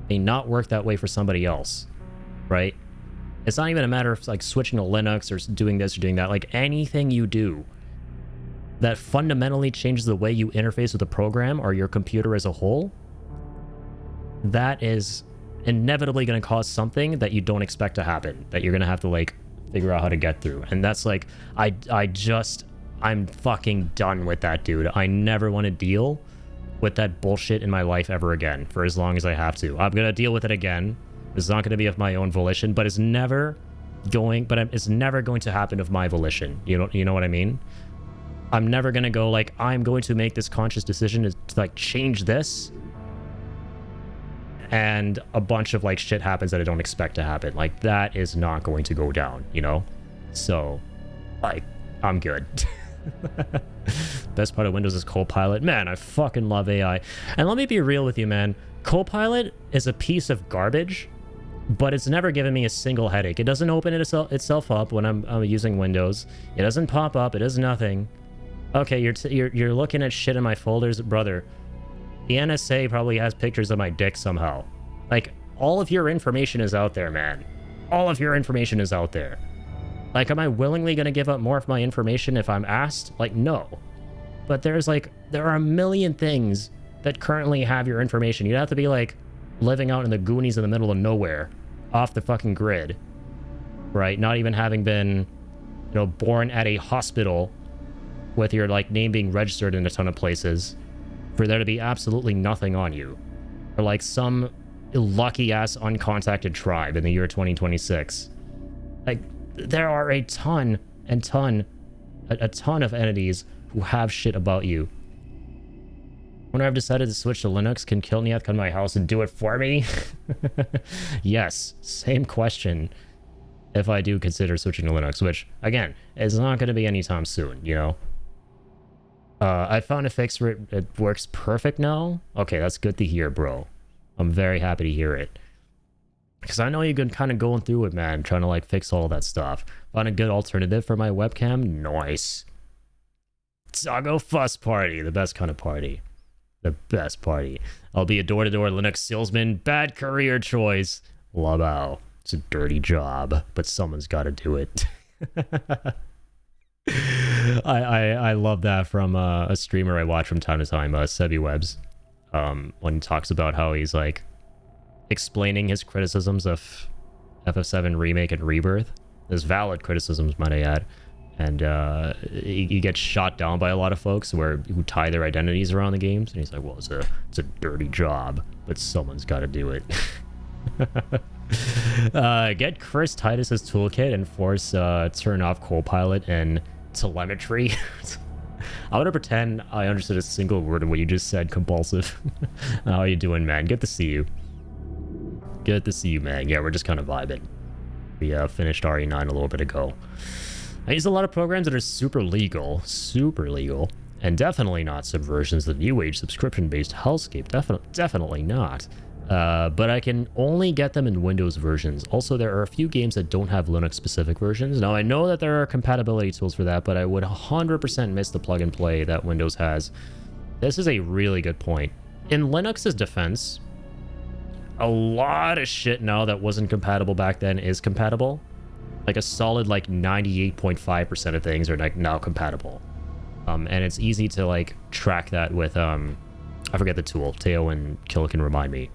may not work that way for somebody else, right? It's not even a matter of like switching to Linux or doing this or doing that. Like, anything you do that fundamentally changes the way you interface with the program or your computer as a whole, that is inevitably going to cause something that you don't expect to happen, that you're going to have to like figure out how to get through. And that's like, I'm fucking done with that, dude. I never want to deal with that bullshit in my life ever again for as long as I have to. I'm going to deal with it again. It's not going to be of my own volition, but it's never going to happen of my volition. You know what I mean? I'm never going to go like, I'm going to make this conscious decision to like change this, and a bunch of like shit happens that I don't expect to happen. Like, that is not going to go down, you know? So, like, I'm good. Best part of Windows is Copilot. Man, I fucking love AI. And let me be real with you, man. Copilot is a piece of garbage, but it's never given me a single headache. It doesn't open itself up when I'm using Windows. It doesn't pop up. It does nothing. Okay, you're looking at shit in my folders, brother. The NSA probably has pictures of my dick somehow. Like, all of your information is out there, man. All of your information is out there. Like, am I willingly going to give up more of my information if I'm asked? Like, no. But there are a million things that currently have your information. You'd have to be like living out in the Goonies in the middle of nowhere, off the fucking grid, right? Not even having been, you know, born at a hospital with your like name being registered in a ton of places, for there to be absolutely nothing on you, or like some lucky ass uncontacted tribe in the year 2026. Like, there are a ton of entities who have shit about you. When I've decided to switch to Linux, can Kilniath come to my house and do it for me? Yes, same question. If I do consider switching to Linux, which, again, is not going to be anytime soon, you know? I found a fix for it. It works perfect now. Okay, that's good to hear, bro. I'm very happy to hear it. Because I know you've been kind of going through it, man, trying to like fix all that stuff. Found a good alternative for my webcam. Nice. Zago Fuss Party, the best kind of party. The best party. I'll be a door-to-door Linux salesman. Bad career choice. Labao. It's a dirty job, but someone's got to do it. I love that from a streamer I watch from time to time, SebiWebs, when he talks about how he's like explaining his criticisms of FF7 Remake and Rebirth. There's valid criticisms, might I add, and he gets shot down by a lot of folks who tie their identities around the games, and he's like, well, it's a dirty job, but someone's got to do it. Get Chris Titus's toolkit and force turn off Copilot and telemetry. I'm gonna pretend I understood a single word of what you just said, Compulsive. How you doing, man? Good to see you. Good to see you, man. Yeah, we're just kind of vibing. We finished RE9 a little bit ago. I use a lot of programs that are super legal, and definitely not subversions of the New Age subscription-based hellscape. Definitely not. But I can only get them in Windows versions. Also, there are a few games that don't have Linux-specific versions. Now, I know that there are compatibility tools for that, but I would 100% miss the plug-and-play that Windows has. This is a really good point. In Linux's defense, a lot of shit now that wasn't compatible back then is compatible. Like a solid, like, 98.5% of things are like now compatible. And it's easy to, like, track that with, I forget the tool. Teo and Kill can remind me.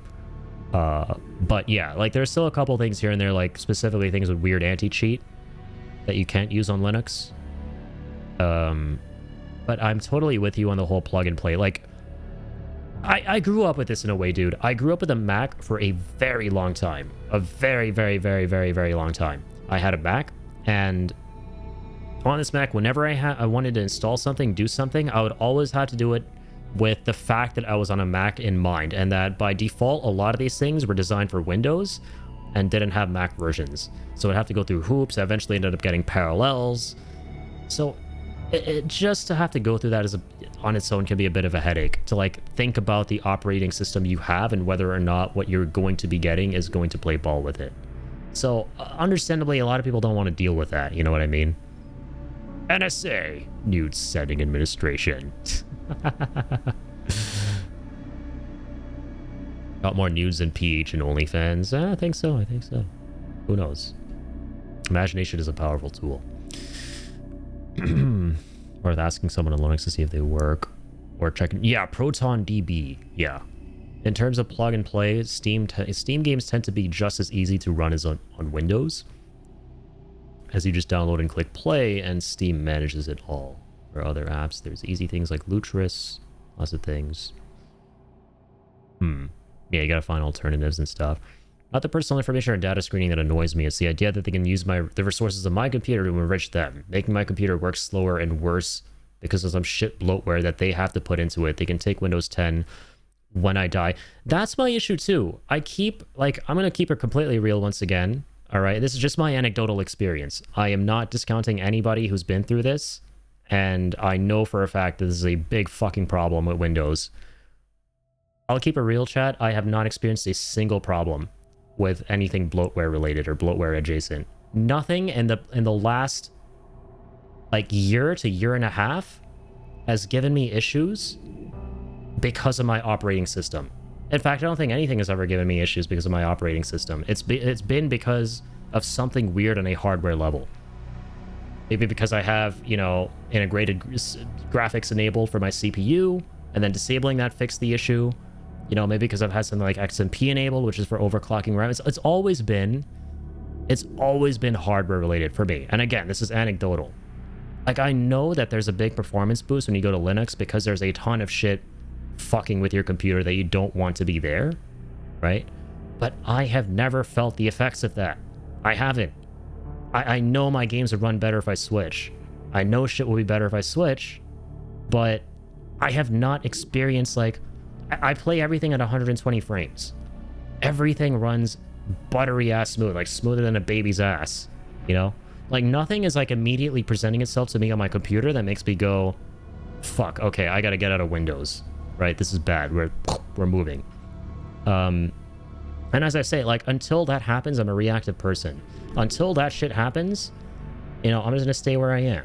But yeah, like there's still a couple things here and there, like specifically things with weird anti-cheat that you can't use on Linux. But I'm totally with you on the whole plug and play. Like, I grew up with this in a way, dude. I grew up with a Mac for a very long time. A very, very, very, very, very long time. I had a Mac, and on this Mac, whenever I wanted to install something, do something, I would always have to do it with the fact that I was on a Mac in mind, and that by default, a lot of these things were designed for Windows and didn't have Mac versions. So I'd have to go through hoops. I eventually ended up getting Parallels. So it just to have to go through that on its own can be a bit of a headache, to like think about the operating system you have and whether or not what you're going to be getting is going to play ball with it. So understandably, a lot of people don't want to deal with that, you know what I mean? NSA, nude setting administration. Got more nudes than PH and OnlyFans? I think so, I think so. Who knows? Imagination is a powerful tool. Worth asking someone on Linux to see if they work. Or checking... Yeah, ProtonDB. Yeah. In terms of plug and play, Steam games tend to be just as easy to run as on Windows. As you just download and click play, and Steam manages it all. For other apps, there's easy things like Lutris, lots of things. Yeah, you gotta find alternatives and stuff. Not the personal information or data screening that annoys me. It's the idea that they can use the resources of my computer to enrich them, making my computer work slower and worse because of some shit bloatware that they have to put into it. They can take Windows 10 when I die. That's my issue too. I'm gonna keep it completely real once again. All right, this is just my anecdotal experience. I am not discounting anybody who's been through this, and I know for a fact that this is a big fucking problem with Windows. I'll keep it real, chat. I have not experienced a single problem with anything bloatware related or bloatware adjacent. Nothing in the last like year to year and a half has given me issues because of my operating system. In fact, I don't think anything has ever given me issues because of my operating system. It's been because of something weird on a hardware level. Maybe because I have, you know, integrated graphics enabled for my CPU, and then disabling that fixed the issue. You know, maybe because I've had something like XMP enabled, which is for overclocking RAM. It's always been hardware related for me. And again, this is anecdotal. Like, I know that there's a big performance boost when you go to Linux because there's a ton of shit fucking with your computer that you don't want to be there, right? But I have never felt the effects of that. I haven't. I know my games would run better if I switch. I know shit will be better if I switch, but I have not experienced, like, I play everything at 120 frames. Everything runs buttery ass smooth, like smoother than a baby's ass, you know? Like, nothing is like immediately presenting itself to me on my computer that makes me go, fuck, okay, I gotta get out of Windows, right? This is bad, we're moving. And as I say, like, until that happens, I'm a reactive person. Until that shit happens, you know, I'm just gonna stay where I am.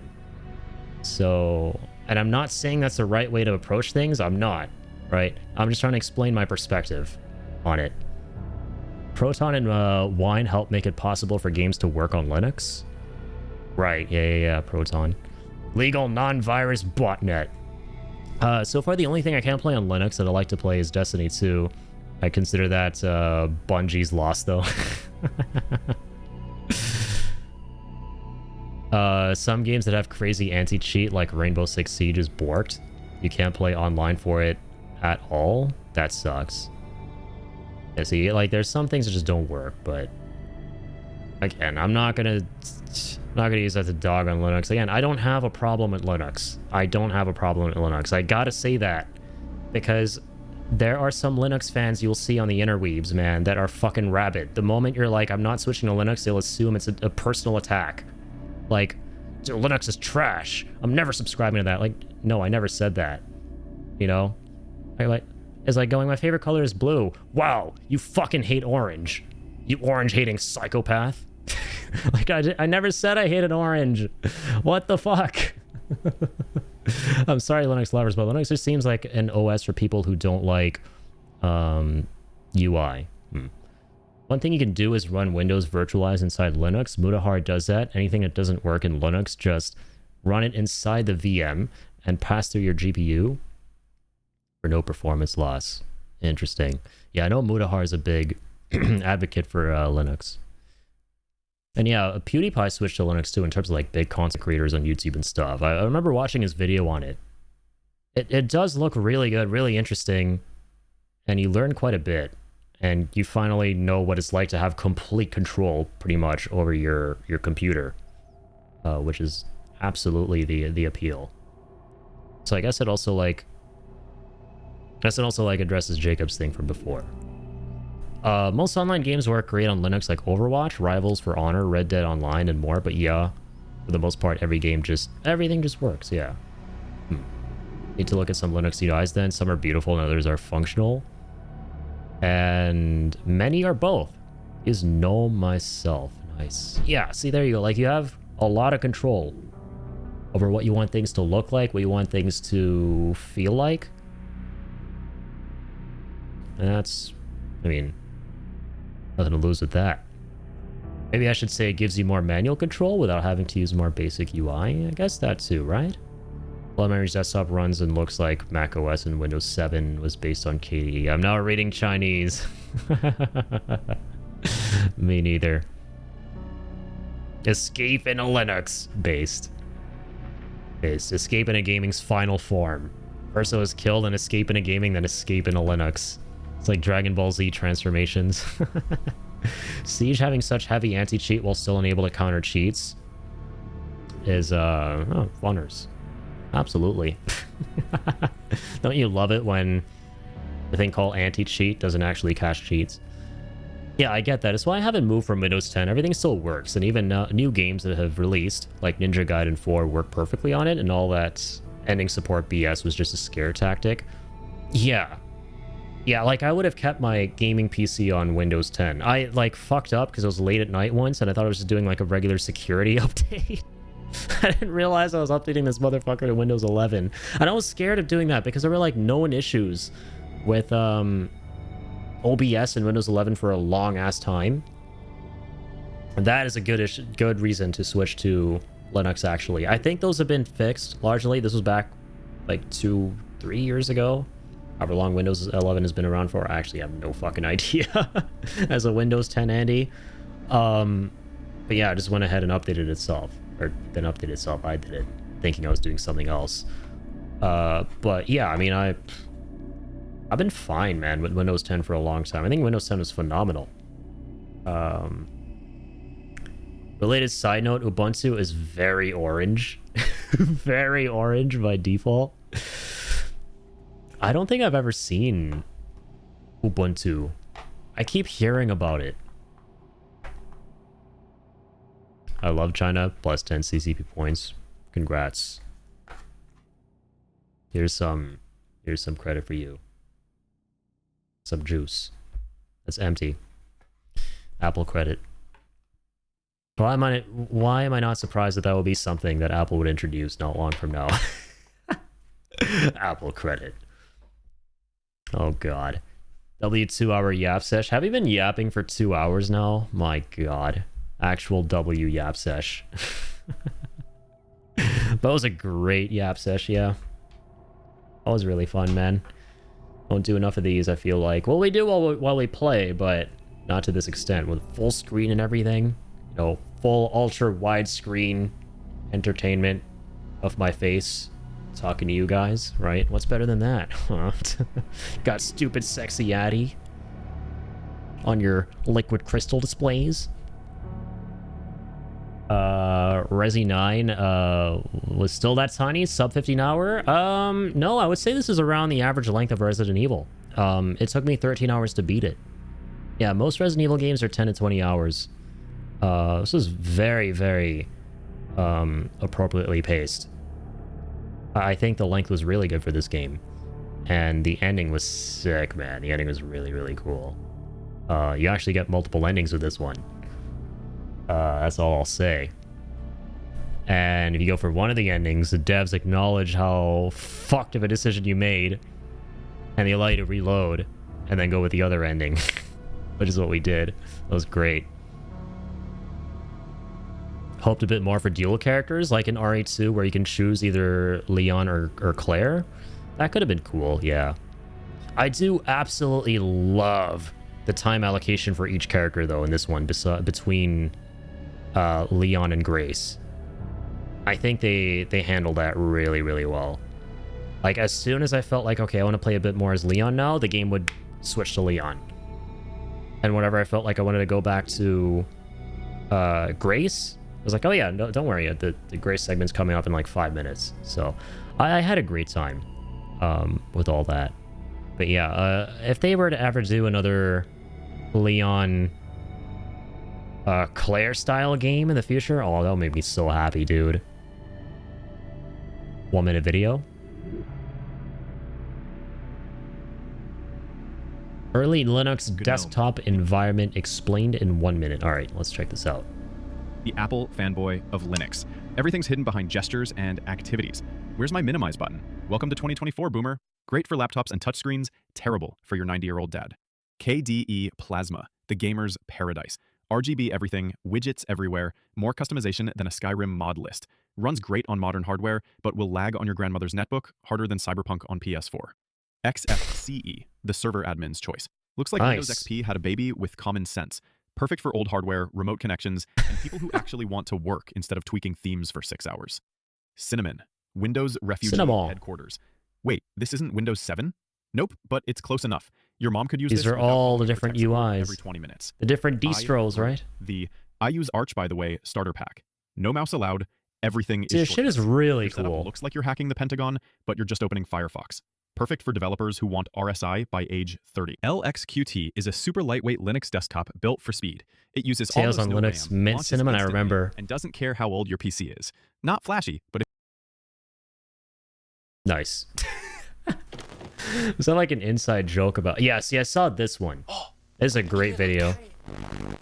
So, and I'm not saying that's the right way to approach things, I'm not. right? I'm just trying to explain my perspective on it. Proton and Wine help make it possible for games to work on Linux. Right, yeah, Proton. Legal non-virus botnet. So far, the only thing I can't play on Linux that I like to play is Destiny 2. I consider that Bungie's loss, though. Some games that have crazy anti-cheat, like Rainbow Six Siege, is borked. You can't play online for it at all. That sucks. Yeah, see, like, there's some things that just don't work, but again, I'm not gonna use that to dog on Linux. Again, I don't have a problem with Linux. I don't have a problem with Linux. I gotta say that, because there are some Linux fans you'll see on the interweebs, man, that are fucking rabid. The moment you're like, I'm not switching to Linux, they'll assume it's a personal attack. Like, Linux is trash. I'm never subscribing to that. Like, no, I never said that. You know? It's like going, my favorite color is blue. Wow, you fucking hate orange. You orange-hating psychopath. Like, I never said I hated orange. What the fuck? I'm sorry, Linux lovers, but Linux just seems like an OS for people who don't like UI. One thing you can do is run Windows virtualized inside Linux. Mutahar does that. Anything that doesn't work in Linux, just run it inside the VM and pass through your GPU for no performance loss. Interesting. Yeah, I know Mutahar is a big advocate for Linux. And yeah, PewDiePie switched to Linux too in terms of like big content creators on YouTube and stuff. I remember watching his video on it. It does look really good, really interesting, and you learn quite a bit. And you finally know what it's like to have complete control, pretty much, over your computer, which is absolutely the appeal. So I guess it also like addresses Jacob's thing from before. Most online games work great on Linux, like Overwatch, Rivals, For Honor, Red Dead Online, and more. But yeah, for the most part, everything just works. Yeah. Need to look at some Linux UIs then. Some are beautiful and others are functional. And many are both. Is Know Myself. Nice. Yeah, see, there you go. Like, you have a lot of control over what you want things to look like, what you want things to feel like. And that's, I mean, nothing to lose with that. Maybe I should say it gives you more manual control without having to use more basic UI. I guess that too, right? Blood Memories Desktop runs and looks like Mac OS and Windows 7 was based on KDE. I'm now reading Chinese. Me neither. Escape in a Linux based. It's Escape in a Gaming's final form. First it was killed and Escape in a Gaming, then Escape in a Linux. It's like Dragon Ball Z transformations. Siege having such heavy anti-cheat while still unable to counter cheats is, funners. Absolutely. Don't you love it when the thing called anti-cheat doesn't actually cache cheats? Yeah, I get that. It's why I haven't moved from Windows 10. Everything still works, and even new games that have released, like Ninja Gaiden 4, work perfectly on it, and all that ending support BS was just a scare tactic. Yeah, like, I would have kept my gaming PC on Windows 10. I, like, fucked up because it was late at night once, and I thought I was just doing, like, a regular security update. I didn't realize I was updating this motherfucker to Windows 11. And I was scared of doing that because there were, like, known issues with, OBS in Windows 11 for a long-ass time. And that is a good reason to switch to Linux, actually. I think those have been fixed, largely. This was back, like, 2-3 years ago. However long Windows 11 has been around for, I actually have no fucking idea as a Windows 10 Andy. But yeah, I just went ahead and updated itself. Or then updated itself. I did it thinking I was doing something else. But yeah, I mean, I've been fine, man, with Windows 10 for a long time. I think Windows 10 was phenomenal. Related side note, Ubuntu is very orange. Very orange by default. I don't think I've ever seen Ubuntu. I keep hearing about it. I love China. Plus 10 CCP points. Congrats. Here's some credit for you. Some juice. That's empty. Apple credit. Why am I not surprised that will be something that Apple would introduce not long from now? Apple credit. Oh god. W2-hour yap sesh. Have you been yapping for 2 hours now? My god. Actual W yap sesh. That was a great yap sesh, yeah. That was really fun, man. Don't do enough of these, I feel like. Well, we do while we play, but not to this extent. With full screen and everything. You know, full ultra widescreen entertainment of my face. Talking to you guys, right? What's better than that? Huh? Got stupid sexy Addy on your liquid crystal displays. Resi 9 was still that tiny, sub 15 hour. No, I would say this is around the average length of Resident Evil. It took me 13 hours to beat it. Yeah, most Resident Evil games are 10 to 20 hours. This was very, very appropriately paced. I think the length was really good for this game. And the ending was sick, man. The ending was really, really cool. You actually get multiple endings with this one. That's all I'll say. And if you go for one of the endings, the devs acknowledge how fucked of a decision you made. And they allow you to reload. And then go with the other ending. Which is what we did. That was great. Hoped a bit more for dual characters, like in RE2, where you can choose either Leon or Claire. That could have been cool, yeah. I do absolutely love the time allocation for each character, though, in this one, between Leon and Grace. I think they handled that really, really well. Like, as soon as I felt like, okay, I want to play a bit more as Leon now, the game would switch to Leon. And whenever I felt like I wanted to go back to Grace, I was like, oh yeah, no, don't worry, the Grace segment's coming up in like 5 minutes. So I had a great time with all that. But yeah, if they were to ever do another Leon Claire style game in the future, oh, that would make me so happy, dude. 1 minute video. Early Linux desktop environment explained in 1 minute. All right, let's check this out. The Apple fanboy of Linux. Everything's hidden behind gestures and activities. Where's my minimize button? Welcome to 2024, boomer. Great for laptops and touchscreens, terrible for your 90-year-old dad. KDE Plasma, the gamer's paradise. RGB everything, widgets everywhere, more customization than a Skyrim mod list. Runs great on modern hardware, but will lag on your grandmother's netbook, harder than Cyberpunk on PS4. XFCE, the server admin's choice. Looks like Windows XP had a baby with common sense. Perfect for old hardware, remote connections, and people who actually want to work instead of tweaking themes for 6 hours. Cinnamon, Windows Refugee Headquarters. Wait, this isn't Windows 7? Nope, but it's close enough. Your mom could use this. These are all the different UIs. Every 20 minutes. The different distros, right? I use Arch, by the way, starter pack. No mouse allowed. Everything is This shit is really cool. Looks like you're hacking the Pentagon, but you're just opening Firefox. Perfect for developers who want RSI by age 30. LXQT is a super lightweight Linux desktop built for speed. It uses Tales on Linux, Mint Cinnamon, I remember. And doesn't care how old your PC is. Not flashy, but nice. Was that like an inside joke about... Yeah, see, I saw this one. This is a great video.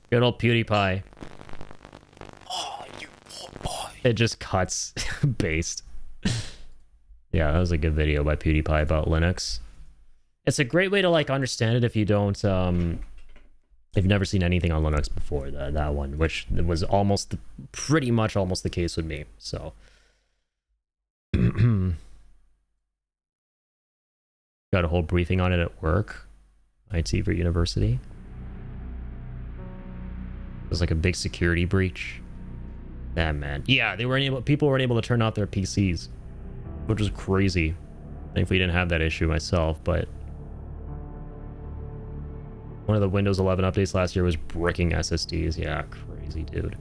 Good old PewDiePie. It just cuts based. Yeah, that was a good video by PewDiePie about Linux. It's a great way to like understand it if you don't, if you've never seen anything on Linux before. That one, which was pretty much almost the case with me. So, got a whole briefing on it at work. IT for university. It was like a big security breach. Damn, man. Yeah, people weren't able to turn off their PCs. Which was crazy. Thankfully, didn't have that issue myself, but one of the Windows 11 updates last year was bricking SSDs. Yeah, crazy, dude.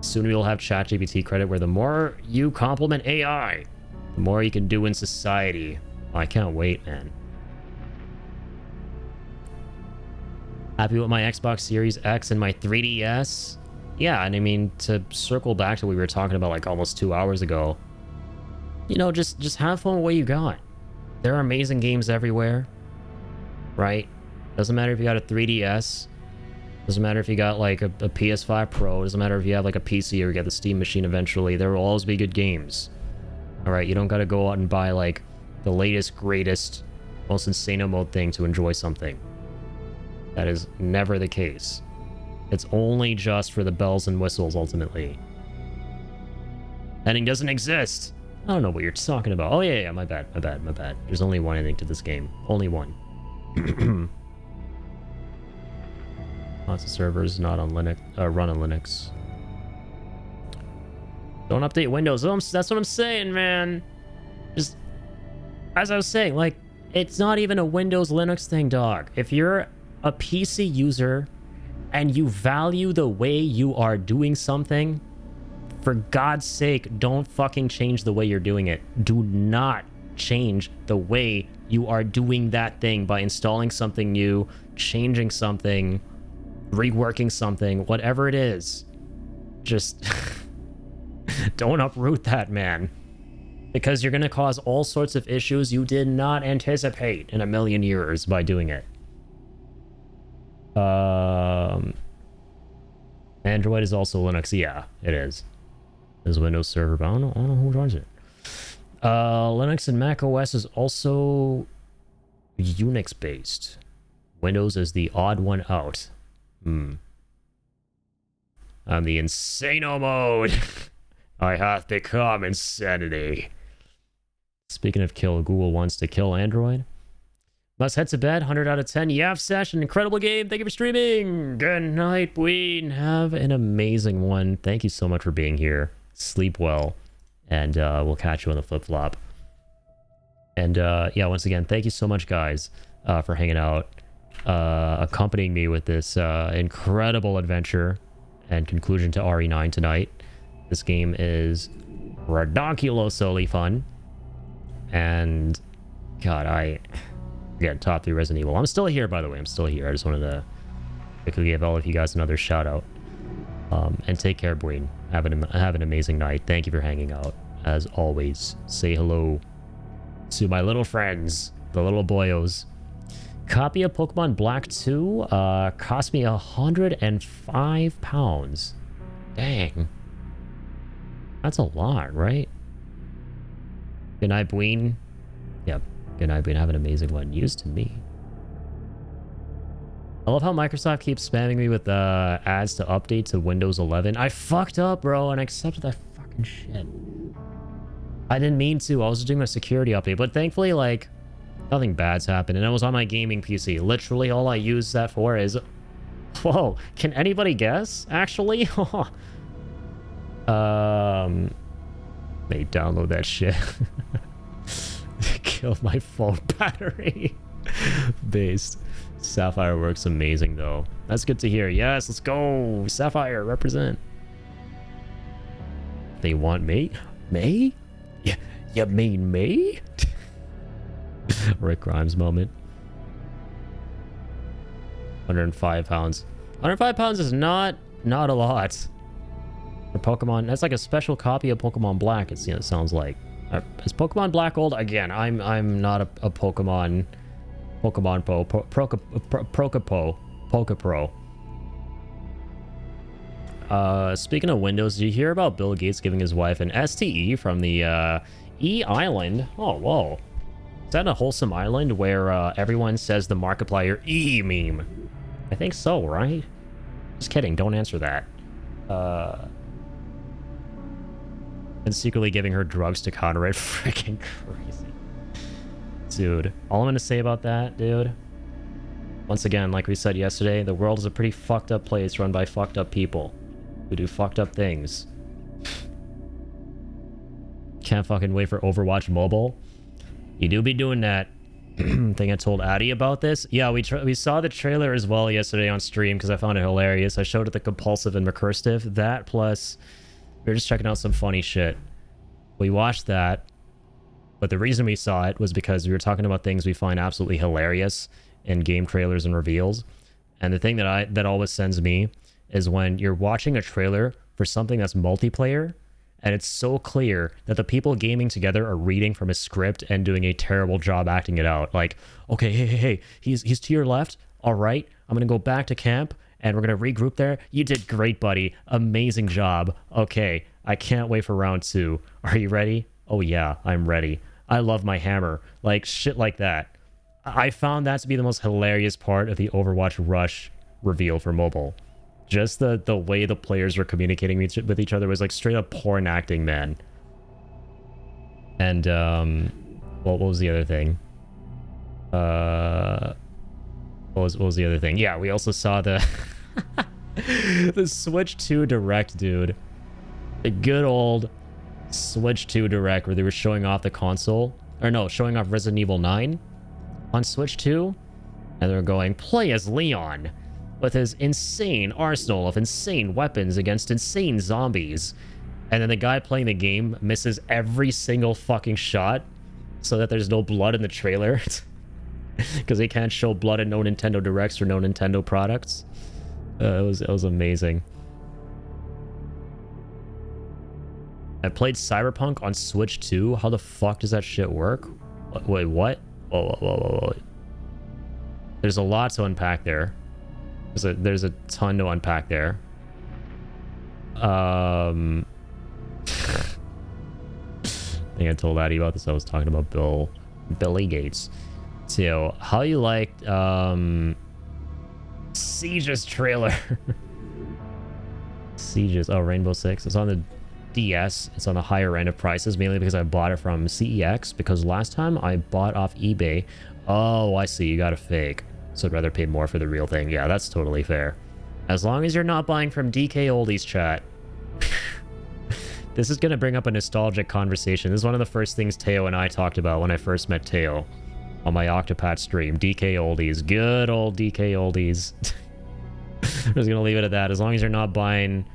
Soon we'll have ChatGPT credit where the more you compliment AI, the more you can do in society. Oh, I can't wait, man. Happy with my Xbox Series X and my 3DS? Yeah, and I mean, to circle back to what we were talking about like almost 2 hours ago, you know, just have fun with what you got. There are amazing games everywhere, right? Doesn't matter if you got a 3DS. Doesn't matter if you got like a PS5 Pro. Doesn't matter if you have like a PC or you get the Steam machine eventually. There will always be good games. All right, you don't got to go out and buy like the latest, greatest most insane mode thing to enjoy something. That is never the case. It's only just for the bells and whistles, ultimately. Ending doesn't exist. I don't know what you're talking about. Oh, yeah, my bad. There's only one ending to this game. Only one. Lots of servers not on Linux, run on Linux. Don't update Windows. That's what I'm saying, man. Just, as I was saying, like, it's not even a Windows Linux thing, dog. If you're a PC user and you value the way you are doing something, for God's sake, don't fucking change the way you're doing it. Do not change the way you are doing that thing by installing something new, changing something, reworking something, whatever it is. Just don't uproot that, man. Because you're going to cause all sorts of issues you did not anticipate in a million years by doing it. Android is also Linux. Yeah, it is. There's Windows Server, but I don't know who runs it. Linux and Mac OS is also Unix based. Windows is the odd one out. I'm the insano mode. I have become insanity. Speaking of kill, Google wants to kill Android. Must head to bed. 100 out of 10. Yav Sesh, an incredible game. Thank you for streaming. Good night, Ween. Have an amazing one. Thank you so much for being here. Sleep well. And we'll catch you on the flip-flop. And yeah, once again, thank you so much, guys, for hanging out, accompanying me with this incredible adventure and conclusion to RE9 tonight. This game is ridiculously fun. And, God, again, top 3 Resident Evil. I'm still here, by the way. I'm still here. I just wanted to quickly give all of you guys another shout-out. And take care, Breen. Have an amazing night. Thank you for hanging out. As always, say hello to my little friends, the little boyos. Copy of Pokemon Black 2 cost me £105. Dang. That's a lot, right? Good night, Bween. Yep. Good night, Bween. Have an amazing one. Used to me. I love how Microsoft keeps spamming me with ads to update to Windows 11. I fucked up, bro, and I accepted that fucking shit. I didn't mean to. I was just doing a security update, but thankfully, like, nothing bad's happened, and it was on my gaming PC. Literally, all I use that for is... Whoa, can anybody guess, actually? May download that shit. Killed my phone battery. Based. Sapphire works amazing, though. That's good to hear. Yes, let's go. Sapphire, represent. They want me? Me? Yeah, you mean me? Rick Grimes moment. 105 pounds. 105 pounds is not a lot. For Pokemon, that's like a special copy of Pokemon Black, it sounds like. Is Pokemon Black old? Again, I'm not a Pokemon Pro. Speaking of Windows, did you hear about Bill Gates giving his wife an STE from the E Island? Oh, whoa. Is that a wholesome island where everyone says the Markiplier E meme? I think so, right? Just kidding, don't answer that. And secretly giving her drugs to Conrad. Freaking crazy. Dude, all I'm gonna say about that, dude, once again, like we said yesterday, the world is a pretty fucked up place run by fucked up people who do fucked up things. Can't fucking wait for Overwatch Mobile. You do be doing that. Think I told Addy about this? Yeah, we saw the trailer as well yesterday on stream because I found it hilarious. I showed it the Compulsive and Recursive. That plus, we were just checking out some funny shit. We watched that. But the reason we saw it was because we were talking about things we find absolutely hilarious in game trailers and reveals. And the thing that always sends me is when you're watching a trailer for something that's multiplayer, and it's so clear that the people gaming together are reading from a script and doing a terrible job acting it out. Like, okay, hey, he's to your left. All right, I'm gonna go back to camp and we're gonna regroup there. You did great, buddy. Amazing job. Okay, I can't wait for round 2. Are you ready? Oh yeah, I'm ready. I love my hammer. Like, shit like that. I found that to be the most hilarious part of the Overwatch Rush reveal for mobile. Just the way the players were communicating with each other was like straight up porn acting, man. And what was the other thing? What was the other thing? Yeah, we also saw the the Switch 2 Direct, dude. The good old Switch 2 Direct where they were showing off the console. Or no, showing off Resident Evil 9 on Switch 2. And they were going, play as Leon with his insane arsenal of insane weapons against insane zombies. And then the guy playing the game misses every single fucking shot so that there's no blood in the trailer. Because they can't show blood in no Nintendo Directs or no Nintendo products. It was amazing. I played Cyberpunk on Switch 2. How the fuck does that shit work? Wait, what? Whoa. There's a lot to unpack there. There's a ton to unpack there. I think I told Addy about this. I was talking about Billy Gates. So, how you liked Siege's trailer? Siege's, oh, Rainbow Six. It's on the DS. It's on the higher end of prices, mainly because I bought it from CEX, because last time I bought off eBay. Oh, I see. You got a fake. So I'd rather pay more for the real thing. Yeah, that's totally fair. As long as you're not buying from DK Oldies, chat. This is going to bring up a nostalgic conversation. This is one of the first things Teo and I talked about when I first met Teo on my Octopath stream. DK Oldies. Good old DK Oldies. I'm just going to leave it at that. As long as you're not buying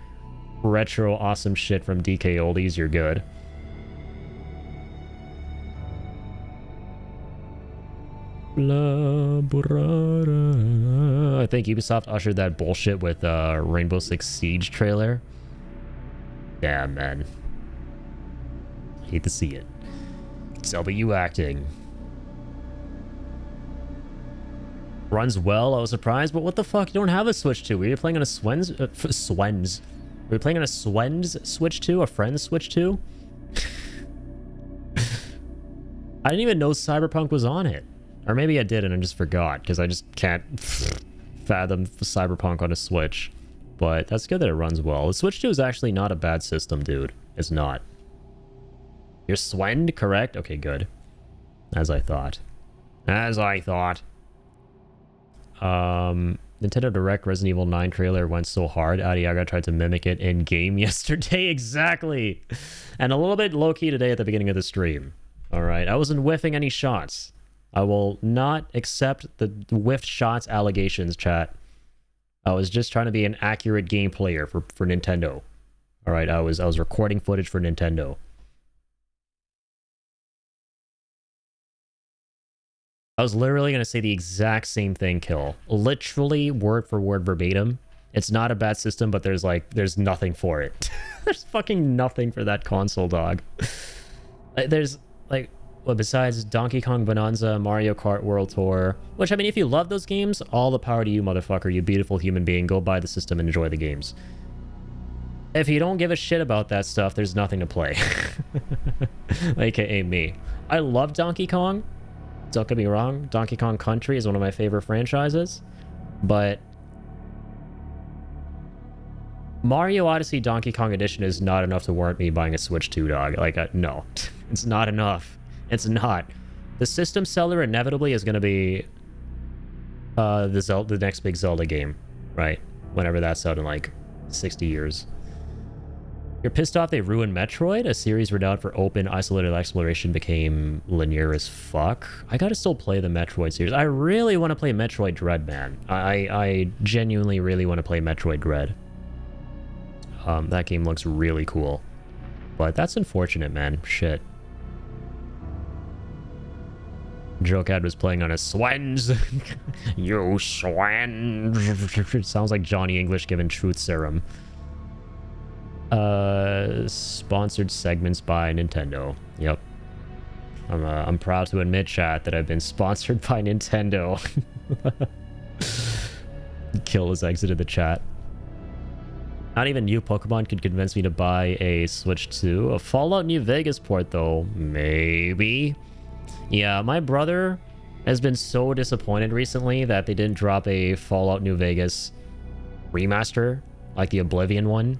retro awesome shit from DK Oldies, you're good. I think Ubisoft ushered that bullshit with Rainbow Six Siege trailer. Yeah, man. Hate to see it. It's LBU acting. Runs well, I was surprised, but what the fuck? You don't have a Switch 2. Were you playing on a Swens? Swens. Were you playing on a Swens Switch 2? A friend's Switch 2? I didn't even know Cyberpunk was on it. Or maybe I did and I just forgot, because I just can't fathom Cyberpunk on a Switch. But that's good that it runs well. The Switch 2 is actually not a bad system, dude. It's not. You're Swend, correct? Okay, good. As I thought. Nintendo Direct Resident Evil 9 trailer went so hard, Adiaga tried to mimic it in-game yesterday. Exactly! And a little bit low-key today at the beginning of the stream. Alright, I wasn't whiffing any shots. I will not accept the whiffed shots allegations, chat. I was just trying to be an accurate game player for Nintendo. Alright, I was recording footage for Nintendo. I was literally going to say the exact same thing, Kill. Literally, word for word, verbatim. It's not a bad system, but there's nothing for it. There's fucking nothing for that console, dog. There's, like, well, besides Donkey Kong Bonanza, Mario Kart World Tour, which, I mean, if you love those games, all the power to you, motherfucker, you beautiful human being. Go buy the system and enjoy the games. If you don't give a shit about that stuff, there's nothing to play. AKA me. I love Donkey Kong. Don't get me wrong, Donkey Kong Country is one of my favorite franchises, but Mario Odyssey Donkey Kong Edition is not enough to warrant me buying a Switch 2, dog. Like, no. It's not enough. It's not. The system seller inevitably is going to be the next big Zelda game, right? Whenever that's out in, like, 60 years. You're pissed off they ruined Metroid? A series renowned for open, isolated exploration became linear as fuck. I gotta still play the Metroid series. I really want to play Metroid Dread, man. I genuinely really want to play Metroid Dread. That game looks really cool. But that's unfortunate, man. Shit. Jokad was playing on a Swens. You Swens. Sounds like Johnny English giving truth serum. Sponsored segments by Nintendo. Yep. I'm proud to admit, chat, that I've been sponsored by Nintendo. Kill has exited the chat. Not even new Pokemon could convince me to buy a Switch 2. A Fallout New Vegas port, though. Maybe. Yeah, my brother has been so disappointed recently that they didn't drop a Fallout New Vegas remaster like the Oblivion one.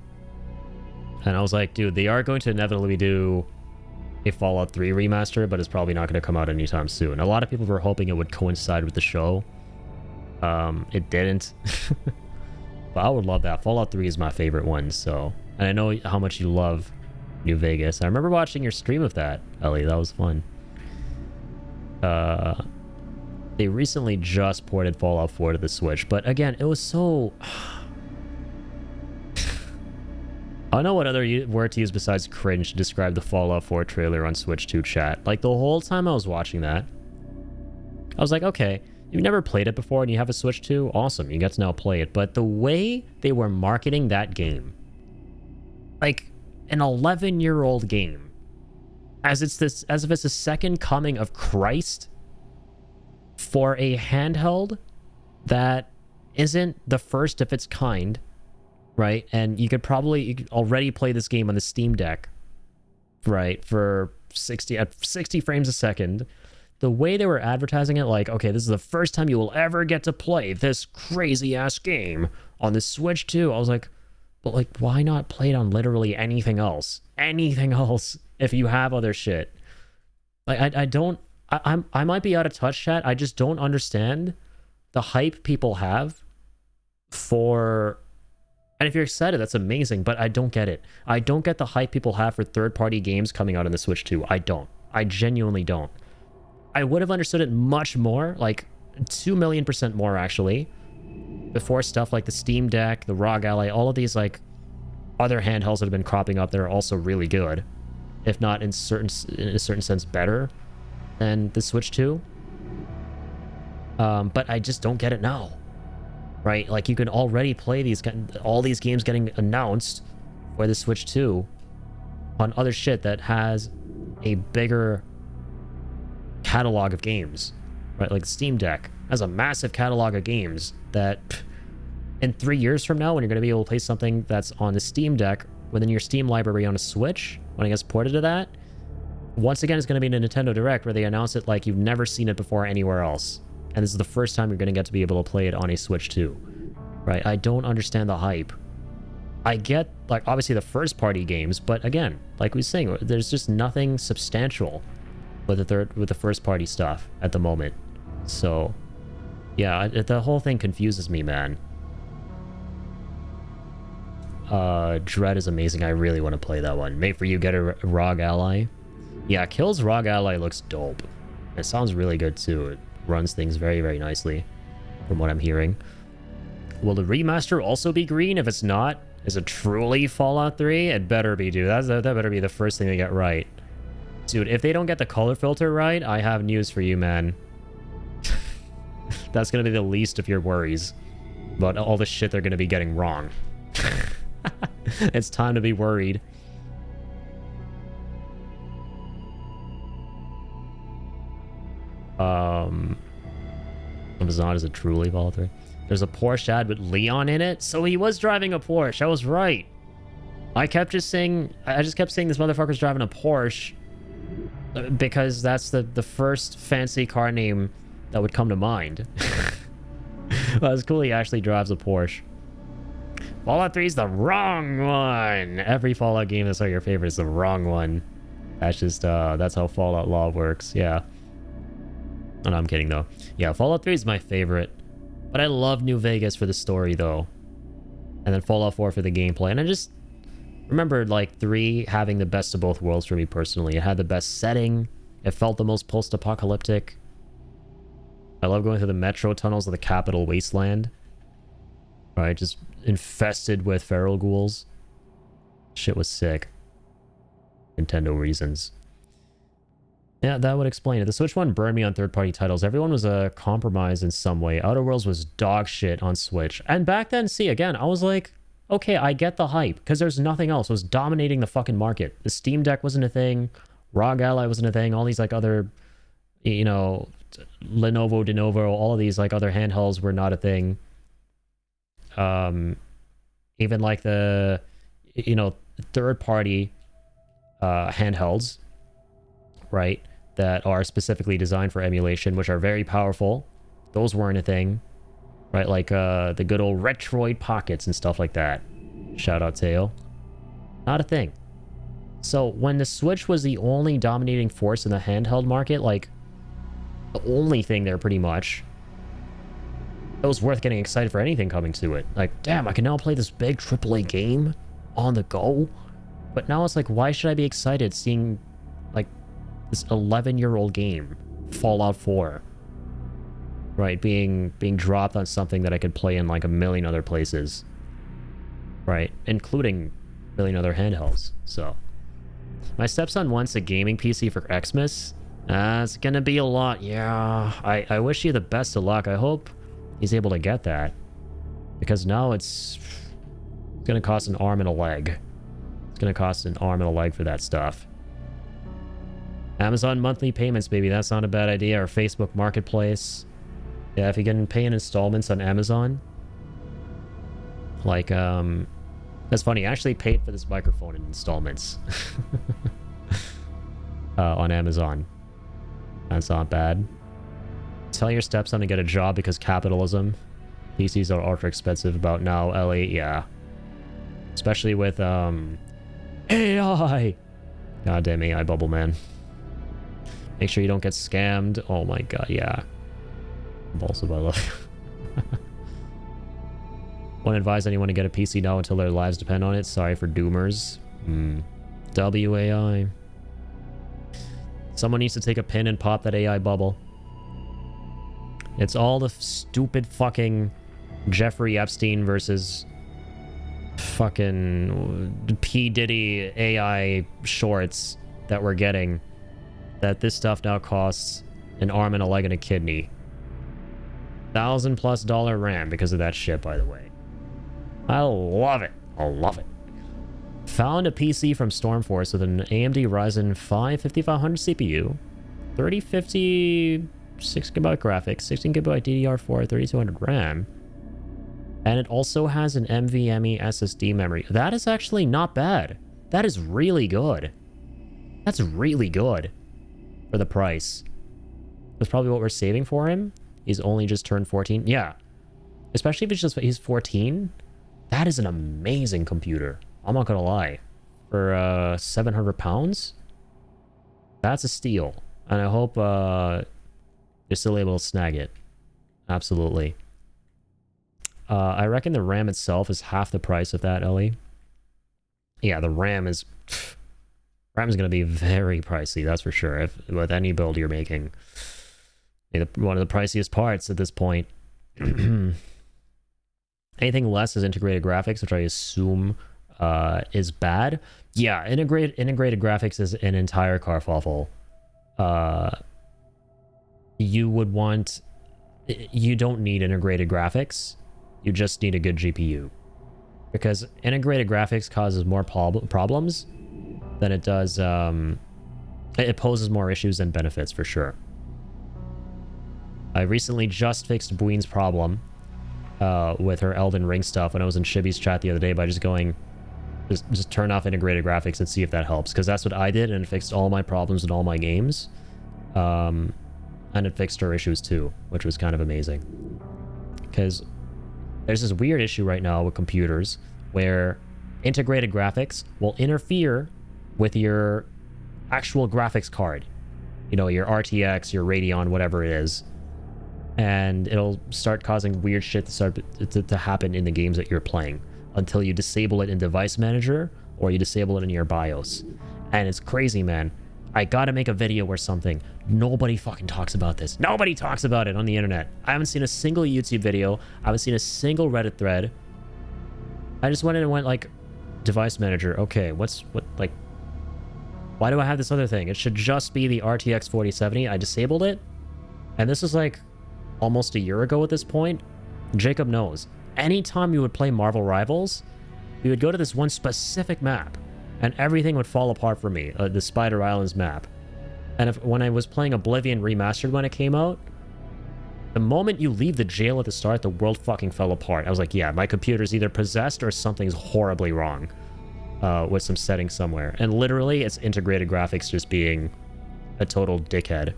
And I was like, dude, they are going to inevitably do a Fallout 3 remaster, but it's probably not going to come out anytime soon. A lot of people were hoping it would coincide with the show. It didn't. But I would love that. Fallout 3 is my favorite one, so... And I know how much you love New Vegas. I remember watching your stream of that, Ellie. That was fun. They recently just ported Fallout 4 to the Switch, but again, it was so... I don't know what other word to use besides cringe to describe the Fallout 4 trailer on Switch 2 chat. Like, the whole time I was watching that, I was like, okay, you've never played it before and you have a Switch 2? Awesome, you get to now play it. But the way they were marketing that game, like an 11-year-old game, as if it's the second coming of Christ for a handheld that isn't the first of its kind, right? And you could already play this game on the Steam Deck, right, for 60 frames a second. The way they were advertising it, like, okay, this is the first time you will ever get to play this crazy-ass game on the Switch 2. I was like, but, like, why not play it on literally anything else? Anything else if you have other shit. Like, I might be out of touch, chat. I just don't understand the hype people have for... And if you're excited, that's amazing, but I don't get it. I don't get the hype people have for third-party games coming out on the Switch 2. I don't. I genuinely don't. I would have understood it much more, like 2,000,000% more, actually, before stuff like the Steam Deck, the ROG Ally, all of these, like, other handhelds that have been cropping up that are also really good, if not in a certain sense better than the Switch 2. But I just don't get it now. Right, like you can already play all these games getting announced for the Switch 2 on other shit that has a bigger catalog of games, right? Like Steam Deck has a massive catalog of games that in 3 years from now, when you're going to be able to play something that's on the Steam Deck within your Steam library on a Switch, when it gets ported to that, once again, it's going to be a Nintendo Direct where they announce it like you've never seen it before anywhere else. And this is the first time you're going to get to be able to play it on a Switch 2. Right? I don't understand the hype. I get, like, obviously the first-party games, but again, like we were saying, there's just nothing substantial with the first-party stuff at the moment. So, yeah, the whole thing confuses me, man. Dread is amazing. I really want to play that one. Mate, for you, get a ROG Ally. Yeah, Kill's ROG Ally looks dope. It sounds really good, too. It runs things very, very nicely, from what I'm hearing. Will the remaster also be green? If it's not, is it truly Fallout 3? It better be, dude. That better be the first thing they get right. Dude, if they don't get the color filter right, I have news for you, man. That's gonna be the least of your worries about all the shit they're gonna be getting wrong. It's time to be worried. Amazon, is it truly Fallout 3? There's a Porsche ad with Leon in it, so he was driving a Porsche. I was right. I just kept saying this motherfucker's driving a Porsche because that's the first fancy car name that would come to mind. Well, it's cool he actually drives a Porsche. Fallout 3 is the wrong one. Every Fallout game that's not your favorite is the wrong one. That's just that's how Fallout law works. Yeah. Oh, no, I'm kidding though. Yeah, Fallout 3 is my favorite. But I love New Vegas for the story, though. And then Fallout 4 for the gameplay. And I just remember, like, 3 having the best of both worlds for me personally. It had the best setting. It felt the most post-apocalyptic. I love going through the metro tunnels of the Capital Wasteland. Right, just infested with feral ghouls. Shit was sick. Nintendo reasons. Yeah, that would explain it. The Switch one burned me on third-party titles. Everyone was a compromise in some way. Outer Worlds was dog shit on Switch. And back then, see, again, I was like, okay, I get the hype, because there's nothing else. It was dominating the fucking market. The Steam Deck wasn't a thing. ROG Ally wasn't a thing. All these, like, other, you know, Lenovo, Denuvo, all of these, like, other handhelds were not a thing. Even, like, the, you know, third-party handhelds, right? that are specifically designed for emulation, which are very powerful. Those weren't a thing, right? Like the good old Retroid Pockets and stuff like that. Shout out Teo. Not a thing. So when the Switch was the only dominating force in the handheld market, like the only thing there pretty much, it was worth getting excited for anything coming to it. Like, damn, I can now play this big AAA game on the go. But now it's like, why should I be excited seeing like this 11-year-old game, Fallout 4, right, being dropped on something that I could play in like a million other places, right, including a million other handhelds. So my stepson wants a gaming PC for Xmas. It's gonna be a lot. Yeah, I wish you the best of luck. I hope he's able to get that, because now it's gonna cost an arm and a leg. It's gonna cost an arm and a leg for that stuff. Amazon monthly payments, baby. That's not a bad idea. Or Facebook Marketplace. Yeah, if you can pay in installments on Amazon. Like, that's funny. I actually paid for this microphone in installments. On Amazon. That's not bad. Tell your stepson to get a job because capitalism. PCs are ultra expensive about now, Ellie. Yeah. Especially with, AI! Goddamn AI bubble, man. Make sure you don't get scammed. Oh my god, yeah. Impulsive, I love you. Won't advise anyone to get a PC now until their lives depend on it. Sorry for doomers. WAI. Someone needs to take a pin and pop that AI bubble. It's all the stupid fucking Jeffrey Epstein versus fucking P. Diddy AI shorts that we're getting. That this stuff now costs an arm and a leg and a kidney. $1,000+ RAM because of that shit, by the way. I love it. I love it. Found a PC from Stormforce with an AMD Ryzen 5 5500 CPU, 3050 6GB graphics, 16GB DDR4, 3200 RAM, and it also has an NVMe SSD memory. That is actually not bad. That is really good. That's really good for the price. That's probably what we're saving for him. He's only just turned 14. Yeah. Especially if it's just he's 14. That is an amazing computer. I'm not gonna lie. For 700 pounds, that's a steal. And I hope you're still able to snag it. Absolutely. I reckon the RAM itself is half the price of that, Ellie. Yeah, the RAM is going to be very pricey, that's for sure. If with any build you're making, one of the priciest parts at this point. Anything less is integrated graphics, which I assume is bad. Yeah, integrated graphics is an entire kerfuffle. You don't need integrated graphics. You just need a good GPU. Because integrated graphics causes more problems than it does, it poses more issues than benefits for sure. I recently just fixed Bween's problem with her Elden Ring stuff when I was in Shibby's chat the other day by just going, just turn off integrated graphics and see if that helps. Because that's what I did, and it fixed all my problems in all my games. And it fixed her issues too, which was kind of amazing. Because there's this weird issue right now with computers where integrated graphics will interfere with your actual graphics card. You know, your RTX, your Radeon, whatever it is. And it'll start causing weird shit to happen in the games that you're playing until you disable it in Device Manager or you disable it in your BIOS. And it's crazy, man. I gotta make a video or something. Nobody fucking talks about this. Nobody talks about it on the internet. I haven't seen a single YouTube video. I haven't seen a single Reddit thread. I just went in and went like, Device Manager, okay, why do I have this other thing? It should just be the RTX 4070. I disabled it. And this is like almost a year ago at this point. Jacob knows. Anytime you would play Marvel Rivals, you would go to this one specific map and everything would fall apart for me, the Spider Islands map. And when I was playing Oblivion Remastered when it came out, the moment you leave the jail at the start, the world fucking fell apart. I was like, yeah, my computer's either possessed or something's horribly wrong with some settings somewhere. And literally, it's integrated graphics just being a total dickhead.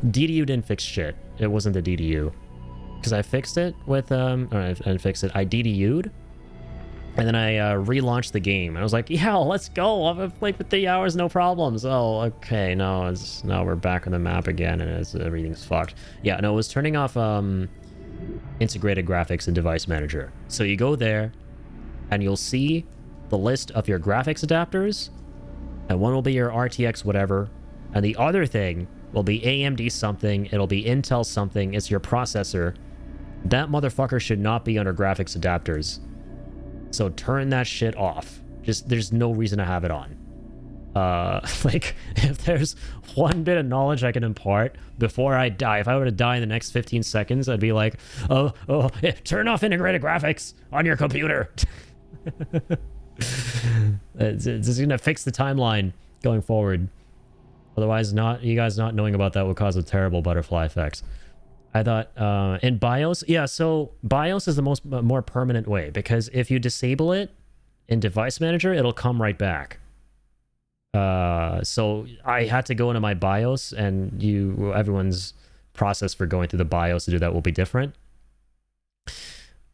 DDU didn't fix shit. It wasn't the DDU. Because I fixed it with, I didn't fix it. I DDU'd. And then I relaunched the game. And I was like, yeah, let's go. I've played for 3 hours, no problems. Oh, okay. No, now we're back on the map again and everything's fucked. Yeah, no, it was turning off integrated graphics and device manager. So you go there and you'll see the list of your graphics adapters. And one will be your RTX whatever. And the other thing will be AMD something. It'll be Intel something. It's your processor. That motherfucker should not be under graphics adapters. So turn that shit off. Just, there's no reason to have it on. Like, if there's one bit of knowledge I can impart before I die, if I were to die in the next 15 seconds, I'd be like, turn off integrated graphics on your computer. It's gonna fix the timeline going forward. Otherwise, you guys not knowing about that would cause a terrible butterfly effect. I thought in BIOS, yeah, so BIOS is the more permanent way, because if you disable it in device manager, it'll come right back. So I had to go into my BIOS, and everyone's process for going through the BIOS to do that will be different.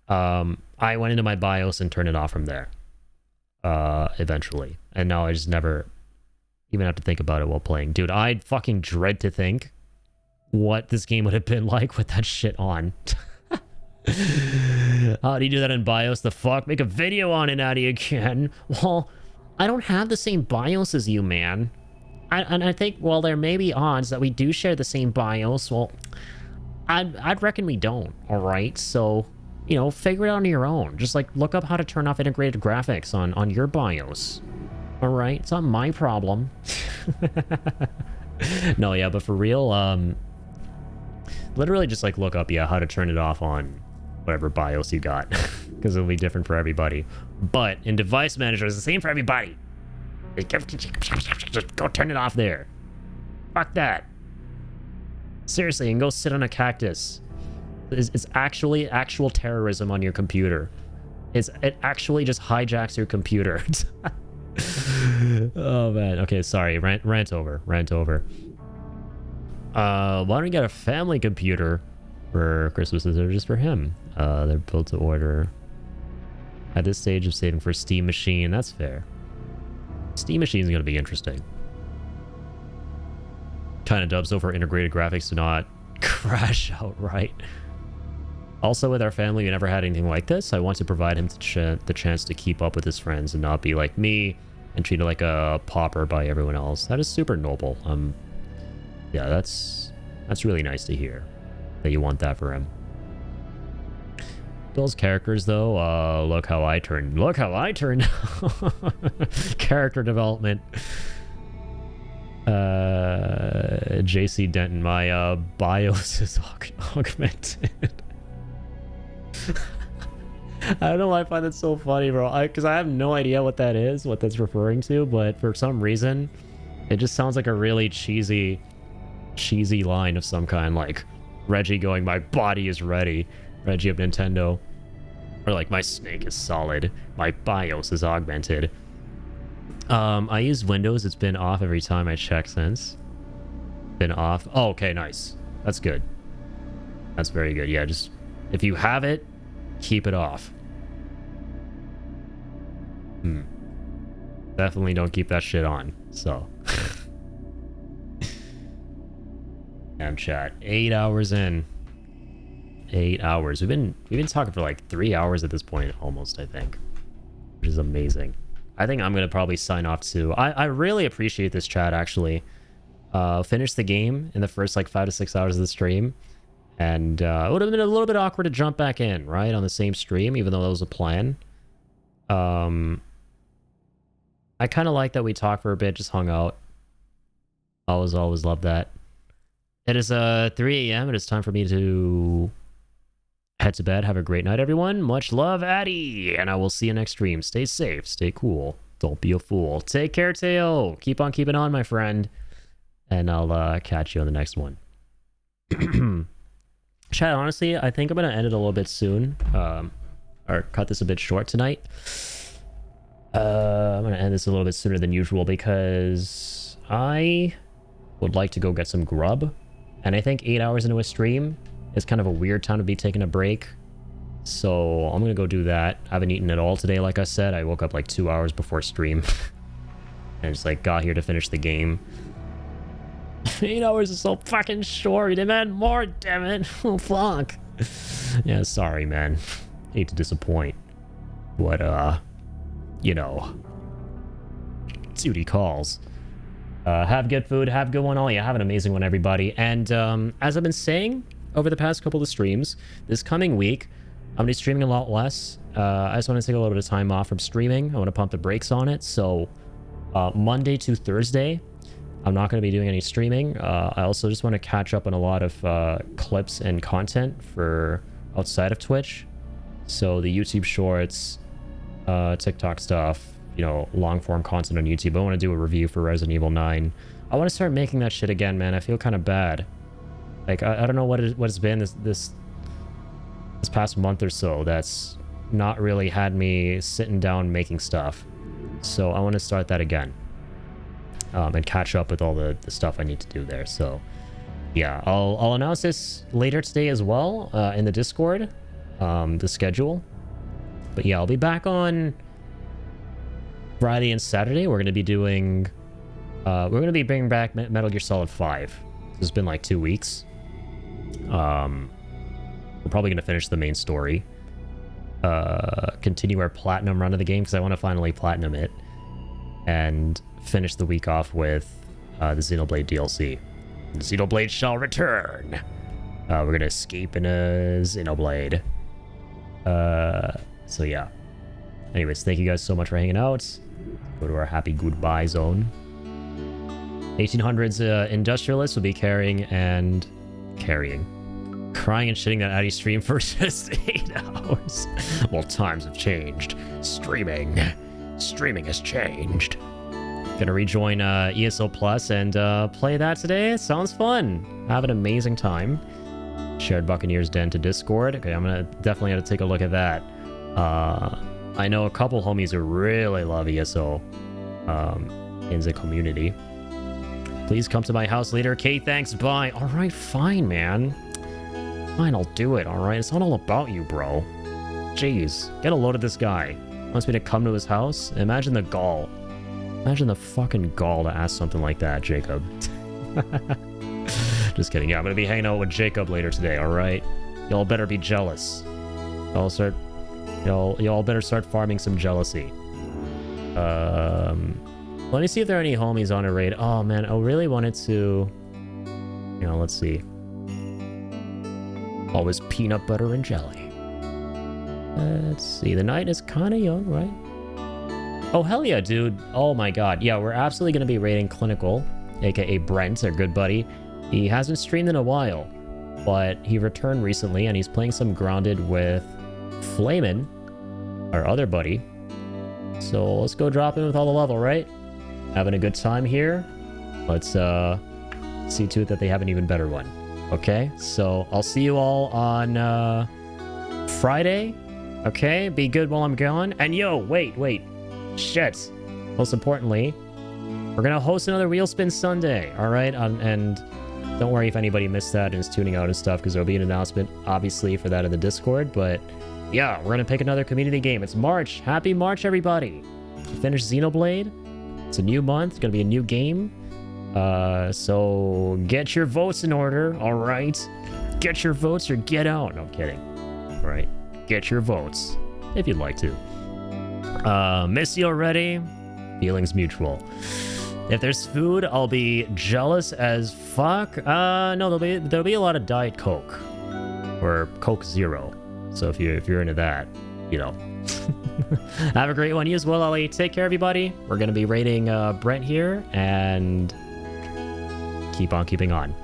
I went into my BIOS and turned it off from there eventually, and now I just never even have to think about it while playing. Dude, I fucking dread to think what this game would have been like with that shit on. How do you do that in BIOS? The fuck? Make a video on it, Addy, again. Well, I don't have the same BIOS as you, man. And I think, well, there may be odds that we do share the same BIOS. Well, I'd reckon we don't, alright? So, you know, figure it out on your own. Just, like, look up how to turn off integrated graphics on your BIOS. Alright? It's not my problem. No, yeah, but for real, literally just, like, look up, yeah, how to turn it off on whatever BIOS you got. Because it'll be different for everybody. But in device manager, it's the same for everybody. Just go turn it off there. Fuck that. Seriously, and go sit on a cactus. It's actually actual terrorism on your computer. It actually just hijacks your computer. Oh man. Okay, sorry. Rant over. Why don't we get a family computer for Christmas or just for him? They're built to order. At this stage of saving for Steam Machine, that's fair. Steam Machine is going to be interesting. Kind of dubs over integrated graphics to not crash outright. Also, with our family, we never had anything like this. I want to provide him the chance to keep up with his friends and not be like me and treated like a pauper by everyone else. That is super noble. Yeah, that's really nice to hear that you want that for him. Those characters, though, look how I turned. Character development. JC Denton, my BIOS is augmented. I don't know why I find that so funny, bro. Because I have no idea what that is, what that's referring to, but for some reason, it just sounds like a really cheesy line of some kind, like Reggie going, "My body is ready." Reggie of Nintendo. Or like, "My snake is solid. My BIOS is augmented." I use Windows. It's been off every time I check since. Been off. Oh, okay, nice. That's good. That's very good. Yeah, just if you have it, keep it off. Definitely don't keep that shit on. So. Damn chat. 8 hours in. 8 hours. We've been talking for like 3 hours at this point, almost, I think. Which is amazing. I think I'm gonna probably sign off too. I really appreciate this chat, actually. Finished the game in the first like 5 to 6 hours of the stream. And it would have been a little bit awkward to jump back in, right? On the same stream, even though that was a plan. I kind of like that we talked for a bit, just hung out. Always love that. It is 3 a.m. It is time for me to head to bed. Have a great night, everyone. Much love, Addy. And I will see you next stream. Stay safe. Stay cool. Don't be a fool. Take care, Teo. Keep on keeping on, my friend. And I'll catch you on the next one. Chat, honestly, I think I'm going to end it a little bit soon. Or cut this a bit short tonight. I'm going to end this a little bit sooner than usual because I would like to go get some grub. And I think 8 hours into a stream is kind of a weird time to be taking a break. So I'm gonna go do that. I haven't eaten at all today, like I said. I woke up like 2 hours before stream. And just like got here to finish the game. 8 hours is so fucking short. They demand more, damn it. Oh, fuck. Yeah, sorry, man. Hate to disappoint. But, you know. Duty calls. Have good food, have good one. Oh, yeah, have an amazing one, everybody. And, as I've been saying over the past couple of streams, this coming week, I'm going to be streaming a lot less. I just want to take a little bit of time off from streaming. I want to pump the brakes on it. So, Monday to Thursday, I'm not going to be doing any streaming. I also just want to catch up on a lot of clips and content for outside of Twitch. So the YouTube shorts, TikTok stuff, you know, long form content on YouTube. I want to do a review for Resident Evil 9. I want to start making that shit again, man. I feel kind of bad. Like, I don't know what it's been this past month or so that's not really had me sitting down making stuff. So I want to start that again. And catch up with all the stuff I need to do there. So yeah, I'll announce this later today as well in the Discord, the schedule. But yeah, I'll be back on Friday and Saturday. We're going to be doing bringing back Metal Gear Solid 5. It's been like 2 weeks. We're probably going to finish the main story. Continue our platinum run of the game because I want to finally platinum it. And finish the week off with the Xenoblade DLC. Xenoblade shall return. We're going to escape in a Xenoblade. So yeah. Anyways, thank you guys so much for hanging out. Go to our happy goodbye zone. 1800s industrialists will be crying and shitting that Addy stream for just 8 hours. Well, times have changed. Streaming has changed. Gonna rejoin ESO Plus and play that today. It sounds fun. Have an amazing time. Shared Buccaneers Den to Discord. Okay, I'm gonna definitely have to take a look at that. I know a couple homies who really love ESO in the community. Please come to my house later. Okay, thanks, bye. All right, fine, man. Fine, I'll do it, all right? It's not all about you, bro. Jeez, get a load of this guy. Wants me to come to his house? Imagine the gall. Imagine the fucking gall to ask something like that, Jacob. Just kidding. Yeah, I'm gonna be hanging out with Jacob later today, all right? Y'all better be jealous. Y'all better start farming some jealousy. Let me see if there are any homies on a raid. Oh man, I really wanted to. You know, let's see. Always peanut butter and jelly. Let's see. The night is kind of young, right? Oh hell yeah, dude! Oh my god, yeah, we're absolutely gonna be raiding Clinical, aka Brent, our good buddy. He hasn't streamed in a while, but he returned recently and he's playing some Grounded with Flamin', our other buddy. So let's go drop in with all the love, alright? Having a good time here. Let's see to it that they have an even better one. Okay, so I'll see you all on Friday. Okay, be good while I'm gone. And yo, wait. Shit. Most importantly, we're gonna host another Wheel Spin Sunday, alright? And don't worry if anybody missed that and is tuning out and stuff, because there'll be an announcement, obviously, for that in the Discord. But yeah, we're gonna pick another community game. It's March. Happy March, everybody. Finish Xenoblade. It's a new month. It's gonna be a new game. So get your votes in order, alright? Get your votes or get out. No, I'm kidding. Alright, get your votes if you'd like to. Miss you already. Feelings mutual. If there's food, I'll be jealous as fuck. No, there'll be a lot of Diet Coke or Coke Zero. So if you're into that, you know. Have a great one. You as well, Ellie. Take care, everybody. We're gonna be raiding Brent here and keep on keeping on.